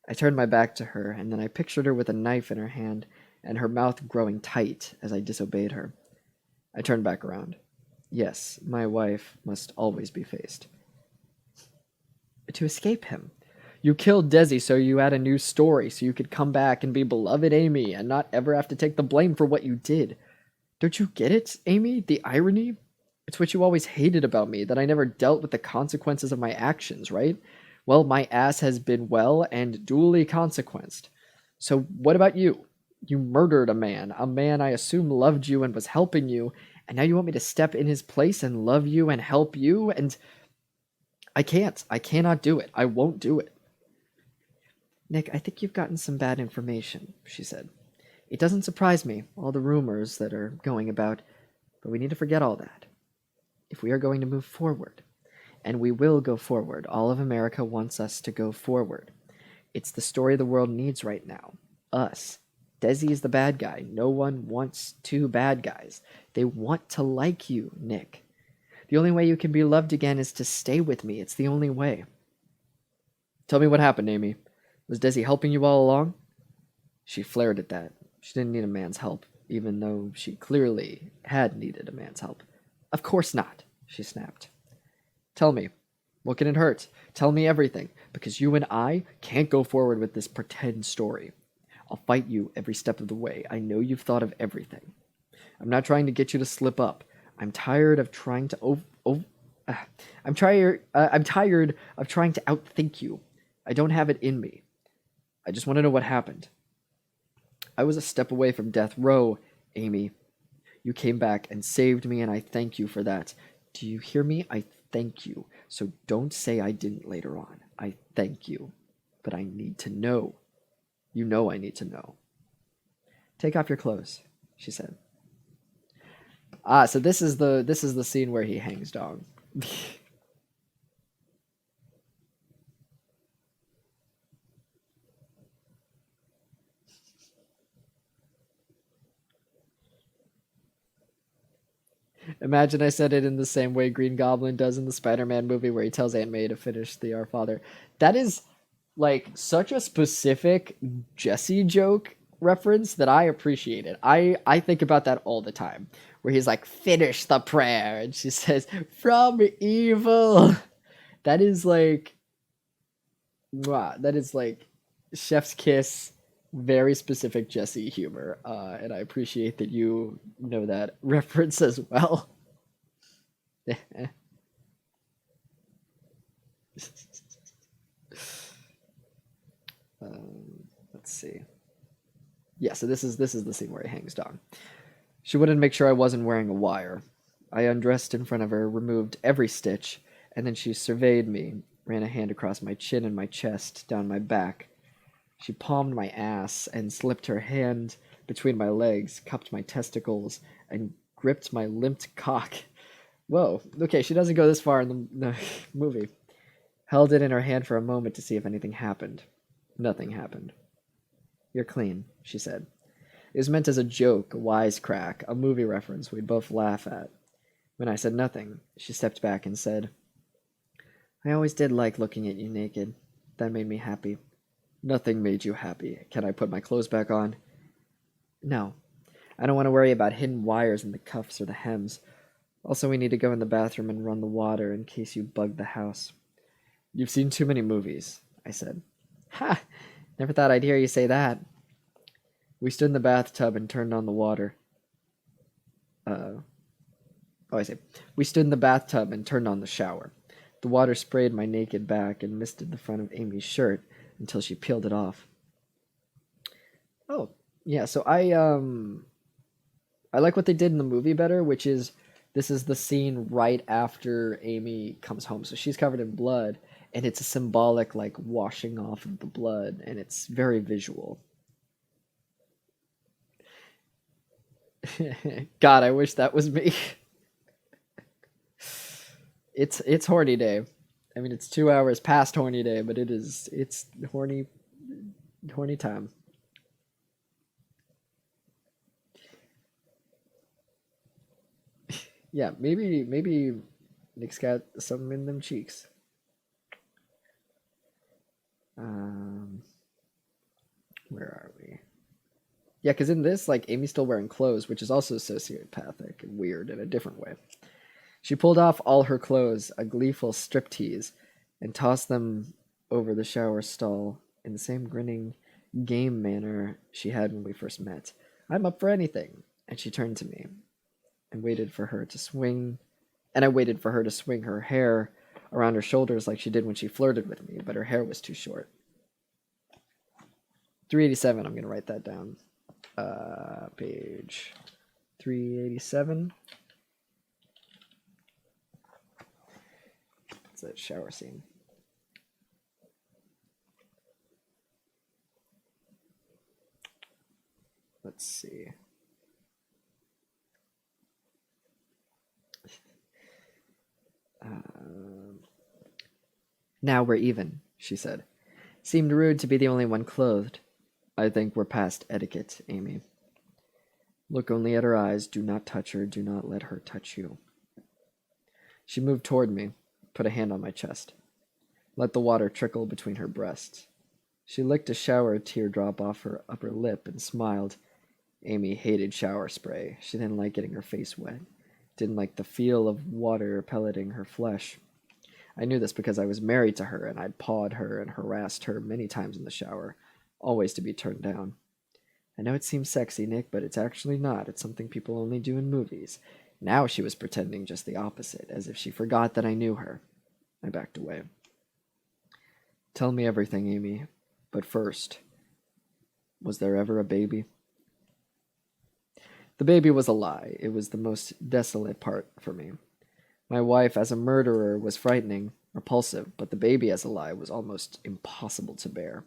I turned my back to her, and then I pictured her with a knife in her hand and her mouth growing tight as I disobeyed her. I turned back around. Yes, my wife must always be faced. To escape him. You killed Desi so you had a new story, so you could come back and be beloved Amy and not ever have to take the blame for what you did. Don't you get it, Amy? The irony? It's what you always hated about me, that I never dealt with the consequences of my actions, right? Well, my ass has been well and duly consequenced. So what about you? You murdered a man I assume loved you and was helping you, and now you want me to step in his place and love you and help you, and I can't. I cannot do it. I won't do it. Nick, I think you've gotten some bad information, she said. It doesn't surprise me, all the rumors that are going about, but we need to forget all that. If we are going to move forward, and we will go forward, all of America wants us to go forward. It's the story the world needs right now. Us. Desi is the bad guy. No one wants two bad guys. They want to like you, Nick. The only way you can be loved again is to stay with me. It's the only way. Tell me what happened, Amy. Was Desi helping you all along? She flared at that. She didn't need a man's help, even though she clearly had needed a man's help. Of course not, she snapped. Tell me, what can it hurt? Tell me everything, because you and I can't go forward with this pretend story. I'll fight you every step of the way. I know you've thought of everything. I'm not trying to get you to slip up. I'm tired of trying to I'm tired of trying to outthink you. I don't have it in me. I just want to know what happened. I was a step away from death row, Amy. You came back and saved me, and I thank you for that. Do you hear me? I thank you. So don't say I didn't later on. I thank you. But I need to know. You know I need to know. Take off your clothes, she said. So this is the scene where he hangs dog. Imagine I said it in the same way Green Goblin does in the Spider-Man movie where he tells Aunt May to finish the Our Father. That is like such a specific Jesse joke reference that I appreciate it. I think about that all the time, where he's like, finish the prayer, and she says, from evil. That is like, mwah, that is like chef's kiss Very specific Jesse humor, and I appreciate that you know that reference as well. Let's see. Yeah, so this is the scene where he hangs down. She wanted to make sure I wasn't wearing a wire. I undressed in front of her, removed every stitch, and then she surveyed me, ran a hand across my chin and my chest, down my back. She palmed my ass and slipped her hand between my legs, cupped my testicles, and gripped my limped cock. Whoa, okay, she doesn't go this far in the movie. Held it in her hand for a moment to see if anything happened. Nothing happened. You're clean, she said. It was meant as a joke, a wisecrack, a movie reference we'd both laugh at. When I said nothing, she stepped back and said, I always did like looking at you naked. That made me happy. Nothing made you happy. Can I put my clothes back on? No. I don't want to worry about hidden wires in the cuffs or the hems. Also, we need to go in the bathroom and run the water in case you bug the house. You've seen too many movies, I said. Ha! Never thought I'd hear you say that. We stood in the bathtub and turned on the water. We stood in the bathtub and turned on the shower. The water sprayed my naked back and misted the front of Amy's shirt until she peeled it off. Oh, yeah, so I like what they did in the movie better, which is this is the scene right after Amy comes home. So she's covered in blood, and it's a symbolic, like, washing off of the blood, and it's very visual. God, I wish that was me. It's horny day. I mean, it's 2 hours past horny day, but it's horny time. Yeah, maybe Nick's got something in them cheeks. Where are we? Yeah, because in this, like, Amy's still wearing clothes, which is also sociopathic and weird in a different way. She pulled off all her clothes, a gleeful striptease, and tossed them over the shower stall in the same grinning, game manner she had when we first met. I'm up for anything. And she turned to me and waited for her to swing, and I waited for her to swing her hair around her shoulders like she did when she flirted with me, but her hair was too short. 387, I'm going to write that down. Page 387. It's that shower scene. Let's see. Now we're even, she said. Seemed rude to be the only one clothed. I think we're past etiquette, Amy. Look only at her eyes. Do not touch her. Do not let her touch you. She moved toward me, put a hand on my chest. Let the water trickle between her breasts. She licked a shower teardrop off her upper lip and smiled. Amy hated shower spray. She didn't like getting her face wet. Didn't like the feel of water pelleting her flesh. I knew this because I was married to her, and I'd pawed her and harassed her many times in the shower, always to be turned down. I know it seems sexy, Nick, but it's actually not. It's something people only do in movies. Now she was pretending just the opposite, as if she forgot that I knew her. I backed away. Tell me everything, Amy. But first, was there ever a baby? The baby was a lie. It was the most desolate part for me. My wife as a murderer was frightening, repulsive, but the baby as a lie was almost impossible to bear.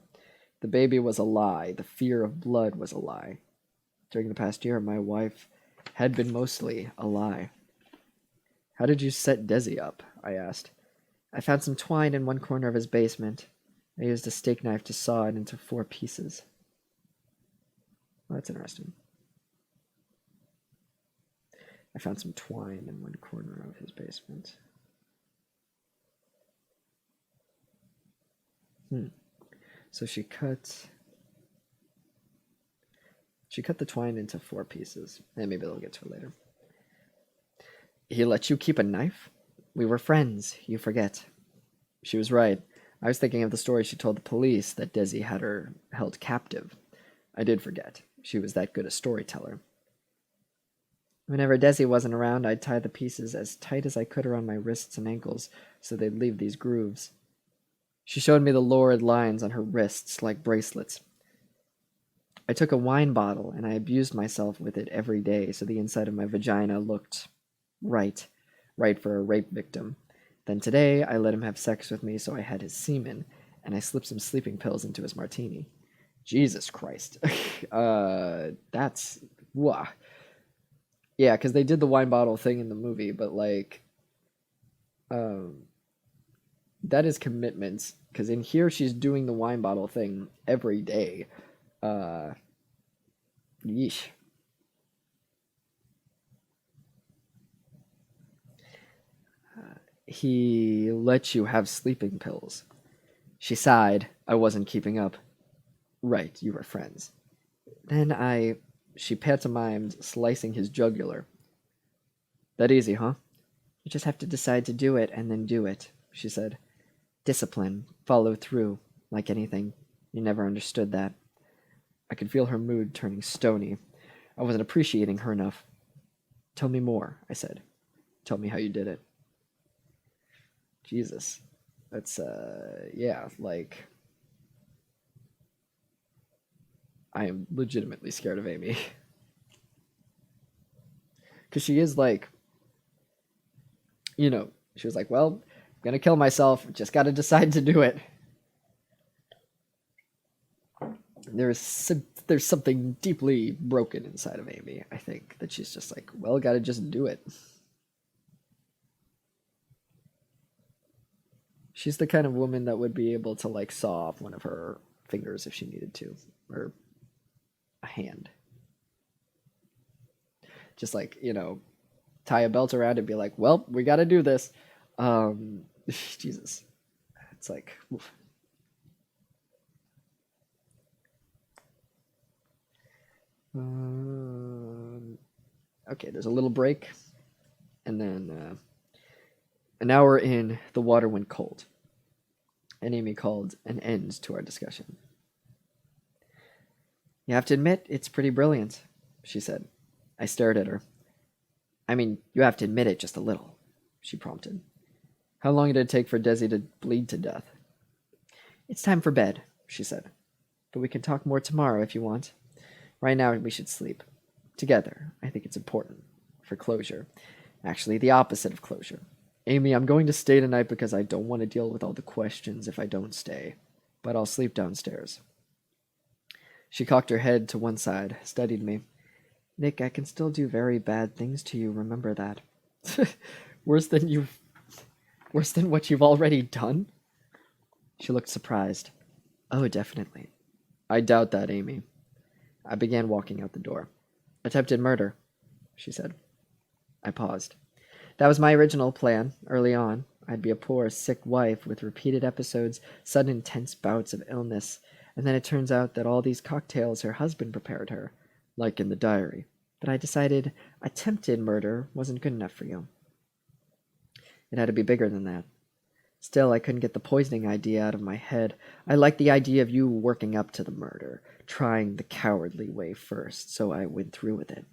The baby was a lie. The fear of blood was a lie. During the past year, my wife had been mostly a lie. How did you set Desi up? I asked. I found some twine in one corner of his basement. I used a steak knife to saw it into 4 pieces. Well, that's interesting. I found some twine in one corner of his basement. So she cut the twine into 4 pieces. And maybe they'll get to it later. He let you keep a knife? We were friends, you forget. She was right. I was thinking of the story she told the police that Desi had her held captive. I did forget. She was that good a storyteller. Whenever Desi wasn't around, I'd tie the pieces as tight as I could around my wrists and ankles so they'd leave these grooves. She showed me the lurid lines on her wrists like bracelets. I took a wine bottle and I abused myself with it every day so the inside of my vagina looked right for a rape victim. Then today, I let him have sex with me so I had his semen, and I slipped some sleeping pills into his martini. Jesus Christ. That's... Wah. Yeah, because they did the wine bottle thing in the movie, but, like... that is commitment, because in here she's doing the wine bottle thing every day. Yeesh. He let you have sleeping pills. She sighed. I wasn't keeping up. Right, you were friends. Then she pantomimed slicing his jugular. That easy, huh? You just have to decide to do it and then do it, she said. Discipline, follow through, like anything. You never understood that. I could feel her mood turning stony. I wasn't appreciating her enough. Tell me more, I said. Tell me how you did it. Jesus. That's, yeah, like... I am legitimately scared of Amy. Because she is like... You know, she was like, well, I'm gonna kill myself. Just gotta decide to do it. There's something deeply broken inside of Amy, I think. That she's just like, well, gotta just do it. She's the kind of woman that would be able to, like, saw off one of her fingers if she needed to. Or a hand. Just like, you know, tie a belt around it and be like, well, we gotta do this. Jesus. It's like, oof. Okay, there's a little break. And then an hour in, the water went cold. And Amy called an end to our discussion. You have to admit, it's pretty brilliant, she said. I stared at her. I mean, you have to admit it just a little, she prompted. How long did it take for Desi to bleed to death? It's time for bed, she said. But we can talk more tomorrow if you want. Right now, we should sleep. Together. I think it's important. For closure. Actually, the opposite of closure. Amy, I'm going to stay tonight because I don't want to deal with all the questions if I don't stay. But I'll sleep downstairs. She cocked her head to one side, studied me. Nick, I can still do very bad things to you, remember that. Worse than what you've already done? She looked surprised. Oh, definitely. I doubt that, Amy. I began walking out the door. Attempted murder, she said. I paused. That was my original plan, early on. I'd be a poor, sick wife with repeated episodes, sudden intense bouts of illness, and then it turns out that all these cocktails her husband prepared her, like in the diary. But I decided attempted murder wasn't good enough for you. It had to be bigger than that. Still, I couldn't get the poisoning idea out of my head. I liked the idea of you working up to the murder, trying the cowardly way first, so I went through with it.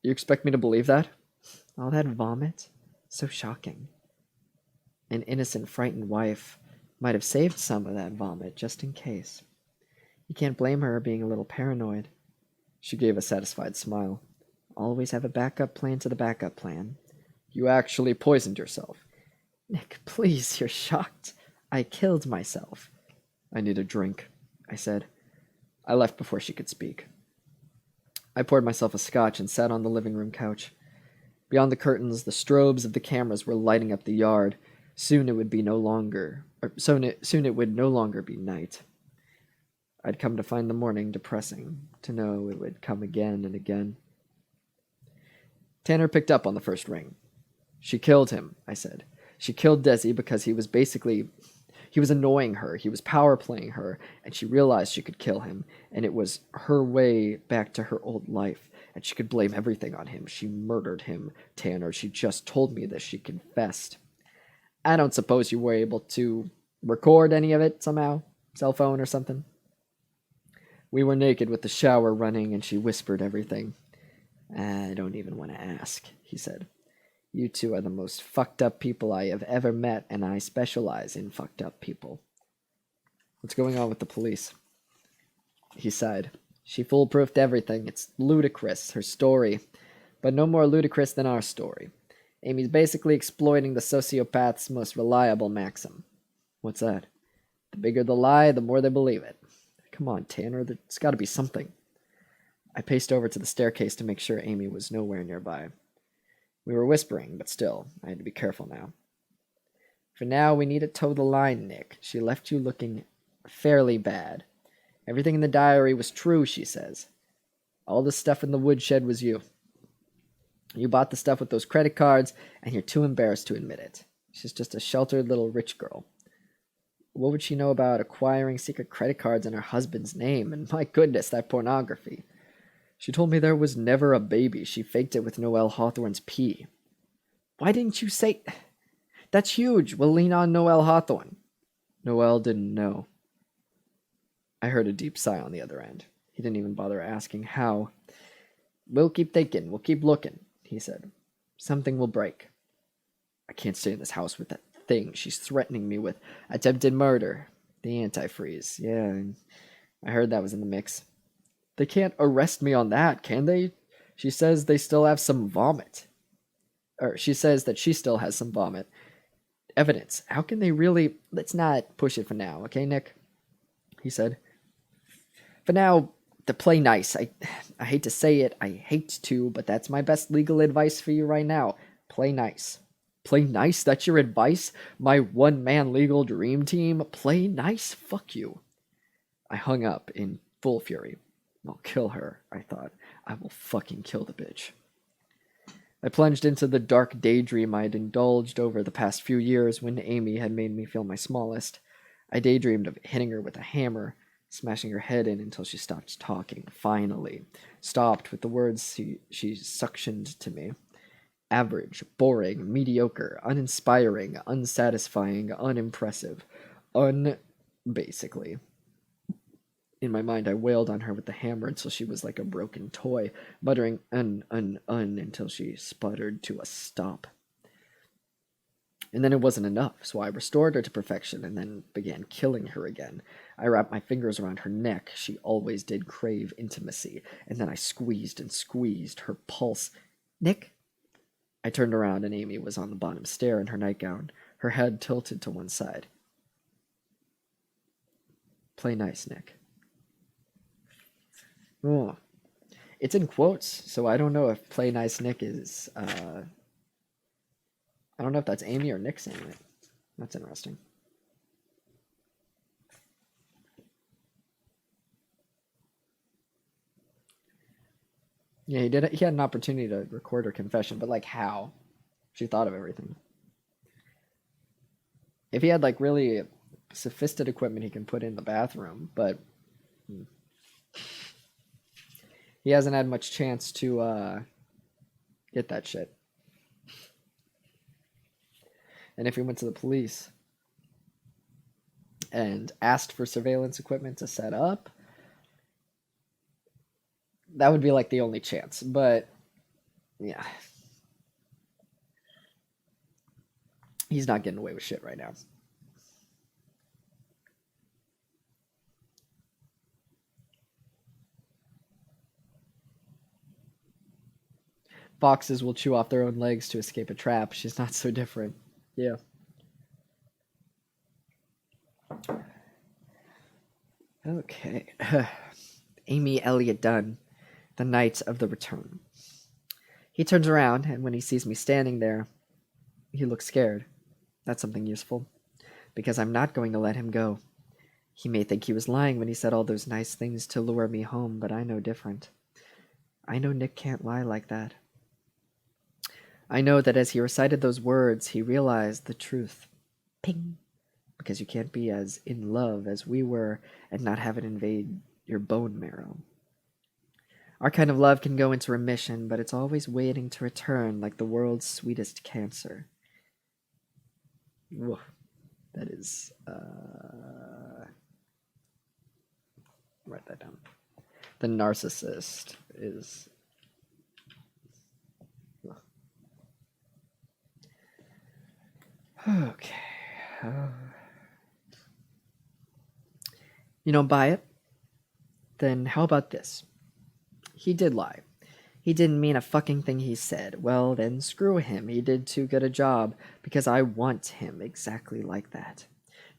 You expect me to believe that? All that vomit? So shocking. An innocent, frightened wife might have saved some of that vomit, just in case. You can't blame her being a little paranoid. She gave a satisfied smile. Always have a backup plan to the backup plan. You actually poisoned yourself. Nick, please, you're shocked. I killed myself. I need a drink, I said. I left before she could speak. I poured myself a scotch and sat on the living room couch. Beyond the curtains, the strobes of the cameras were lighting up the yard. Soon it would no longer be night. I'd come to find the morning depressing, to know it would come again and again. Tanner picked up on the first ring. She killed him, I said. She killed Desi because he was annoying her, he was power playing her, and she realized she could kill him, and it was her way back to her old life, and she could blame everything on him. She murdered him, Tanner. She just told me this. She confessed. I don't suppose you were able to record any of it somehow? Cell phone or something? We were naked with the shower running, and she whispered everything. I don't even want to ask, he said. You two are the most fucked up people I have ever met, and I specialize in fucked up people. What's going on with the police? He sighed. She foolproofed everything. It's ludicrous, her story. But no more ludicrous than our story. Amy's basically exploiting the sociopath's most reliable maxim. What's that? The bigger the lie, the more they believe it. Come on, Tanner, there's got to be something. I paced over to the staircase to make sure Amy was nowhere nearby. We were whispering, but still, I had to be careful now. For now, we need to toe the line, Nick. She left you looking fairly bad. Everything in the diary was true, she says. All the stuff in the woodshed was you. You bought the stuff with those credit cards, and you're too embarrassed to admit it. She's just a sheltered little rich girl. What would she know about acquiring secret credit cards in her husband's name? And my goodness, that pornography. She told me there was never a baby. She faked it with Noelle Hawthorne's pee. Why didn't you say... That's huge. We'll lean on Noelle Hawthorne. Noelle didn't know. I heard a deep sigh on the other end. He didn't even bother asking how. We'll keep thinking. We'll keep looking, he said. Something will break. I can't stay in this house with that thing she's threatening me with. Attempted murder. The antifreeze. Yeah, I heard that was in the mix. They can't arrest me on that, can they? She says they still have some vomit. Or she says that she still has some vomit. Evidence. How can they really... Let's not push it for now, okay, Nick? He said. For now, to play nice. I hate to say it. I hate to, but that's my best legal advice for you right now. Play nice. Play nice? That's your advice? My one-man legal dream team? Play nice? Fuck you. I hung up in full fury. I'll kill her, I thought. I will fucking kill the bitch. I plunged into the dark daydream I had indulged over the past few years when Amy had made me feel my smallest. I daydreamed of hitting her with a hammer, smashing her head in until she stopped talking, finally. Stopped with the words she suctioned to me. Average, boring, mediocre, uninspiring, unsatisfying, unimpressive. Basically. In my mind, I wailed on her with the hammer until she was like a broken toy, muttering until she sputtered to a stop. And then it wasn't enough, so I restored her to perfection and then began killing her again. I wrapped my fingers around her neck. She always did crave intimacy. And then I squeezed and squeezed her pulse. Nick? I turned around and Amy was on the bottom stair in her nightgown, her head tilted to one side. Play nice, Nick. Oh, it's in quotes, so I don't know if play nice Nick is, I don't know if that's Amy or Nick saying it. That's interesting. Yeah, he had an opportunity to record her confession, but like how? She thought of everything. If he had like really sophisticated equipment he can put in the bathroom, but he hasn't had much chance to get that shit. And if he went to the police and asked for surveillance equipment to set up, that would be like the only chance. But yeah, he's not getting away with shit right now. Foxes will chew off their own legs to escape a trap. She's not so different. Yeah. Okay. Amy Elliott Dunn, the night of the return. He turns around, and when he sees me standing there, he looks scared. That's something useful, because I'm not going to let him go. He may think he was lying when he said all those nice things to lure me home, but I know different. I know Nick can't lie like that. I know that as he recited those words, he realized the truth. Ping. Because you can't be as in love as we were and not have it invade your bone marrow. Our kind of love can go into remission, but it's always waiting to return like the world's sweetest cancer. Whoa. That is... Write that down. the narcissist is... Okay. You don't buy it? Then how about this? He did lie. He didn't mean a fucking thing he said. Well, then screw him. He did too good a job, because I want him exactly like that.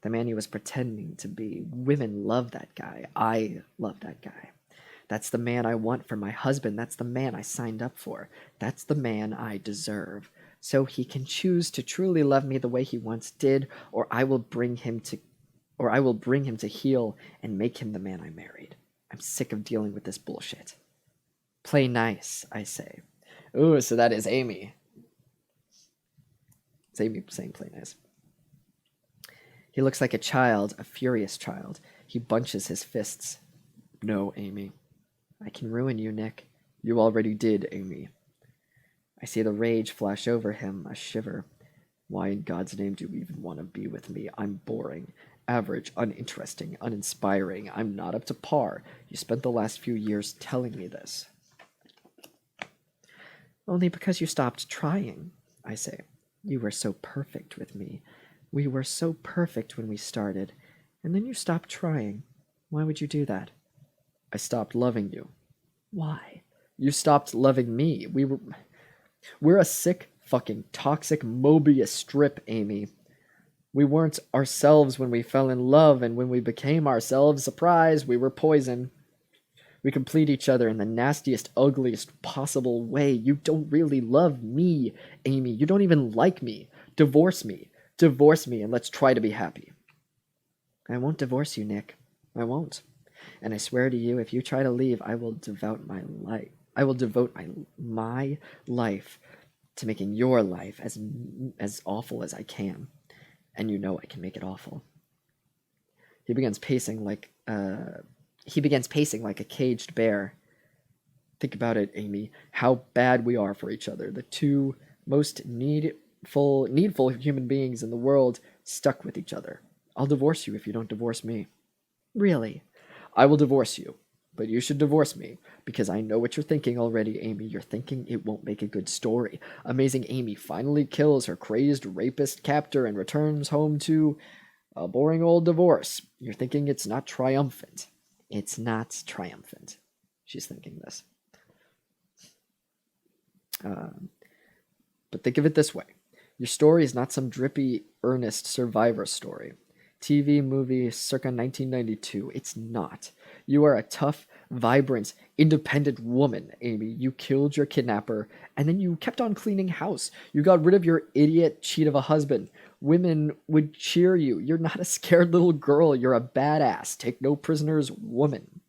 The man he was pretending to be. Women love that guy. I love that guy. That's the man I want for my husband. That's the man I signed up for. That's the man I deserve. So he can choose to truly love me the way he once did, or I will bring him to heal and make him the man I married. I'm sick of dealing with this bullshit. Play nice, I say. Ooh, so that is Amy. It's Amy saying play nice. He looks like a child, a furious child. He bunches his fists. No, Amy. I can ruin you, Nick. You already did, Amy. I see the rage flash over him, a shiver. Why in God's name do you even want to be with me? I'm boring, average, uninteresting, uninspiring. I'm not up to par. You spent the last few years telling me this. Only because you stopped trying, I say. You were so perfect with me. We were so perfect when we started, and then you stopped trying. Why would you do that? I stopped loving you. Why? You stopped loving me. We're a sick, fucking toxic Mobius strip, Amy. We weren't ourselves when we fell in love, and when we became ourselves, surprise, we were poison. We complete each other in the nastiest, ugliest possible way. You don't really love me, Amy. You don't even like me. Divorce me. Divorce me, and let's try to be happy. I won't divorce you, Nick. I won't. And I swear to you, if you try to leave, I will devote my life to making your life as awful as I can. And you know I can make it awful. He begins pacing like a caged bear. Think about it, Amy. How bad we are for each other. The two most needful human beings in the world stuck with each other. I'll divorce you if you don't divorce me. Really? I will divorce you. But you should divorce me, because I know what you're thinking already, Amy. You're thinking it won't make a good story. Amazing Amy finally kills her crazed rapist captor and returns home to a boring old divorce. You're thinking it's not triumphant. It's not triumphant. She's thinking this. But think of it this way. Your story is not some drippy, earnest survivor story. TV movie circa 1992. It's not. You are a tough, vibrant, independent woman, Amy. You killed your kidnapper, and then you kept on cleaning house. You got rid of your idiot cheat of a husband. Women would cheer you. You're not a scared little girl. You're a badass. Take no prisoners woman.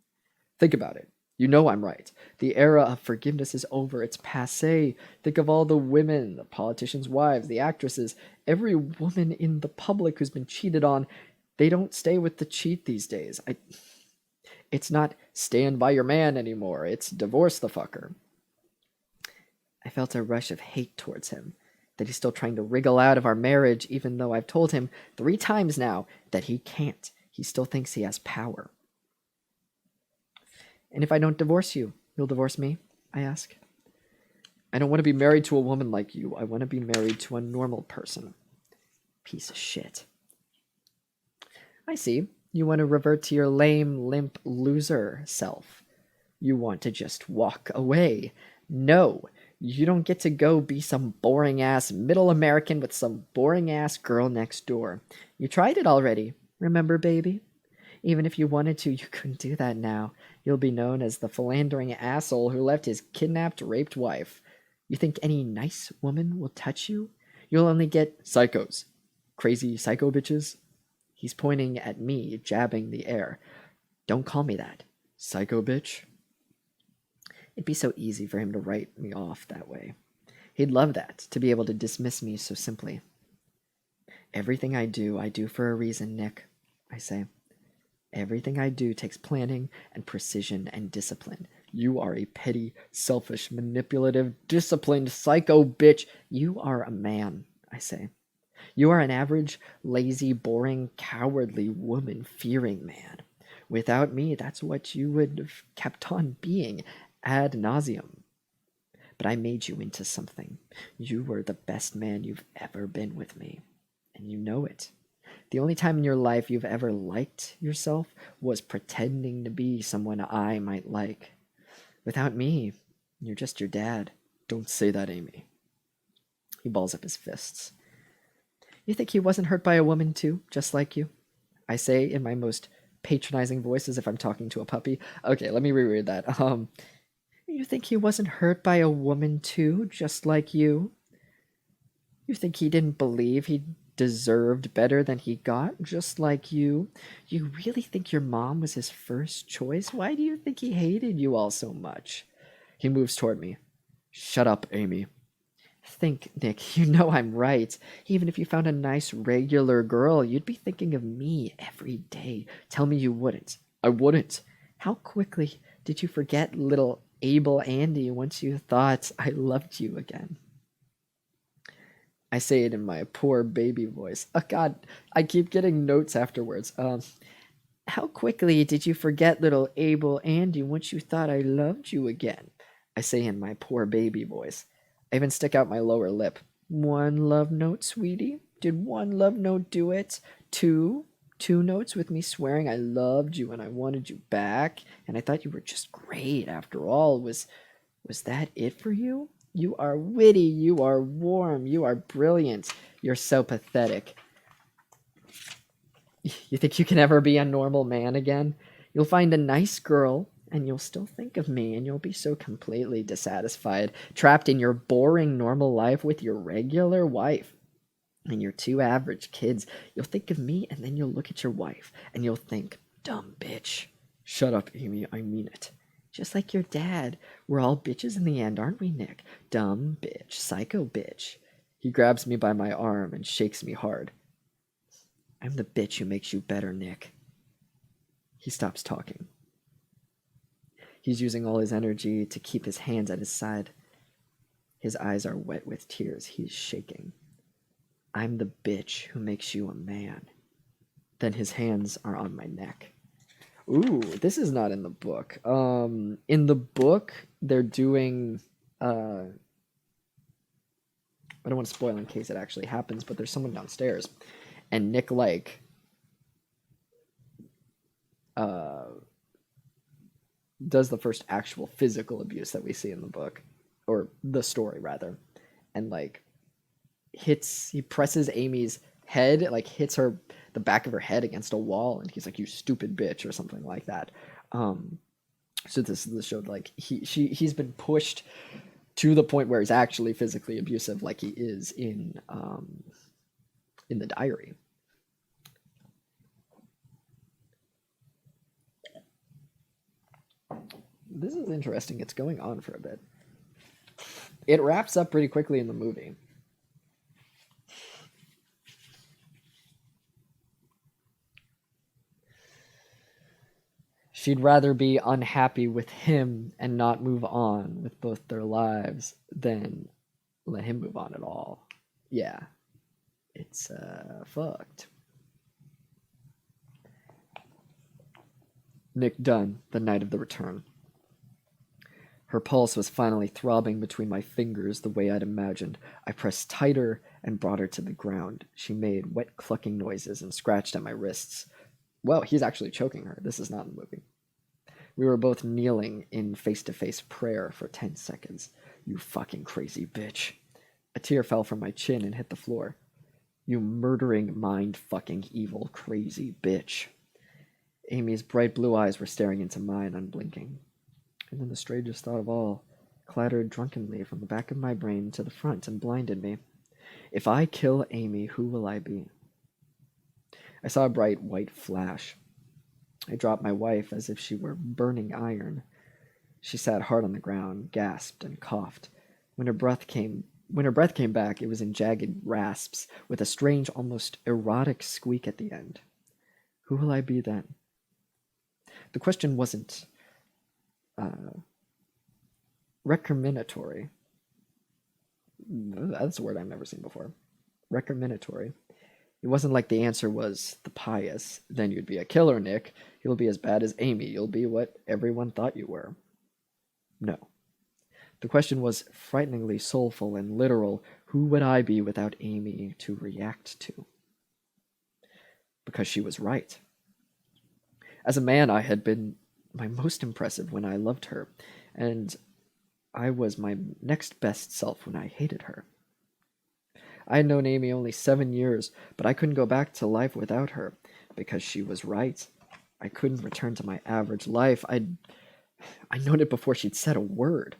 Think about it. You know I'm right. The era of forgiveness is over. It's passé. Think of all the women, the politicians' wives, the actresses, every woman in the public who's been cheated on. They don't stay with the cheat these days. It's not stand by your man anymore. It's divorce the fucker. I felt a rush of hate towards him, that he's still trying to wriggle out of our marriage, even though I've told him 3 times now that he can't. He still thinks he has power. And if I don't divorce you, you'll divorce me? I ask. I don't want to be married to a woman like you. I want to be married to a normal person. Piece of shit. I see. You want to revert to your lame, limp, loser self. You want to just walk away. No, you don't get to go be some boring-ass middle American with some boring-ass girl next door. You tried it already. Remember, baby? Even if you wanted to, you couldn't do that now. You'll be known as the philandering asshole who left his kidnapped, raped wife. You think any nice woman will touch you? You'll only get psychos. Crazy psycho bitches. He's pointing at me, jabbing the air. Don't call me that. Psycho bitch? It'd be so easy for him to write me off that way. He'd love that, to be able to dismiss me so simply. Everything I do for a reason, Nick, I say. Everything I do takes planning and precision and discipline. You are a petty, selfish, manipulative, disciplined psycho bitch. You are a man, I say. You are an average, lazy, boring, cowardly, woman-fearing man. Without me, that's what you would have kept on being ad nauseum. But I made you into something. You were the best man you've ever been with me, and you know it. The only time in your life you've ever liked yourself was pretending to be someone I might like. Without me, you're just your dad. Don't say that, Amy. He balls up his fists. You think he wasn't hurt by a woman too, just like you? I say in my most patronizing voice as if I'm talking to a puppy. Okay, let me reread that. You think he wasn't hurt by a woman too, just like you? You think he didn't believe he deserved better than he got, just like you? You really think your mom was his first choice? Why do you think he hated you all so much? He moves toward me. Shut up, Amy. Think, Nick, you know I'm right. Even if you found a nice regular girl, you'd be thinking of me every day. Tell me you wouldn't. I wouldn't. How quickly did you forget little Abel Andy once you thought I loved you again? I say it in my poor baby voice. Oh God, I keep getting notes afterwards. How quickly did you forget little Abel Andy once you thought I loved you again? I say in my poor baby voice. I even stick out my lower lip. One love note, sweetie? Did one love note do it? Two? Two notes with me swearing I loved you and I wanted you back, and I thought you were just great after all. Was that it for you? You are witty, you are warm, you are brilliant. You're so pathetic. You think you can ever be a normal man again? You'll find a nice girl, and you'll still think of me, and you'll be so completely dissatisfied, trapped in your boring normal life with your regular wife and your two average kids. You'll think of me, and then you'll look at your wife, and you'll think, dumb bitch. Shut up, Amy, I mean it. Just like your dad. We're all bitches in the end, aren't we, Nick? Dumb bitch, psycho bitch. He grabs me by my arm and shakes me hard. I'm the bitch who makes you better, Nick. He stops talking. He's using all his energy to keep his hands at his side. His eyes are wet with tears. He's shaking. I'm the bitch who makes you a man. Then his hands are on my neck. Ooh, this is not in the book. In the book, they're doing... I don't want to spoil in case it actually happens, but there's someone downstairs. And Nick, like... does the first actual physical abuse that we see in the book, or the story rather, and like he presses Amy's head, like hits her, the back of her head against a wall, and he's like, you stupid bitch, or something like that. So this showed like he's been pushed to the point where he's actually physically abusive, like he is in the diary. This is interesting. It's going on for a bit. It wraps up pretty quickly in the movie. She'd rather be unhappy with him and not move on with both their lives than let him move on at all. Yeah. It's fucked. Nick Dunn, the night of the return. Her pulse was finally throbbing between my fingers the way I'd imagined. I pressed tighter and brought her to the ground. She made wet clucking noises and scratched at my wrists. Well, he's actually choking her. This is not in the movie. We were both kneeling in face-to-face prayer for 10 seconds. You fucking crazy bitch. A tear fell from my chin and hit the floor. You murdering, mind-fucking evil, crazy bitch. Amy's bright blue eyes were staring into mine, unblinking. And then the strangest thought of all clattered drunkenly from the back of my brain to the front and blinded me. If I kill Amy, who will I be? I saw a bright white flash. I dropped my wife as if she were burning iron. She sat hard on the ground, gasped, and coughed. When her breath came back, it was in jagged rasps, with a strange, almost erotic squeak at the end. Who will I be then? The question wasn't recriminatory. That's a word I've never seen before. Recriminatory. It wasn't like the answer was the pious. Then you'd be a killer, Nick. You'll be as bad as Amy. You'll be what everyone thought you were. No. The question was frighteningly soulful and literal. Who would I be without Amy to react to? Because she was right. As a man, I had been my most impressive when I loved her, and I was my next best self when I hated her. I had known Amy only 7 years, but I couldn't go back to life without her, because she was right. I couldn't return to my average life. I'd known it before she'd said a word.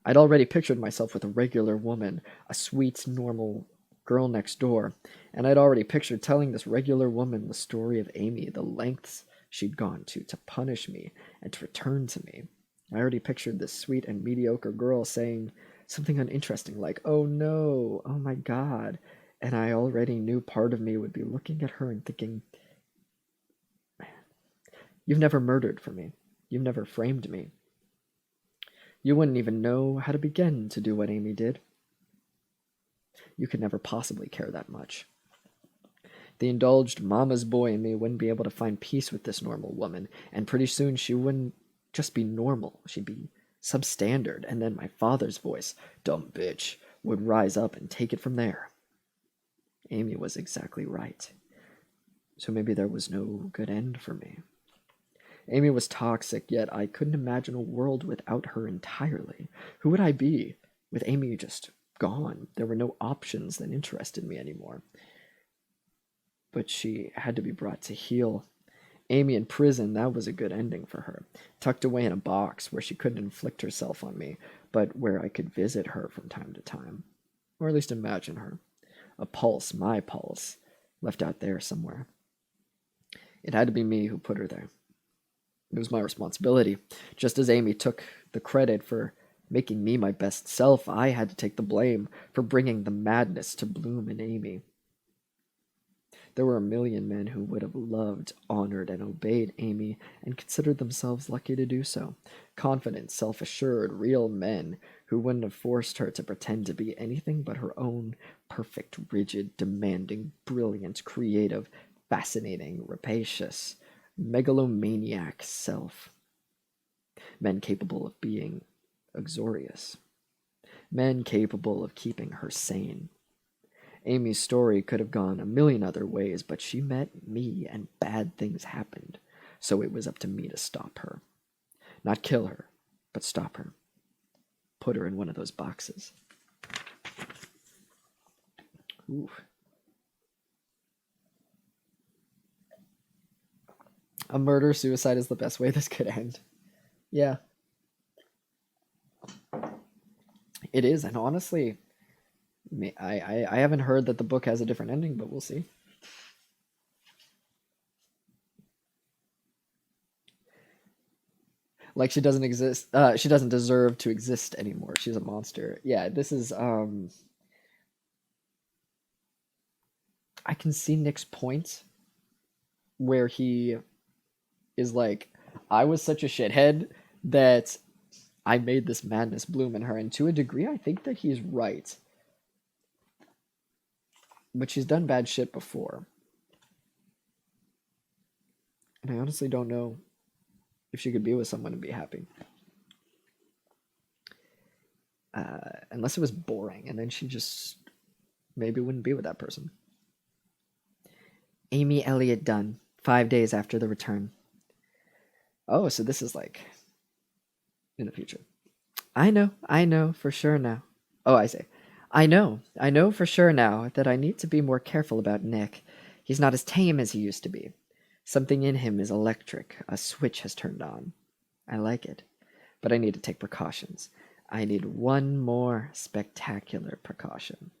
I'd already pictured myself with a regular woman, a sweet, normal girl next door, and I'd already pictured telling this regular woman the story of Amy, the lengths she'd gone to punish me and to return to me. I already pictured this sweet and mediocre girl saying something uninteresting like, "Oh no, oh my God," and I already knew part of me would be looking at her and thinking, "You've never murdered for me. You've never framed me. You wouldn't even know how to begin to do what Amy did. You could never possibly care that much." The indulged mama's boy in me wouldn't be able to find peace with this normal woman, and pretty soon she wouldn't just be normal, she'd be substandard, and then my father's voice, "Dumb bitch," would rise up and take it from there. Amy was exactly right. So maybe there was no good end for me. Amy was toxic, yet I couldn't imagine a world without her entirely. Who would I be with Amy just gone? There were no options that interested me anymore. But she had to be brought to heel. Amy in prison, that was a good ending for her. Tucked away in a box where she couldn't inflict herself on me, but where I could visit her from time to time. Or at least imagine her. A pulse, my pulse, left out there somewhere. It had to be me who put her there. It was my responsibility. Just as Amy took the credit for making me my best self, I had to take the blame for bringing the madness to bloom in Amy. There were a million men who would have loved, honored, and obeyed Amy and considered themselves lucky to do so. Confident, self-assured, real men who wouldn't have forced her to pretend to be anything but her own perfect, rigid, demanding, brilliant, creative, fascinating, rapacious, megalomaniac self. Men capable of being uxorious. Men capable of keeping her sane. Amy's story could have gone a million other ways, but she met me and bad things happened. So it was up to me to stop her. Not kill her, but stop her. Put her in one of those boxes. Ooh. A murder-suicide is the best way this could end. Yeah. It is, and honestly, I haven't heard that the book has a different ending, but we'll see. Like she doesn't exist. She doesn't deserve to exist anymore. She's a monster. Yeah, this is. I can see Nick's point, where he is like, I was such a shithead that I made this madness bloom in her, and to a degree, I think that he's right. But she's done bad shit before. And I honestly don't know if she could be with someone and be happy. Unless it was boring, and then she just maybe wouldn't be with that person. Amy Elliott Dunn, 5 days after the return. Oh, so this is like in the future. I know for sure now. Oh, I say. I know for sure now that I need to be more careful about Nick. He's not as tame as he used to be. Something in him is electric. A switch has turned on. I like it, but I need to take precautions. I need one more spectacular precaution.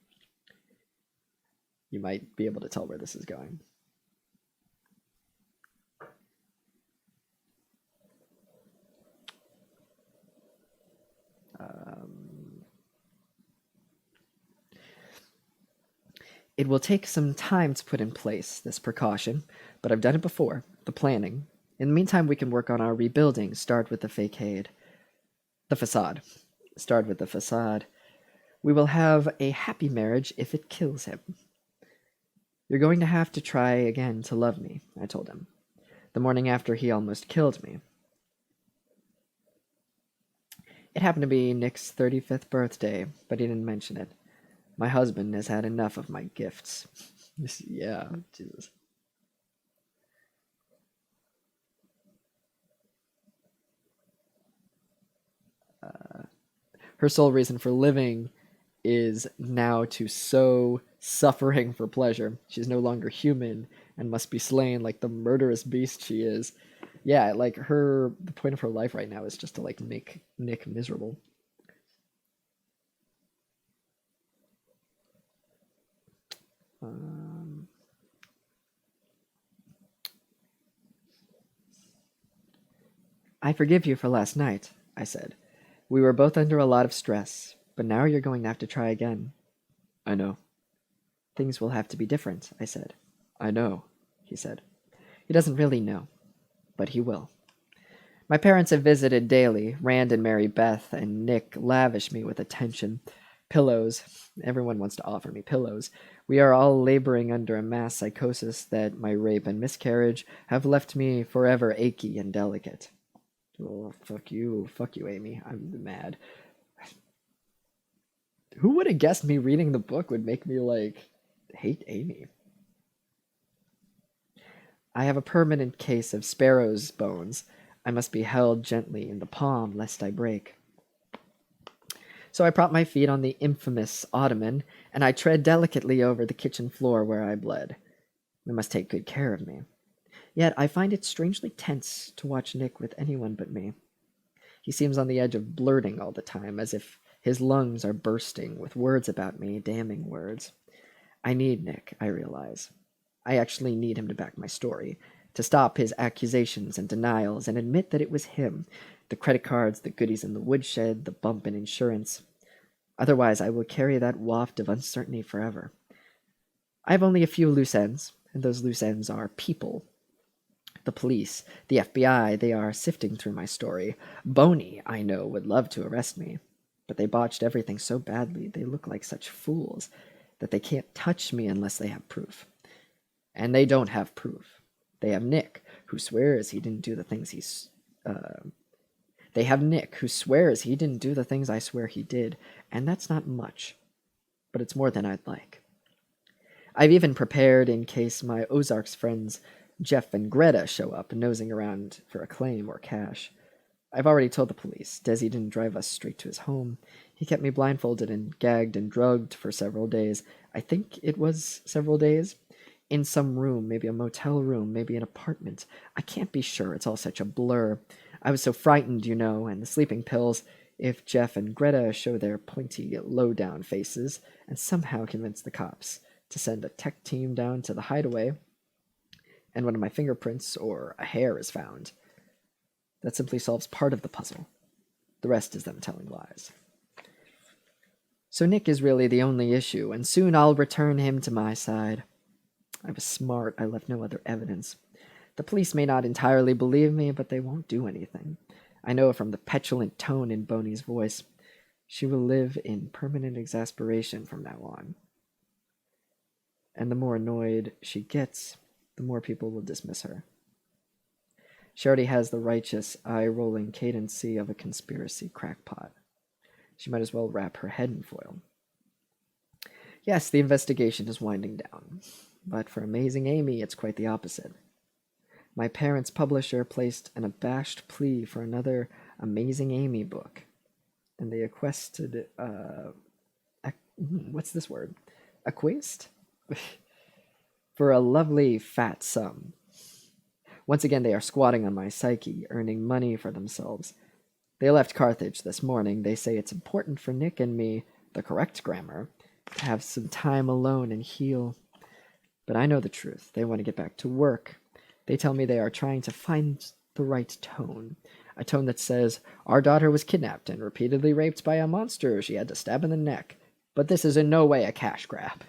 You might be able to tell where this is going. It will take some time to put in place this precaution, but I've done it before, the planning. In the meantime, we can work on our rebuilding. Start with the facade. The facade. Start with the facade. We will have a happy marriage if it kills him. You're going to have to try again to love me, I told him. The morning after he almost killed me. It happened to be Nick's 35th birthday, but he didn't mention it. My husband has had enough of my gifts. Yeah, Jesus. Her sole reason for living is now to sow suffering for pleasure. She's no longer human and must be slain like the murderous beast she is. Yeah, like the point of her life right now is just to like make Nick miserable. I forgive you for last night, I said. We were both under a lot of stress, but now you're going to have to try again. I know. Things will have to be different, I said. I know, he said. He doesn't really know, but he will. My parents have visited daily. Rand and Mary Beth and Nick lavish me with attention. Pillows. Everyone wants to offer me pillows. We are all laboring under a mass psychosis that my rape and miscarriage have left me forever achy and delicate. Oh, fuck you, Amy. I'm mad. Who would have guessed me reading the book would make me, like, hate Amy? I have a permanent case of sparrow's bones. I must be held gently in the palm lest I break. So I prop my feet on the infamous ottoman, and I tread delicately over the kitchen floor where I bled. They must take good care of me. Yet I find it strangely tense to watch Nick with anyone but me. He seems on the edge of blurting all the time, as if his lungs are bursting with words about me, damning words. I need Nick, I realize. I actually need him to back my story, to stop his accusations and denials and admit that it was him, the credit cards, the goodies in the woodshed, the bump in insurance. Otherwise, I will carry that waft of uncertainty forever. I have only a few loose ends, and those loose ends are people. The police, the FBI, they are sifting through my story. Boney, I know, would love to arrest me, but they botched everything so badly, they look like such fools, that they can't touch me unless they have proof. And they don't have proof. They have Nick, who swears he didn't do the things They have Nick, who swears he didn't do the things I swear he did, and that's not much, but it's more than I'd like. I've even prepared in case my Ozarks friends Jeff and Greta show up nosing around for a claim or cash. I've already told the police. Desi didn't drive us straight to his home. He kept me blindfolded and gagged and drugged for several days. I think it was several days. In some room, maybe a motel room, maybe an apartment. I can't be sure. It's all such a blur. I was so frightened, and the sleeping pills. If Jeff and Greta show their pointy, low-down faces and somehow convince the cops to send a tech team down to the hideaway, and one of my fingerprints or a hair is found, that simply solves part of the puzzle. The rest is them telling lies. So Nick is really the only issue, and soon I'll return him to my side. I was smart. I left no other evidence. The police may not entirely believe me, but they won't do anything. I know from the petulant tone in Boney's voice. She will live in permanent exasperation from now on. And the more annoyed she gets, the more people will dismiss her. She already has the righteous, eye-rolling cadency of a conspiracy crackpot. She might as well wrap her head in foil. Yes, the investigation is winding down, but for Amazing Amy, it's quite the opposite. My parents' publisher placed an abashed plea for another Amazing Amy book, and they requested, what's this word? Acquist? For a lovely fat sum. Once again, they are squatting on my psyche, earning money for themselves. They left Carthage this morning. They say it's important for Nick and me, the correct grammar, to have some time alone and heal. But I know the truth. They want to get back to work. They tell me they are trying to find the right tone. A tone that says, our daughter was kidnapped and repeatedly raped by a monster she had to stab in the neck. But this is in no way a cash grab.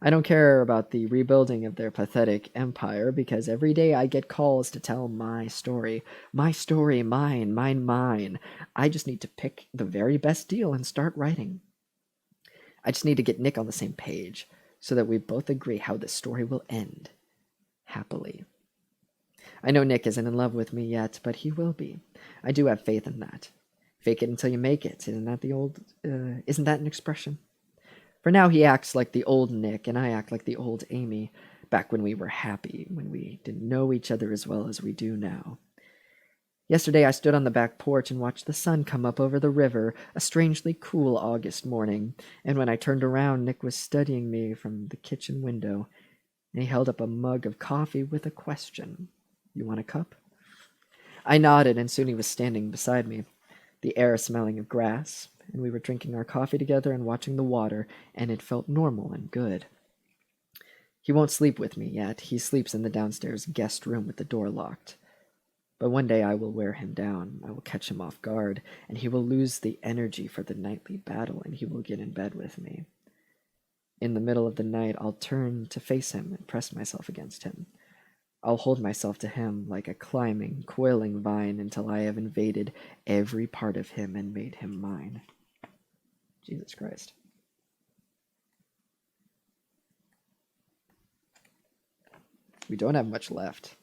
I don't care about the rebuilding of their pathetic empire, because every day I get calls to tell my story. My story, mine, mine, mine. I just need to pick the very best deal and start writing. I just need to get Nick on the same page. so that we both agree how the story will end. Happily. I know Nick isn't in love with me yet, but he will be. I do have faith in that. Fake it until you make it. Isn't that an expression? For now, he acts like the old Nick, and I act like the old Amy, back when we were happy, when we didn't know each other as well as we do now. Yesterday, I stood on the back porch and watched the sun come up over the river, a strangely cool August morning, and when I turned around, Nick was studying me from the kitchen window, and he held up a mug of coffee with a question. You want a cup? I nodded, and soon he was standing beside me, the air smelling of grass, and we were drinking our coffee together and watching the water, and it felt normal and good. He won't sleep with me yet. He sleeps in the downstairs guest room with the door locked. But one day I will wear him down. I will catch him off guard, and he will lose the energy for the nightly battle, and he will get in bed with me. In the middle of the night, I'll turn to face him and press myself against him. I'll hold myself to him like a climbing, coiling vine until I have invaded every part of him and made him mine. Jesus Christ. We don't have much left.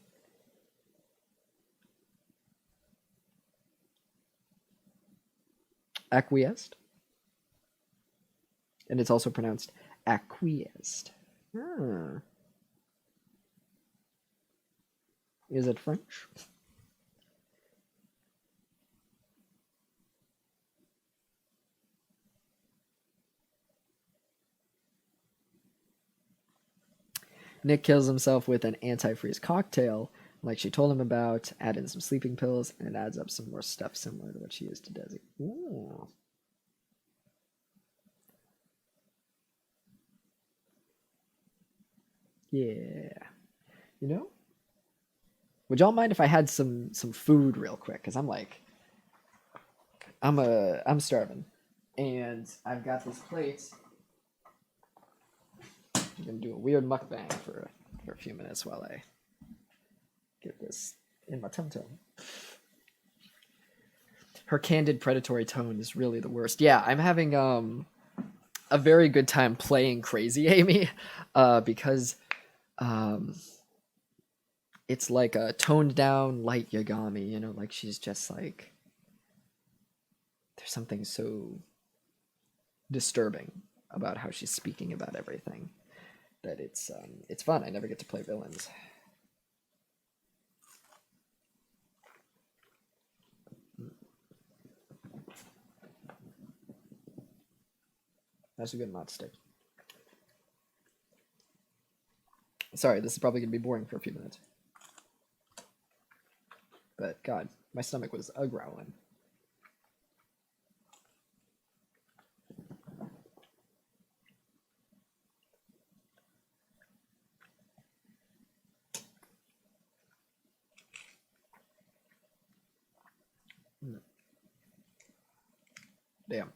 Acquiesced. And it's also pronounced acquiesced. Is it French? Nick kills himself with an antifreeze cocktail, like she told him about, add in some sleeping pills, and it adds up some more stuff similar to what she used to Desi. Ooh. Yeah. You know? Would y'all mind if I had some food real quick? Because I'm starving. And I've got this plate. I'm gonna do a weird mukbang for a few minutes while I get this in my tum-tum. Her candid predatory tone is really the worst. Yeah, I'm having a very good time playing crazy Amy, because it's like a toned down light Yagami, you know, like she's just like, there's something so disturbing about how she's speaking about everything that it's fun. I never get to play villains. That's a good not stick. Sorry, this is probably gonna be boring for a few minutes. But God, my stomach was a-growling. Damn.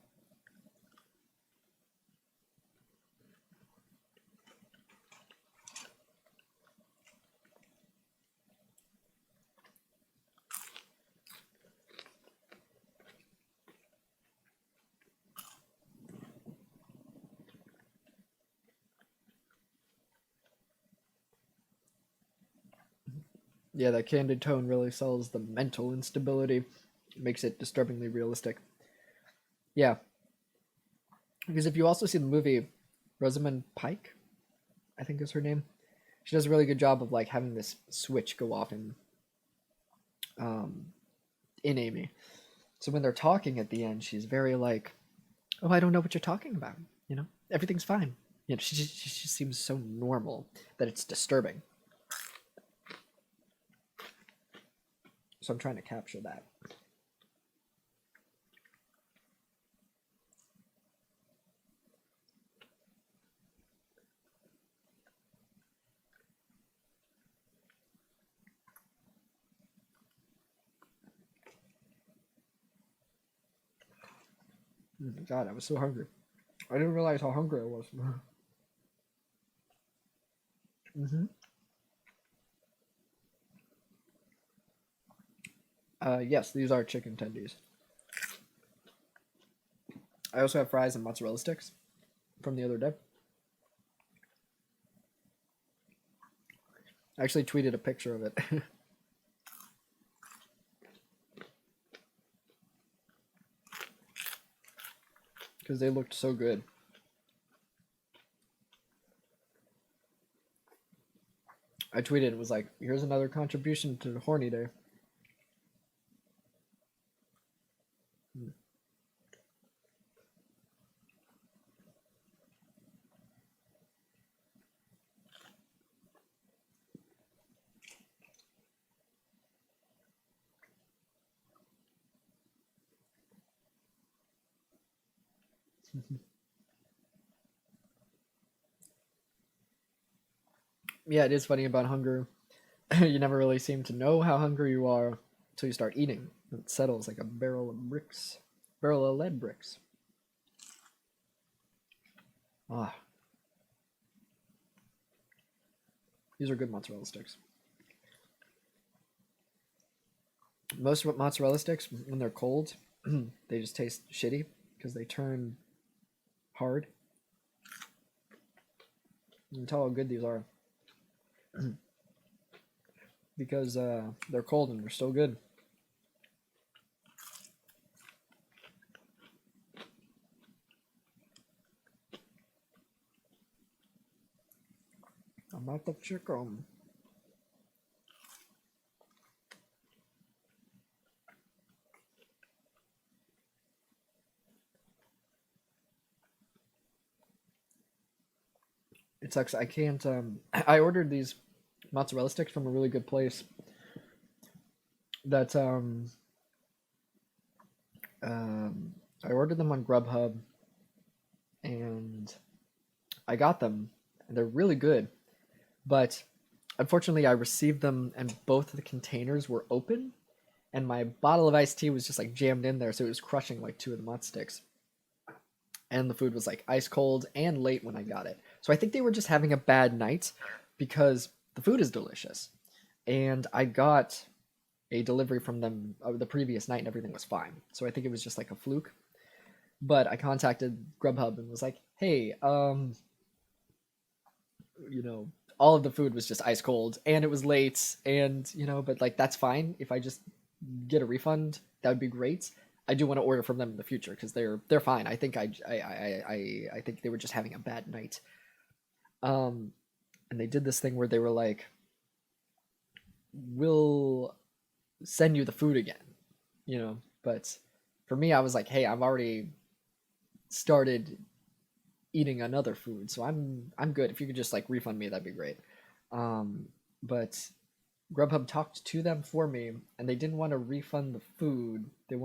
Yeah, that candid tone really sells the mental instability. Makes it disturbingly realistic. Yeah. Because if you also see the movie Rosamund Pike, I think is her name, she does a really good job of like having this switch go off in Amy. So when they're talking at the end, she's very like, "Oh, I don't know what you're talking about. You know, everything's fine." You know, she just seems so normal that it's disturbing. So I'm trying to capture that. Oh my God, I was so hungry. I didn't realize how hungry I was. Mm-hmm. Yes, these are chicken tendies. I also have fries and mozzarella sticks from the other day. I actually tweeted a picture of it. Because they looked so good. I tweeted, it was like, here's another contribution to the horny day. Yeah, it is funny about hunger. You never really seem to know how hungry you are until you start eating. It settles like a barrel of bricks. Barrel of lead bricks. Ah. These are good mozzarella sticks. Most mozzarella sticks, when they're cold, they just taste shitty because they turn hard. You can tell how good these are. Because they're cold and they're still good. I'm out of chicken. It sucks. I can't. I ordered these mozzarella sticks from a really good place. That I ordered them on Grubhub, and I got them, and they're really good. But unfortunately, I received them, and both of the containers were open, and my bottle of iced tea was just like jammed in there, so it was crushing like two of the mozz sticks. And the food was like ice cold and late when I got it. So I think they were just having a bad night because the food is delicious. And I got a delivery from them the previous night and everything was fine. So I think it was just like a fluke. But I contacted Grubhub and was like, hey, you know, all of the food was just ice cold and it was late and, you know, but like that's fine. If I just get a refund, that would be great. I do want to order from them in the future because they're fine. I think I think they were just having a bad night. And they did this thing where they were like, "We'll send you the food again," you know. But for me, I was like, "Hey, I've already started eating another food, so I'm good. If you could just like refund me, that'd be great." But Grubhub talked to them for me, and they didn't want to refund the food. They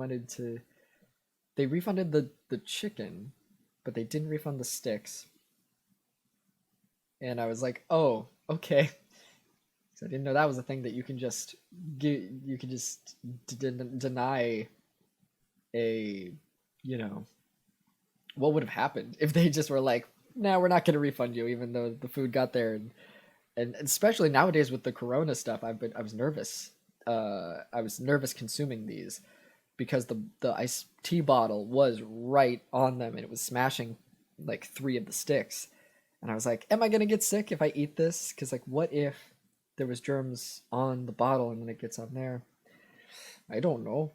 refunded the chicken, but they didn't refund the sticks. And I was like, oh, okay. So I didn't know that was a thing that you can just deny a, you know, what would have happened if they just were like, nah, we're not going to refund you, even though the food got there. And especially nowadays with the Corona stuff, I was nervous. I was nervous consuming these because the iced tea bottle was right on them and it was smashing like 3 of the sticks. And I was like, am I gonna get sick if I eat this? Because like, what if there was germs on the bottle and then it gets on there? I don't know.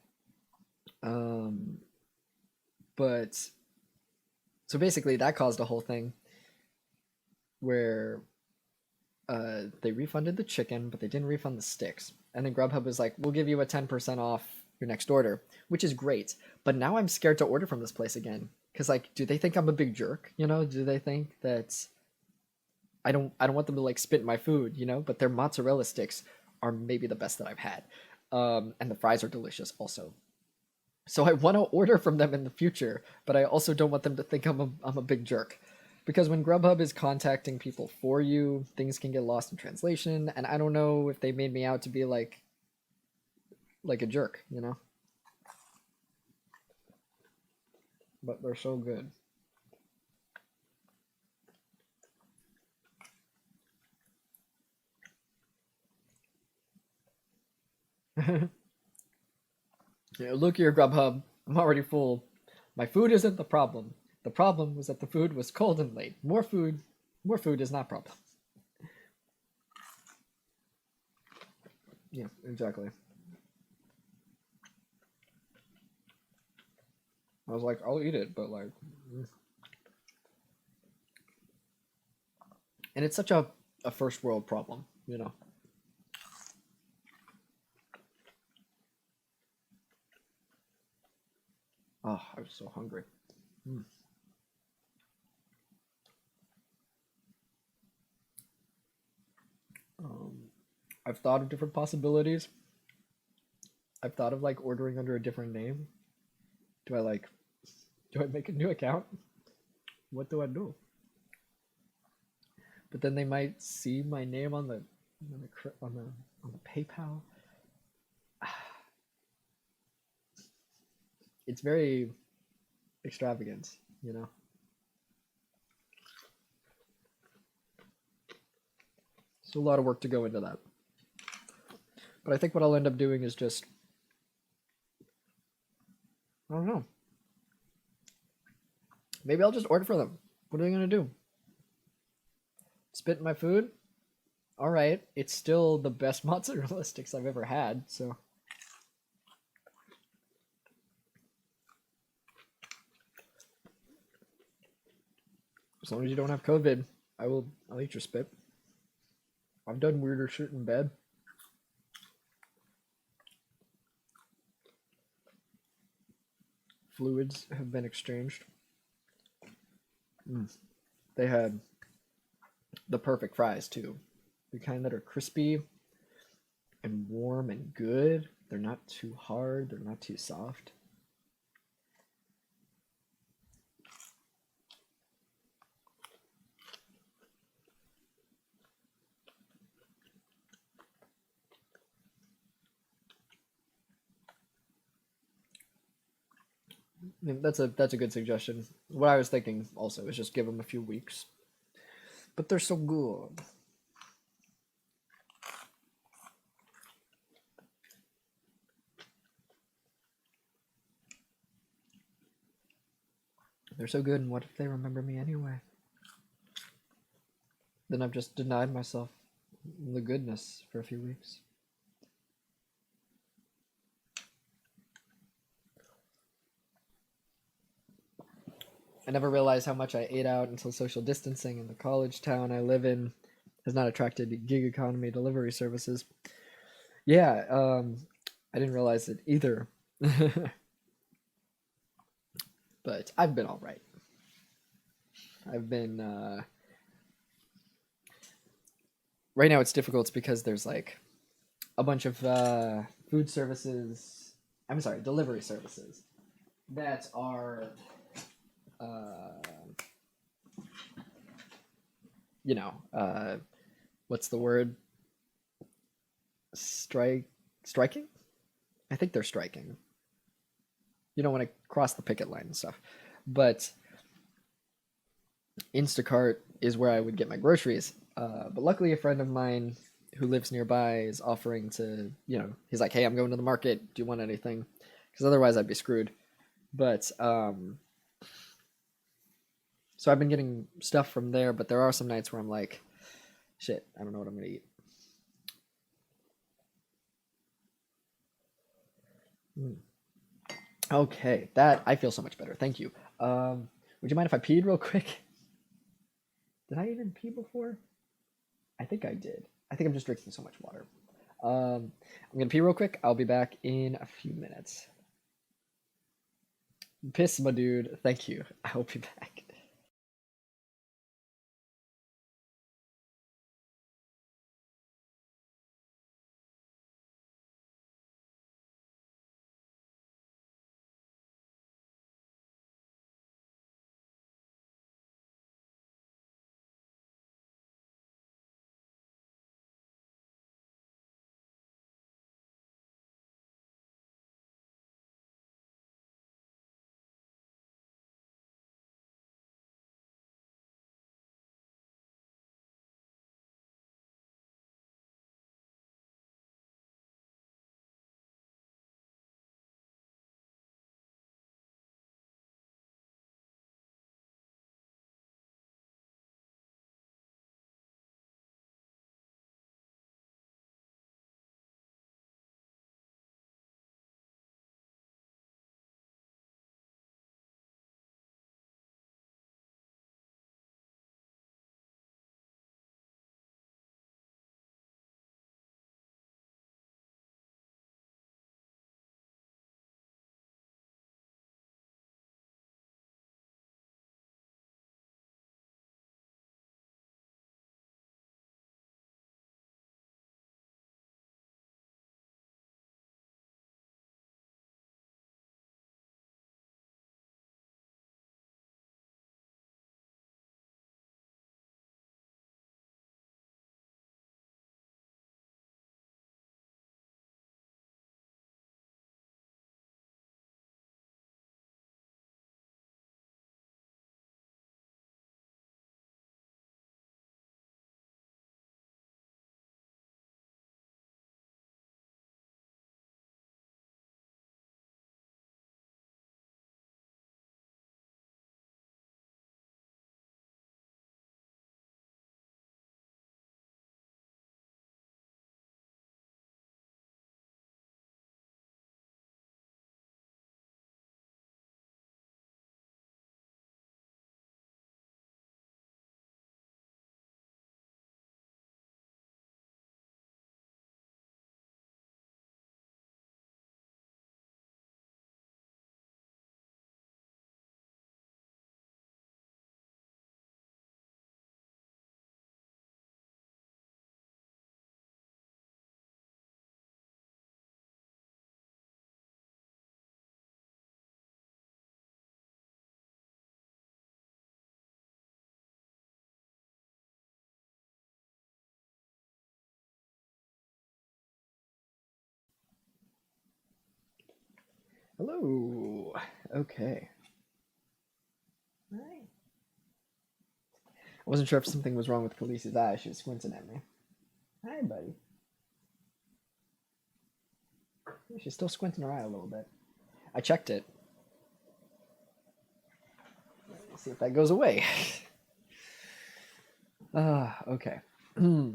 But so basically that caused a whole thing where they refunded the chicken, but they didn't refund the sticks. And then Grubhub was like, we'll give you a 10% off your next order, which is great. But now I'm scared to order from this place again. Because like, do they think I'm a big jerk? You know, do they think that I don't want them to like spit in my food, you know? But their mozzarella sticks are maybe the best that I've had. And the fries are delicious also. So I want to order from them in the future, but I also don't want them to think I'm a big jerk. Because when Grubhub is contacting people for you, things can get lost in translation, and I don't know if they made me out to be like a jerk, you know? But they're so good. Yeah, look here, Grubhub. I'm already full. My food isn't the problem. The problem was that the food was cold and late. More food is not problem. Yeah, exactly. I was like, I'll eat it, but like, and it's such a first world problem, you know. Oh, I was so hungry. Mm. Um, I've thought of different possibilities. I've thought of like ordering under a different name. Do I like, do I make a new account? What do I do? But then they might see my name on the PayPal. It's very extravagant, you know. So a lot of work to go into that. But I think what I'll end up doing is just, I don't know. Maybe I'll just order for them. What are they gonna do? Spit in my food? All right, it's still the best mozzarella sticks I've ever had. So as long as you don't have COVID, I'll eat your spit. I've done weirder shit in bed. Fluids have been exchanged. They had the perfect fries too. The kind that are crispy and warm and good. They're not too hard, they're not too soft. Yeah, that's a good suggestion. What I was thinking also is just give them a few weeks. But they're so good. They're so good, and what if they remember me anyway? Then I've just denied myself the goodness for a few weeks. I never realized how much I ate out until social distancing in the college town I live in has not attracted gig economy delivery services. Yeah, I didn't realize it either. But I've been all right. I've been right now it's difficult because there's like a bunch of food services. I'm sorry, delivery services that are, uh, you know, what's the word? Striking? I think they're striking. You don't want to cross the picket line and stuff. But Instacart is where I would get my groceries. But luckily, a friend of mine who lives nearby is offering to, he's like, hey, I'm going to the market. Do you want anything? Because otherwise I'd be screwed. But so I've been getting stuff from there, but there are some nights where I'm like, shit, I don't know what I'm going to eat. Okay, that I feel so much better. Thank you. Would you mind if I peed real quick? Did I even pee before? I think I did. I think I'm just drinking so much water. I'm gonna pee real quick. I'll be back in a few minutes. Piss, my dude. Thank you. I'll be back. Hello. Okay. Hi. I wasn't sure if something was wrong with Khaleesi's eye. She was squinting at me. Hi, buddy. She's still squinting her eye a little bit. I checked it. Let's see if that goes away. Okay. How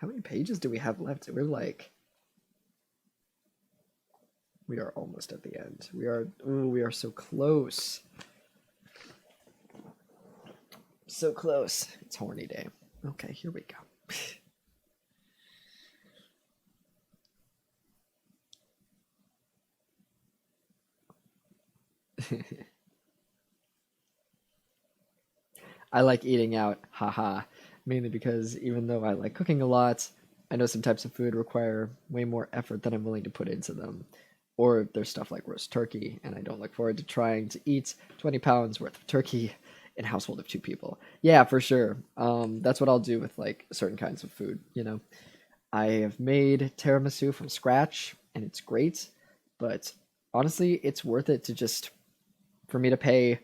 many pages do we have left? We are almost at the end. We are so close. So close. It's horny day. Okay, here we go. I like eating out, haha, mainly because even though I like cooking a lot, I know some types of food require way more effort than I'm willing to put into them. Or there's stuff like roast turkey, and I don't look forward to trying to eat 20 pounds worth of turkey in a household of 2 people. Yeah, for sure. That's what I'll do with like certain kinds of food, you know. I have made tiramisu from scratch, and it's great, but honestly, it's worth it to just for me to pay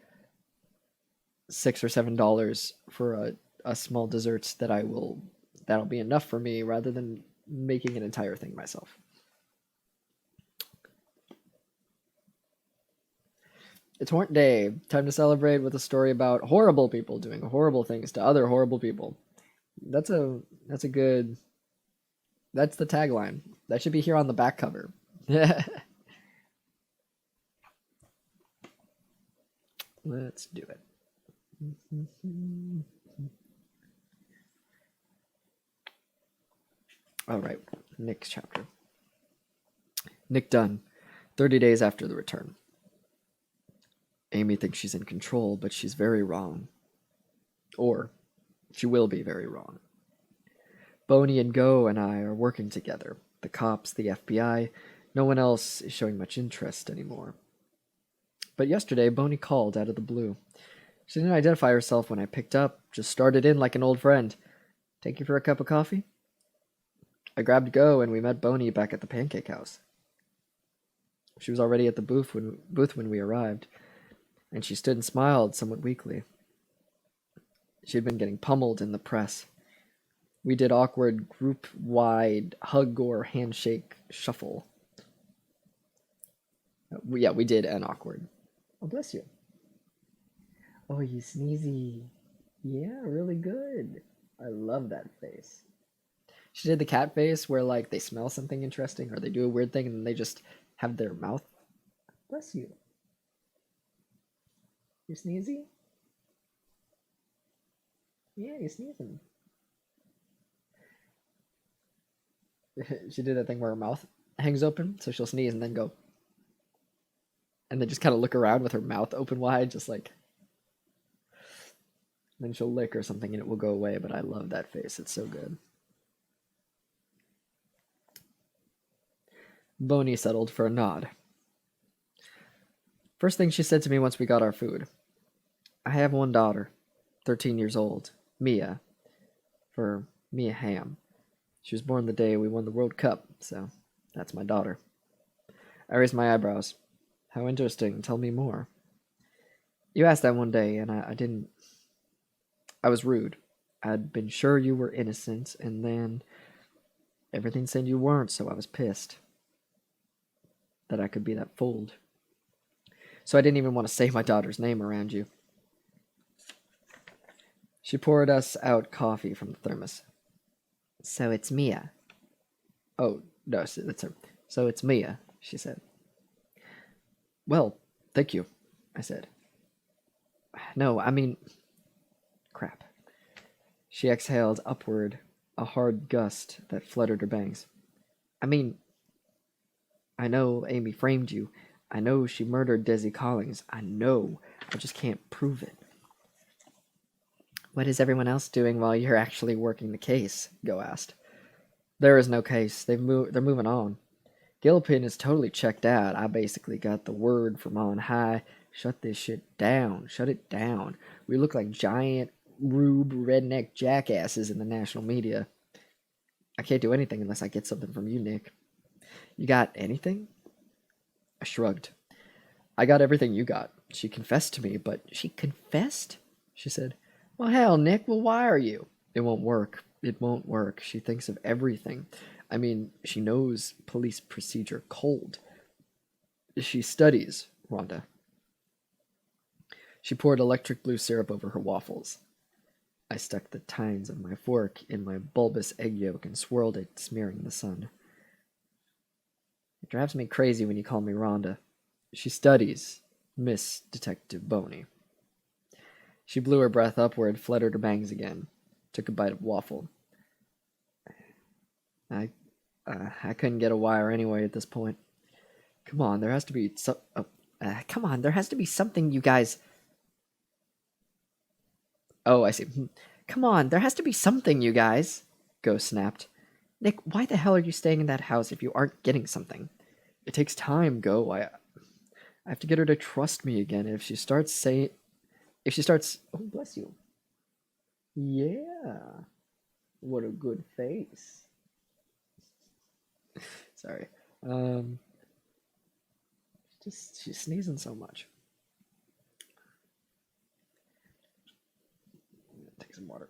$6 or $7 for a small dessert that'll be enough for me rather than making an entire thing myself. It's Horn Day. Time to celebrate with a story about horrible people doing horrible things to other horrible people. That's a good that's the tagline. That should be here on the back cover. Let's do it. All right, next chapter. Nick Dunn, 30 days after the return. Amy thinks she's in control, but she's very wrong. Or, she will be very wrong. Boney and Go and I are working together. The cops, the FBI, no one else is showing much interest anymore. But yesterday, Boney called out of the blue. She didn't identify herself when I picked up, just started in like an old friend. Take you for a cup of coffee? I grabbed Go and we met Boney back at the pancake house. She was already at the booth when we arrived, and she stood and smiled somewhat weakly. She had been getting pummeled in the press. We did awkward group-wide hug or handshake shuffle. Yeah, we did an awkward. Oh, bless you. Oh, you sneezy. Yeah, really good. I love that face. She did the cat face where like they smell something interesting or they do a weird thing and then they just have their mouth. Bless you. You sneezy? Yeah, you're sneezing. She did that thing where her mouth hangs open, so she'll sneeze and then go. And then just kind of look around with her mouth open wide, just like. Then she'll lick or something and it will go away, but I love that face. It's so good. Boney settled for a nod. First thing she said to me once we got our food. I have one daughter, 13 years old, Mia. For Mia Hamm. She was born the day we won the World Cup, so that's my daughter. I raised my eyebrows. How interesting. Tell me more. You asked that one day, and I didn't. I was rude. I'd been sure you were innocent, and then everything said you weren't, so I was pissed that I could be that fooled. So I didn't even want to say my daughter's name around you. She poured us out coffee from the thermos. So it's Mia. Oh, no, that's her. So it's Mia, she said. Well, thank you, I said. No, I mean... Crap. She exhaled upward, a hard gust that fluttered her bangs. I mean... I know Amy framed you. I know she murdered Desi Collins. I know. I just can't prove it. What is everyone else doing while you're actually working the case? Go asked. There is no case. They're moving on. Gilpin is totally checked out. I basically got the word from on high. Shut this shit down. Shut it down. We look like giant rube redneck jackasses in the national media. I can't do anything unless I get something from you, Nick. You got anything? I shrugged. I got everything you got. She confessed to me, but she confessed? She said, well, hell, Nick, well, why are you? It won't work. It won't work. She thinks of everything. I mean, she knows police procedure cold. She studies, Rhonda. She poured electric blue syrup over her waffles. I stuck the tines of my fork in my bulbous egg yolk and swirled it, smearing the sun. It drives me crazy when you call me Rhonda. She studies, Miss Detective Boney. She blew her breath upward, fluttered her bangs again, took a bite of waffle. I couldn't get a wire anyway at this point. Come on, there has to be something you guys. Oh, I see. Come on, there has to be something, you guys. Ghost snapped. Nick, why the hell are you staying in that house if you aren't getting something? It takes time, Go. I have to get her to trust me again. If she starts, oh, bless you. Yeah. What a good face. Sorry. She's sneezing so much. Take some water.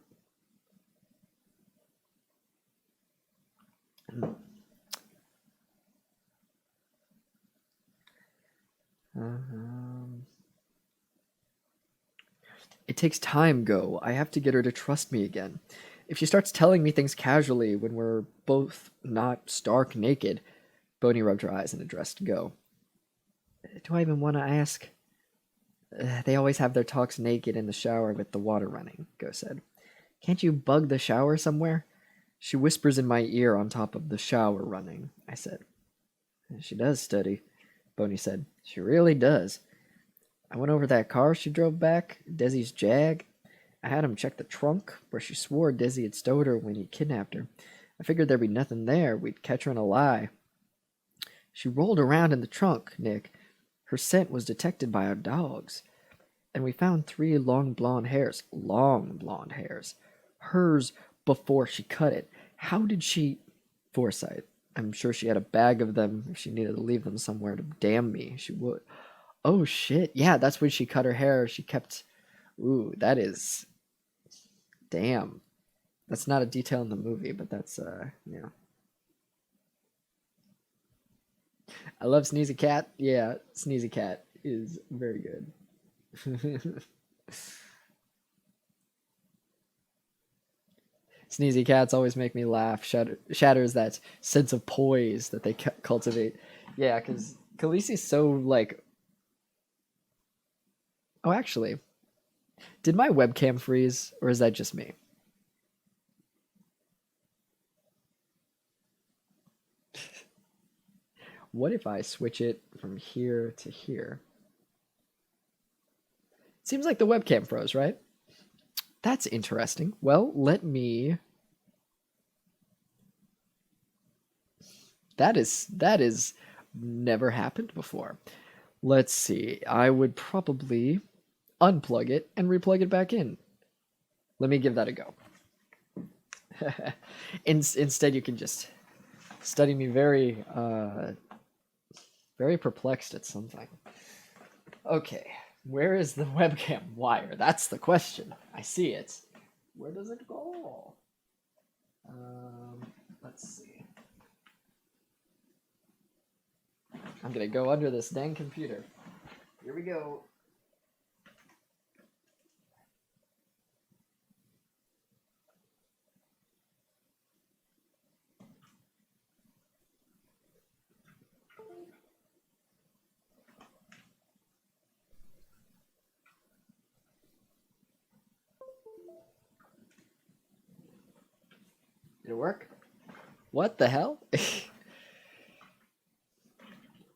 It takes time, Go. I have to get her to trust me again. If she starts telling me things casually when we're both not stark naked, Boney rubbed her eyes and addressed Go. Do I even want to ask? They always have their talks naked in the shower with the water running, Go said. Can't you bug the shower somewhere? She whispers in my ear on top of the shower running, I said. She does study, Boney said. She really does. I went over that car she drove back, Desi's Jag. I had him check the trunk, where she swore Desi had stowed her when he kidnapped her. I figured there'd be nothing there. We'd catch her in a lie. She rolled around in the trunk, Nick. Her scent was detected by our dogs. And we found 3 long blonde hairs. Long blonde hairs. Hers before she cut it. How did she... Foresight. I'm sure she had a bag of them. If she needed to leave them somewhere to damn me, she would. Oh, shit. Yeah, that's when she cut her hair. She kept... Ooh, that is... Damn. That's not a detail in the movie, but that's, yeah. I love Sneezy Cat. Yeah, Sneezy Cat is very good. Sneezy Cats always make me laugh. Shatters that sense of poise that they cultivate. Yeah, because Khaleesi's so, like... Oh, actually, did my webcam freeze, or is that just me? What if I switch it from here to here? Seems like the webcam froze, right? That's interesting. Well, let me... That is never happened before. Let's see. I would probably unplug it and replug it back in. Let me give that a go. Instead, you can just study me very perplexed at something. Okay, where is the webcam wire? That's the question. I see it. Where does it go? Let's see. I'm gonna go under this dang computer. Here we go. Did it work? What the hell?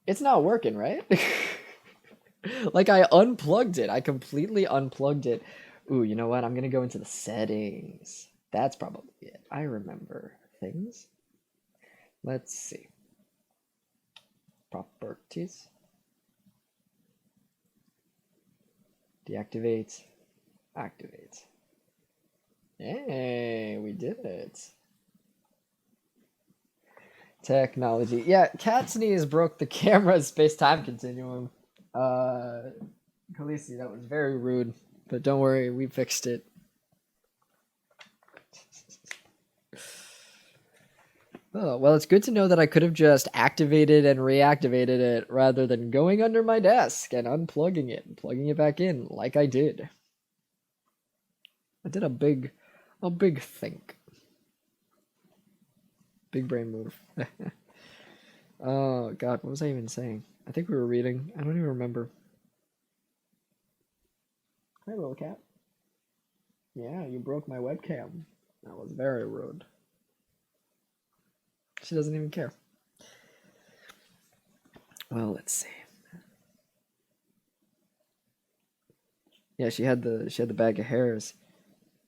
It's not working, right? Like, I unplugged it. I completely unplugged it. Ooh, you know what? I'm gonna go into the settings. That's probably it. I remember things. Let's see. Properties. Deactivate. Activate. Hey, we did it. Technology. Yeah, cat sneeze broke the camera's space-time continuum. Khaleesi, that was very rude. But don't worry, we fixed it. Oh, well, it's good to know that I could have just activated and reactivated it rather than going under my desk and unplugging it and plugging it back in like I did. I did a big think. Big brain move. Oh, God, what was I even saying? I think we were reading. I don't even remember. Hi, little cat. Yeah, you broke my webcam. That was very rude. She doesn't even care. Well, let's see. Yeah, she had the bag of hairs.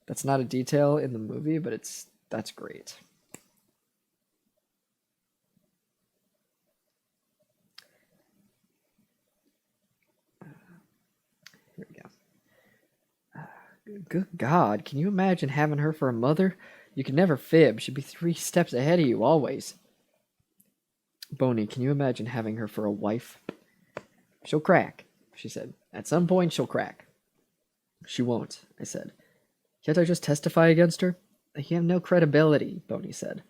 That's not a detail in the movie, but that's great. Here we go. Good God, can you imagine having her for a mother? You could never fib. She'd be 3 steps ahead of you, always. Boney, can you imagine having her for a wife? She'll crack, she said. At some point, she'll crack. She won't, I said. Can't I just testify against her? You have no credibility, Boney said.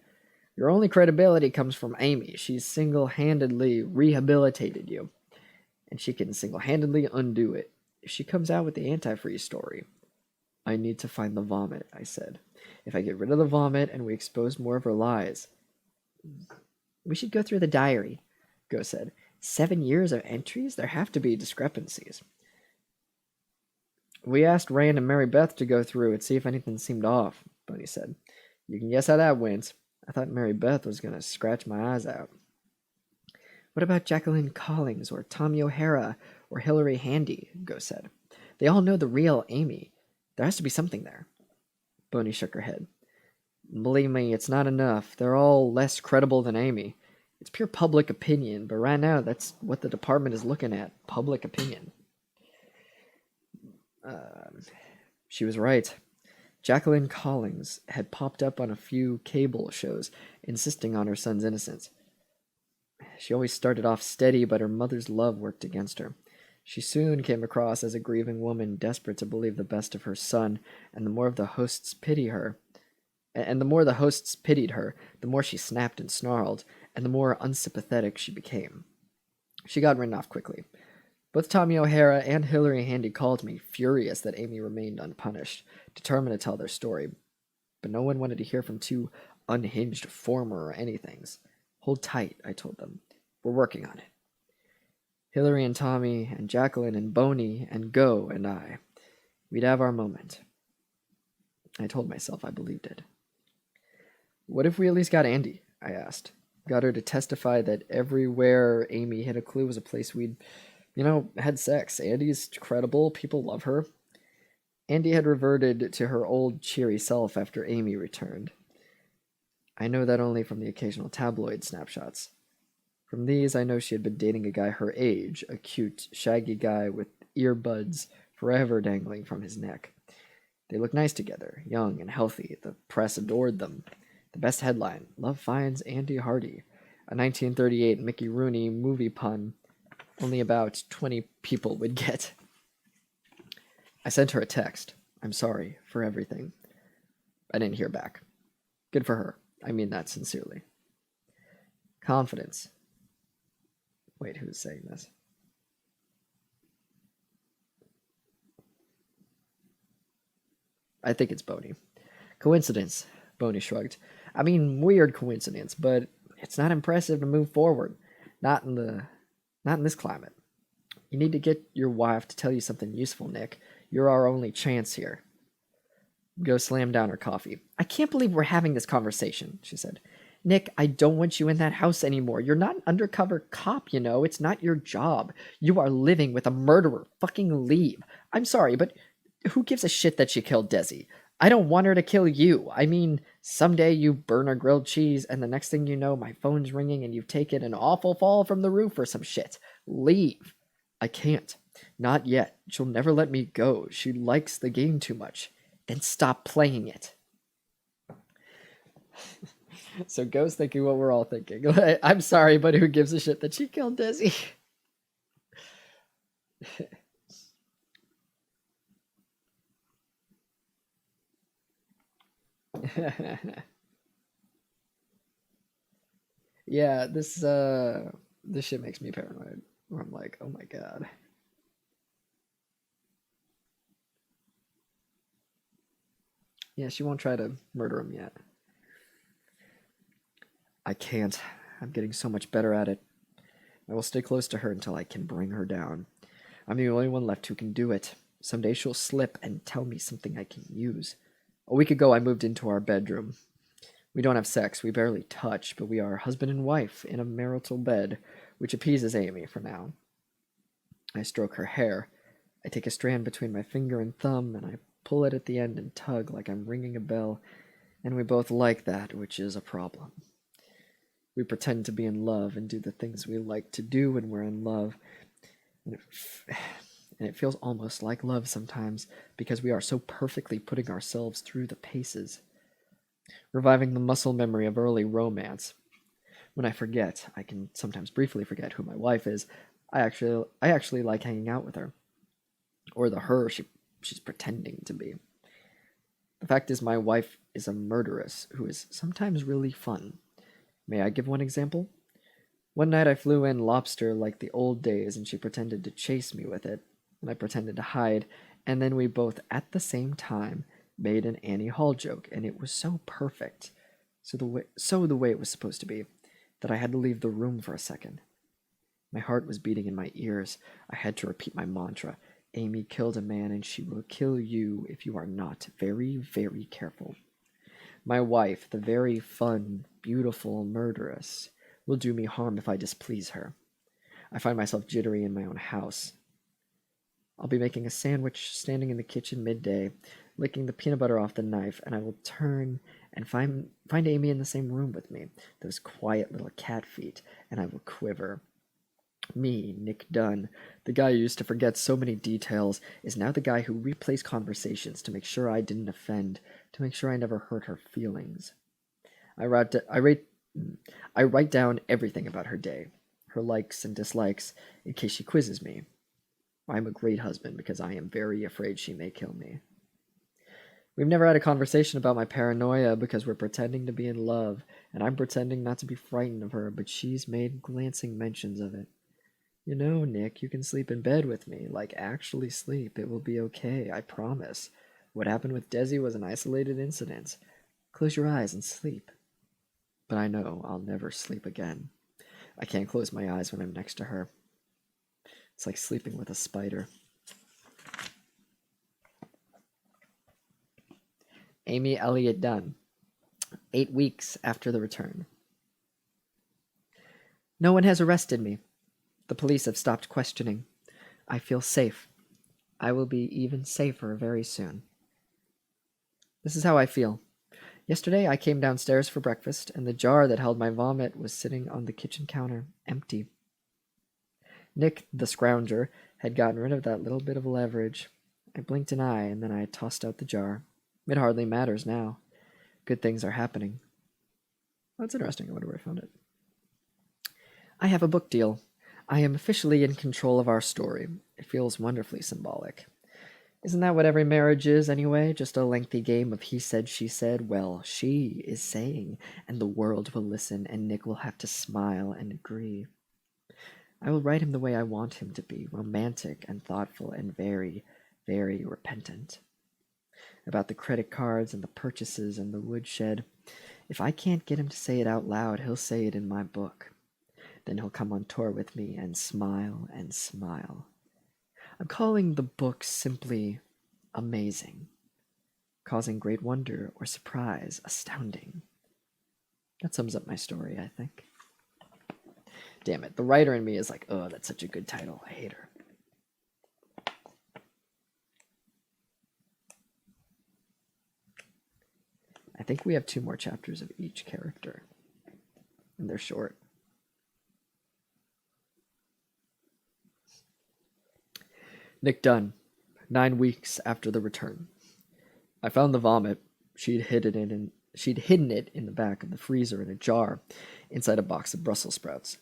Your only credibility comes from Amy. She's single-handedly rehabilitated you. And she can single-handedly undo it. If she comes out with the antifreeze story, I need to find the vomit, I said. If I get rid of the vomit and we expose more of her lies. We should go through the diary, Go said. 7 years of entries? There have to be discrepancies. We asked Rand and Mary Beth to go through and see if anything seemed off, Boney said. You can guess how that went. I thought Mary Beth was going to scratch my eyes out. What about Jacqueline Collins or Tommy O'Hara or Hillary Handy? Go said. They all know the real Amy. There has to be something there. Boney shook her head. Believe me, it's not enough. They're all less credible than Amy. It's pure public opinion, but right now that's what the department is looking at. Public opinion. She was right. Jacqueline Collins had popped up on a few cable shows, insisting on her son's innocence. She always started off steady, but her mother's love worked against her. She soon came across as a grieving woman, desperate to believe the best of her son, and the more the hosts pitied her, the more she snapped and snarled, and the more unsympathetic she became. She got written off quickly. Both Tommy O'Hara and Hillary Handy called me, furious that Amy remained unpunished, determined to tell their story. But no one wanted to hear from 2 unhinged former anythings. Hold tight, I told them. We're working on it. Hillary and Tommy and Jacqueline and Boney and Go and I. We'd have our moment. I told myself I believed it. What if we at least got Andy? I asked. Got her to testify that everywhere Amy hid a clue was a place we'd, had sex. Andy's credible. People love her. Andy had reverted to her old cheery self after Amy returned. I know that only from the occasional tabloid snapshots. From these, I know she had been dating a guy her age, a cute, shaggy guy with earbuds forever dangling from his neck. They looked nice together, young and healthy. The press adored them. The best headline, Love Finds Andy Hardy, a 1938 Mickey Rooney movie pun only about 20 people would get. I sent her a text. I'm sorry for everything. I didn't hear back. Good for her. I mean that sincerely. Confidence. Wait, who's saying this? I think it's Boney. Coincidence, Boney shrugged. I mean, weird coincidence, but it's not impressive to move forward. Not in this climate. You need to get your wife to tell you something useful, Nick. You're our only chance here. Go slam down her coffee. I can't believe we're having this conversation, she said. Nick, I don't want you in that house anymore. You're not an undercover cop, It's not your job. You are living with a murderer. Fucking leave. I'm sorry, but who gives a shit that she killed Desi? I don't want her to kill you. I mean, someday you burn a grilled cheese, and the next thing you know, my phone's ringing and you've taken an awful fall from the roof or some shit. Leave. I can't. Not yet. She'll never let me go. She likes the game too much. Then stop playing it. So Ghost thinking what we're all thinking. I'm sorry, but who gives a shit that she killed Desi? Yeah, this shit makes me paranoid. Where I'm like, oh my god. Yeah, she won't try to murder him yet. I can't. I'm getting so much better at it. I will stay close to her until I can bring her down. I'm the only one left who can do it. Someday she'll slip and tell me something I can use. A week ago, I moved into our bedroom. We don't have sex, we barely touch, but we are husband and wife in a marital bed, which appeases Amy for now. I stroke her hair. I take a strand between my finger and thumb, and I pull it at the end and tug like I'm ringing a bell, and we both like that, which is a problem. We pretend to be in love and do the things we like to do when we're in love, and it feels almost like love sometimes, because we are so perfectly putting ourselves through the paces. Reviving the muscle memory of early romance. When I forget, I can sometimes briefly forget who my wife is. I actually like hanging out with her, or the her she's pretending to be. The fact is, my wife is a murderess who is sometimes really fun. May I give one example? One night I flew in lobster like the old days, and she pretended to chase me with it, and I pretended to hide, and then we both at the same time made an Annie Hall joke, and it was so perfect, so the way it was supposed to be, that I had to leave the room for a second. My heart was beating in my ears. I had to repeat my mantra. Amy killed a man, and she will kill you if you are not very, very careful. My wife, the very fun, beautiful murderess, will do me harm if I displease her. I find myself jittery in my own house. I'll be making a sandwich, standing in the kitchen midday, licking the peanut butter off the knife, and I will turn and find Amy in the same room with me, those quiet little cat feet, and I will quiver. Me, Nick Dunn, the guy who used to forget so many details, is now the guy who replays conversations to make sure I didn't offend, to make sure I never hurt her feelings. I write down everything about her day, her likes and dislikes, in case she quizzes me. I am a great husband because I am very afraid she may kill me. We've never had a conversation about my paranoia because we're pretending to be in love, and I'm pretending not to be frightened of her, but she's made glancing mentions of it. You know, Nick, you can sleep in bed with me. Like, actually sleep. It will be okay, I promise. What happened with Desi was an isolated incident. Close your eyes and sleep. But I know I'll never sleep again. I can't close my eyes when I'm next to her. It's like sleeping with a spider. Amy Elliott Dunn, 8 weeks after the return. No one has arrested me. The police have stopped questioning. I feel safe. I will be even safer very soon. This is how I feel. Yesterday I came downstairs for breakfast, and the jar that held my vomit was sitting on the kitchen counter, empty. Nick, the scrounger, had gotten rid of that little bit of leverage. I blinked an eye, and then I tossed out the jar. It hardly matters now. Good things are happening. That's interesting. I wonder where I found it. I have a book deal. I am officially in control of our story. It feels wonderfully symbolic. Isn't that what every marriage is, anyway? Just a lengthy game of he said, she said? Well, she is saying, and the world will listen, and Nick will have to smile and agree. I will write him the way I want him to be, romantic and thoughtful and very, very repentant. About the credit cards and the purchases and the woodshed. If I can't get him to say it out loud, he'll say it in my book. Then he'll come on tour with me and smile and smile. I'm calling the book simply amazing, causing great wonder or surprise, astounding. That sums up my story, I think. Damn it, the writer in me is like, oh, that's such a good title. I hate her. I think we have 2 more chapters of each character, and they're short. Nick Dunn, 9 weeks after the return. I found the vomit. She'd hidden She'd hidden it in the back of the freezer in a jar, inside a box of Brussels sprouts.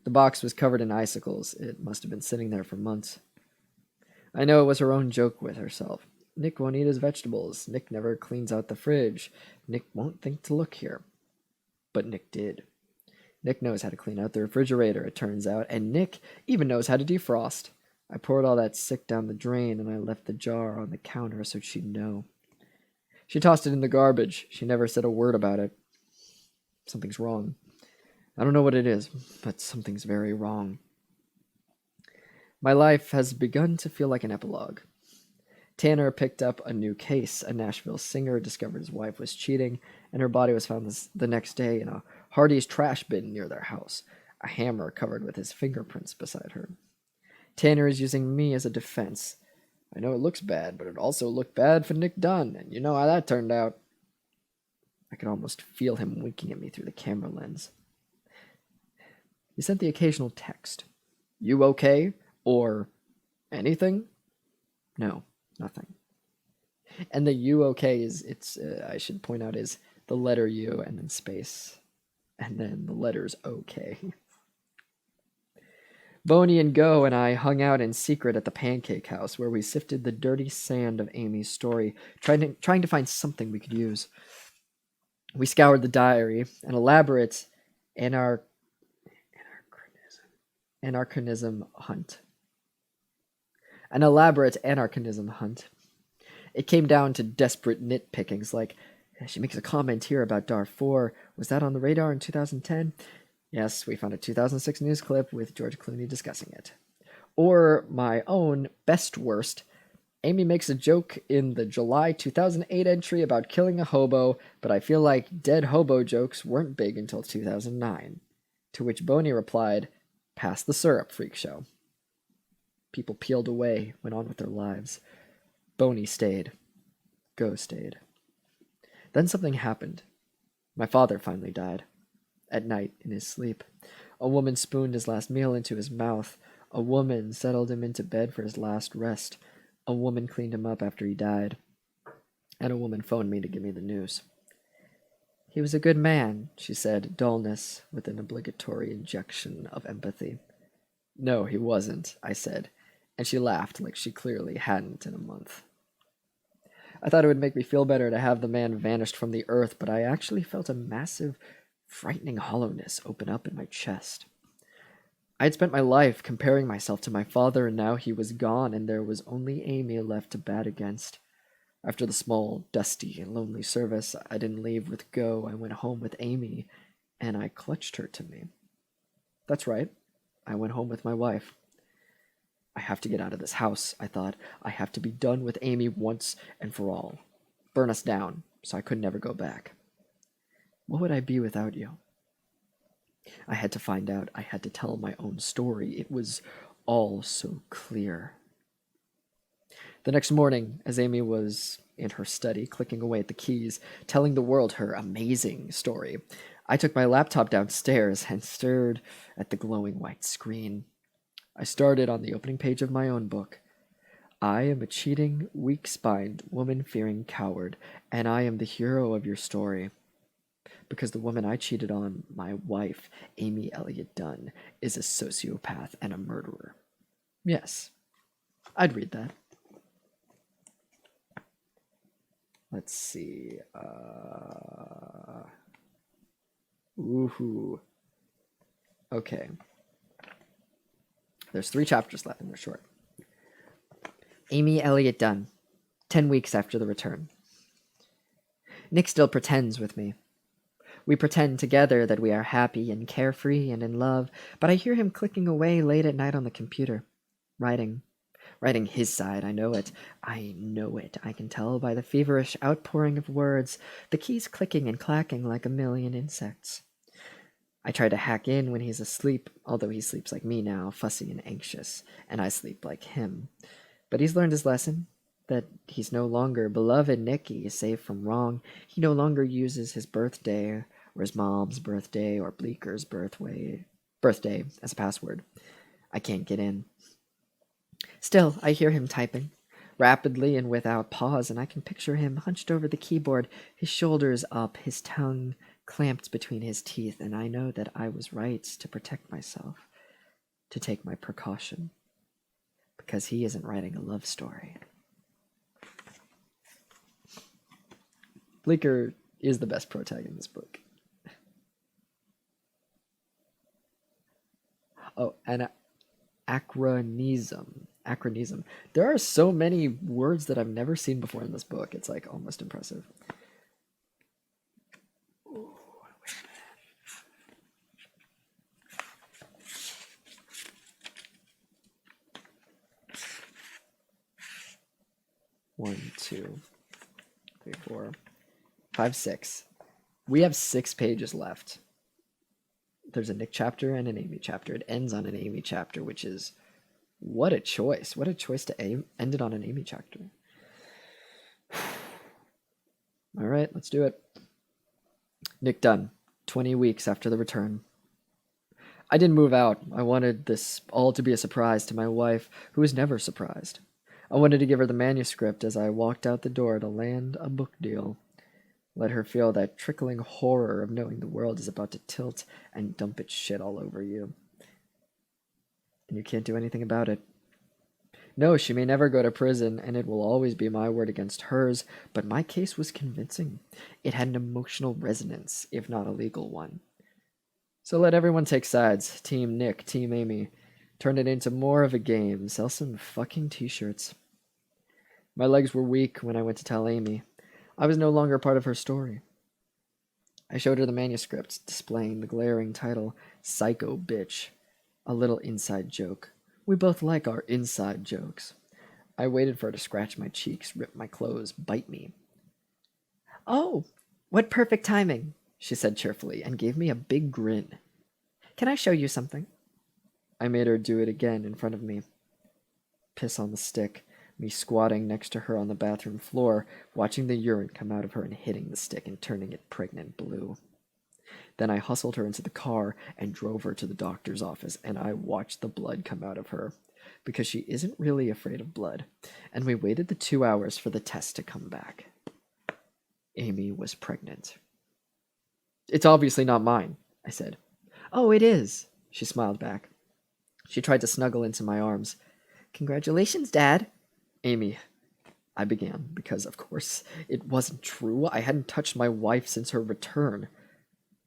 The box was covered in icicles. It must have been sitting there for months. I know it was her own joke with herself. Nick won't eat his vegetables. Nick never cleans out the fridge. Nick won't think to look here. But Nick did. Nick knows how to clean out the refrigerator, it turns out, and Nick even knows how to defrost. I poured all that sick down the drain, and I left the jar on the counter so she'd know. She tossed it in the garbage. She never said a word about it. Something's wrong. I don't know what it is, but something's very wrong. My life has begun to feel like an epilogue. Tanner picked up a new case. A Nashville singer discovered his wife was cheating, and her body was found the next day in a Hardee's trash bin near their house, a hammer covered with his fingerprints beside her. Tanner is using me as a defense. I know it looks bad, but it also looked bad for Nick Dunn, and you know how that turned out. I could almost feel him winking at me through the camera lens. He sent the occasional text. You okay? Or anything? No, nothing. And the you okay is, I should point out, is the letter U and then space. And then the letters okay. Boney and Go and I hung out in secret at the Pancake House, where we sifted the dirty sand of Amy's story, trying to find something we could use. We scoured the diary, an elaborate anarchanism hunt. An elaborate anarchanism hunt. It came down to desperate nitpickings, like, she makes a comment here about Darfur. Was that on the radar in 2010? Yes, we found a 2006 news clip with George Clooney discussing it. Or my own best worst. Amy makes a joke in the July 2008 entry about killing a hobo, but I feel like dead hobo jokes weren't big until 2009. To which Boney replied, pass the syrup, freak show. People peeled away, went on with their lives. Boney stayed. Go stayed. Then something happened. My father finally died. At night, in his sleep. A woman spooned his last meal into his mouth. A woman settled him into bed for his last rest. A woman cleaned him up after he died. And a woman phoned me to give me the news. He was a good man, she said, dullness with an obligatory injection of empathy. No, he wasn't, I said, and she laughed like she clearly hadn't in a month. I thought it would make me feel better to have the man vanished from the earth, but I actually felt a massive, frightening hollowness open up in my chest. I had spent my life comparing myself to my father, and now he was gone, and there was only Amy left to bat against. After the small, dusty, and lonely service, I didn't leave with Go. I went home with Amy, and I clutched her to me. That's right. I went home with my wife. I have to get out of this house, I thought. I have to be done with Amy once and for all. Burn us down, so I could never go back. What would I be without you? I had to find out. I had to tell my own story. It was all so clear. The next morning, as Amy was in her study, clicking away at the keys, telling the world her amazing story, I took my laptop downstairs and stared at the glowing white screen. I started on the opening page of my own book. I am a cheating, weak-spined, woman-fearing coward, and I am the hero of your story. Because the woman I cheated on, my wife, Amy Elliott Dunn, is a sociopath and a murderer. Yes, I'd read that. Let's see. Woohoo. Okay. There's 3 chapters left and they're short. Amy Elliott Dunn, 10 weeks after the return. Nick still pretends with me. We pretend together that we are happy and carefree and in love, but I hear him clicking away late at night on the computer, writing his side. I know it. I can tell by the feverish outpouring of words, the keys clicking and clacking like a million insects. I try to hack in when he's asleep, although he sleeps like me now, fussy and anxious, and I sleep like him. But he's learned his lesson, that he's no longer beloved Nicky, safe from wrong. He no longer uses his birthday, or his mom's birthday, or Bleeker's birthday as a password. I can't get in. Still, I hear him typing, rapidly and without pause, and I can picture him hunched over the keyboard, his shoulders up, his tongue clamped between his teeth, and I know that I was right to protect myself, to take my precaution, because he isn't writing a love story. Bleecker is the best protag in this book. Oh, and acronism. Acronism. There are so many words that I've never seen before in this book. It's like almost impressive. Ooh, One, 2, 3, 4, 5, 6. We have 6 pages left. There's a Nick chapter and an Amy chapter. It ends on an Amy chapter, which is what a choice. What a choice to end it on an Amy chapter. All right, let's do it. Nick done. 20 weeks after the return. I didn't move out. I wanted this all to be a surprise to my wife, who is never surprised. I wanted to give her the manuscript as I walked out the door to land a book deal. Let her feel that trickling horror of knowing the world is about to tilt and dump its shit all over you. And you can't do anything about it. No, she may never go to prison, and it will always be my word against hers, but my case was convincing. It had an emotional resonance, if not a legal one. So let everyone take sides. Team Nick, Team Amy. Turn it into more of a game. Sell some fucking t-shirts. My legs were weak when I went to tell Amy. I was no longer part of her story. I showed her the manuscript, displaying the glaring title, Psycho Bitch. A little inside joke. We both like our inside jokes. I waited for her to scratch my cheeks, rip my clothes, bite me. Oh, what perfect timing, she said cheerfully, and gave me a big grin. Can I show you something? I made her do it again in front of me. Piss on the stick. Me squatting next to her on the bathroom floor, watching the urine come out of her and hitting the stick and turning it pregnant blue. Then I hustled her into the car and drove her to the doctor's office, and I watched the blood come out of her, because she isn't really afraid of blood, and we waited the 2 hours for the test to come back. Amy was pregnant. It's obviously not mine, I said. Oh, it is, she smiled back. She tried to snuggle into my arms. Congratulations, Dad. Amy, I began, because, of course, it wasn't true. I hadn't touched my wife since her return.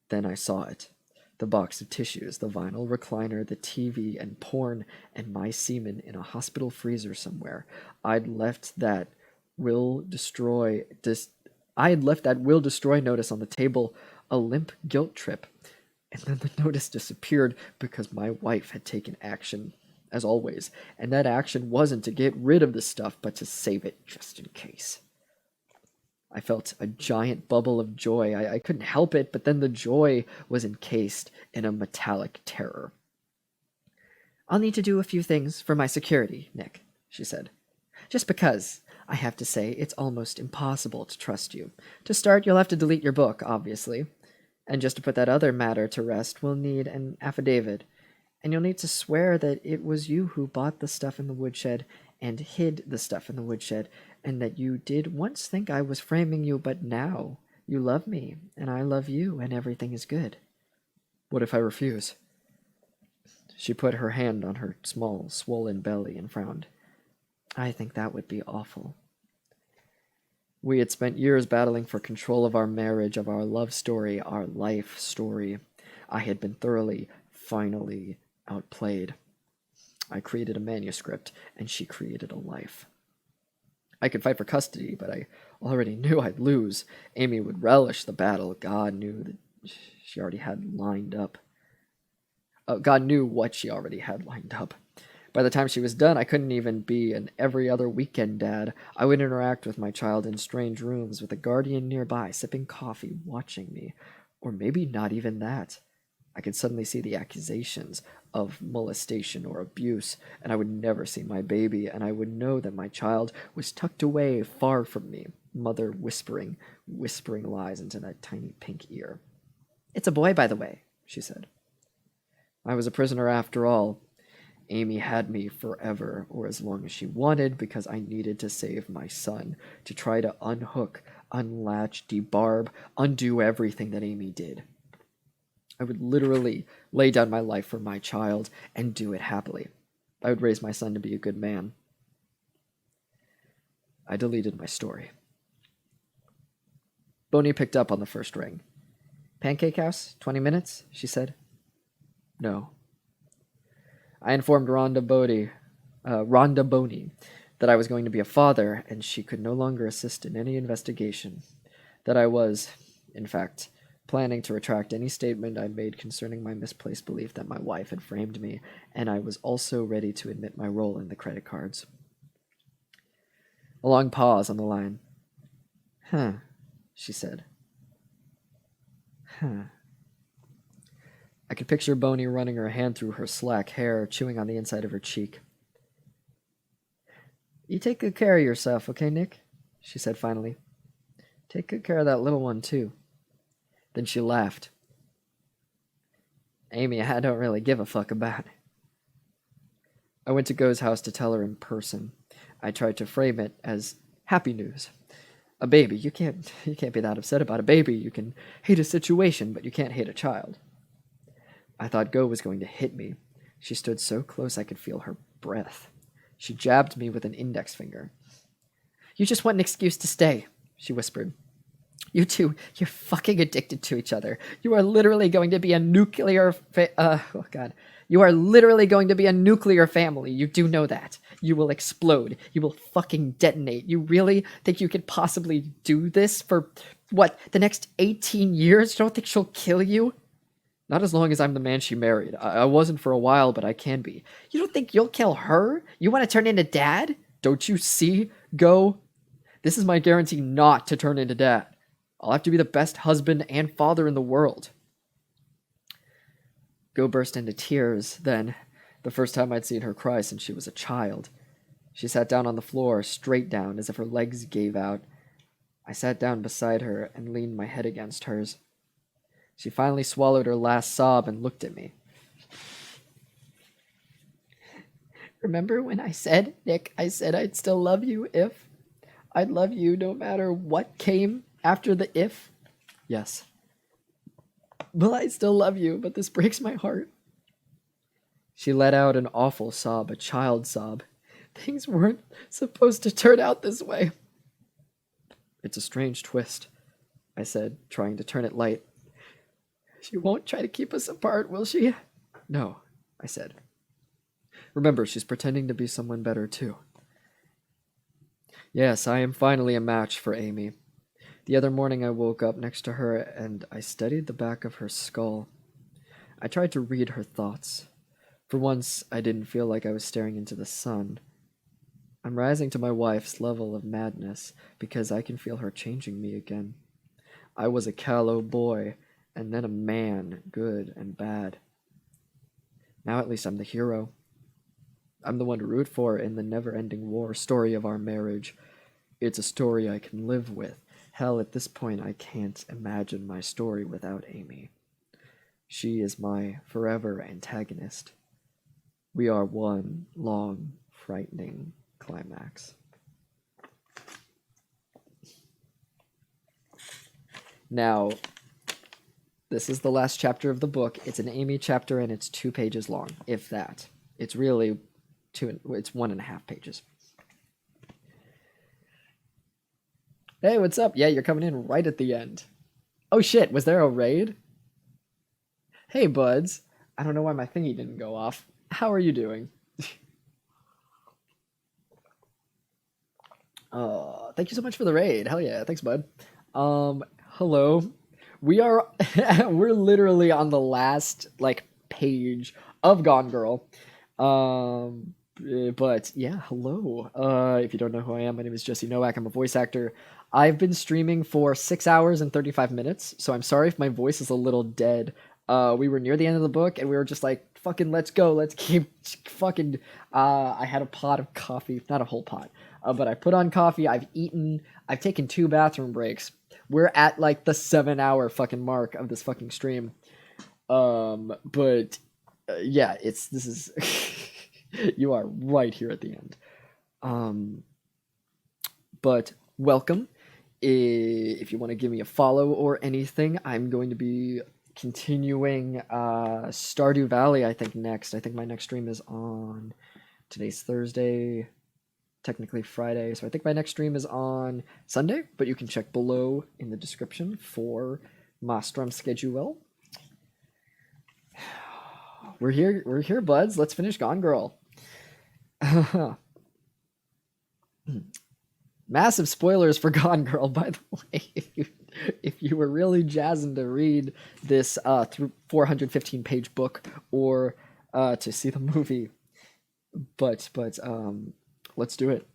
Then I saw it. The box of tissues, the vinyl recliner, the TV, and porn, and my semen in a hospital freezer somewhere. I'd left that will destroy notice on the table, a limp guilt trip. And then the notice disappeared because my wife had taken action, as always, and that action wasn't to get rid of the stuff, but to save it just in case. I felt a giant bubble of joy. I couldn't help it, but then the joy was encased in a metallic terror. I'll need to do a few things for my security, Nick, she said. Just because, I have to say, it's almost impossible to trust you. To start, you'll have to delete your book, obviously. And just to put that other matter to rest, we'll need an affidavit. And you'll need to swear that it was you who bought the stuff in the woodshed and hid the stuff in the woodshed, and that you did once think I was framing you, but now you love me, and I love you, and everything is good. What if I refuse? She put her hand on her small, swollen belly and frowned. I think that would be awful. We had spent years battling for control of our marriage, of our love story, our life story. I had been thoroughly, finally outplayed. I created a manuscript, and she created a life. I could fight for custody, but I already knew I'd lose. Amy would relish the battle. God knew that she already had lined up. God knew what she already had lined up. By the time she was done, I couldn't even be an every other weekend dad. I would interact with my child in strange rooms with a guardian nearby, sipping coffee, watching me. Or maybe not even that. I could suddenly see the accusations of molestation or abuse, and I would never see my baby, and I would know that my child was tucked away far from me, mother whispering lies into that tiny pink ear. It's a boy, by the way, she said. I was a prisoner after all. Amy had me forever, or as long as she wanted, because I needed to save my son, to try to unhook, unlatch, debarb, undo everything that Amy did. I would literally lay down my life for my child and do it happily. I would raise my son to be a good man. I deleted my story. Boney picked up on the first ring. Pancake house? 20 minutes? She said. No. I informed Rhonda Boney that I was going to be a father, and she could no longer assist in any investigation. That I was, in fact, planning to retract any statement I'd made concerning my misplaced belief that my wife had framed me, and I was also ready to admit my role in the credit cards. A long pause on the line. Huh, she said. Huh. I could picture Boney running her hand through her slack hair, chewing on the inside of her cheek. You take good care of yourself, okay, Nick? She said finally. Take good care of that little one, too. Then she laughed. Amy, I don't really give a fuck about it. I went to Go's house to tell her in person. I tried to frame it as happy news. A baby, you can't be that upset about a baby. You can hate a situation, but you can't hate a child. I thought Go was going to hit me. She stood so close I could feel her breath. She jabbed me with an index finger. You just want an excuse to stay, she whispered. You two, you're fucking addicted to each other. You are literally going to be a nuclear You are literally going to be a nuclear family. You do know that. You will explode. You will fucking detonate. You really think you could possibly do this for, the next 18 years? You don't think she'll kill you? Not as long as I'm the man she married. I wasn't for a while, but I can be. You don't think you'll kill her? You want to turn into dad? Don't you see? Go. This is my guarantee not to turn into dad. I'll have to be the best husband and father in the world. Go burst into tears, then, the first time I'd seen her cry since she was a child. She sat down on the floor, straight down, as if her legs gave out. I sat down beside her and leaned my head against hers. She finally swallowed her last sob and looked at me. Remember when I said, Nick, I said I'd still love you if? I'd love you no matter what came after the if? Yes. Well, I still love you, but this breaks my heart. She let out an awful sob, a child sob. Things weren't supposed to turn out this way. It's a strange twist, I said, trying to turn it light. She won't try to keep us apart, will she? No, I said. Remember, she's pretending to be someone better, too. Yes, I am finally a match for Amy. The other morning I woke up next to her and I studied the back of her skull. I tried to read her thoughts. For once, I didn't feel like I was staring into the sun. I'm rising to my wife's level of madness because I can feel her changing me again. I was a callow boy, and then a man, good and bad. Now at least I'm the hero. I'm the one to root for in the never-ending war story of our marriage. It's a story I can live with. Hell, at this point, I can't imagine my story without Amy. She is my forever antagonist. We are one long, frightening climax. Now, this is the last chapter of the book. It's an Amy chapter, and it's 2 pages long, if that. It's really it's 1.5 pages. Hey, what's up? Yeah, you're coming in right at the end. Oh shit, was there a raid? Hey, buds. I don't know why my thingy didn't go off. How are you doing? Thank you so much for the raid. Hell yeah, thanks, bud. Hello. We're literally on the last, page of Gone Girl. But yeah, hello. If you don't know who I am, my name is Jesse Nowak. I'm a voice actor. I've been streaming for 6 hours and 35 minutes, so I'm sorry if my voice is a little dead. We were near the end of the book, and we were just like, fucking let's go, let's keep fucking... I had a pot of coffee, not a whole pot, but I put on coffee, I've eaten, I've taken 2 bathroom breaks. We're at, the 7-hour fucking mark of this fucking stream. Yeah, this is... You are right here at the end. But welcome. If you want to give me a follow or anything, I'm going to be continuing Stardew Valley, I think, next. I think my next stream is on... Today's Thursday, technically Friday, so I think my next stream is on Sunday, but you can check below in the description for my stream schedule. We're here, buds. Let's finish Gone Girl. Massive spoilers for Gone Girl, by the way. If you were really jazzing to read this 415-page book or to see the movie, but let's do it.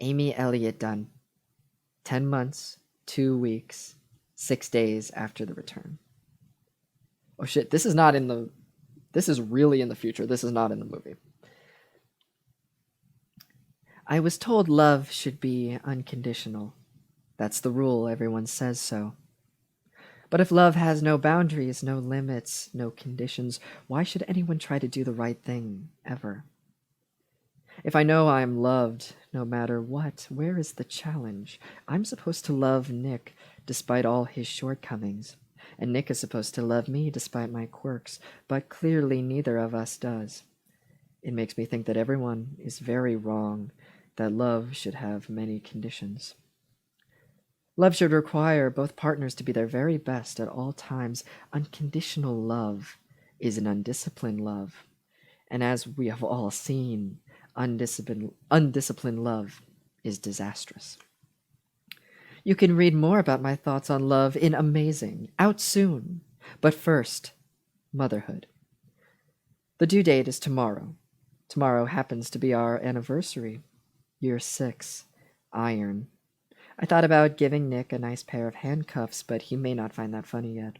Amy Elliott done. 10 months, 2 weeks, 6 days after the return. Oh shit, this is not in the... This is really in the future. This is not in the movie. I was told love should be unconditional. That's the rule, everyone says so. But if love has no boundaries, no limits, no conditions, why should anyone try to do the right thing, ever? If I know I'm loved, no matter what, where is the challenge? I'm supposed to love Nick, despite all his shortcomings. And Nick is supposed to love me, despite my quirks, but clearly neither of us does. It makes me think that everyone is very wrong, that love should have many conditions. Love should require both partners to be their very best at all times. Unconditional love is an undisciplined love. And as we have all seen, undisciplined love is disastrous. You can read more about my thoughts on love in Amazing, out soon. But first, motherhood. The due date is tomorrow. Tomorrow happens to be our anniversary. Year 6. Iron. I thought about giving Nick a nice pair of handcuffs, but he may not find that funny yet.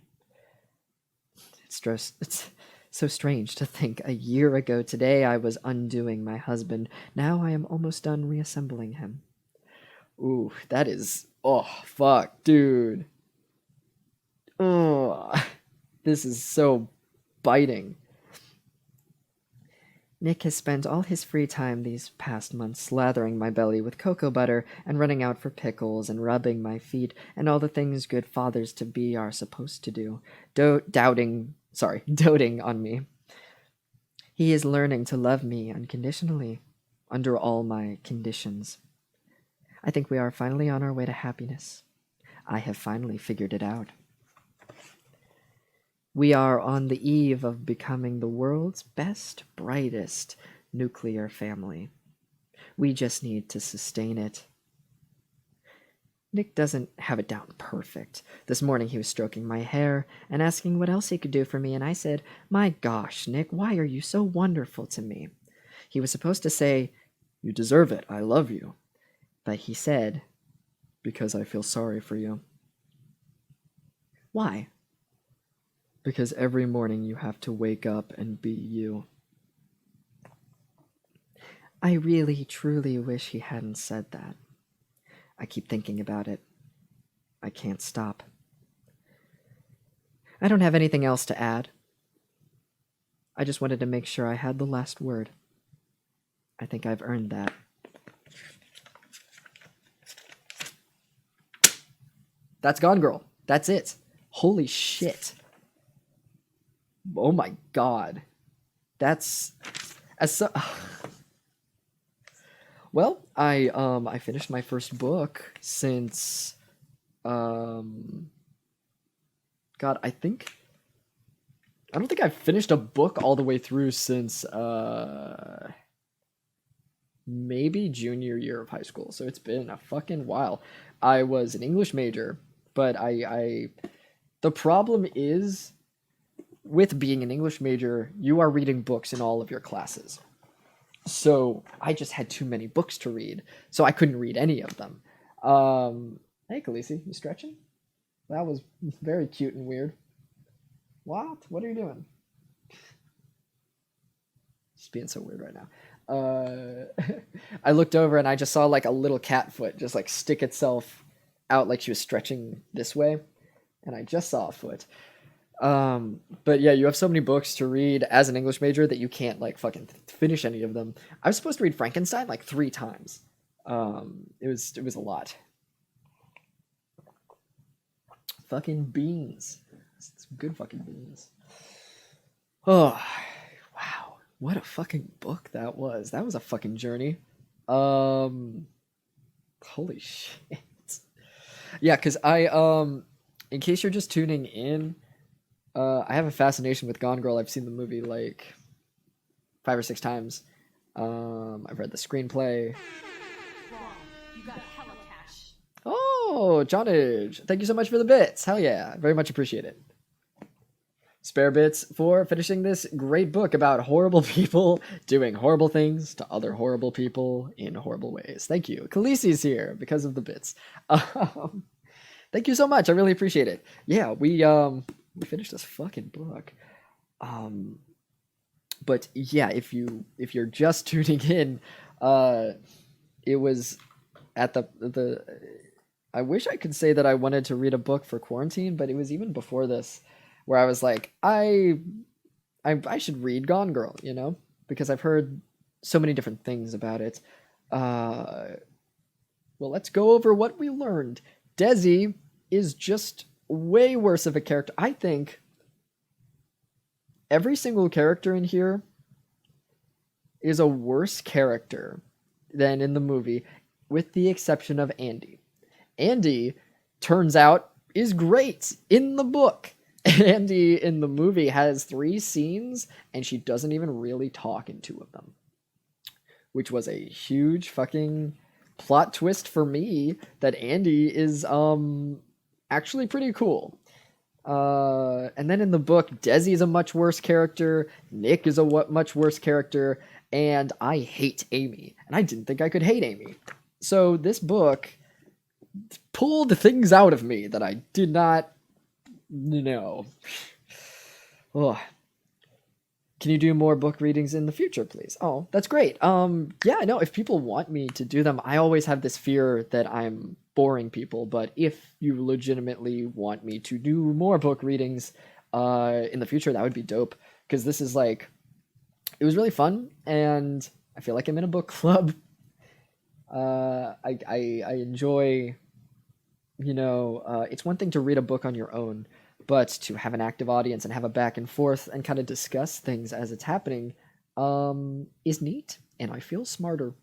It's so strange to think a year ago today I was undoing my husband. Now I am almost done reassembling him. Ooh, that is... Oh, fuck, dude. Oh, this is so biting. Nick has spent all his free time these past months slathering my belly with cocoa butter and running out for pickles and rubbing my feet and all the things good fathers-to-be are supposed to do, doting on me. He is learning to love me unconditionally, under all my conditions. I think we are finally on our way to happiness. I have finally figured it out. We are on the eve of becoming the world's best, brightest nuclear family. We just need to sustain it. Nick doesn't have it down perfect. This morning he was stroking my hair and asking what else he could do for me, and I said, "My gosh, Nick, why are you so wonderful to me?" He was supposed to say, "You deserve it, I love you." But he said, "Because I feel sorry for you." Why? Because every morning you have to wake up and be you. I really, truly wish he hadn't said that. I keep thinking about it. I can't stop. I don't have anything else to add. I just wanted to make sure I had the last word. I think I've earned that. That's Gone Girl. That's it. Holy shit. Oh my god. That's well, I finished my first book since God, I don't think I've finished a book all the way through since maybe junior year of high school. So it's been a fucking while. I was an English major, but the problem is with being an English major, you are reading books in all of your classes. So I just had too many books to read, so I couldn't read any of them. Hey, Khaleesi, you stretching? That was very cute and weird. What? What are you doing? Just being so weird right now. I looked over and I just saw like a little cat foot just like stick itself out like she was stretching this way, and I just saw a foot. But yeah, you have so many books to read as an English major that you can't like fucking finish any of them. I was supposed to read Frankenstein like 3 times. It was a lot. Fucking beans. Some good fucking beans. Oh, wow. What a fucking book that was. That was a fucking journey. Um, Holy shit. Yeah, because in case you're just tuning in, I have a fascination with Gone Girl. I've seen the movie like 5 or 6 times. I've read the screenplay. Wrong. You got hella cash. Oh, Johnage, thank you so much for the bits. Hell yeah, very much appreciate it. Spare bits for finishing this great book about horrible people doing horrible things to other horrible people in horrible ways. Thank you. Khaleesi's here because of the bits. Thank you so much. I really appreciate it. Yeah, we finished this fucking book. But yeah, if you're just tuning in, it was at the I wish I could say that I wanted to read a book for quarantine, but it was even before this where I was like, I should read Gone Girl, because I've heard so many different things about it. Well, let's go over what we learned. Desi is just way worse of a character. I think every single character in here is a worse character than in the movie, with the exception of Andy. Andy, turns out, is great in the book. Andy in the movie has 3 scenes, and she doesn't even really talk in 2 of them. Which was a huge fucking plot twist for me, that Andy is actually pretty cool. And then in the book, Desi is a much worse character, Nick is a much worse character, and I hate Amy. And I didn't think I could hate Amy. So this book pulled things out of me that I did not know. Ugh. Can you do more book readings in the future, please? Oh, that's great. Yeah, no, if people want me to do them, I always have this fear that I'm boring people, but if you legitimately want me to do more book readings in the future, that would be dope, because this is like, it was really fun, and I feel like I'm in a book club. I enjoy, it's one thing to read a book on your own, but to have an active audience and have a back and forth and kind of discuss things as it's happening is neat, and I feel smarter.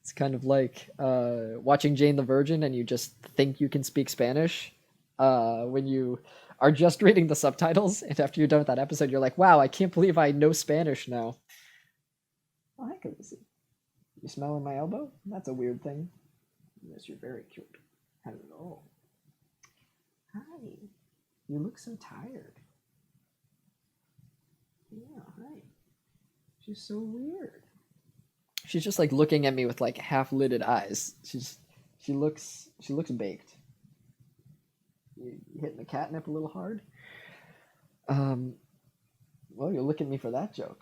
It's kind of like watching Jane the Virgin and you just think you can speak Spanish when you are just reading the subtitles, and after you're done with that episode, you're like, wow, I can't believe I know Spanish now. Oh, hi, Khaleesi. You smelling my elbow? That's a weird thing. Yes, you're very cute. Hello. Hi. You look so tired. Yeah, hi. She's so weird. She's just like looking at me with like half-lidded eyes. She looks baked. You hitting the catnip a little hard? Well, you'll look at me for that joke.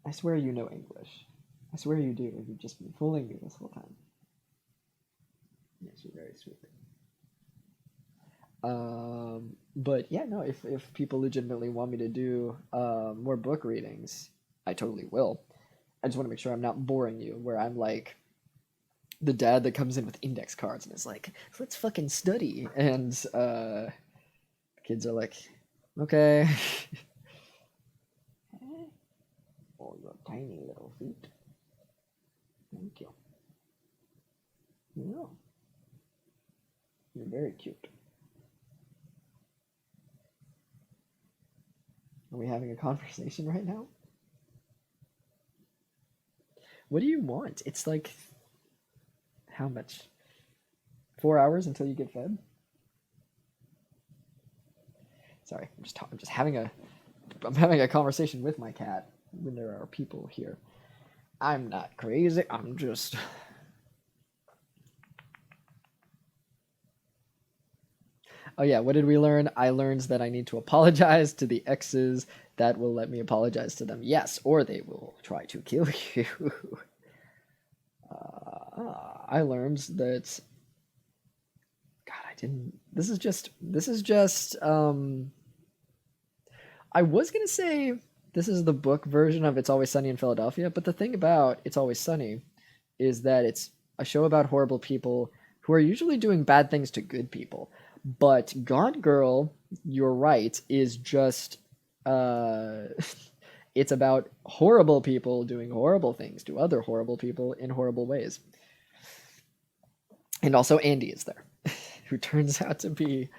I swear you know English. I swear you do. You've just been fooling me this whole time. Yes, you're very sweet. But yeah, no, if people legitimately want me to do more book readings, I totally will. I just want to make sure I'm not boring you, where I'm like the dad that comes in with index cards and is like, let's fucking study. And kids are like, okay. Oh, your tiny little feet. Thank you. Yeah. You're very cute. Are we having a conversation right now? What do you want? It's like, how much? 4 hours until you get fed? Sorry, I'm just having a conversation with my cat when there are people here. I'm not crazy. I'm just. Oh yeah, what did we learn? I learned that I need to apologize to the exes. That will let me apologize to them. Yes, or they will try to kill you. I learned that. God, I didn't. This is just I was gonna say this is the book version of It's Always Sunny in Philadelphia, but the thing about It's Always Sunny is that it's a show about horrible people who are usually doing bad things to good people. But Gone Girl, you're right, is just it's about horrible people doing horrible things to other horrible people in horrible ways. And also Andy is there, who turns out to be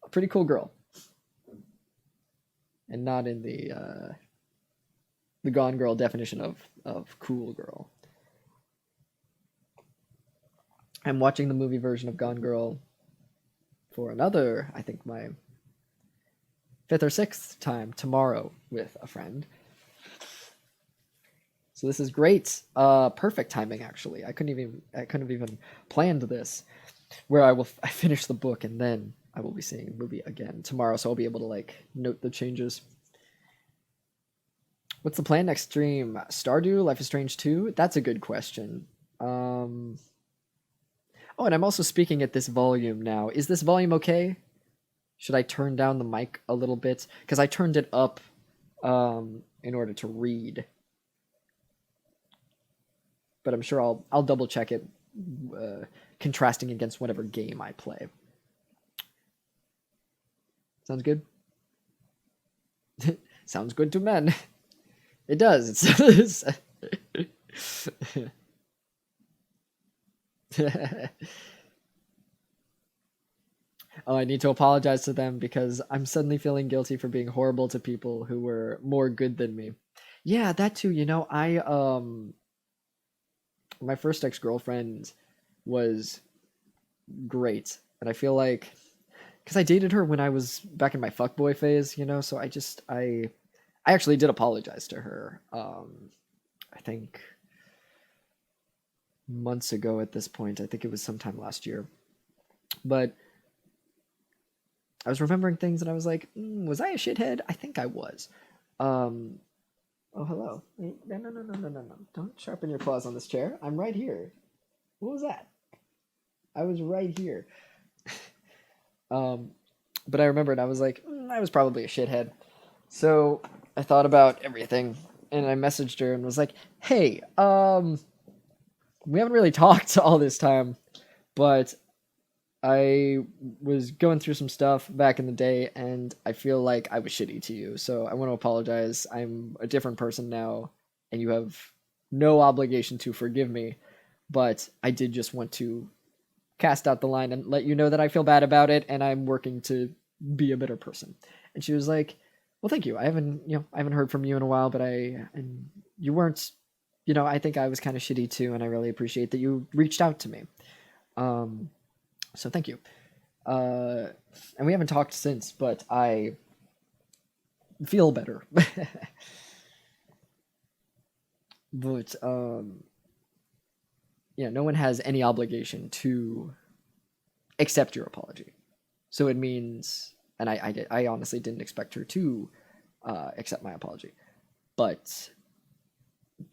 a pretty cool girl. And not in the Gone Girl definition of cool girl. I'm watching the movie version of Gone Girl for another, I think my 5th or 6th time tomorrow with a friend. So this is great. Perfect timing, actually. I couldn't have even planned this, where I finish the book and then I will be seeing the movie again tomorrow, so I'll be able to like note the changes. What's the plan next stream? Stardew, Life is Strange 2? That's a good question. Oh, and I'm also speaking at this volume now. Is this volume okay? Should I turn down the mic a little bit? Because I turned it up in order to read. But I'm sure I'll double check it, contrasting against whatever game I play. Sounds good? Sounds good to men. It does. It's Oh, I need to apologize to them because I'm suddenly feeling guilty for being horrible to people who were more good than me. Yeah, that too. You know, my first ex-girlfriend was great, and I feel like because I dated her when I was back in my fuckboy phase, you know, so I actually did apologize to her. I think months ago at this point. I think it was sometime last year. But I was remembering things and I was like, was I a shithead? I think I was. Oh, hello. No. Don't sharpen your claws on this chair. I'm right here. What was that? I was right here. But I remembered I was like, I was probably a shithead. So I thought about everything and I messaged her and was like, hey, we haven't really talked all this time, but I was going through some stuff back in the day and I feel like I was shitty to you. So I want to apologize. I'm a different person now and you have no obligation to forgive me. But I did just want to cast out the line and let you know that I feel bad about it and I'm working to be a better person. And she was like, well, thank you. I haven't heard from you in a while, but and you weren't, I think I was kind of shitty too. And I really appreciate that you reached out to me. So thank you. And we haven't talked since, but I feel better. But, no one has any obligation to accept your apology. So it means, and I honestly didn't expect her to accept my apology. But,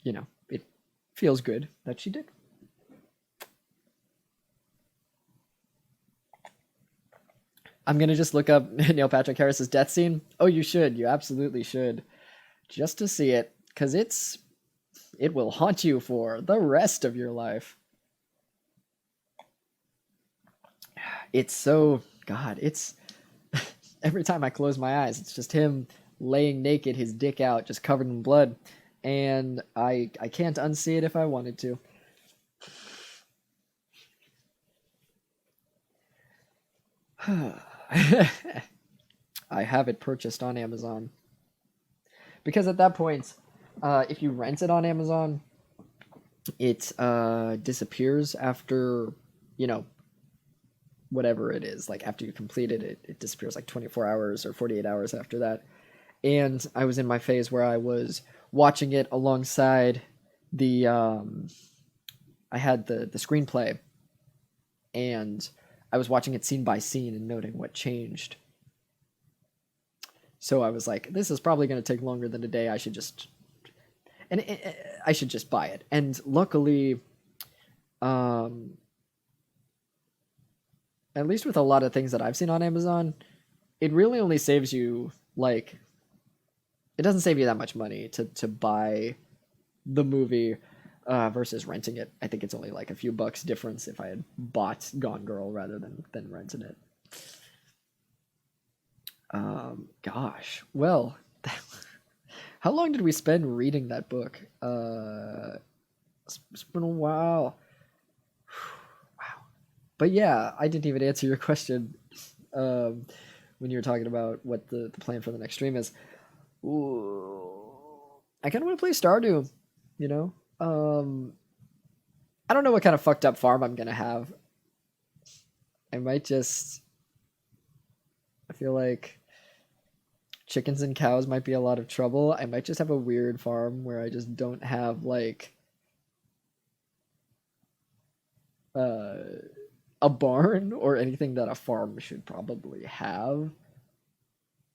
it feels good that she did. I'm going to just look up Neil Patrick Harris's death scene. Oh, you should. You absolutely should. Just to see it. Because it will haunt you for the rest of your life. It's so... God, it's... Every time I close my eyes, it's just him laying naked, his dick out, just covered in blood. And I can't unsee it if I wanted to. I have it purchased on Amazon. Because at that point, if you rent it on Amazon, it disappears after, whatever it is. Like, after you complete it, it disappears like 24 hours or 48 hours after that. And I was in my phase where I was watching it alongside the... I had the screenplay, and I was watching it scene by scene and noting what changed. So I was like, this is probably going to take longer than a day. I should just... And I should just buy it. And luckily, at least with a lot of things that I've seen on Amazon, it really only saves you, like, it doesn't save you that much money to buy the movie versus renting it. I think it's only like a few bucks difference if I had bought Gone Girl rather than renting it. Gosh, well, how long did we spend reading that book? It's been a while. Wow. But yeah, I didn't even answer your question when you were talking about what the plan for the next stream is. Ooh, I kind of want to play Stardew, you know? I don't know what kind of fucked up farm I'm going to have. I might just... I feel like chickens and cows might be a lot of trouble. I might just have a weird farm where I just don't have, like... a barn or anything that a farm should probably have,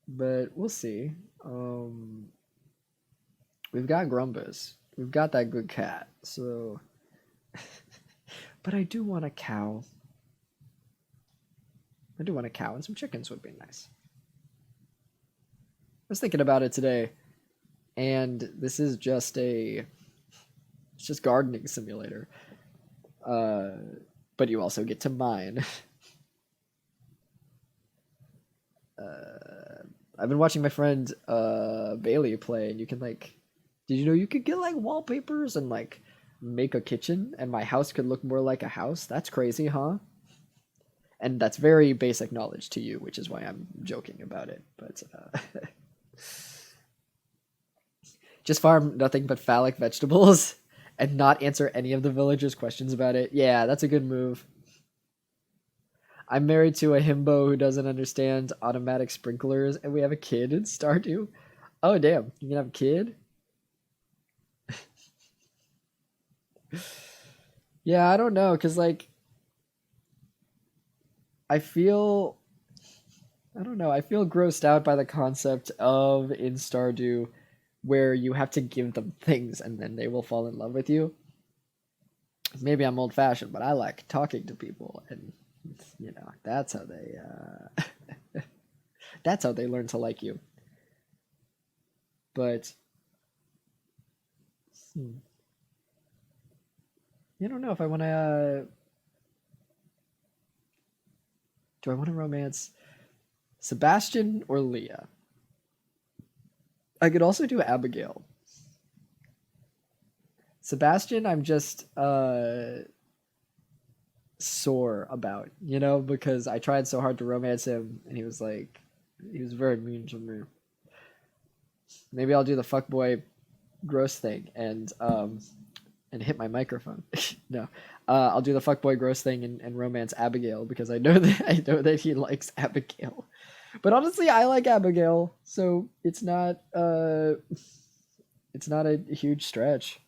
but we'll see. We've got Grumbus, we've got that good cat, so but I do want a cow. I do want a cow, and some chickens would be nice. I was thinking about it today, and this is just it's just gardening simulator. But you also get to mine. I've been watching my friend Bailey play, and you can like, did you know you could get like wallpapers and like make a kitchen, and my house could look more like a house? That's crazy, huh? And that's very basic knowledge to you, which is why I'm joking about it. But just farm nothing but phallic vegetables. And not answer any of the villagers' questions about it. Yeah, that's a good move. I'm married to a himbo who doesn't understand automatic sprinklers, and we have a kid in Stardew. Oh, damn. You can have a kid? Yeah, I don't know, because, like, I feel grossed out by the concept of, in Stardew, where you have to give them things and then they will fall in love with you. Maybe I'm old-fashioned, but I like talking to people, and you know, that's how they that's how they learn to like you. But I don't know if I want to do I want to romance Sebastian or Leah? I could also do Abigail. Sebastian, I'm just sore about, you know, because I tried so hard to romance him, and he was very mean to me. Maybe I'll do the fuckboy gross thing and hit my microphone. No, I'll do the fuckboy gross thing and romance Abigail, because I know that he likes Abigail. But honestly, I like Abigail, so it's not a huge stretch.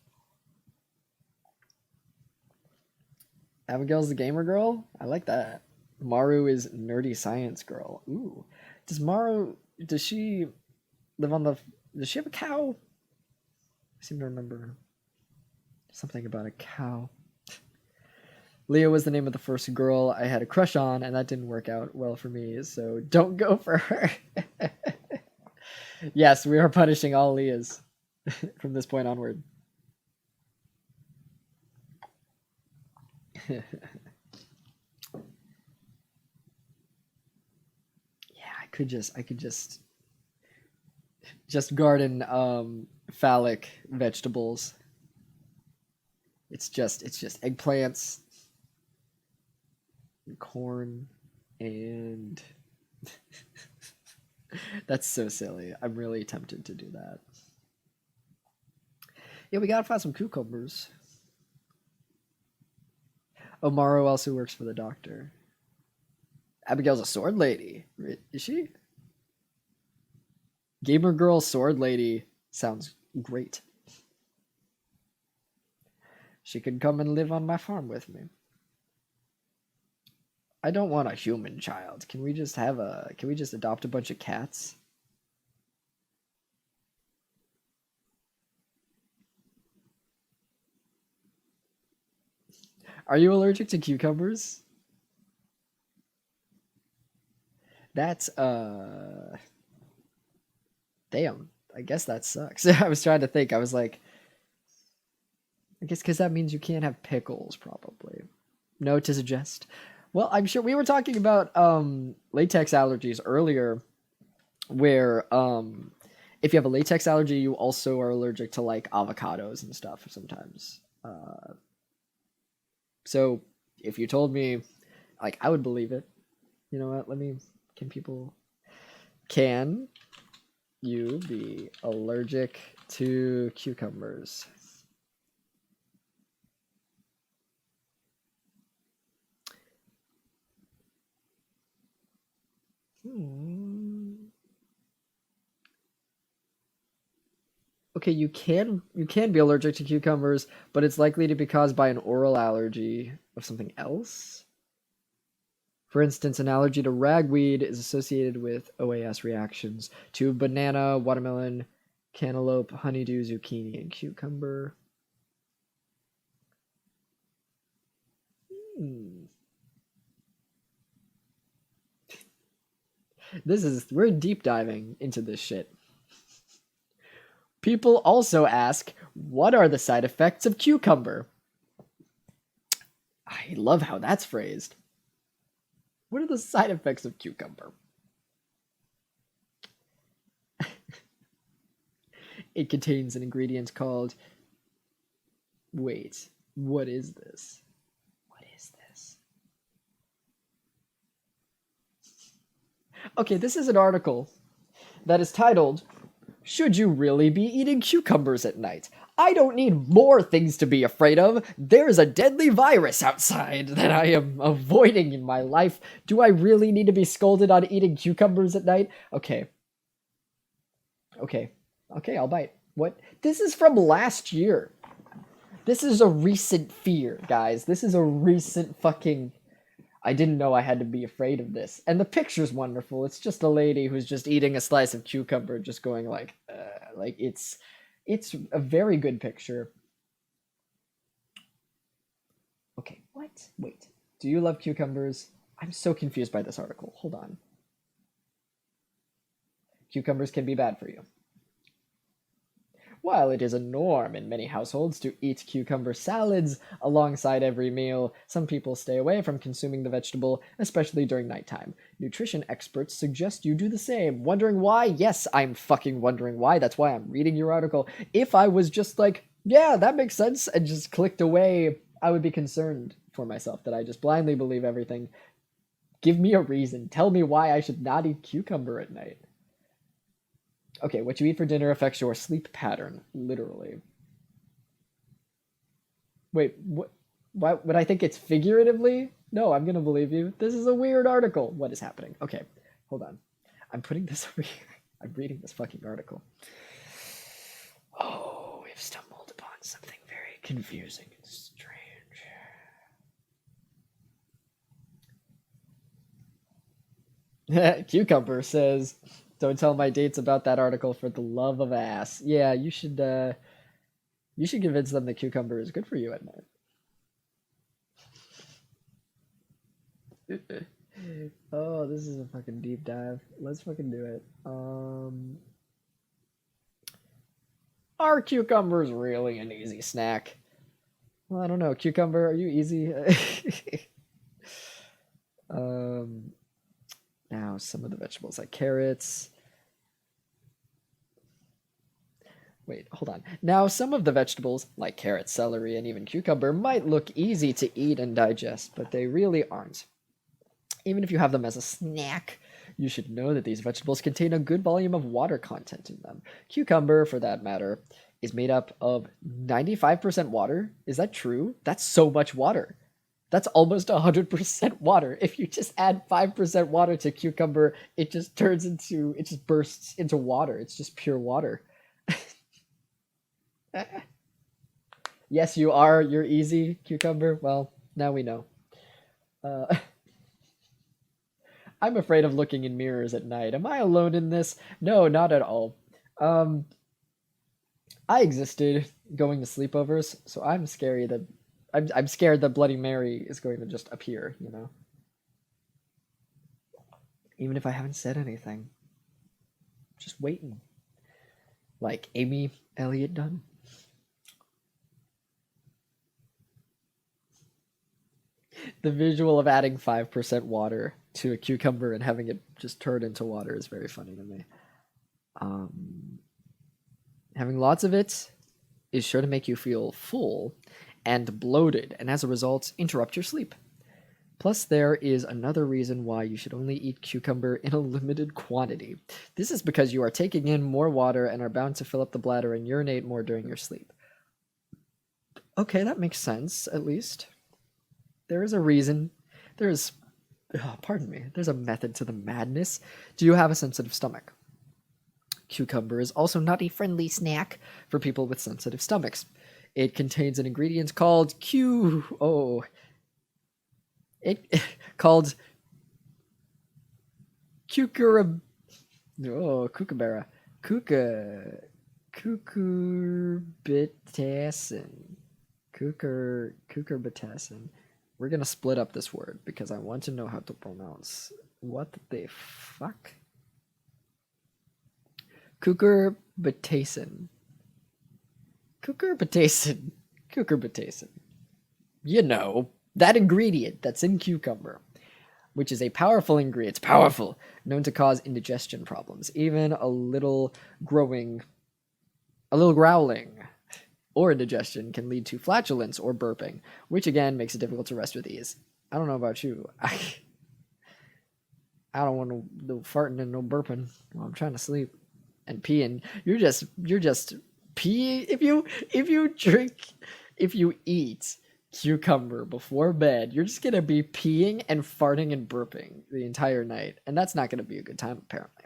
Abigail's the gamer girl? I like that. Maru is nerdy science girl. Ooh. Does she have a cow? I seem to remember something about a cow. Leah was the name of the first girl I had a crush on, and that didn't work out well for me, so don't go for her. Yes, we are punishing all Leahs from this point onward. Yeah, I could just garden phallic vegetables. It's just eggplants, and corn, and that's so silly. I'm really tempted to do that. Yeah, we gotta find some cucumbers. Omaro also works for the doctor. Abigail's a sword lady. Is she? Gamer girl sword lady sounds great. She could come and live on my farm with me. I don't want a human child. Can we just adopt a bunch of cats? Are you allergic to cucumbers? That's damn. I guess that sucks. I was trying to think. I was like, I guess because that means you can't have pickles, probably. No to suggest. Well, I'm sure we were talking about latex allergies earlier, where if you have a latex allergy, you also are allergic to like avocados and stuff sometimes. So if you told me, like, I would believe it. You know what? Can you be allergic to cucumbers? Okay, you can be allergic to cucumbers, but it's likely to be caused by an oral allergy of something else. For instance, an allergy to ragweed is associated with OAS reactions to banana, watermelon, cantaloupe, honeydew, zucchini, and cucumber. We're deep diving into this shit. People also ask, what are the side effects of cucumber? I love how that's phrased. What are the side effects of cucumber? It contains an ingredient called... Wait, what is this? What is this? Okay, this is an article that is titled, "Should you really be eating cucumbers at night? I don't need more things to be afraid of. There's a deadly virus outside that I am avoiding in my life. Do I really need to be scolded on eating cucumbers at night?" Okay, I'll bite. What? This is from last year. This is a recent fear, guys. This is a recent fucking... I didn't know I had to be afraid of this. And the picture's wonderful. It's just a lady who's just eating a slice of cucumber, just going like it's a very good picture. Okay, what? Wait. Do you love cucumbers? I'm so confused by this article. Hold on. Cucumbers can be bad for you. While it is a norm in many households to eat cucumber salads alongside every meal, some people stay away from consuming the vegetable, especially during nighttime. Nutrition experts suggest you do the same. Wondering why? Yes, I'm fucking wondering why. That's why I'm reading your article. If I was just like, yeah, that makes sense, and just clicked away, I would be concerned for myself that I just blindly believe everything. Give me a reason. Tell me why I should not eat cucumber at night. Okay, what you eat for dinner affects your sleep pattern, literally. Wait, what? Why would I think it's figuratively? No, I'm gonna believe you. This is a weird article. What is happening? Okay, hold on. I'm putting this over here. I'm reading this fucking article. Oh, we've stumbled upon something very confusing and strange. Cucumber says... Don't tell my dates about that article for the love of ass. Yeah, you should convince them that cucumber is good for you at night. Oh, this is a fucking deep dive. Let's fucking do it. Are cucumbers really an easy snack? Well, I don't know. Cucumber, are you easy? Now, some of the vegetables like carrots. Wait, hold on. Now, some of the vegetables, like carrot, celery, and even cucumber, might look easy to eat and digest, but they really aren't. Even if you have them as a snack, you should know that these vegetables contain a good volume of water content in them. Cucumber, for that matter, is made up of 95% water. Is that true? That's so much water. That's almost 100% water. If you just add 5% water to cucumber, it just bursts into water. It's just pure water. Yes, you're easy, cucumber. Well, now we know. I'm afraid of looking in mirrors at night. Am I alone in this? No, not at all. I existed going to sleepovers, so I'm scared that Bloody Mary is going to just appear, you know? Even if I haven't said anything. Just waiting. like Amy Elliott done. The visual of adding 5% water to a cucumber and having it just turn into water is very funny to me. Having lots of it is sure to make you feel full and bloated, and as a result, interrupt your sleep. Plus, there is another reason why you should only eat cucumber in a limited quantity. This is because you are taking in more water and are bound to fill up the bladder and urinate more during your sleep. Okay, that makes sense, at least. There is a reason. There's a method to the madness. Do you have a sensitive stomach? Cucumber is also not a friendly snack for people with sensitive stomachs. It contains an ingredient called cucurbitacin. Cucurbitacin. We're gonna split up this word because I want to know how to pronounce. What the fuck? Cucurbitacin. Cucurbitacin. You know, that ingredient that's in cucumber, which is a powerful ingredient. It's powerful, known to cause indigestion problems. Even a little growling or indigestion can lead to flatulence or burping, which again makes it difficult to rest with ease. I don't know about you. I don't want no farting and no burping while I'm trying to sleep and peeing. You're just pee if you eat cucumber before bed, you're just gonna be peeing and farting and burping the entire night, and that's not gonna be a good time apparently.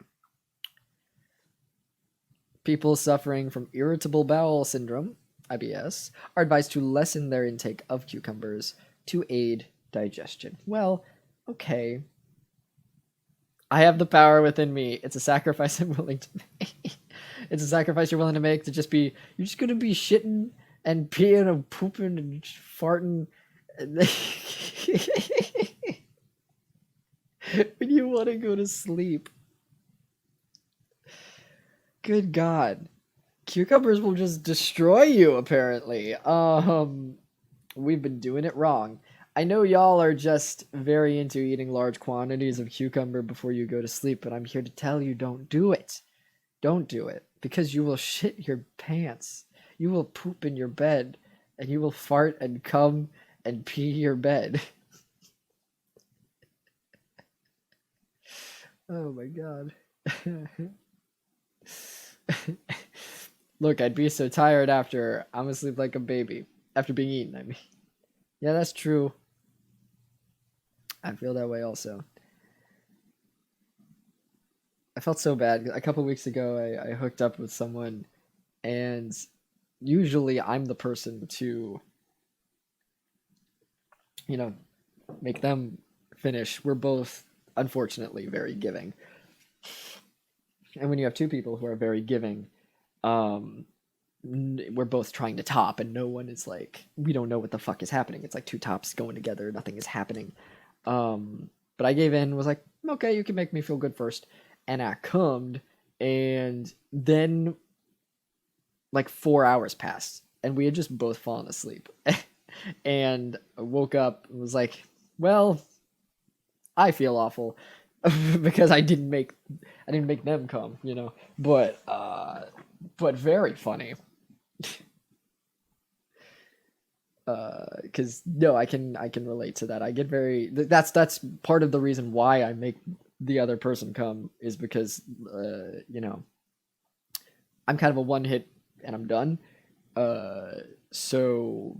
People suffering from irritable bowel syndrome, IBS, are advised to lessen their intake of cucumbers to aid digestion. Well, okay. I have the power within me. It's a sacrifice I'm willing to make. It's a sacrifice you're willing to make to just be, you're just going to be shitting and peeing and pooping and farting. When you want to go to sleep. Good God. Cucumbers will just destroy you, apparently. We've been doing it wrong. I know y'all are just very into eating large quantities of cucumber before you go to sleep, but I'm here to tell you don't do it. Don't do it, because you will shit your pants. You will poop in your bed, and you will fart and cum and pee your bed. Oh my God. Look, I'd be so tired after. I'm asleep like a baby. After being eaten, I mean. Yeah, that's true. I feel that way also. I felt so bad. A couple weeks ago, I hooked up with someone, and usually I'm the person to, make them finish. We're both, unfortunately, very giving. And when you have two people who are very giving, we're both trying to top, and no one is like, we don't know what the fuck is happening. It's like two tops going together, nothing is happening. But I gave in and was like, okay, you can make me feel good first. And I cummed, and then like 4 hours passed, and we had just both fallen asleep. And I woke up and was like, well, I feel awful because I didn't make them come, but very funny. Because no, I can relate to that. I get very, that's part of the reason why I make the other person come, is because I'm kind of a one hit and I'm done. So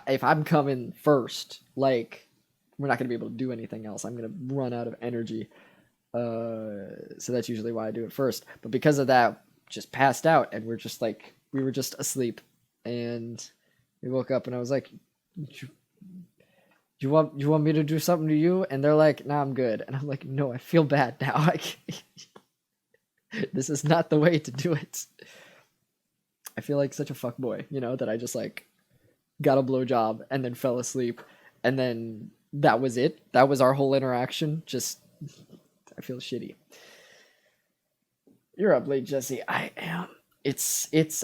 if I'm coming first, like, we're not gonna be able to do anything else. I'm gonna run out of energy. So that's usually why I do it first. But because of that, just passed out, and we were just asleep, and we woke up, and I was like, you want me to do something to you? And they're like, nah, I'm good. And I'm like, no, I feel bad now. This is not the way to do it. I feel like such a fuckboy, that I just like got a blowjob and then fell asleep, and then that was it. That was our whole interaction. Just, I feel shitty. You're up late, Jesse. I am.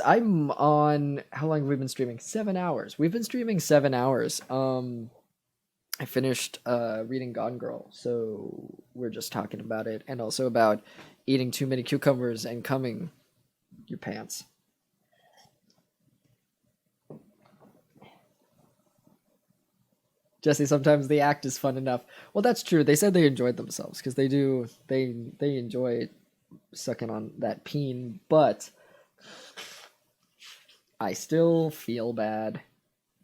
I'm on, how long have we been streaming? 7 hours. We've been streaming 7 hours. I finished reading Gone Girl, so we're just talking about it, and also about eating too many cucumbers and cumming your pants. Jesse, sometimes the act is fun enough. Well, that's true. They said they enjoyed themselves because they do. They enjoy sucking on that peen, but I still feel bad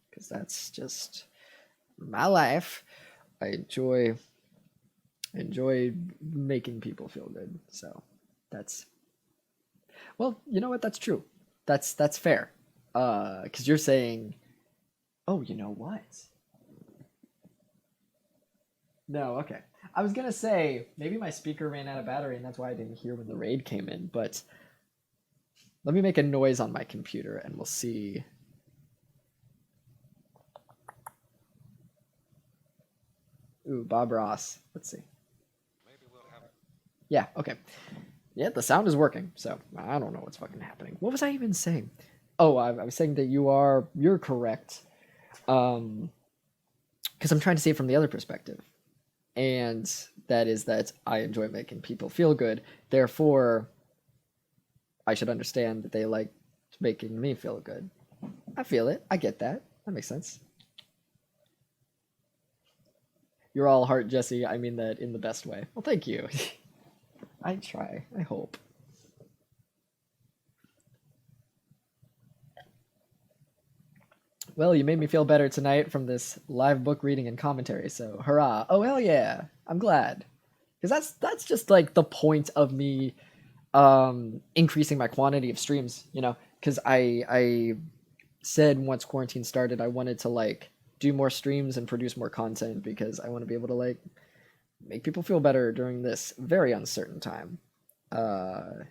because that's just my life. I enjoy making people feel good. So that's, well, you know what? That's true. That's fair. Because you're saying, oh, you know what? No, okay. I was gonna say maybe my speaker ran out of battery and that's why I didn't hear when the raid came in, but let me make a noise on my computer and we'll see. Ooh, Bob Ross. Let's see. Yeah, okay. Yeah, the sound is working, so I don't know what's fucking happening. What was I even saying? Oh, I was saying that you're correct. Because I'm trying to see it from the other perspective. And that is that I enjoy making people feel good. Therefore, I should understand that they like making me feel good. I feel it. I get that. That makes sense. You're all heart, Jesse. I mean that in the best way. Well, thank you. I try. I hope. Well, you made me feel better tonight from this live book reading and commentary, so hurrah. Oh, hell yeah. I'm glad. Because that's just like the point of me increasing my quantity of streams, you know, because I said once quarantine started I wanted to like do more streams and produce more content because I want to be able to like make people feel better during this very uncertain time. Damn,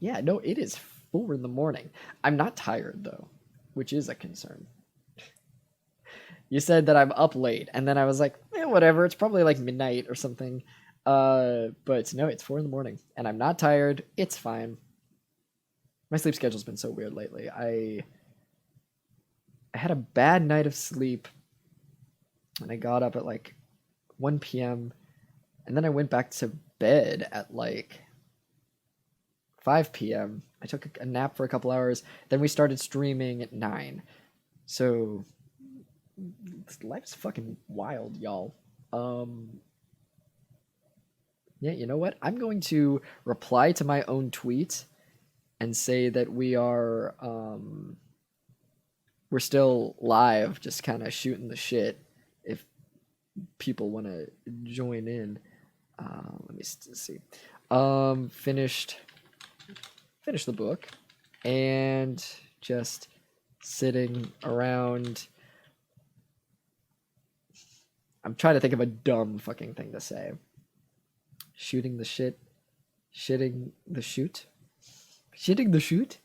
yeah, no, it is 4 in the morning. I'm not tired though, which is a concern. You said that I'm up late, and then I was like, whatever, it's probably like midnight or something. But no, it's 4 in the morning, and I'm not tired. It's fine. My sleep schedule's been so weird lately. I had a bad night of sleep, and I got up at like 1 p.m., and then I went back to bed at like 5 p.m. I took a nap for a couple hours. Then we started streaming at 9. So life's fucking wild, y'all. Yeah, you know what? I'm going to reply to my own tweet and say that we're still live, just kind of shooting the shit. If people want to join in, let me see. Finished the book and just sitting around. I'm trying to think of a dumb fucking thing to say. Shooting the shit. Shitting the shoot. Shitting the shoot.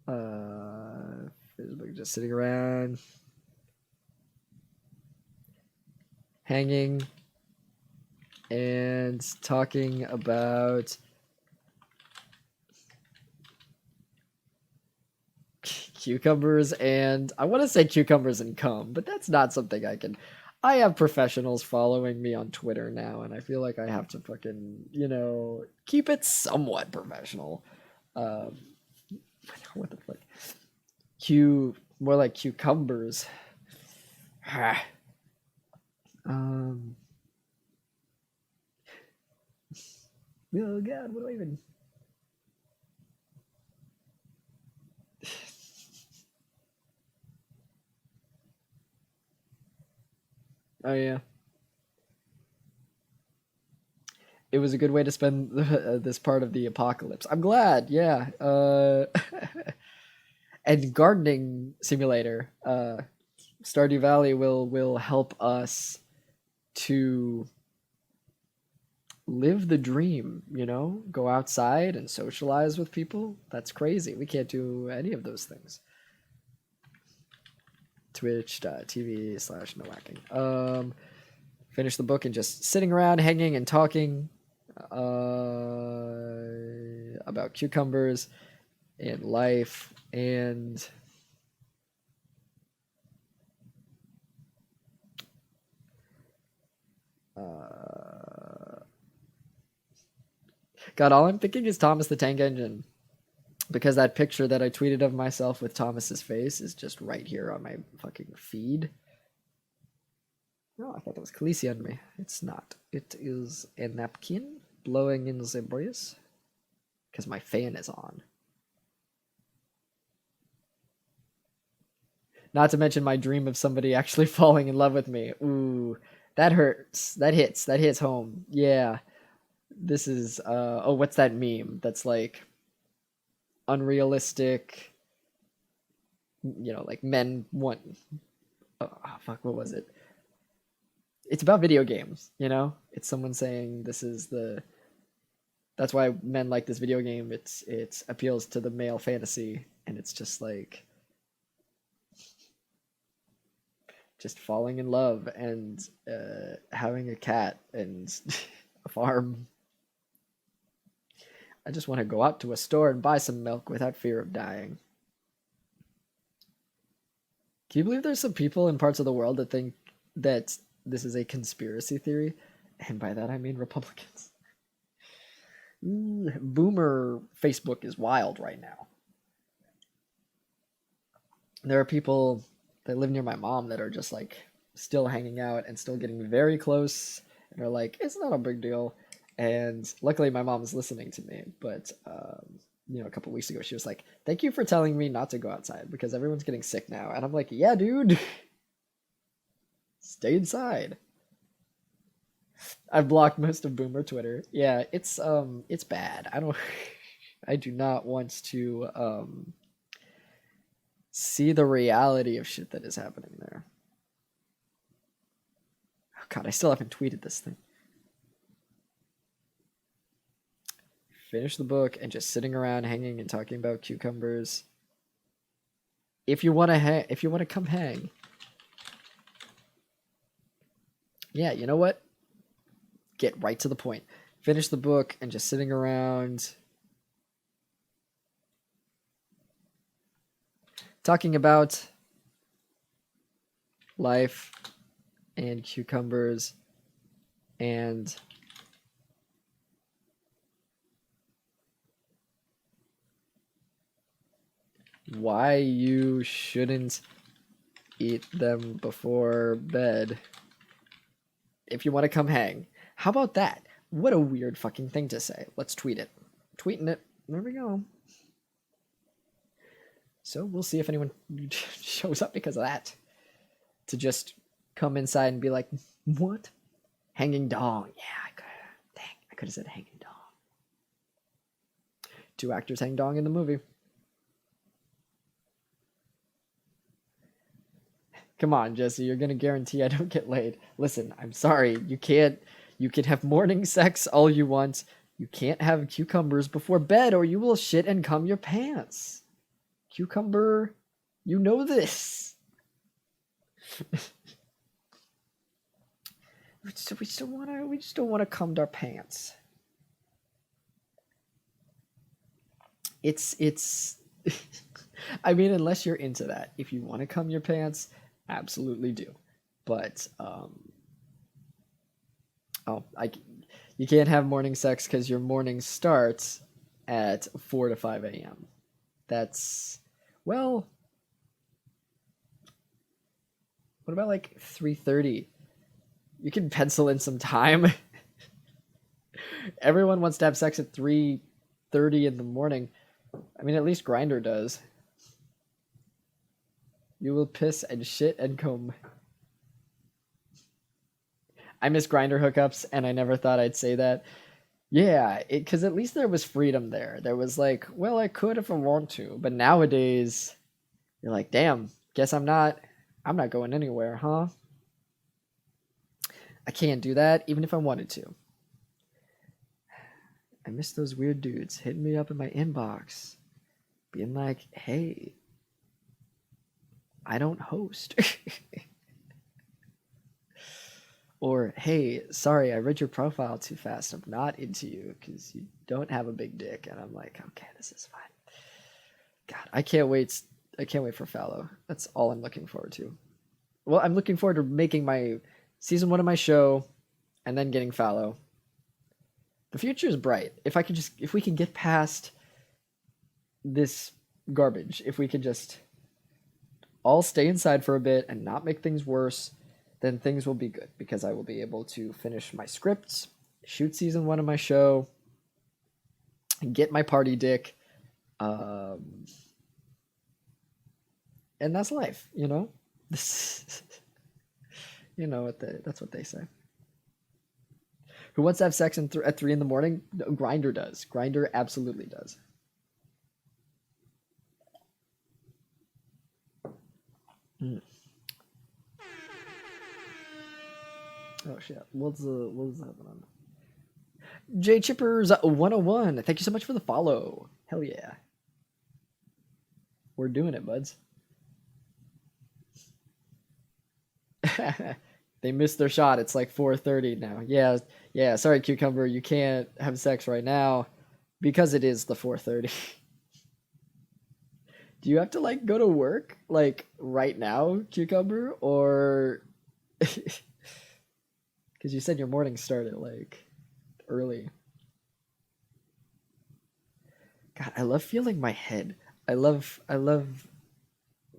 Facebook, just sitting around. Hanging. And talking about cucumbers and I want to say cucumbers and cum, but that's not something I can. I have professionals following me on Twitter now, and I feel like I have to fucking, keep it somewhat professional. What the fuck? More like cucumbers. Oh god, what do I even? Oh yeah. It was a good way to spend this part of the apocalypse. I'm glad, yeah. And gardening simulator, Stardew Valley will help us to live the dream, go outside and socialize with people. That's crazy. We can't do any of those things. Twitch.tv/no hacking. Finish the book and just sitting around, hanging and talking about cucumbers and life and God, all I'm thinking is Thomas the Tank Engine. Because that picture that I tweeted of myself with Thomas's face is just right here on my fucking feed. No, I thought that was Khaleesi on me. It's not. It is a napkin blowing in the breeze. Because my fan is on. Not to mention my dream of somebody actually falling in love with me. Ooh, that hurts. That hits. That hits home. Yeah. This is, oh, what's that meme? That's like unrealistic, you know, like men want, oh, fuck, what was it? It's about video games, you know? It's someone saying this is the, that's why men like this video game. It appeals to the male fantasy, and it's just like, just falling in love and having a cat and a farm. I just want to go out to a store and buy some milk without fear of dying. Can you believe there's some people in parts of the world that think that this is a conspiracy theory? And by that I mean Republicans. Boomer Facebook is wild right now. There are people that live near my mom that are just like still hanging out and still getting very close and are like, it's not a big deal. And luckily my mom is listening to me, but you know, a couple weeks ago she was like, thank you for telling me not to go outside because everyone's getting sick now. And I'm like, yeah, dude, stay inside. I've blocked most of Boomer Twitter. Yeah, it's bad. I do not want to see the reality of shit that is happening there. Oh God, I still haven't tweeted this thing. Finish the book and just sitting around hanging and talking about cucumbers. If you want to come hang. Yeah, you know what? Get right to the point. Finish the book and just sitting around talking about life and cucumbers and why you shouldn't eat them before bed. If you want to come hang. How about that? What a weird fucking thing to say. Let's tweet it. Tweeting it. There we go. So we'll see if anyone shows up because of that. To just come inside and be like, what? Hanging dong. Yeah, I could have said hanging dong. 2 actors hang dong in the movie. Come on, Jesse, you're gonna guarantee I don't get laid. Listen, I'm sorry, you can have morning sex all you want. You can't have cucumbers before bed or you will shit and cum your pants. Cucumber, you know this. we just don't wanna cum our pants. It's I mean, unless you're into that. If you want to cum your pants, absolutely do. But you can't have morning sex because your morning starts at 4 to 5 a.m. That's, well, what about like 3:30? You can pencil in some time. Everyone wants to have sex at 3:30 in the morning. I mean, at least Grindr does. You will piss and shit and comb. I miss Grindr hookups, and I never thought I'd say that. Yeah, because at least there was freedom there. There was like, well, I could if I want to. But nowadays, you're like, damn, guess I'm not going anywhere, huh? I can't do that, even if I wanted to. I miss those weird dudes hitting me up in my inbox. Being like, hey, I don't host. Or, hey, sorry, I read your profile too fast. I'm not into you because you don't have a big dick. And I'm like, okay, this is fine. God, I can't wait. I can't wait for Fallow. That's all I'm looking forward to. Well, I'm looking forward to making my season 1 of my show and then getting Fallow. The future is bright. If we can get past this garbage, if we can just all stay inside for a bit and not make things worse, then things will be good because I will be able to finish my scripts, shoot season 1 of my show, get my party dick, and that's life, you know? You know that's what they say. Who wants to have sex at 3 in the morning? No, Grindr does. Grindr absolutely does. Oh shit! What's happening? J Chippers 101. Thank you so much for the follow. Hell yeah. We're doing it, buds. They missed their shot. It's like 4:30 now. Yeah. Sorry, Cucumber. You can't have sex right now because it is the 4:30. Do you have to like go to work like right now, Cucumber, or because you said your morning started like early? God, I love feeling my head. I love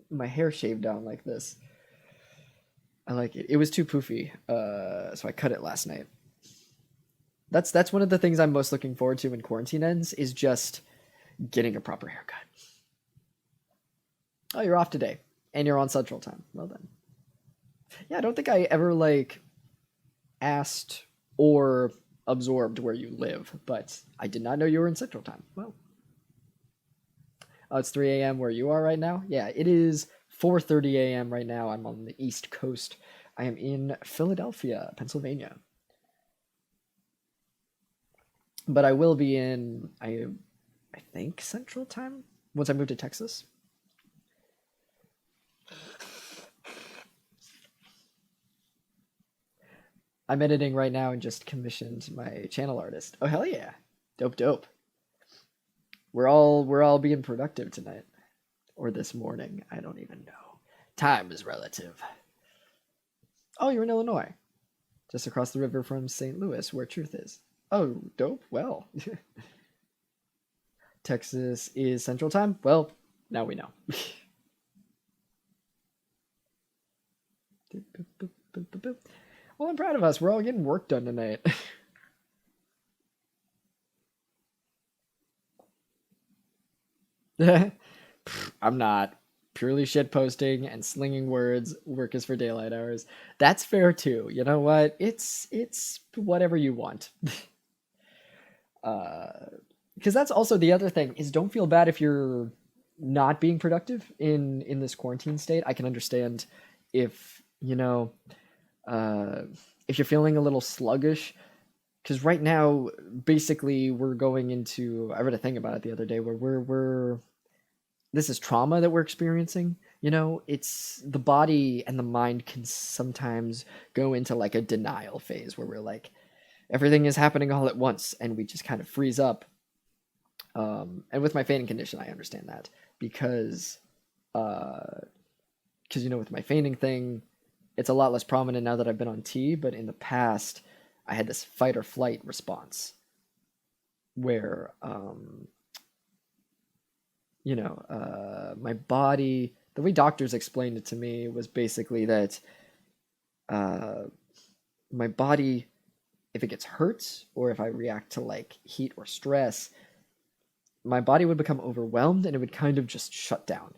my hair shaved down like this. I like it. It was too poofy, so I cut it last night. That's one of the things I'm most looking forward to when quarantine ends is just getting a proper haircut. Oh, you're off today, and you're on Central Time. Well done. Yeah, I don't think I ever like asked or absorbed where you live, but I did not know you were in Central Time. Well, oh, it's 3 a.m. where you are right now. Yeah, it is 4:30 a.m. right now. I'm on the East Coast. I am in Philadelphia, Pennsylvania. But I will be in, I think, Central Time once I move to Texas. I'm editing right now and just commissioned my channel artist. Oh, hell yeah. Dope. We're all being productive tonight. Or this morning. I don't even know. Time is relative. Oh, you're in Illinois. Just across the river from St. Louis, where truth is. Oh, dope. Well. Texas is Central Time? Well, now we know. Well, I'm proud of us. We're all getting work done tonight. I'm not. Purely shit posting and slinging words. Work is for daylight hours. That's fair too. You know what? It's whatever you want. Because that's also the other thing is don't feel bad if you're not being productive in this quarantine state. I can understand if if you're feeling a little sluggish. Because right now, basically, we're going into. I read a thing about it the other day where we're this is trauma that we're experiencing. It's the body and the mind can sometimes go into like a denial phase where we're like, everything is happening all at once and we just kind of freeze up. And with my fainting condition, I understand that because with my fainting thing, it's a lot less prominent now that I've been on T, but in the past, I had this fight or flight response where, my body, the way doctors explained it to me was basically that my body, if it gets hurt or if I react to like heat or stress, my body would become overwhelmed and it would kind of just shut down.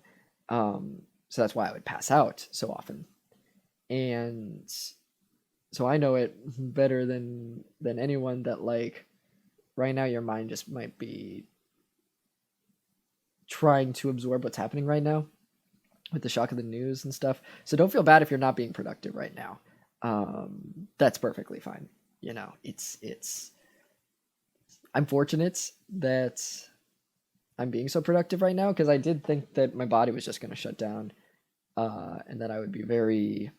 So that's why I would pass out so often. And so I know it better than anyone that like right now your mind just might be trying to absorb what's happening right now with the shock of the news and stuff. So don't feel bad if you're not being productive right now. That's perfectly fine. It's I'm fortunate that I'm being so productive right now because I did think that my body was just going to shut down and that I would be very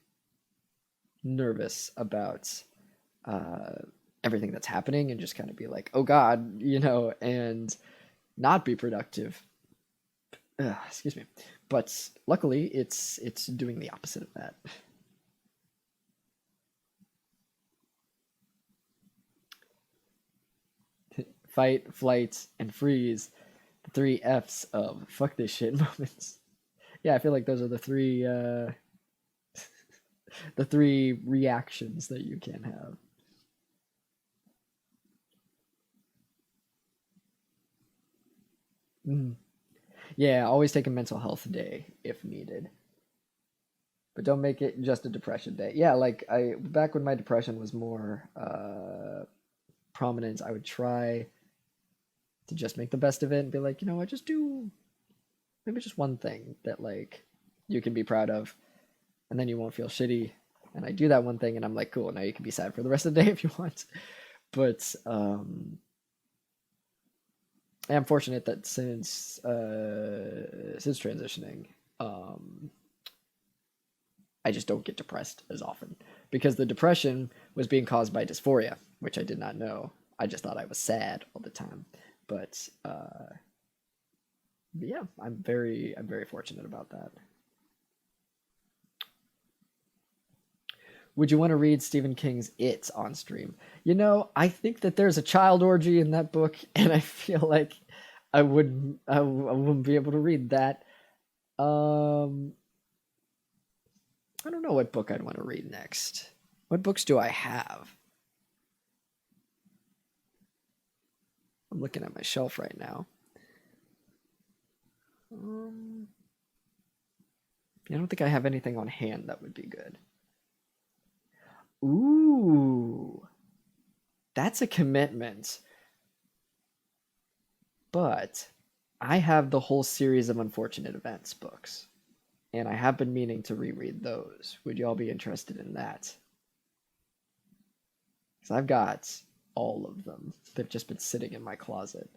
nervous about everything that's happening and just kind of be like, oh God, and not be productive. Excuse me. But luckily, it's doing the opposite of that. Fight, flight, and freeze. The 3 Fs of fuck this shit moments. Yeah, I feel like those are the three the three reactions that you can have. Mm. Yeah, always take a mental health day if needed. But don't make it just a depression day. Yeah, like I back when my depression was more prominent, I would try to just make the best of it and be like, you know what, just do maybe just one thing that like you can be proud of, and then you won't feel shitty. And I do that one thing, and I'm like, cool, now you can be sad for the rest of the day if you want. But I'm fortunate that since transitioning, I just don't get depressed as often because the depression was being caused by dysphoria, which I did not know. I just thought I was sad all the time. But yeah, I'm very fortunate about that. Would you want to read Stephen King's It on stream? I think that there's a child orgy in that book, and I feel like I wouldn't be able to read that. I don't know what book I'd want to read next. What books do I have? I'm looking at my shelf right now. I don't think I have anything on hand that would be good. Ooh, that's a commitment. But I have the whole series of Unfortunate Events books, and I have been meaning to reread those. Would y'all be interested in that? Because I've got all of them. They've just been sitting in my closet.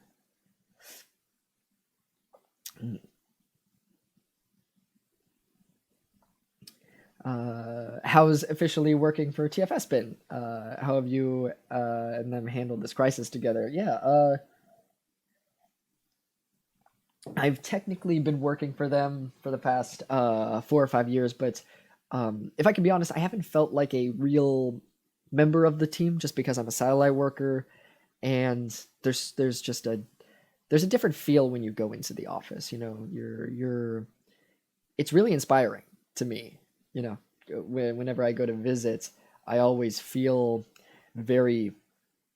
How's officially working for TFS been? How have you and them handled this crisis together? Yeah, I've technically been working for them for the past 4 or 5 years, but if I can be honest, I haven't felt like a real member of the team just because I'm a satellite worker, and there's a different feel when you go into the office. It's really inspiring to me. Whenever I go to visit, I always feel very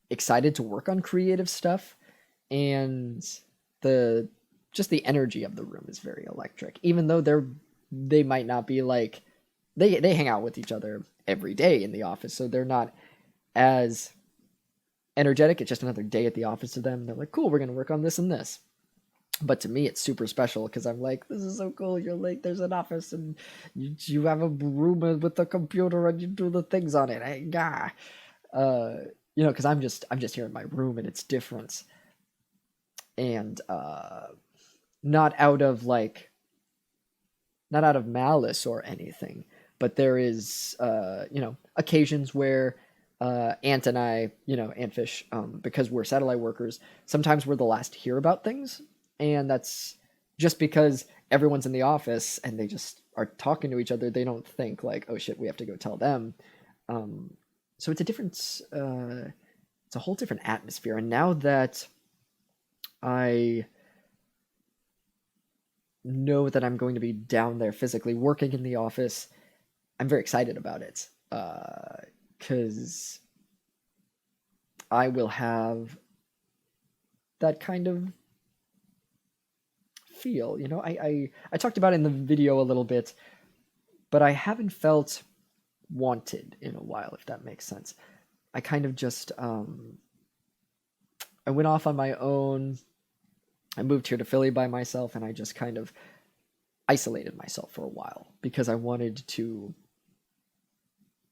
excited to work on creative stuff, and the energy of the room is very electric. Even though they might not be like they hang out with each other every day in the office, so they're not as energetic. It's just another day at the office to them. They're like, cool, we're gonna work on this and this. But to me, it's super special because I'm like, this is so cool. You're like, there's an office and you have a room with a computer and you do the things on it. Because I'm just here in my room and it's different. And not out of malice or anything, but there is occasions where Ant and I, Antfish, because we're satellite workers, sometimes we're the last to hear about things. And that's just because everyone's in the office and they just are talking to each other. They don't think like, oh shit, we have to go tell them. So it's it's a whole different atmosphere. And now that I know that I'm going to be down there physically working in the office, I'm very excited about it. Because I will have that kind of feel. I talked about it in the video a little bit, but I haven't felt wanted in a while, if that makes sense. I kind of just I went off on my own. I moved here to Philly by myself, and I just kind of isolated myself for a while because I wanted to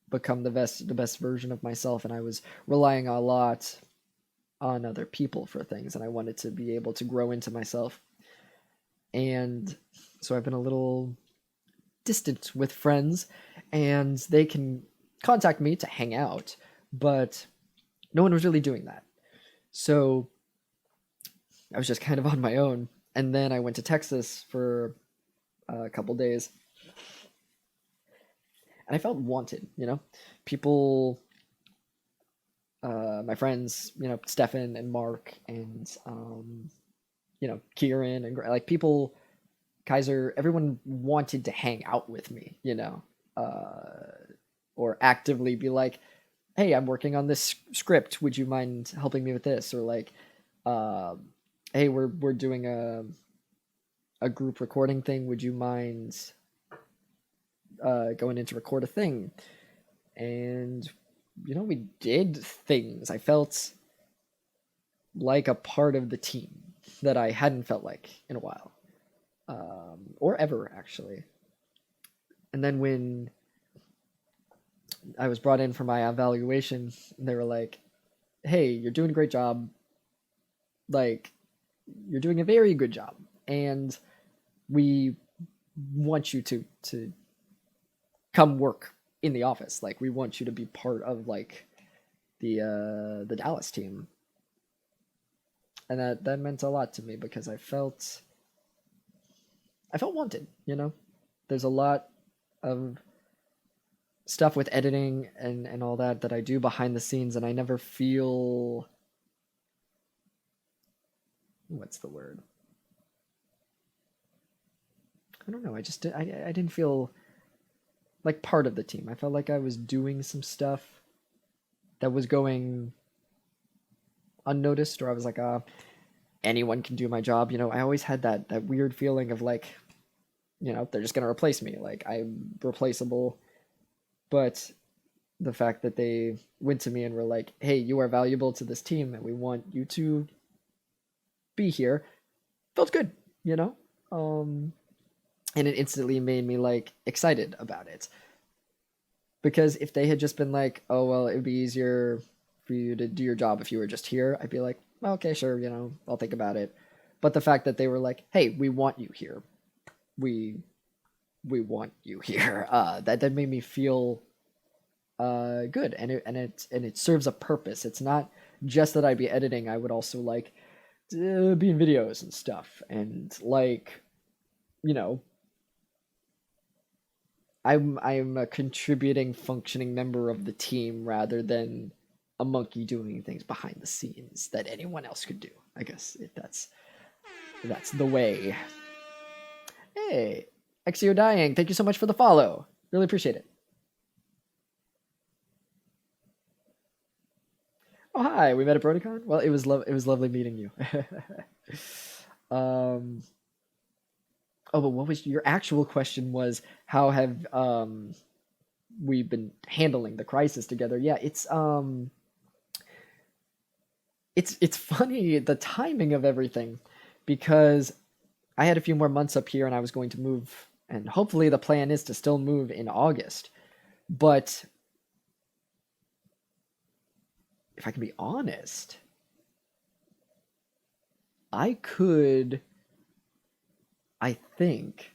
become the best version of myself, and I was relying a lot on other people for things, and I wanted to be able to grow into myself. And so I've been a little distant with friends, and they can contact me to hang out, but no one was really doing that. So I was just kind of on my own. And then I went to Texas for a couple days, and I felt wanted, you know? People, my friends, you know, Stefan and Mark and, you know, Kieran and like people, Kaiser, everyone wanted to hang out with me, you know, or actively be like, hey, I'm working on this script. Would you mind helping me with this? Or like, hey, we're doing a group recording thing. Would you mind going in to record a thing? And you know, we did things. I felt like a part of the team that I hadn't felt like in a while, or ever actually. And then when I was brought in for my evaluation, they were like, "Hey, you're doing a great job. Like, you're doing a very good job, and we want you to come work in the office. Like, we want you to be part of like the Dallas team." And that meant a lot to me because I felt wanted, you know? There's a lot of stuff with editing and all that I do behind the scenes, and I never feel, what's the word? I don't know. I didn't feel like part of the team. I felt like I was doing some stuff that was going unnoticed, or I was like, anyone can do my job. You know, I always had that weird feeling of like, you know, they're just gonna replace me. Like, I'm replaceable. But the fact that they went to me and were like, hey, you are valuable to this team and we want you to be here, felt good, you know? And it instantly made me like excited about it. Because if they had just been like, oh, well, it would be easier for you to do your job if you were just here, I'd be like, well, okay, sure, you know, I'll think about it. But the fact that they were like, hey, we want you here. We want you here. That made me feel good, and it serves a purpose. It's not just that I'd be editing. I would also like be in videos and stuff, and like, you know, I'm a contributing, functioning member of the team rather than a monkey doing things behind the scenes that anyone else could do. I guess that's the way. Hey, Exio Dying, thank you so much for the follow. Really appreciate it. Oh, hi, we met at BrodyCon? Well, it was lovely meeting you. Oh, but what was your actual question was how have we been handling the crisis together? Yeah, it's funny the timing of everything, because I had a few more months up here and I was going to move, and hopefully the plan is to still move in August. But if I can be honest, I could, I think,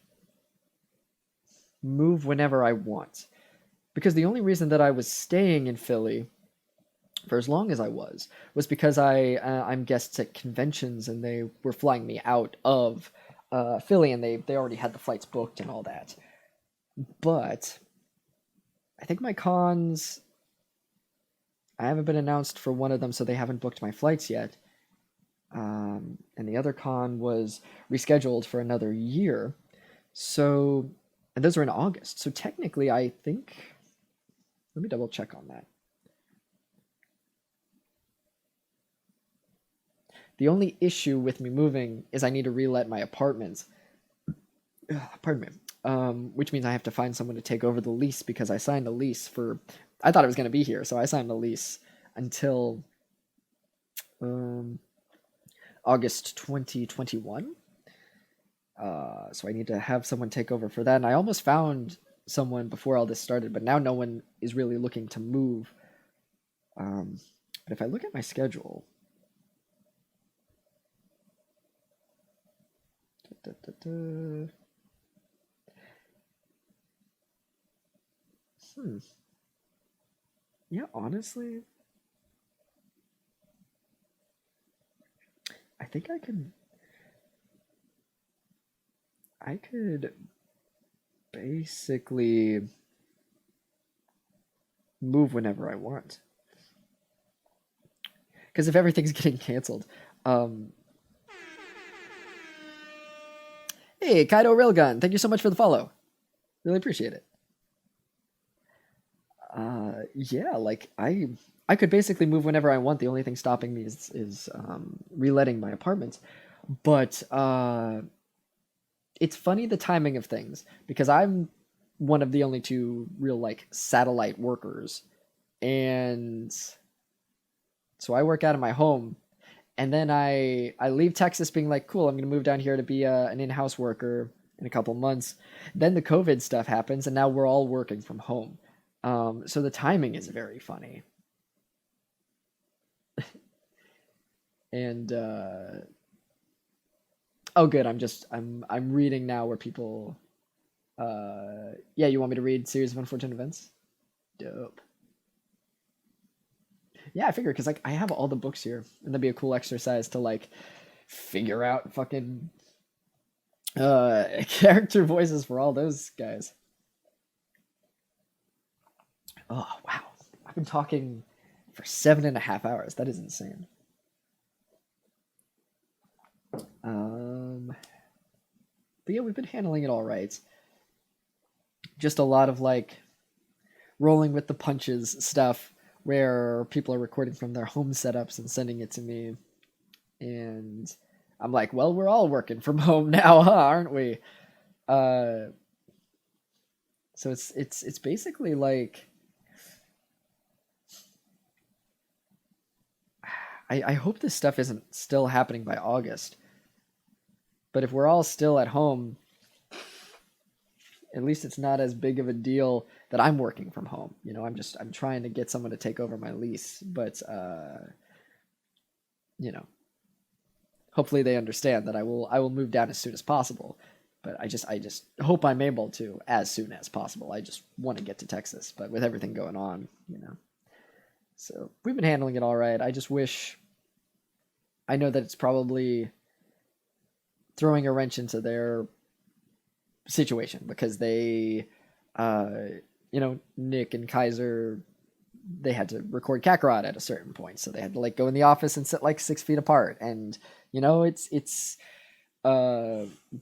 move whenever I want. Because the only reason that I was staying in Philly for as long as I was because I'm guests at conventions and they were flying me out of Philly, and they already had the flights booked and all that. But I think my cons, I haven't been announced for one of them, so they haven't booked my flights yet. And the other con was rescheduled for another year. So, and those are in August. So technically, I think, let me double check on that. The only issue with me moving is I need to relet my apartments. Pardon me. Which means I have to find someone to take over the lease, because I signed a lease for, I thought it was going to be here, so I signed the lease until August 2021. So I need to have someone take over for that. And I almost found someone before all this started, but now no one is really looking to move. But if I look at my schedule, Yeah, honestly, I think I could basically move whenever I want. Because if everything's getting canceled, um, hey, Kaido Railgun, thank you so much for the follow. Really appreciate it. Yeah, like I could basically move whenever I want. The only thing stopping me is reletting my apartment. But it's funny the timing of things because I'm one of the only two real like satellite workers, and so I work out of my home, and then I leave Texas being like, cool, I'm gonna move down here to be an in-house worker in a couple months. Then the COVID stuff happens, and now we're all working from home. So the timing is very funny, and oh, good. I'm reading now where people. Yeah, you want me to read Series of Unfortunate Events? Dope. Yeah, I figure because like I have all the books here, and that'd be a cool exercise to like figure out fucking character voices for all those guys. Oh wow, I've been talking for 7.5 hours. That is insane. But yeah, we've been handling it all right. Just a lot of like rolling with the punches stuff where people are recording from their home setups and sending it to me. And I'm like, well, we're all working from home now, huh, aren't we? Uh, so it's basically like I hope this stuff isn't still happening by August. But if we're all still at home, at least it's not as big of a deal that I'm working from home. You know, I'm trying to get someone to take over my lease, but you know, hopefully they understand that I will move down as soon as possible. But I just hope I'm able to as soon as possible. I just want to get to Texas, but with everything going on, you know. So we've been handling it all right. I just wish I know that it's probably throwing a wrench into their situation because they you know, Nick and Kaiser, they had to record Kakarot at a certain point, so they had to like go in the office and sit like 6 feet apart, and you know, it's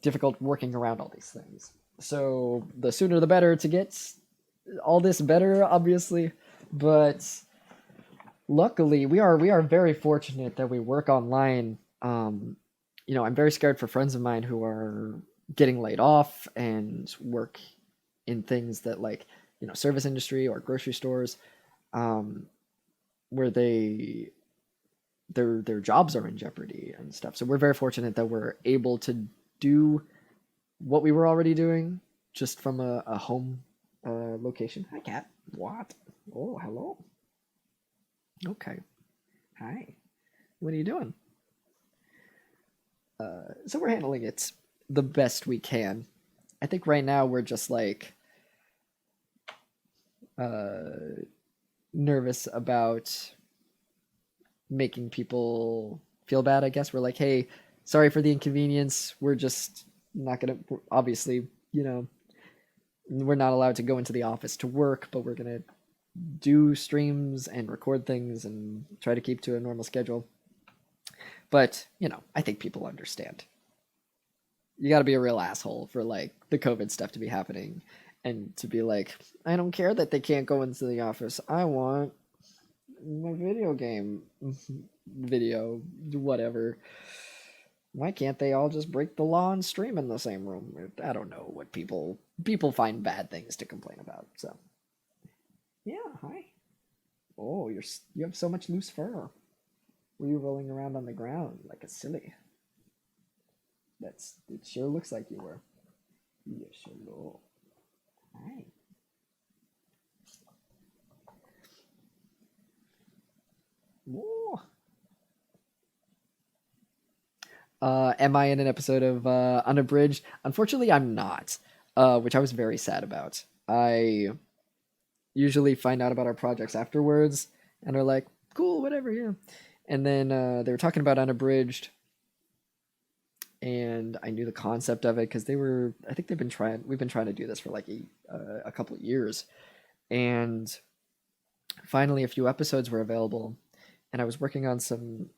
difficult working around all these things. So the sooner the better to get all this better, obviously, but luckily we are very fortunate that we work online. You know, I'm very scared for friends of mine who are getting laid off and work in things that like, you know, service industry or grocery stores, where their jobs are in jeopardy and stuff. So we're very fortunate that we're able to do what we were already doing just from a home location. Hi, cat. What? Oh, hello. Okay. Hi. What are you doing? So we're handling it the best we can. I think right now we're just like nervous about making people feel bad. I guess we're like, hey, sorry for the inconvenience. We're just not gonna. Obviously, you know, we're not allowed to go into the office to work, but we're gonna do streams and record things and try to keep to a normal schedule. But you know, I think people understand. You got to be a real asshole for like the COVID stuff to be happening and to be like, I don't care that they can't go into the office. I want my video game video, whatever. Why can't they all just break the law and stream in the same room? I don't know what people find bad things to complain about. So, yeah, hi. Oh, you have so much loose fur. Were you rolling around on the ground like a silly? It sure looks like you were. Yes, hello. Hi. Whoa. Am I in an episode of Unabridged? Unfortunately, I'm not, which I was very sad about. I usually find out about our projects afterwards and are like, cool, whatever, yeah. And then they were talking about Unabridged, and I knew the concept of it because I think we've been trying to do this for like a couple of years. And finally, a few episodes were available, and I was working on some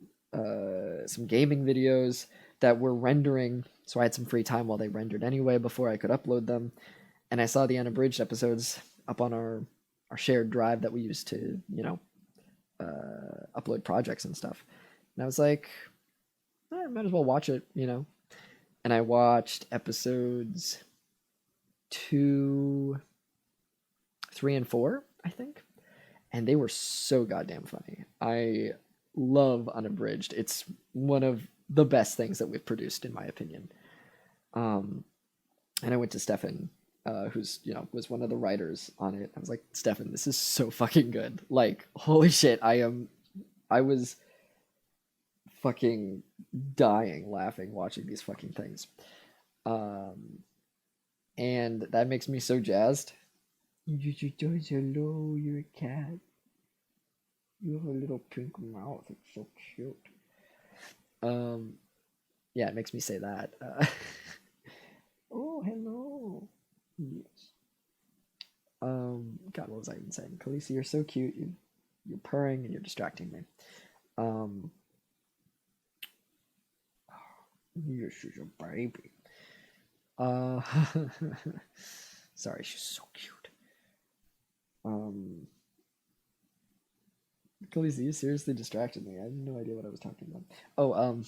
gaming videos that were rendering, so I had some free time while they rendered anyway before I could upload them. And I saw the unabridged episodes up on our shared drive that we use to, upload projects and stuff. And I was like, I might as well watch it, And I watched episodes 2, 3, and 4, I think. And they were so goddamn funny. I love Unabridged. It's one of the best things that we've produced, in my opinion. And I went to Stefan, who's, was one of the writers on it. I was like, Stefan, this is so fucking good. Like, holy shit, I was fucking dying laughing watching these fucking things. And that makes me so jazzed. Hello, you're a cat. You have a little pink mouth. It's so cute. Yeah, it makes me say that. Oh, hello. Yes. God, what was I even saying? Khaleesi, you're so cute. You're purring and you're distracting me. You're such a baby. Sorry, she's so cute. Khaleesi, you seriously distracted me. I had no idea what I was talking about. Oh,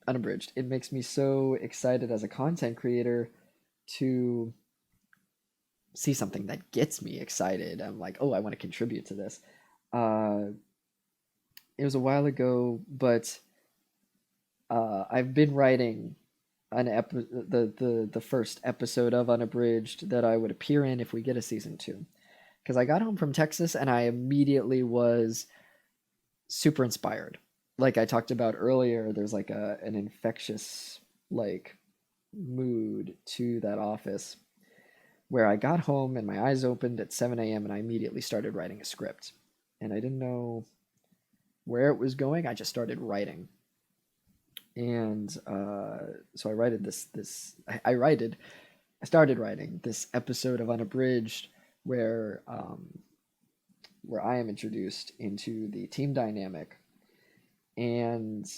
Unabridged. It makes me so excited as a content creator to see something that gets me excited. I'm like, oh, I want to contribute to this. It was a while ago, but I've been writing the first episode of Unabridged that I would appear in if we get a season 2. Because I got home from Texas and I immediately was super inspired. Like I talked about earlier, there's like an infectious like mood to that office where I got home and my eyes opened at 7 a.m. and I immediately started writing a script. And I didn't know where it was going. I just started writing. And so I started writing this episode of Unabridged where I am introduced into the team dynamic. And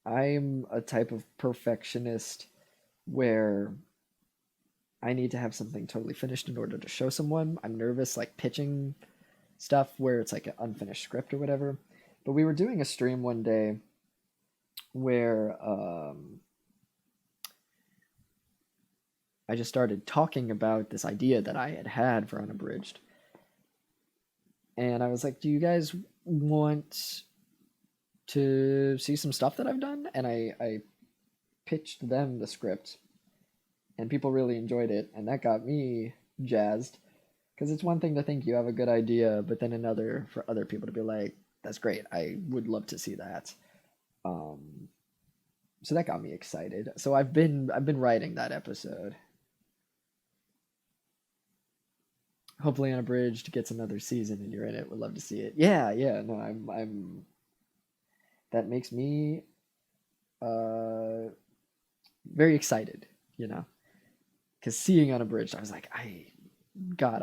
I'm a type of perfectionist where I need to have something totally finished in order to show someone. I'm nervous like pitching stuff where it's like an unfinished script or whatever. But we were doing a stream one day where I just started talking about this idea that I had for Unabridged. And I was like, do you guys want to see some stuff that I've done? And I pitched them the script and people really enjoyed it. And that got me jazzed because it's one thing to think you have a good idea, but then another for other people to be like, that's great. I would love to see that. So that got me excited. So I've been writing that episode. Hopefully Unabridged gets another season and you're in it. Would love to see it. Yeah, no, I'm that makes me very excited, because seeing Unabridged, I was like, I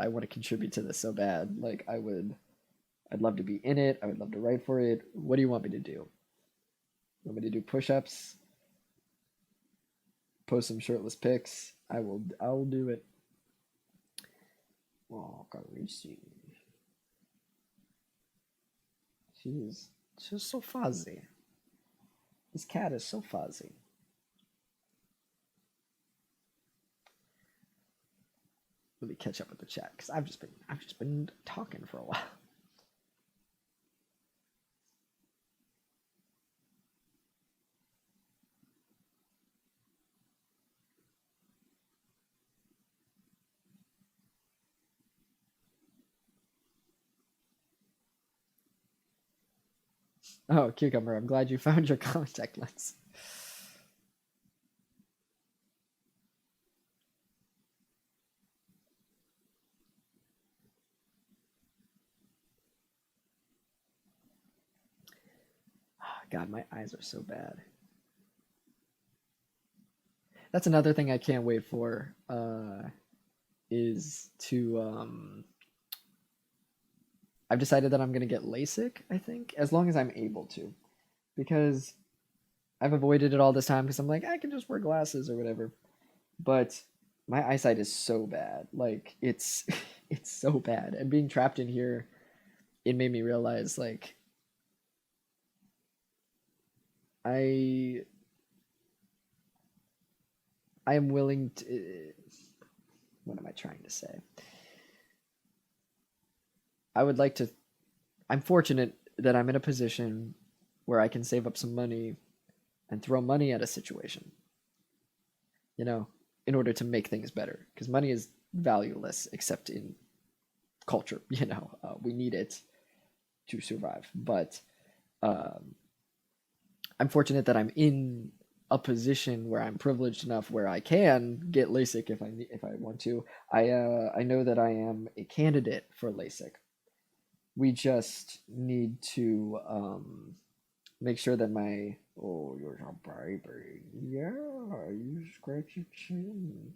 want to contribute to this so bad. Like I'd love to be in it. I would love to write for it. What do you want me to do? Want me to do push-ups? Post some shirtless pics? I'll do it. Oh, Khaleesi. She's so fuzzy. This cat is so fuzzy. Let me catch up with the chat because I've just been talking for a while. Oh, Cucumber, I'm glad you found your contact lens. God, my eyes are so bad. That's another thing I can't wait for, is to, I've decided that I'm going to get LASIK, I think, as long as I'm able to. Because I've avoided it all this time because I'm like, I can just wear glasses or whatever. But my eyesight is so bad. Like, it's it's so bad. And being trapped in here, it made me realize, like, I am willing to... What am I trying to say? I would like to... I'm fortunate that I'm in a position where I can save up some money and throw money at a situation, you know, in order to make things better. Because money is valueless except in culture, you know. We need it to survive. But I'm fortunate that I'm in a position where I'm privileged enough where I can get LASIK if I want to. I know that I am a candidate for LASIK. We just need to make sure that my... Oh, you're so baby. Yeah, you scratch your chin.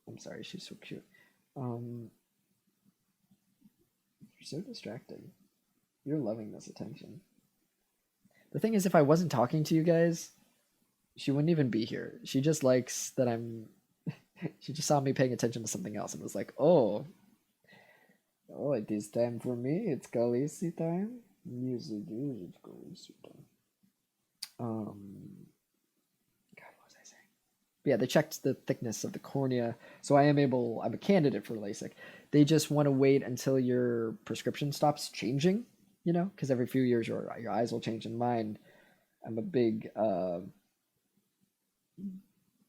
I'm sorry, she's so cute. You're so distracting. You're loving this attention. The thing is, if I wasn't talking to you guys, she wouldn't even be here. She just likes that I'm... She just saw me paying attention to something else and was like, oh, it is time for me. It's Khaleesi time. Yes, it is. It's Khaleesi time. God, what was I saying? But yeah, they checked the thickness of the cornea, so I'm a candidate for LASIK. They just want to wait until your prescription stops changing, you know, because every few years your eyes will change. And mine, I'm a big,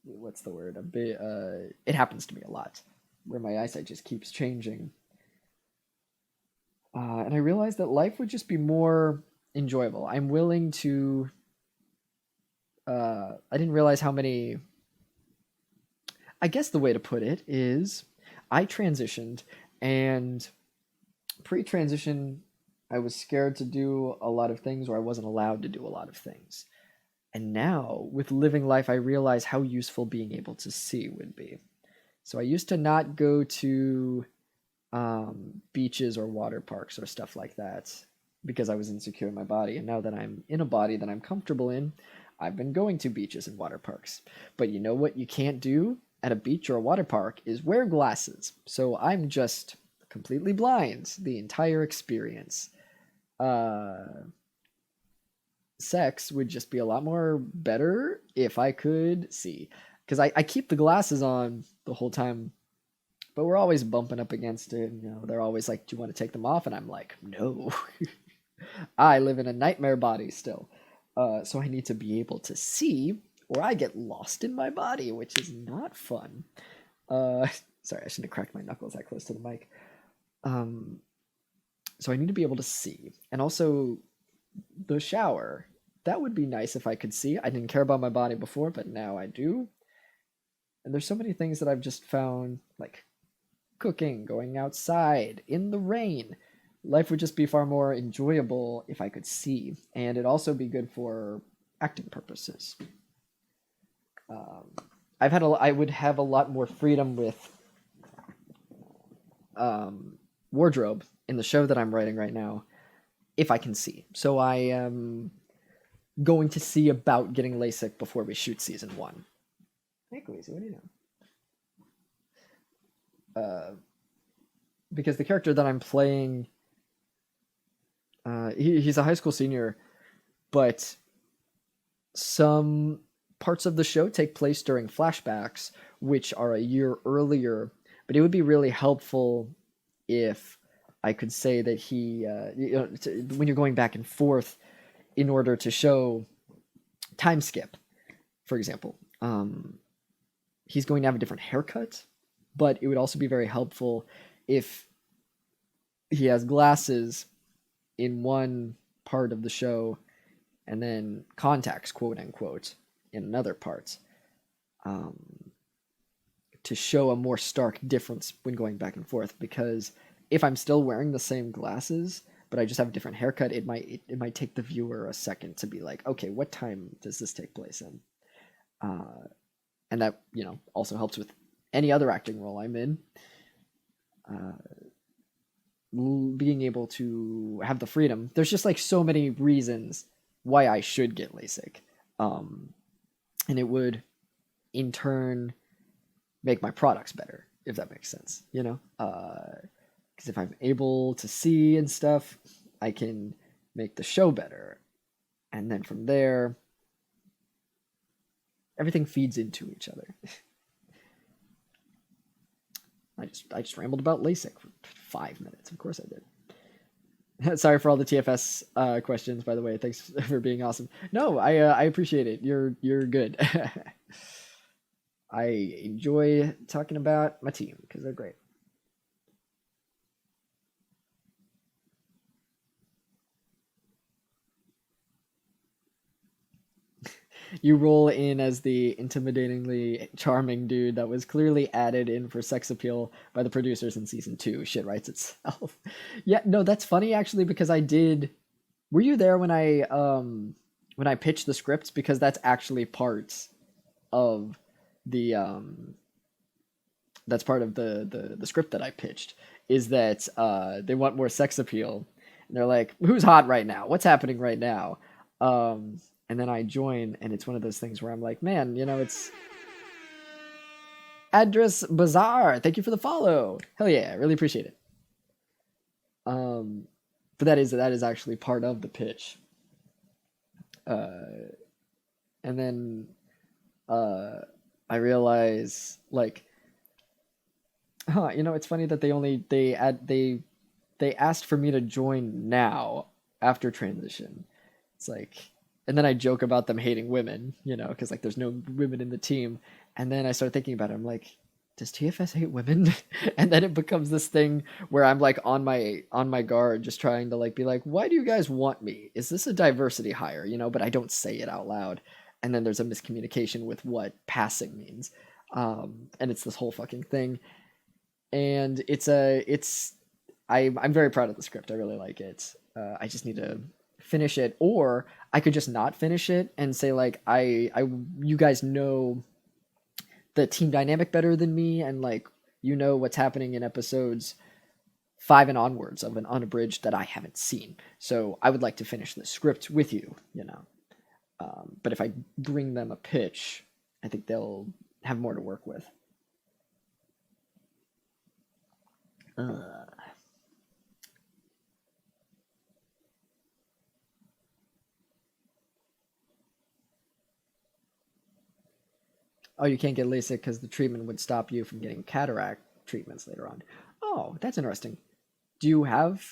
what's the word? It happens to me a lot, where my eyesight just keeps changing. And I realized that life would just be more enjoyable. I'm willing to... I didn't realize how many... I guess the way to put it is I transitioned, and pre-transition, I was scared to do a lot of things, or I wasn't allowed to do a lot of things. And now, with living life, I realize how useful being able to see would be. So I used to not go to beaches or water parks or stuff like that because I was insecure in my body. And now that I'm in a body that I'm comfortable in, I've been going to beaches and water parks. But you know what you can't do at a beach or a water park is wear glasses. So I'm just completely blind the entire experience. Sex would just be a lot more better if I could see. Because I keep the glasses on the whole time, but we're always bumping up against it. You know, they're always like, do you want to take them off? And I'm like, no. I live in a nightmare body still. So I need to be able to see, or I get lost in my body, which is not fun. Sorry, I shouldn't have cracked my knuckles that close to the mic. So I need to be able to see. And also, the shower. That would be nice if I could see. I didn't care about my body before, but now I do. And there's so many things that I've just found, like cooking, going outside, in the rain. Life would just be far more enjoyable if I could see. And it'd also be good for acting purposes. I would have a lot more freedom with wardrobe in the show that I'm writing right now, if I can see. So I am going to see about getting LASIK before we shoot season 1. Hey, Khaleesi, what do you know? Because the character that I'm playing, he's a high school senior, but some parts of the show take place during flashbacks, which are a year earlier. But it would be really helpful if I could say that he, when you're going back and forth in order to show time skip, for example, he's going to have a different haircut, but it would also be very helpful if he has glasses in one part of the show and then contacts, quote unquote, in another part, to show a more stark difference when going back and forth. Because if I'm still wearing the same glasses, but I just have a different haircut, it might take the viewer a second to be like, okay, what time does this take place in? And that, you know, also helps with any other acting role I'm in. Being able to have the freedom. There's just like so many reasons why I should get LASIK. And it would in turn make my products better, if that makes sense, you know? Because if I'm able to see and stuff, I can make the show better. And then from there, everything feeds into each other. I just rambled about LASIK for 5 minutes. Of course I did. Sorry for all the TFS questions, by the way. Thanks for being awesome. No, I appreciate it. You're good. I enjoy talking about my team because they're great. You roll in as the intimidatingly charming dude that was clearly added in for sex appeal by the producers in season 2. Shit writes itself. Yeah, no, that's funny actually because I did. Were you there when I pitched the scripts? Because that's actually part of the that's part of the script that I pitched. Is that they want more sex appeal, and they're like, "Who's hot right now? What's happening right now?" And then I join, and it's one of those things where I'm like, man, you know, it's Address Bazaar. Thank you for the follow. Hell yeah, I really appreciate it. But that is actually part of the pitch. And then I realize, like, you know, it's funny that they asked for me to join now after transition. It's like. And then I joke about them hating women, you know, because like there's no women in the team. And then I start thinking about it. I'm like, does TFS hate women? And then it becomes this thing where I'm like on my guard, just trying to like be like, why do you guys want me? Is this a diversity hire? You know, but I don't say it out loud. And then there's a miscommunication with what passing means. And it's this whole fucking thing. And I'm very proud of the script. I really like it. I just need to finish it, or I could just not finish it and say like you guys know the team dynamic better than me, and like you know what's happening in episodes 5 and onwards of an unabridged that I haven't seen. So I would like to finish the script with you, you know. But if I bring them a pitch, I think they'll have more to work with. Oh, you can't get LASIK because the treatment would stop you from getting cataract treatments later on. Oh, that's interesting. Do you have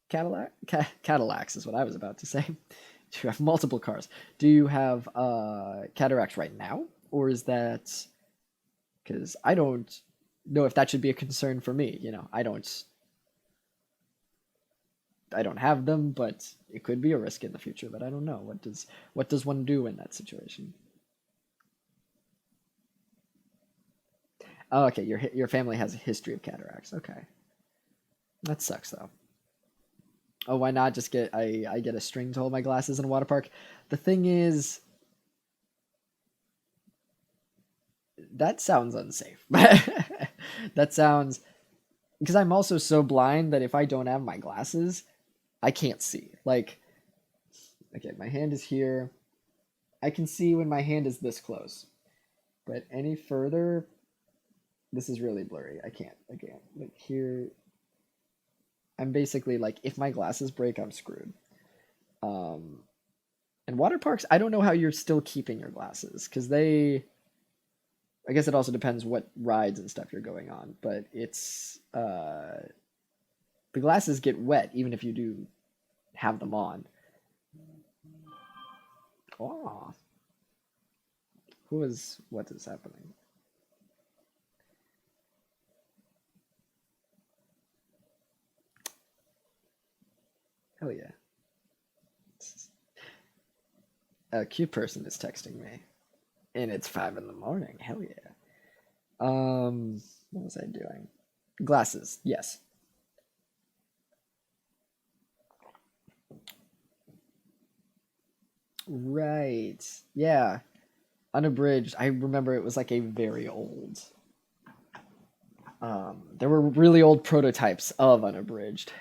Cadillacs is what I was about to say. Do you have multiple cars? Do you have cataracts right now? Or is that... Because I don't know if that should be a concern for me. You know, I don't have them, but it could be a risk in the future. But I don't know. What does one do in that situation? Oh, okay, your family has a history of cataracts. Okay. That sucks, though. Oh, why not just get... I get a string to hold my glasses in a water park? The thing is... That sounds unsafe. That sounds... Because I'm also so blind that if I don't have my glasses, I can't see. Like, okay, my hand is here. I can see when my hand is this close. But any further... This is really blurry. I can't. Like here, I'm basically like, if my glasses break, I'm screwed. And water parks, I don't know how you're still keeping your glasses, because I guess it also depends what rides and stuff you're going on, but it's, the glasses get wet even if you do have them on. Oh. What is happening? Hell yeah. A cute person is texting me. And it's 5 in the morning. Hell yeah. What was I doing? Glasses, yes. Right. Yeah. Unabridged. I remember it was like a very old. There were really old prototypes of unabridged.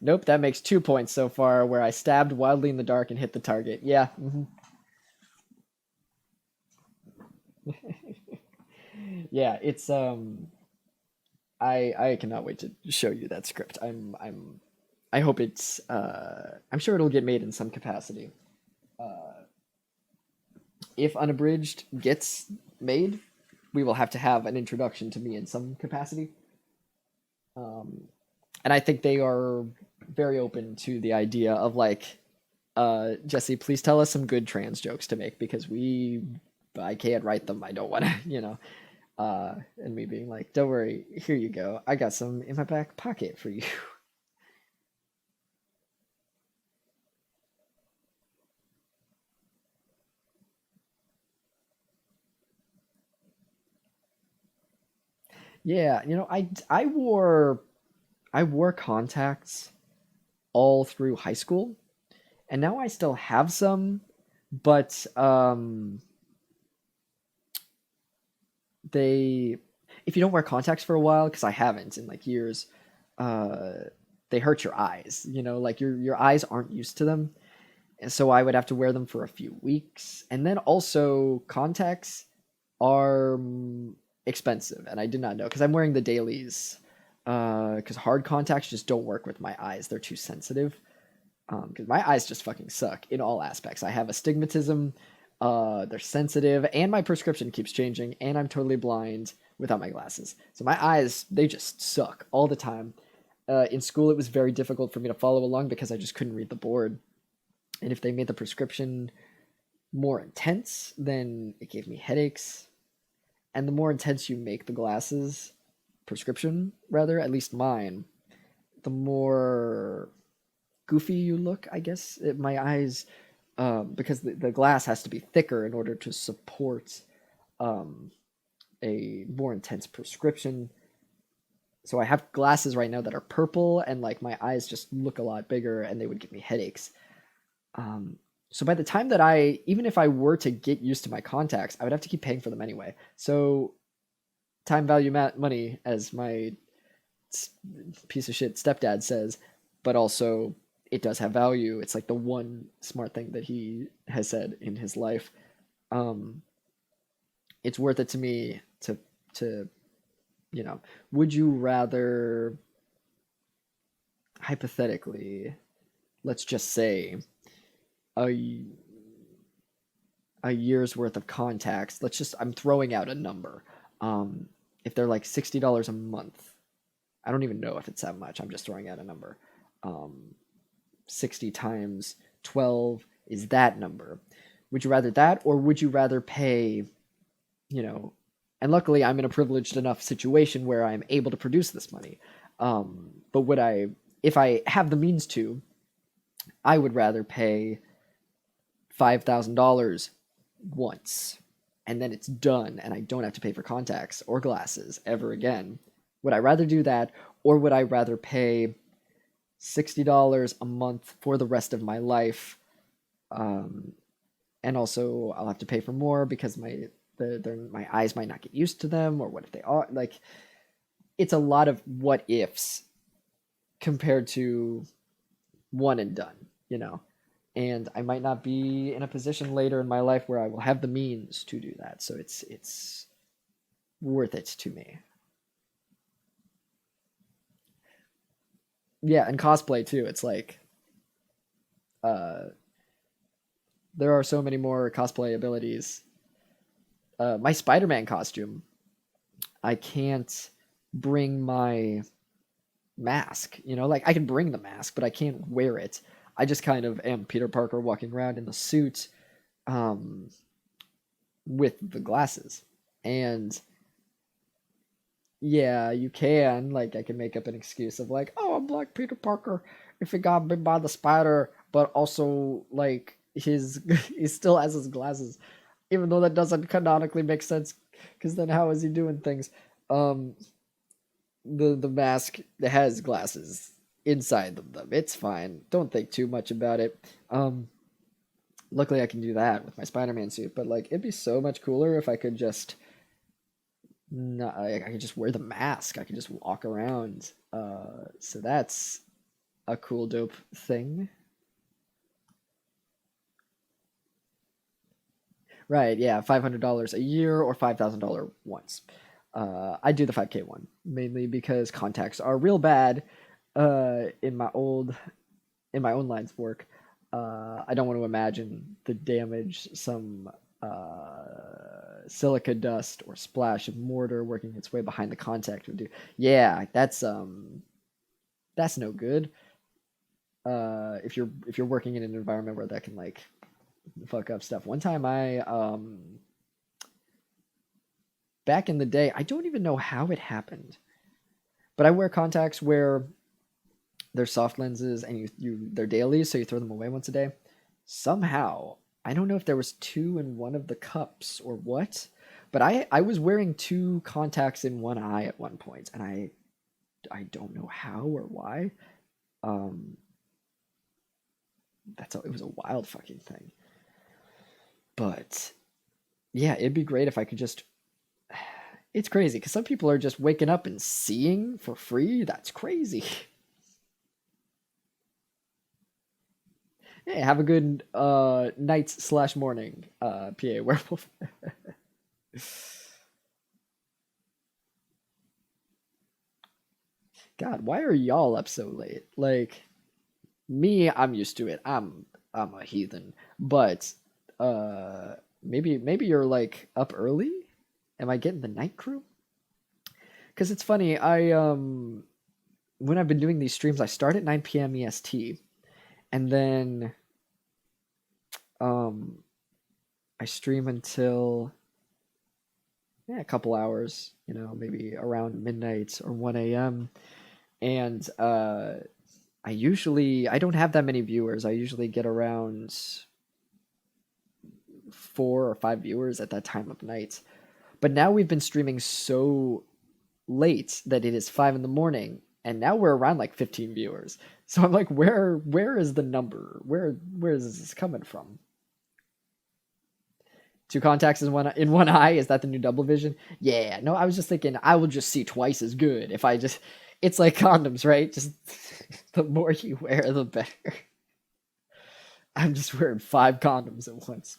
Nope, that makes 2 points so far, where I stabbed wildly in the dark and hit the target. Yeah. Yeah, it's I cannot wait to show you that script. I hope it's I'm sure it'll get made in some capacity. If unabridged gets made, we will have to have an introduction to me in some capacity. And I think they are very open to the idea of like, Jesse, please tell us some good trans jokes to make because I can't write them. I don't want to, and me being like, don't worry, here you go. I got some in my back pocket for you. Yeah, I wore contacts all through high school, and now I still have some, but they if you don't wear contacts for a while, because I haven't in like years, uh they hurt your eyes, like your eyes aren't used to them. And so I would have to wear them for a few weeks. And then also contacts are expensive, and I did not know because I'm wearing the dailies. Because hard contacts just don't work with my eyes; they're too sensitive. Because my eyes just fucking suck in all aspects. I have astigmatism. They're sensitive, and my prescription keeps changing, and I'm totally blind without my glasses. So my eyes, they just suck all the time. In school, it was very difficult for me to follow along because I just couldn't read the board. And if they made the prescription more intense, then it gave me headaches. And the more intense you make the glasses, prescription rather, at least mine, the more goofy you look, I guess. My eyes, because the glass has to be thicker in order to support a more intense prescription. So I have glasses right now that are purple, and like my eyes just look a lot bigger, and they would give me headaches. So by the time that even if I were to get used to my contacts, I would have to keep paying for them anyway. So time value money, as my piece of shit stepdad says, but also it does have value. It's like the one smart thing that he has said in his life. It's worth it to me to would you rather, hypothetically, let's just say a year's worth of contacts. I'm throwing out a number. If they're like $60 a month, I don't even know if it's that much. I'm just throwing out a number. 60 times 12 is that number. Would you rather that, or would you rather pay, and luckily I'm in a privileged enough situation where I'm able to produce this money. But if I have the means to, I would rather pay $5,000 once, and then it's done, and I don't have to pay for contacts or glasses ever again. Would I rather do that, or would I rather pay $60 a month for the rest of my life? And also I'll have to pay for more because my eyes might not get used to them, or what if they are? Like, it's a lot of what ifs compared to one and done, and I might not be in a position later in my life where I will have the means to do that. So it's worth it to me. Yeah, and cosplay too. It's like there are so many more cosplay abilities. My Spider-Man costume, I can't bring my mask, like I can bring the mask, but I can't wear it. I just kind of am Peter Parker walking around in the suit with the glasses. And yeah, you can, like, I can make up an excuse of like, oh, I'm like Peter Parker if he got bit by the spider, but also like he still has his glasses, even though that doesn't canonically make sense, because then how is he doing things? the mask has glasses inside them. It's fine. Don't think too much about it. Luckily I can do that with my Spider-Man suit, but like it'd be so much cooler if I could just not, I could just wear the mask. I could just walk around. So that's a cool, dope thing. Right, yeah, $500 a year or $5,000 once. I do the 5K one mainly because contacts are real bad. In my own lines of work, I don't want to imagine the damage some silica dust or splash of mortar working its way behind the contact would do. Yeah, that's no good. If you're working in an environment where that can like fuck up stuff. One time I back in the day, I don't even know how it happened, but I wear contacts where they're soft lenses and they're dailies, so you throw them away once a day. Somehow, I don't know if there was two in one of the cups or what, but I was wearing two contacts in one eye at one point, and I don't know how or why. It was a wild fucking thing. But yeah, it'd be great if I could just. It's crazy because some people are just waking up and seeing for free. That's crazy. Hey, have a good night/morning, PA Werewolf. God, why are y'all up so late? Like me, I'm used to it. I'm a heathen, but maybe you're like up early. Am I getting the night crew? Because it's funny, I when I've been doing these streams, I start at 9 p.m. EST, and then I stream until a couple hours, maybe around midnight or 1 a.m. And I don't have that many viewers. I usually get around 4 or 5 viewers at that time of night. But now we've been streaming so late that it is 5 in the morning, and now we're around like 15 viewers. So I'm like, where is the number? Where is this coming from? 2 contacts in one eye, is that the new double vision? Yeah, no, I was just thinking I will just see twice as good if I just. It's like condoms, right? Just the more you wear, the better. I'm just wearing 5 condoms at once.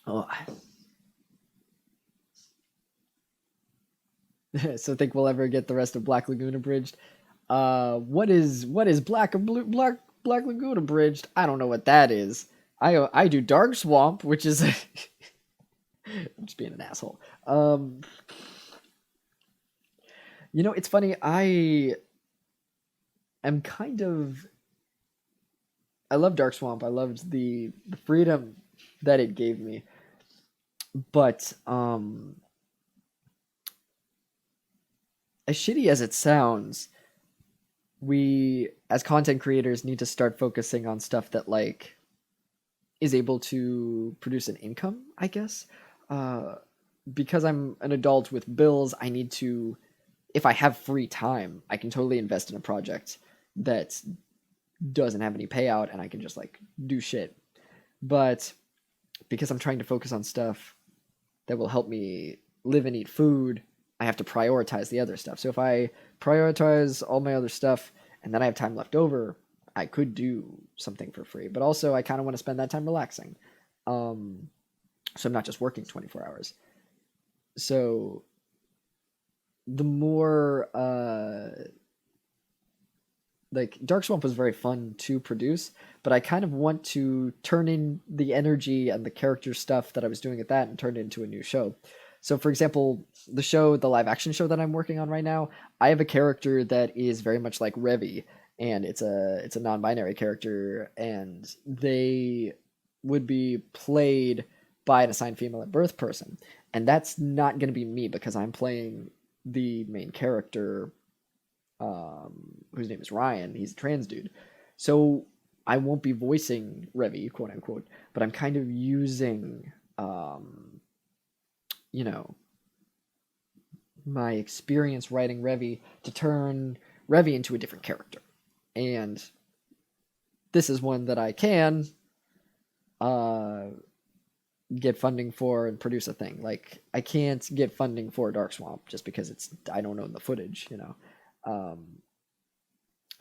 Oh. So think we'll ever get the rest of Black Lagoon abridged? What is Black Lagoon abridged? I don't know what that is. I do Dark Swamp, which is I'm just being an asshole. It's funny. I am kind of. I love Dark Swamp. I loved the freedom that it gave me, but as shitty as it sounds, we as content creators need to start focusing on stuff that like is able to produce an income, I guess. Because I'm an adult with bills, I need to, if I have free time, I can totally invest in a project that doesn't have any payout and I can just like do shit. But because I'm trying to focus on stuff that will help me live and eat food, I have to prioritize the other stuff. So if I prioritize all my other stuff and then I have time left over, I could do something for free. But also I kind of want to spend that time relaxing. So I'm not just working 24 hours. So the more like Dark Swamp was very fun to produce, but I kind of want to turn in the energy and the character stuff that I was doing at that and turn it into a new show. So for example, the live action show that I'm working on right now, I have a character that is very much like Revy, and it's a non-binary character, and they would be played by an assigned female at birth person. And that's not going to be me because I'm playing the main character, whose name is Ryan. He's a trans dude. So I won't be voicing Revy, quote unquote, but I'm kind of using you know, my experience writing Revy to turn Revy into a different character. And this is one that I can get funding for and produce a thing. Like, I can't get funding for Dark Swamp just because I don't own the footage, you know.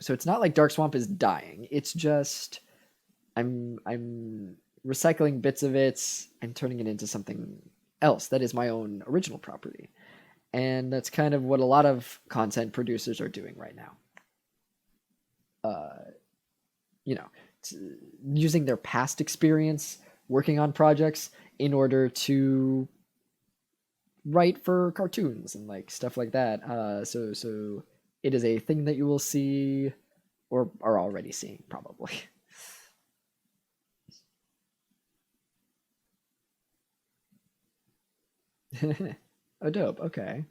So it's not like Dark Swamp is dying. It's just I'm recycling bits of it and turning it into something else that is my own original property. And that's kind of what a lot of content producers are doing right now. You know, using their past experience working on projects in order to write for cartoons and like stuff like that. So it is a thing that you will see or are already seeing probably. Oh, dope. Okay.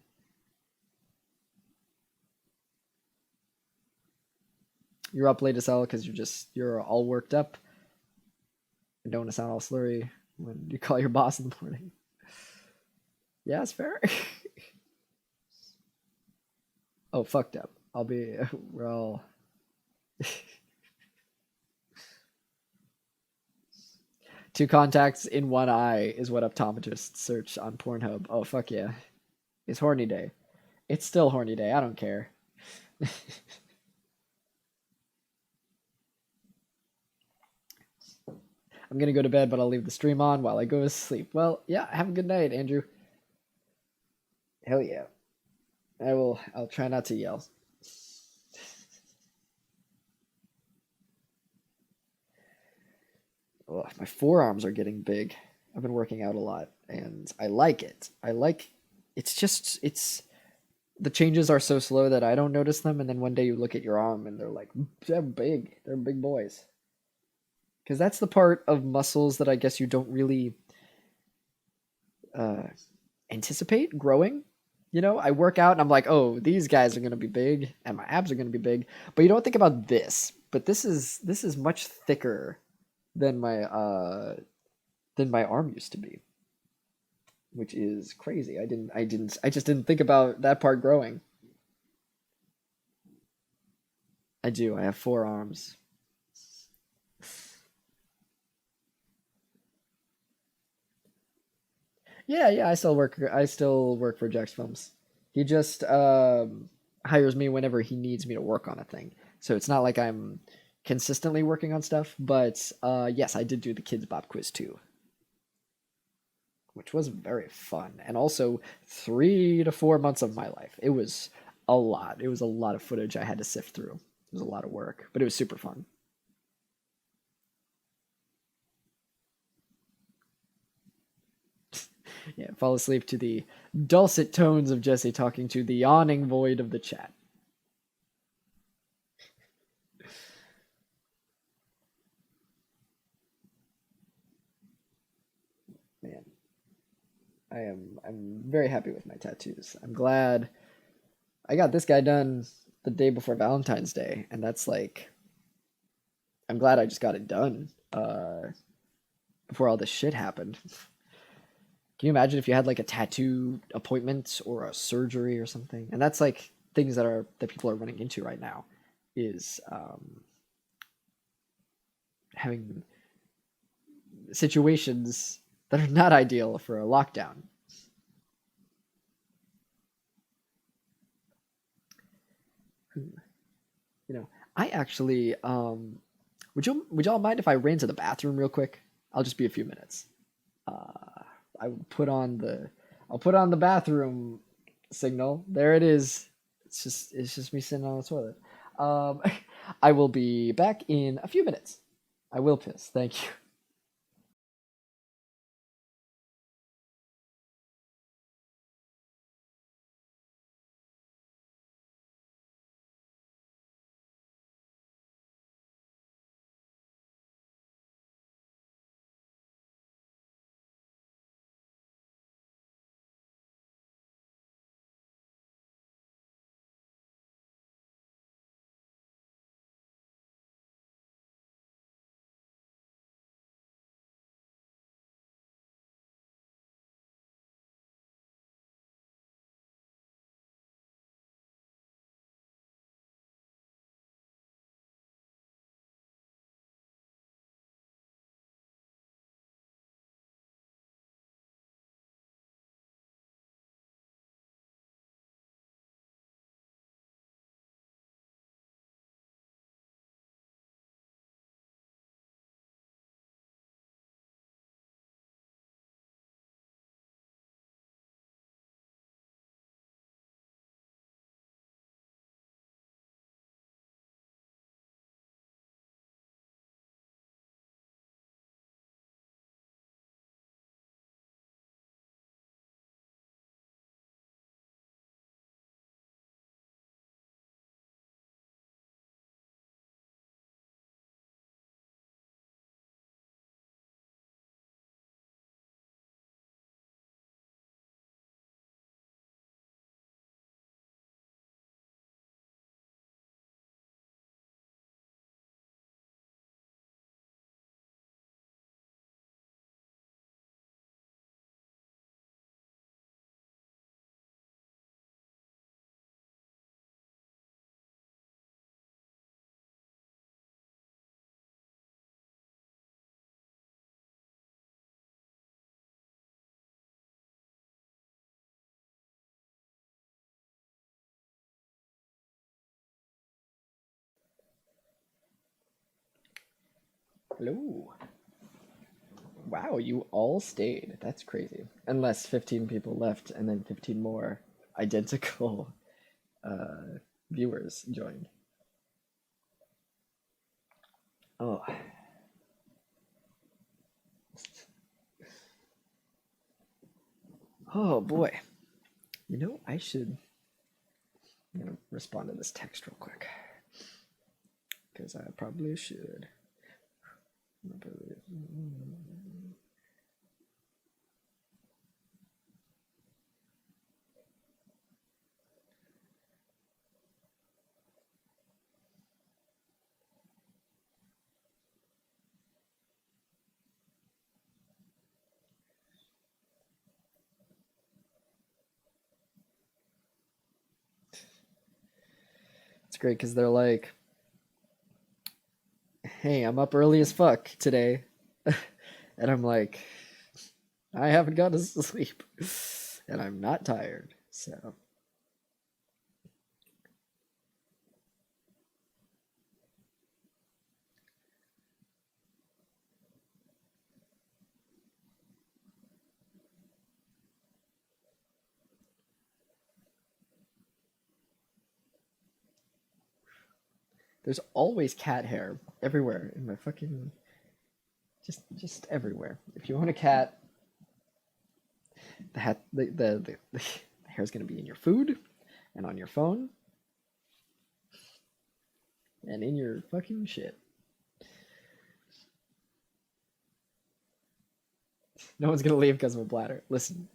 You're up late as hell because you're all worked up. You don't want to sound all slurry when you call your boss in the morning. Yeah, it's fair. Oh, fucked up. We're all. Two contacts in one eye is what optometrists search on Pornhub. Oh, fuck yeah. It's horny day. It's still horny day. I don't care. I'm gonna go to bed, but I'll leave the stream on while I go to sleep. Well, yeah, have a good night, Andrew. Hell yeah. I'll try not to yell. Ugh, my forearms are getting big. I've been working out a lot and I like it. It's the changes are so slow that I don't notice them, and then one day you look at your arm and they're big. They're big boys. Because that's the part of muscles that I guess you don't really anticipate growing. You know, I work out and I'm like, oh, these guys are gonna be big and my abs are gonna be big. But you don't think about this. But this is much thicker than my arm used to be. Which is crazy. I just didn't think about that part growing. I do. I have 4 arms. Yeah, I still work for Jax Films. He just hires me whenever he needs me to work on a thing. So it's not like I'm consistently working on stuff, but yes, I did do the Kids Bop quiz too, which was very fun, and also 3 to 4 months of my life. It was a lot. It was a lot of footage I had to sift through. It was a lot of work, but it was super fun. Yeah, fall asleep to the dulcet tones of Jesse talking to the yawning void of the chat. Man, I'm very happy with my tattoos. I'm glad I got this guy done the day before Valentine's Day, and that's like I'm glad I just got it done before all this shit happened. Can you imagine if you had like a tattoo appointment or a surgery or something? And that's like things that people are running into right now is having situations that are not ideal for a lockdown. You know, I actually would y'all mind if I ran to the bathroom real quick? I'll just be a few minutes. I will I'll put on the bathroom signal. There it is. It's just me sitting on the toilet. I will be back in a few minutes. I will piss. Thank you. Hello. Wow, you all stayed. That's crazy. Unless 15 people left and then 15 more identical viewers joined. Oh. Oh boy. You know, I'm gonna respond to this text real quick. Because I probably should. It's great because they're like, hey, I'm up early as fuck today. And I'm like, I haven't gone to sleep. And I'm not tired. So. There's always cat hair everywhere in my fucking just everywhere. If you own a cat, the hair's gonna be in your food and on your phone and in your fucking shit. No one's gonna leave because of a bladder. Listen.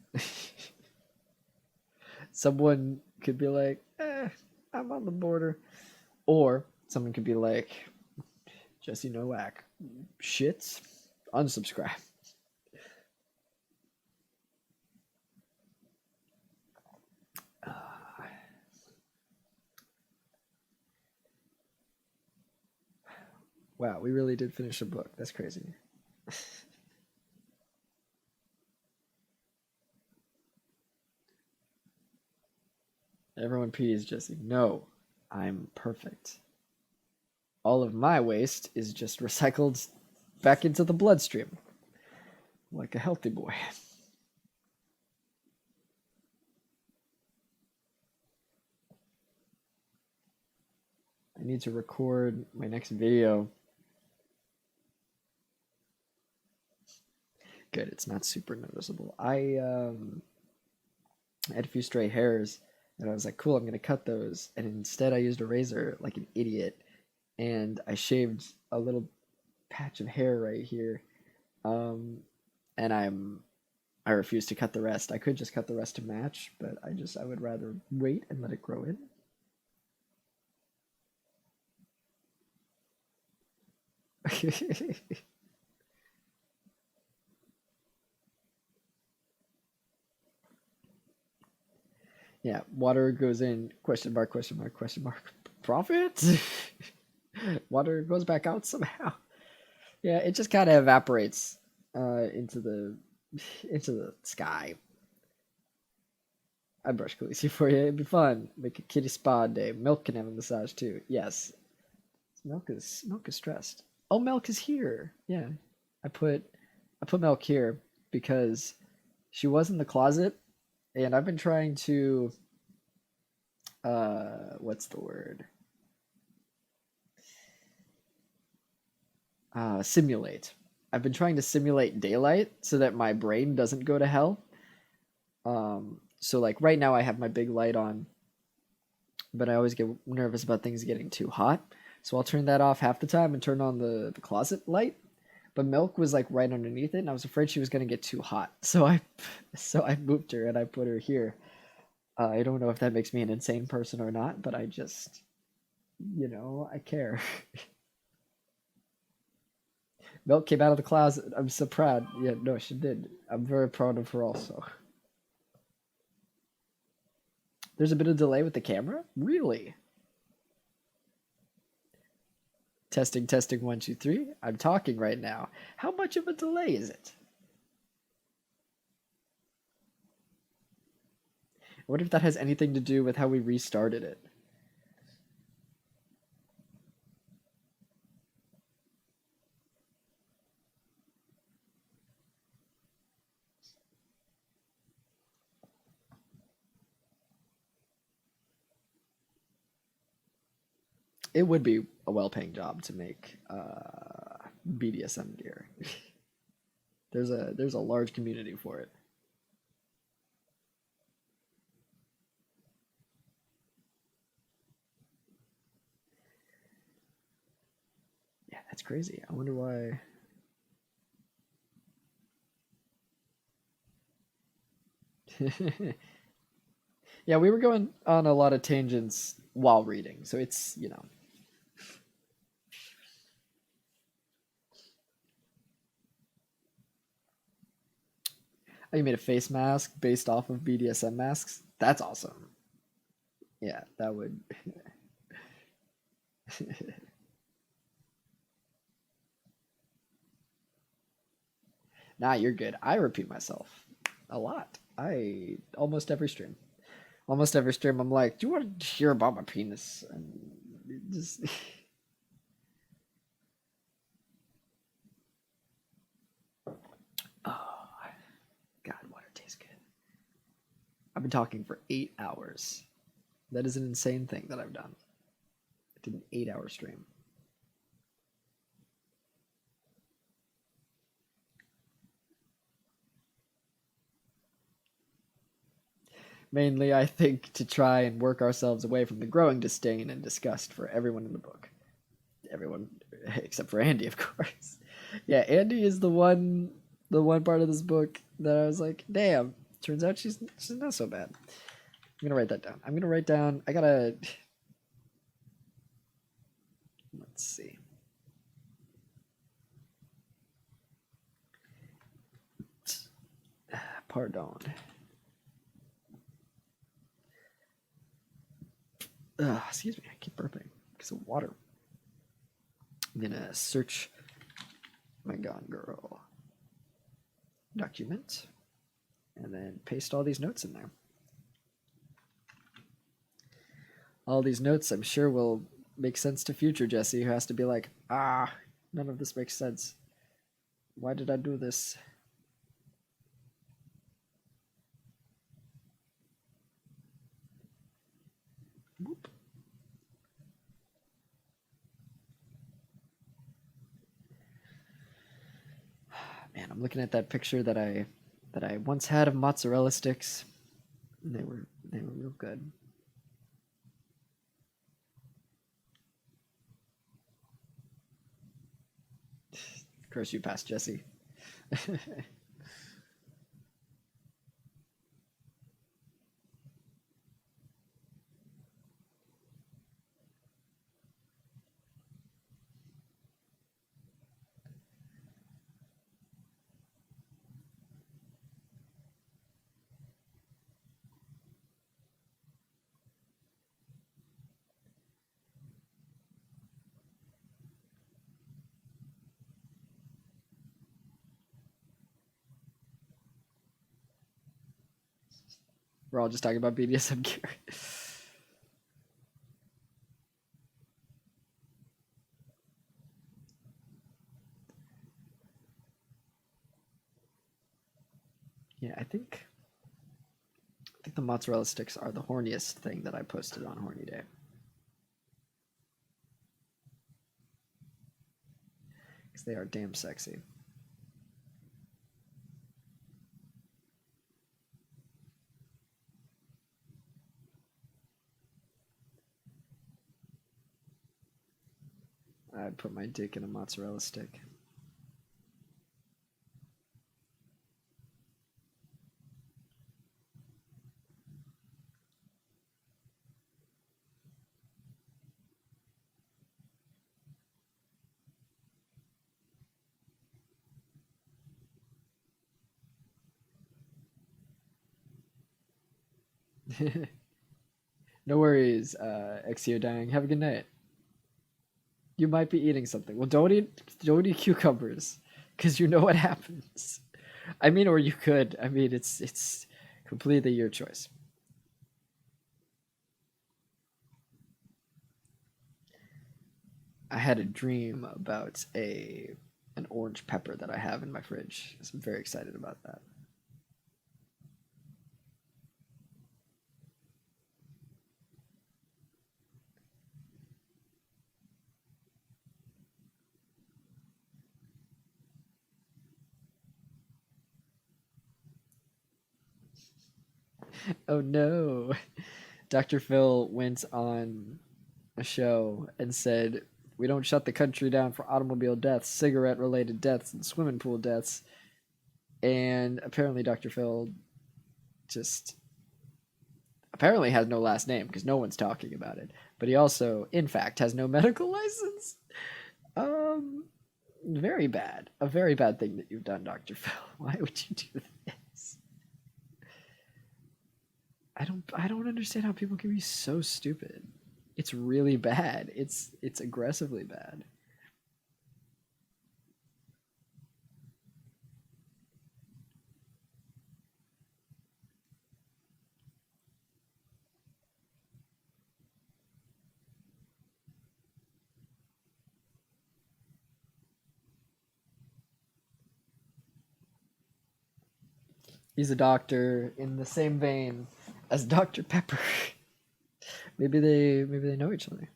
Someone could be like, I'm on the border. Or someone could be like, Jesse Nowak, shits, unsubscribe. Wow, we really did finish a book. That's crazy. Everyone pees, Jesse. No, I'm perfect. All of my waste is just recycled back into the bloodstream. Like a healthy boy. I need to record my next video. Good, it's not super noticeable. I had a few stray hairs, and I was like, cool, I'm going to cut those. And instead I used a razor like an idiot, and I shaved a little patch of hair right here. And I refuse to cut the rest. I could just cut the rest to match, but I would rather wait and let it grow in. Yeah, water goes in, question mark, question mark, question mark. Profit? Water goes back out somehow. Yeah, it just kind of evaporates into the sky. I brush Khaleesi for you. It'd be fun. Make a kitty spa day. Milk can have a massage too. Yes. Milk is stressed. Oh, Milk is here. Yeah. I put Milk here because she was in the closet, and I've been trying to what's the word? Simulate. I've been trying to simulate daylight so that my brain doesn't go to hell. So like right now I have my big light on, but I always get nervous about things getting too hot. So I'll turn that off half the time and turn on the closet light. But Milk was like right underneath it, and I was afraid she was gonna get too hot. So I moved her and I put her here. I don't know if that makes me an insane person or not, but I just, I care. Milk came out of the closet. I'm so proud. Yeah, no, she did. I'm very proud of her also. There's a bit of delay with the camera? Really? Testing, 1, 2, 3. I'm talking right now. How much of a delay is it? I wonder if that has anything to do with how we restarted it. It would be a well-paying job to make BDSM gear. There's a large community for it. Yeah, that's crazy. I wonder why. Yeah, we were going on a lot of tangents while reading, so it's, you know. Oh, you made a face mask based off of BDSM masks? That's awesome. Yeah, that would. Nah, you're good. I repeat myself a lot. I almost every stream. Almost every stream, I'm like, "Do you want to hear about my penis?" And it just. Oh, God, water tastes good. I've been talking for 8 hours. That is an insane thing that I've done. I did an 8-hour stream. Mainly, I think, to try and work ourselves away from the growing disdain and disgust for everyone in the book. Everyone except for Andy, of course. Yeah, Andy is the one part of this book that I was like, damn, turns out she's not so bad. I'm gonna write that down. I'm gonna write down. I gotta. Let's see. Pardon. Excuse me, I keep burping because of water. I'm gonna search my Gone Girl document and then paste all these notes in there. All these notes, I'm sure, will make sense to future Jesse, who has to be like, none of this makes sense. Why did I do this? Whoop. Man, I'm looking at that picture that I once had of mozzarella sticks. They were real good. Of course, you passed Jesse. We're all just talking about BDSM gear. Yeah, I think the mozzarella sticks are the horniest thing that I posted on Horny Day. Because they are damn sexy. I'd put my dick in a mozzarella stick. No worries, Exio Dying. Have a good night. You might be eating something. Well, don't eat cucumbers, because you know what happens. I mean, or you could. I mean, it's completely your choice. I had a dream about an orange pepper that I have in my fridge. So I'm very excited about that. Oh no. Dr. Phil went on a show and said, "We don't shut the country down for automobile deaths, cigarette related deaths, and swimming pool deaths." And apparently, Dr. Phil just apparently has no last name because no one's talking about it. But he also, in fact, has no medical license. Um, very bad. A very bad thing that you've done, Dr. Phil. Why would you do this? I don't understand how people can be so stupid. It's really bad. It's aggressively bad. He's a doctor in the same vein as Dr. Pepper. maybe they know each other.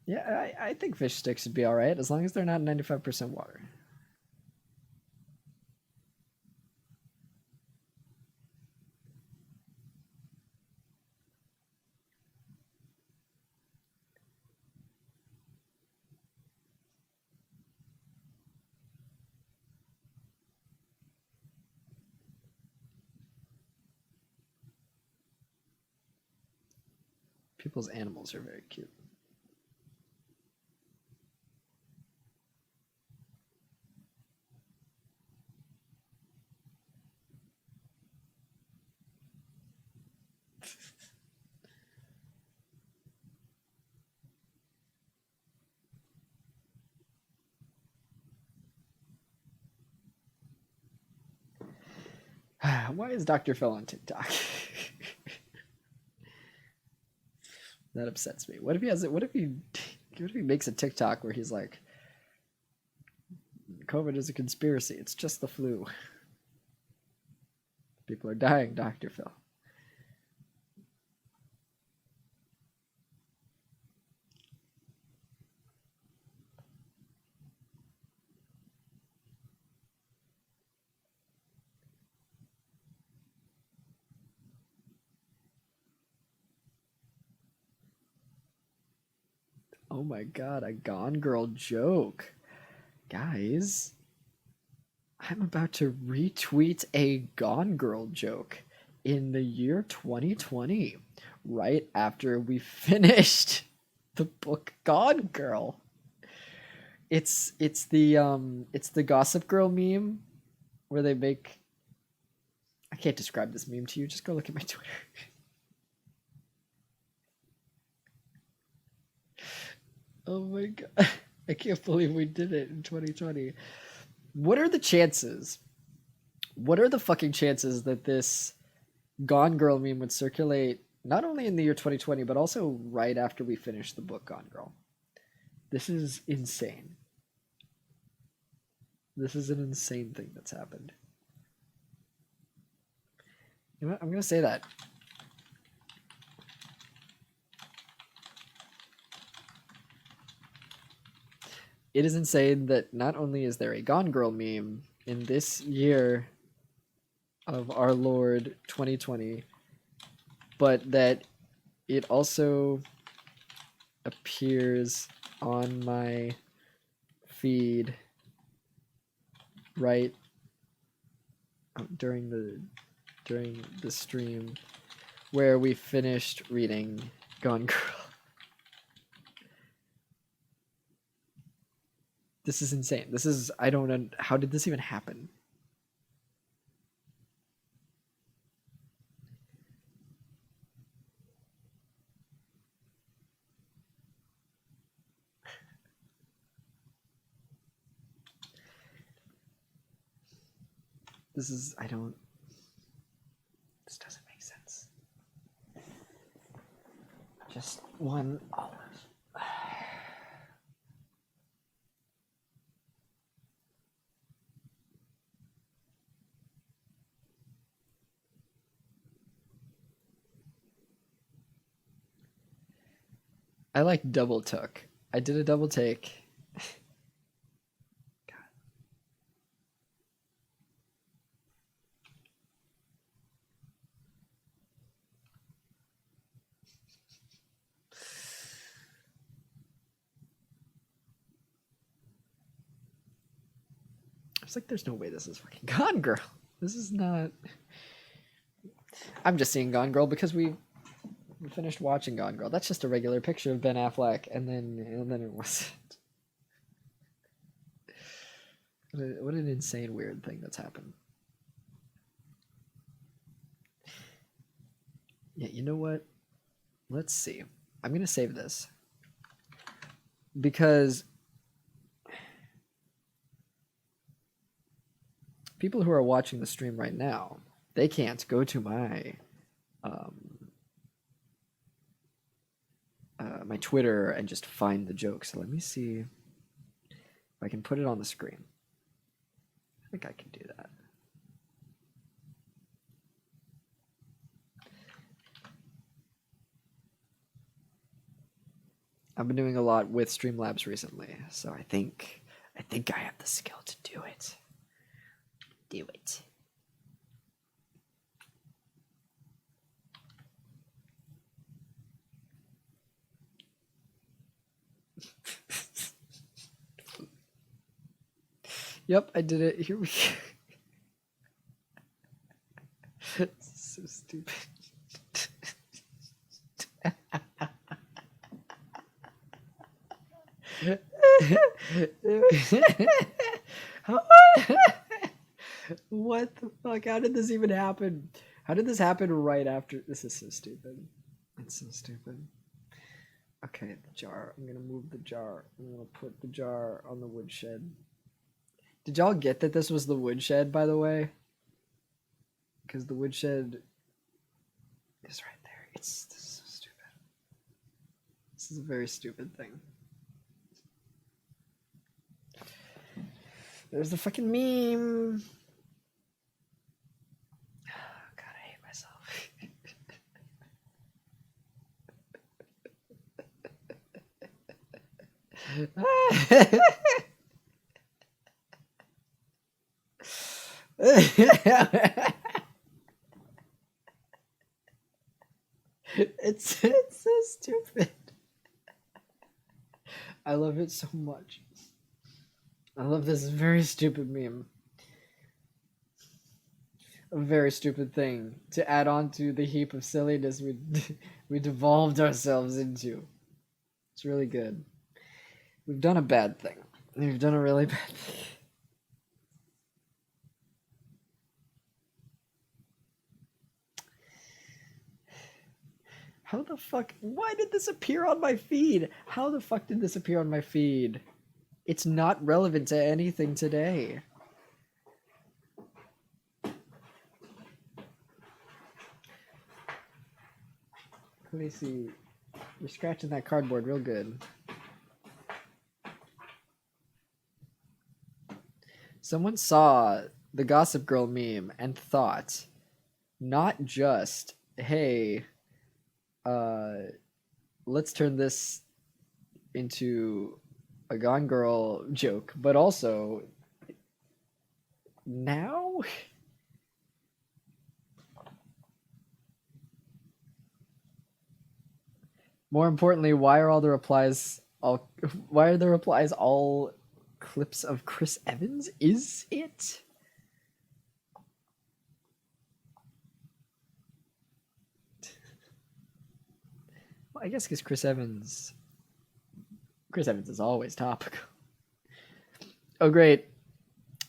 Yeah, I think fish sticks would be all right as long as they're not 95% water. People's animals are very cute. Why is Dr. Phil on TikTok? That upsets me. What if he has it? What if he makes a TikTok where he's like, "COVID is a conspiracy. It's just the flu. People are dying, Dr. Phil." Oh my god, a Gone Girl joke. Guys, I'm about to retweet a Gone Girl joke in the year 2020, right after we finished the book Gone Girl. It's the Gossip Girl meme where they make, I can't describe this meme to you, just go look at my Twitter. Oh my god. I can't believe we did it in 2020. What are the chances? What are the fucking chances that this Gone Girl meme would circulate not only in the year 2020, but also right after we finish the book Gone Girl? This is insane. This is an insane thing that's happened. You know what? I'm going to say that. It is insane that not only is there a Gone Girl meme in this year of our Lord 2020, but that it also appears on my feed right during the stream where we finished reading Gone Girl. This is insane. This is, I don't know, how did this even happen? This is, this doesn't make sense. Just one olive. I like double took. I did a double take. God. was like, there's no way this is fucking Gone Girl. This is not. I'm just seeing Gone Girl because we finished watching Gone Girl. That's just a regular picture of Ben Affleck, and then it wasn't. What an insane, weird thing that's happened. Yeah, you know what? Let's see. I'm gonna save this because people who are watching the stream right now, they can't go to my my Twitter and just find the joke. So let me see if I can put it on the screen. I think I can do that. I've been doing a lot with Streamlabs recently, so I think I have the skill to do it. Do it. Yep, I did it. Here we go. So stupid. What the fuck? How did this even happen? How did this happen right after? This is so stupid. It's so stupid. Okay, the jar. I'm gonna move the jar. I'm gonna put the jar on the woodshed. Did y'all get that this was the woodshed, by the way? Because the woodshed is right there. This is so stupid. This is a very stupid thing. There's the fucking meme. God, I hate myself. It's so stupid. I love it so much. I love this very stupid meme. A very stupid thing to add on to the heap of silliness we devolved ourselves into. It's really good. We've done a bad thing. We've done a really bad thing. How the fuck? Why did this appear on my feed? How the fuck did this appear on my feed? It's not relevant to anything today. Let me see. You're scratching that cardboard real good. Someone saw the Gossip Girl meme and thought, not just, hey, let's turn this into a Gone Girl joke, but also now? More importantly, why are the replies all clips of Chris Evans? Is it? Well, I guess because Chris Evans is always topical. Oh, great.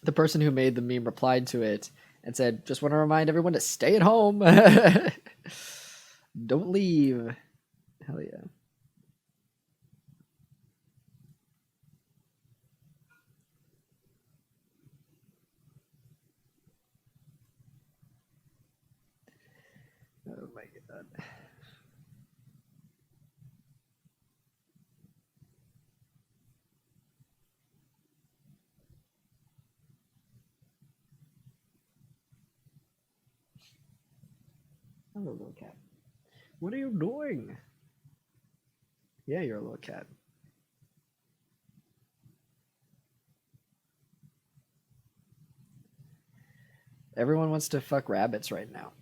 The person who made the meme replied to it and said, just want to remind everyone to stay at home. Don't leave. Hell yeah. Oh my god. Hello, little cat. What are you doing? Yeah, you're a little cat. Everyone wants to fuck rabbits right now.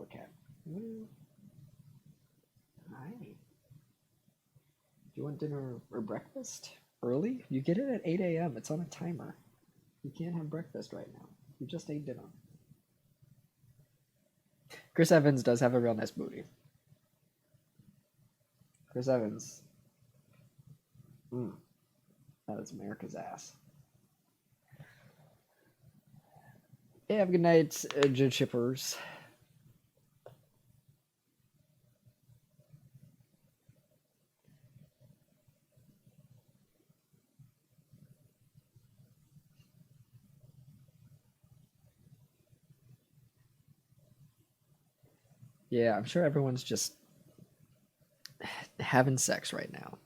little cat. What do you... Hi. Do you want dinner or breakfast? Early? You get it at 8 a.m. It's on a timer. You can't have breakfast right now. You just ate dinner. Chris Evans does have a real nice booty. Chris Evans. That is America's ass. Hey, have a good night, Judge Shippers. Yeah, I'm sure everyone's just having sex right now.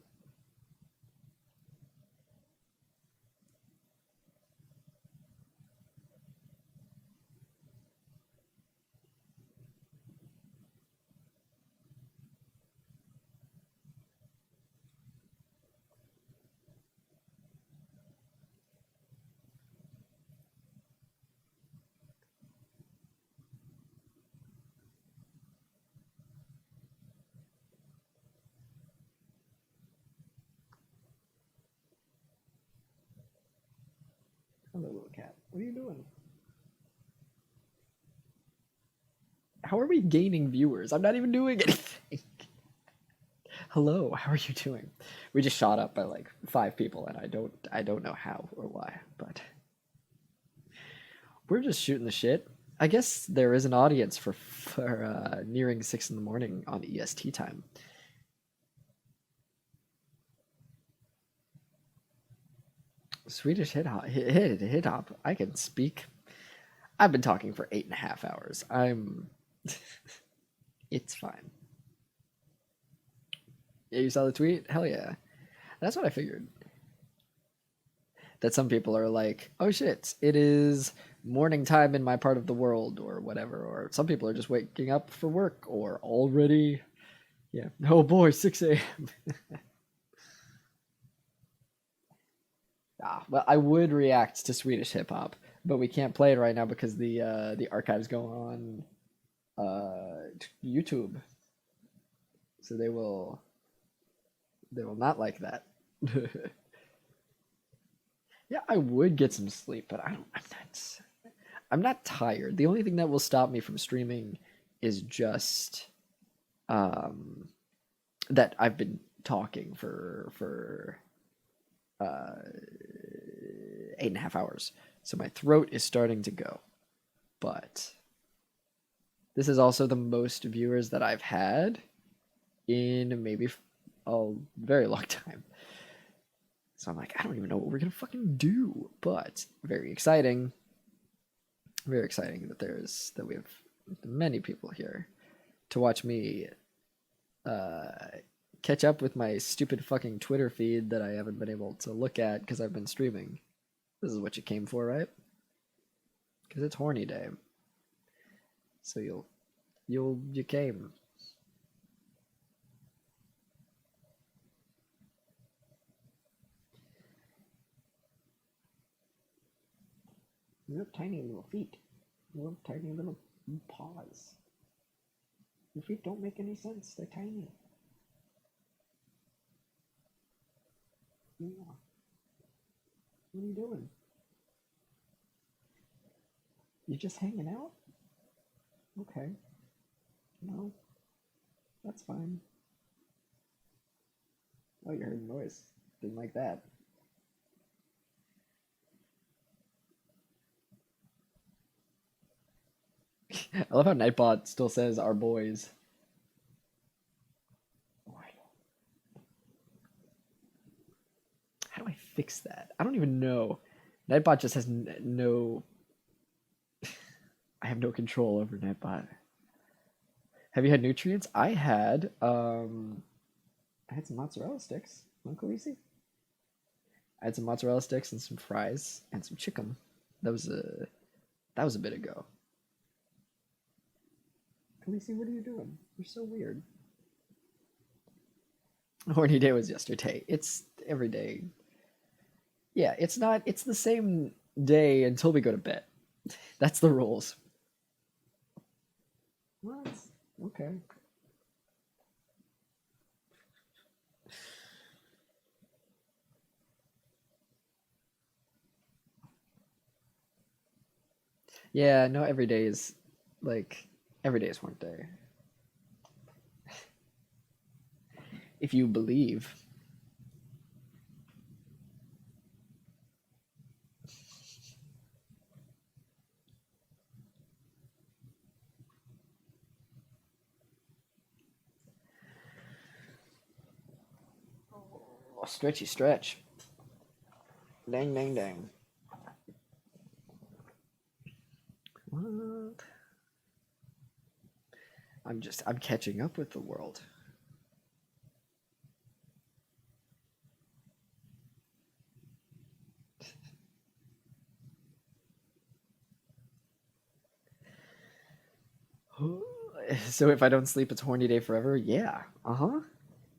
Hello, little cat. What are you doing? How are we gaining viewers? I'm not even doing anything. Hello, how are you doing? We just shot up by like 5 people, and I don't know how or why, but we're just shooting the shit. I guess there is an audience for nearing 6 in the morning on EST time. Swedish hip hop. I can speak. I've been talking for 8.5 hours. It's fine. Yeah, you saw the tweet? Hell yeah. That's what I figured. That some people are like, oh shit, it is morning time in my part of the world, or whatever. Or some people are just waking up for work, or already, yeah. Oh boy, 6 a.m. Well, I would react to Swedish hip hop, but we can't play it right now because the archives go on YouTube, so they will not like that. Yeah, I would get some sleep, but I'm not tired. The only thing that will stop me from streaming is just that I've been talking for 8.5 hours. So my throat is starting to go. But this is also the most viewers that I've had in maybe a very long time. So I'm like, I don't even know what we're gonna fucking do. But very exciting. Very exciting that we have many people here to watch me catch up with my stupid fucking Twitter feed that I haven't been able to look at because I've been streaming. This is what you came for, right? Because it's horny day. So you came. You have tiny little feet. You have tiny little paws. Your feet don't make any sense. They're tiny. Yeah. What are you doing? You just hanging out? Okay. No. That's fine. Oh, you heard a noise. Didn't like that. I love how Nightbot still says our boys. How do I fix that? I don't even know. Nightbot just has no... I have no control over Nightbot. Have you had nutrients? I had some mozzarella sticks. Uncle Easy? I had some mozzarella sticks and some fries and some chicken. That was a bit ago. Khaleesi, what are you doing? You're so weird. Horny day was yesterday. It's every day. Yeah, it's the same day until we go to bed. That's the rules. What? Okay. Yeah, no, every day is like every day is work day. If you believe. Oh, stretchy stretch. Dang, dang, dang. What? I'm catching up with the world. So if I don't sleep, it's horny day forever? Yeah. Uh-huh.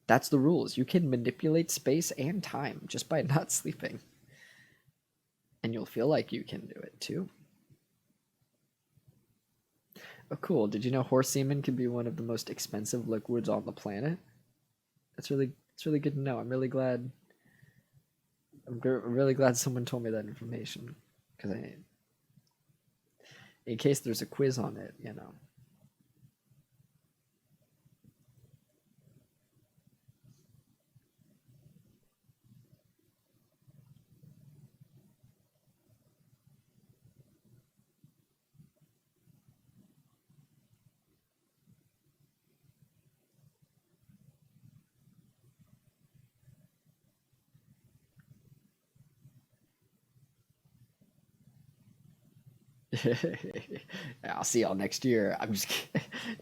That's the rules. You can manipulate space and time just by not sleeping. And you'll feel like you can do it too. Oh, cool. Did you know horse semen can be one of the most expensive liquids on the planet? It's really good to know. I'm really glad. I'm really glad someone told me that information, because in case there's a quiz on it, you know. I'll see y'all next year. I'm just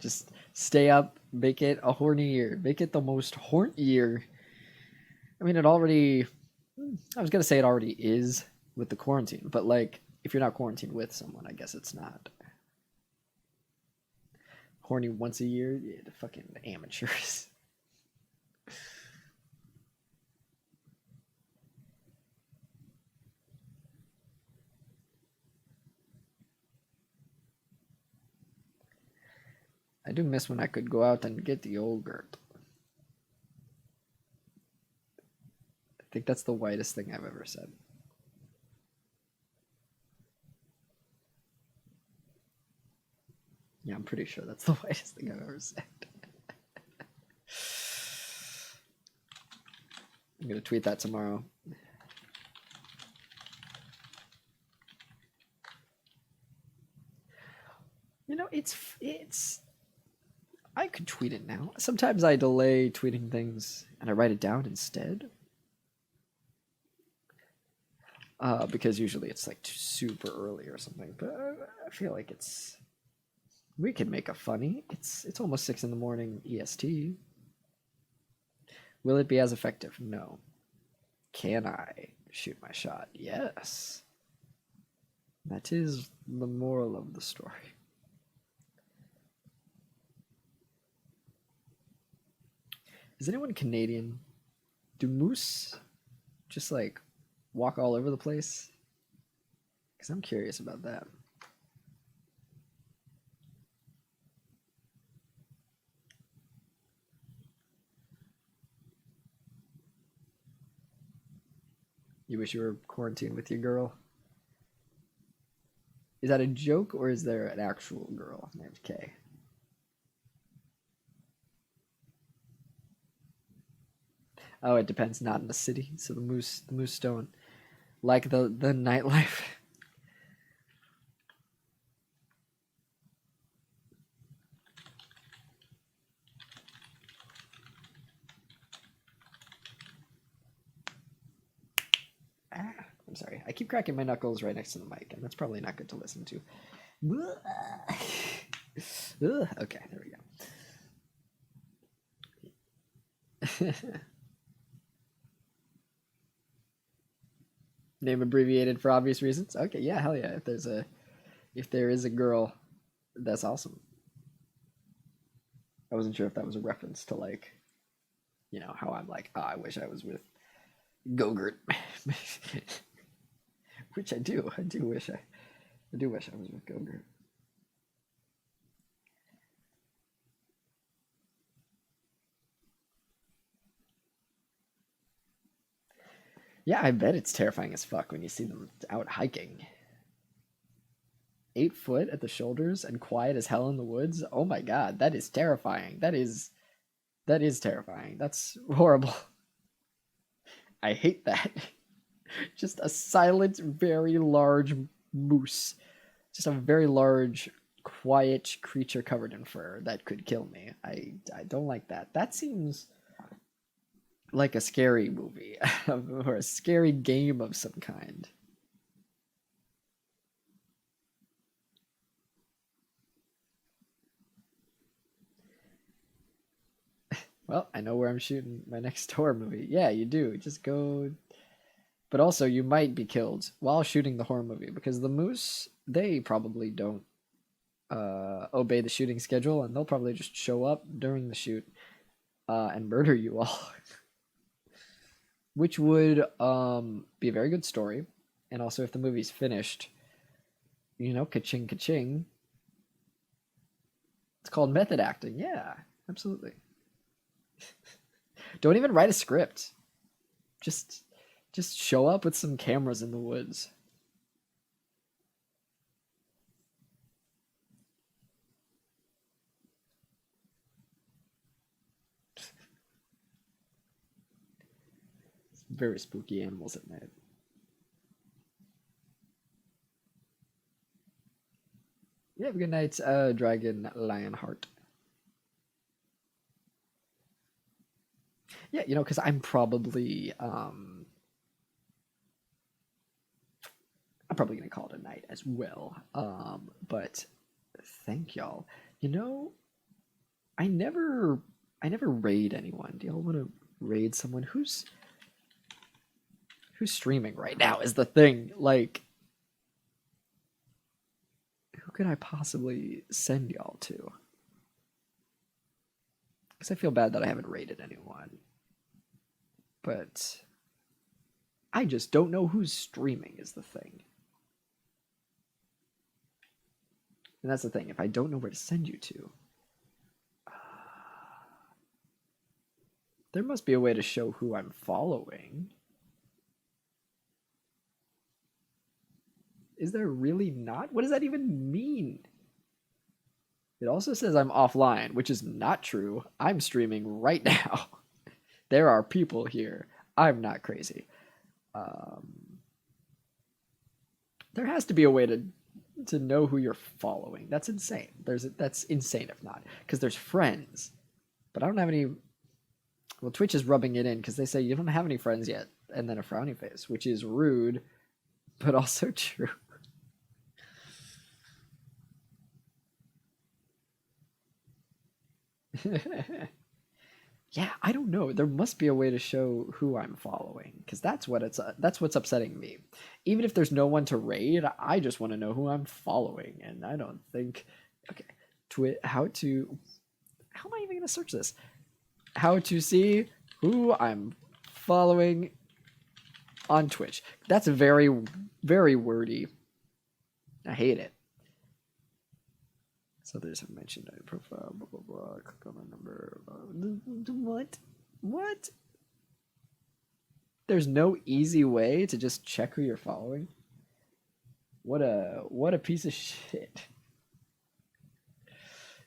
just stay up, make it a horny year, make it the most horny year. I mean, it already. I was gonna say it already is with the quarantine, but like, if you're not quarantined with someone, I guess it's not. Horny once a year, yeah, the fucking amateurs. I do miss when I could go out and get the yogurt. I think that's the whitest thing I've ever said. Yeah, I'm pretty sure that's the whitest thing I've ever said. I'm gonna tweet that tomorrow. You know, it's. I could tweet it now. Sometimes I delay tweeting things and I write it down instead. Because usually it's like super early or something. But I feel like we can make a funny. It's almost 6 in the morning EST. Will it be as effective? No. Can I shoot my shot? Yes. That is the moral of the story. Is anyone Canadian? Do moose just like walk all over the place? Because I'm curious about that. You wish you were quarantined with your girl? Is that a joke or is there an actual girl named Kay? Oh, it depends. Not in the city, so the moose don't like the nightlife. I'm sorry. I keep cracking my knuckles right next to the mic, and that's probably not good to listen to. Okay, there we go. Name abbreviated for obvious reasons. Okay, yeah, hell yeah. If there is a girl, that's awesome. I wasn't sure if that was a reference to like, you know, how I'm like, oh, I wish I was with Gogurt. Which I do. I do wish I was with Gogurt. Yeah, I bet it's terrifying as fuck when you see them out hiking. 8 foot at the shoulders and quiet as hell in the woods. Oh my god, that is terrifying. That is terrifying. That's horrible. I hate that. Just a silent, very large moose. Just a very large, quiet creature covered in fur that could kill me. I don't like that. That seems like a scary movie or a scary game of some kind. Well, I know where I'm shooting my next horror movie. Yeah, you do. Just go. But also, you might be killed while shooting the horror movie because the moose, they probably don't obey the shooting schedule, and they'll probably just show up during the shoot and murder you all. Which would be a very good story. And also, if the movie's finished, you know, ka-ching, ka-ching. It's called method acting. Yeah, absolutely. Don't even write a script. Just show up with some cameras in the woods. Very spooky animals at night. Yeah, have a good night, Dragon Lionheart. Yeah, you know, because I'm probably gonna call it a night as well. But thank y'all. You know, I never raid anyone. Do y'all want to raid someone who's streaming right now? Is the thing. Like, who could I possibly send y'all to? Because I feel bad that I haven't raided anyone. But I just don't know who's streaming is the thing. And that's the thing. If I don't know where to send you to, there must be a way to show who I'm following. Is there really not? What does that even mean? It also says I'm offline, which is not true. I'm streaming right now. There are people here. I'm not crazy. There has to be a way to know who you're following. That's insane. That's insane if not, because there's friends, but I don't have any. Well, Twitch is rubbing it in because they say you don't have any friends yet, and then a frowny face, which is rude, but also true. Yeah, I don't know. There must be a way to show who I'm following, because that's what's upsetting me. Even if there's no one to raid, I just want to know who I'm following, and I don't think. Okay, how am I even gonna search this? How to see who I'm following on Twitch. That's very, very wordy. I hate it. So there's a mentioned profile, blah, blah, blah, click on the number. What? There's no easy way to just check who you're following? What a piece of shit.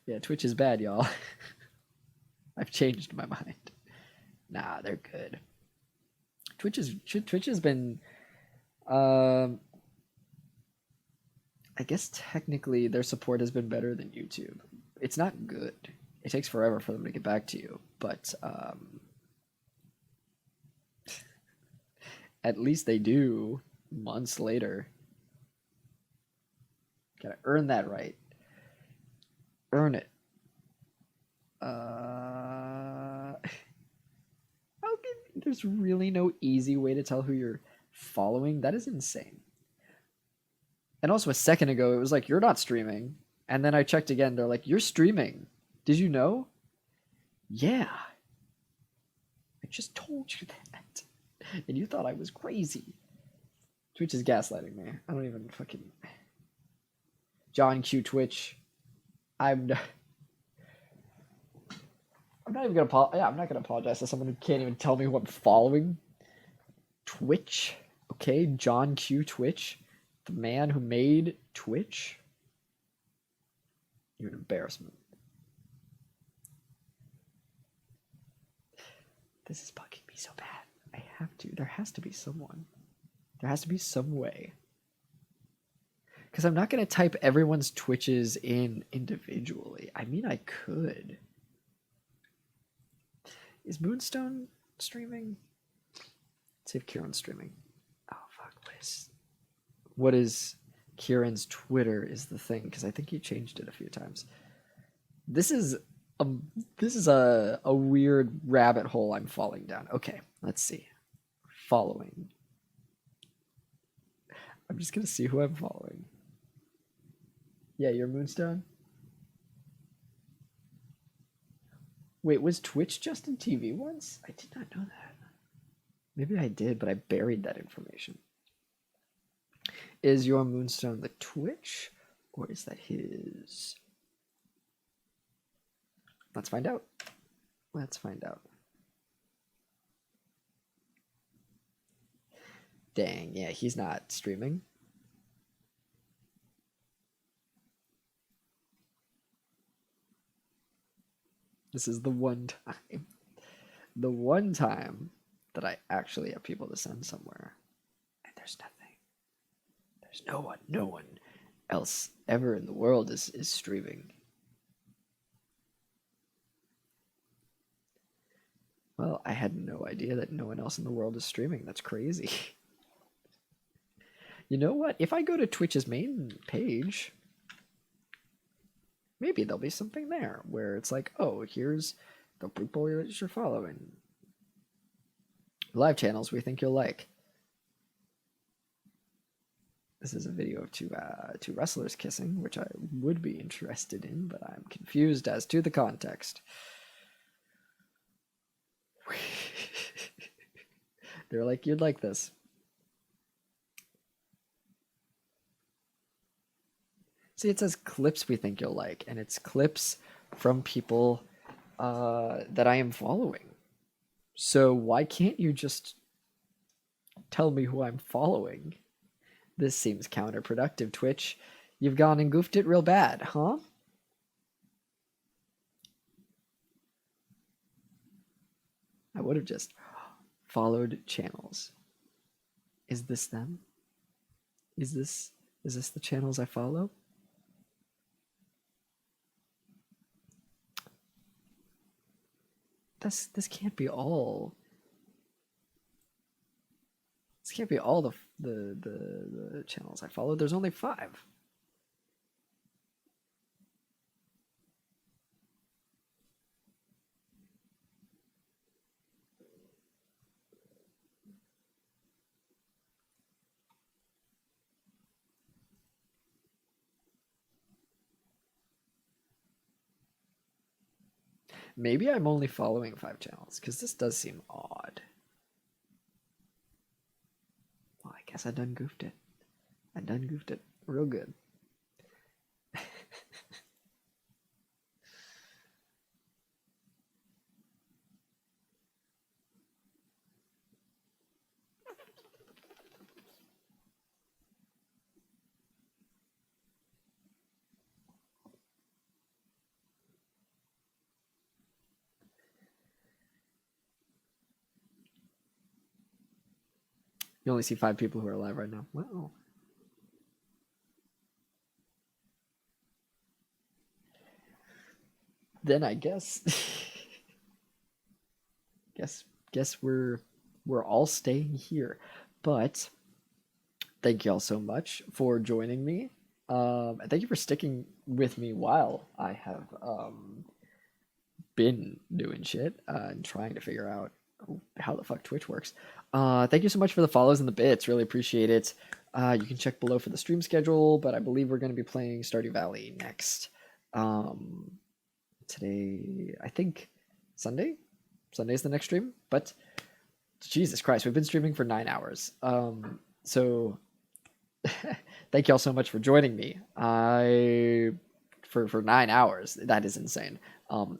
Yeah, Twitch is bad, y'all. I've changed my mind. Nah, they're good. Twitch has been I guess technically their support has been better than YouTube. It's not good. It takes forever for them to get back to you, but at least they do months later. Gotta earn that right. Earn it. There's really no easy way to tell who you're following. That is insane. And also a second ago, it was like, you're not streaming. And then I checked again. They're like, you're streaming. Did you know? Yeah. I just told you that. And you thought I was crazy. Twitch is gaslighting me. I don't even fucking... John Q Twitch. I'm not even gonna I'm not gonna apologize to someone who can't even tell me who I'm following. Twitch. Okay, John Q. Twitch. The man who made Twitch. You're an embarrassment. This is bugging me so bad. I have to. There has to be someone. There has to be some way. Because I'm not going to type everyone's Twitches in individually. I mean, I could. Is Moonstone streaming? Let's see if Kieran's streaming. Oh, fuck. What is Kieran's Twitter is the thing, because I think he changed it a few times. This is a weird rabbit hole I'm falling down. Okay, let's see. Following. I'm just going to see who I'm following. Yeah, you're Moonstone? Wait, was Twitch Justin TV once? I did not know that. Maybe I did, but I buried that information. Is your Moonstone the Twitch, or is that his? Let's find out. Let's find out. Dang, yeah, he's not streaming. This is the one time that I actually have people to send somewhere. And there's nothing. There's no one else ever in the world is streaming. Well, I had no idea that no one else in the world is streaming. That's crazy. You know what? If I go to Twitch's main page, maybe there'll be something there where it's like, oh, here's the people you're following. Live channels we think you'll like. This is a video of two wrestlers kissing, which I would be interested in, but I'm confused as to the context. They're like, you'd like this. See, it says clips we think you'll like, and it's clips from people that I am following. So why can't you just tell me who I'm following? This seems counterproductive, Twitch. You've gone and goofed it real bad, huh? I would have just followed channels. Is this them? Is this the channels I follow? This can't be all. This can't be all the channels I follow. There's only 5. Maybe I'm only following 5 channels, because this does seem odd. Well, I guess I done goofed it. I done goofed it real good. You only see 5 people who are alive right now. Wow. Then I guess guess we're all staying here. But thank you all so much for joining me. And thank you for sticking with me while I have been doing shit and trying to figure out how the fuck Twitch works. Thank you so much for the follows and the bits. Really appreciate it. You can check below for the stream schedule, but I believe we're going to be playing Stardew Valley next. Today, I think Sunday? Sunday's the next stream, but Jesus Christ, we've been streaming for 9 hours. So thank you all so much for joining me. For 9 hours, that is insane.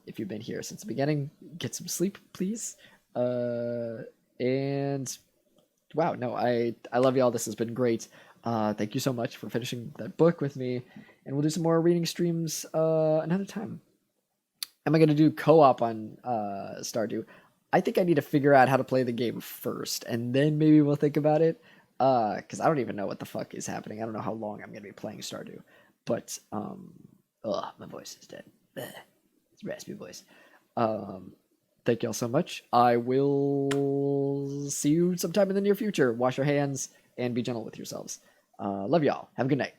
If you've been here since the beginning, get some sleep, please. And wow, no, I love y'all. This has been great. Thank you so much for finishing that book with me, and we'll do some more reading streams another time. Am I gonna do co-op on Stardew? I think I need to figure out how to play the game first, and then maybe we'll think about it. Because I don't even know what the fuck is happening. I don't know how long I'm gonna be playing Stardew. But my voice is dead. It's a raspy voice. Thank y'all so much. I will see you sometime in the near future. Wash your hands and be gentle with yourselves. Love y'all. Have a good night.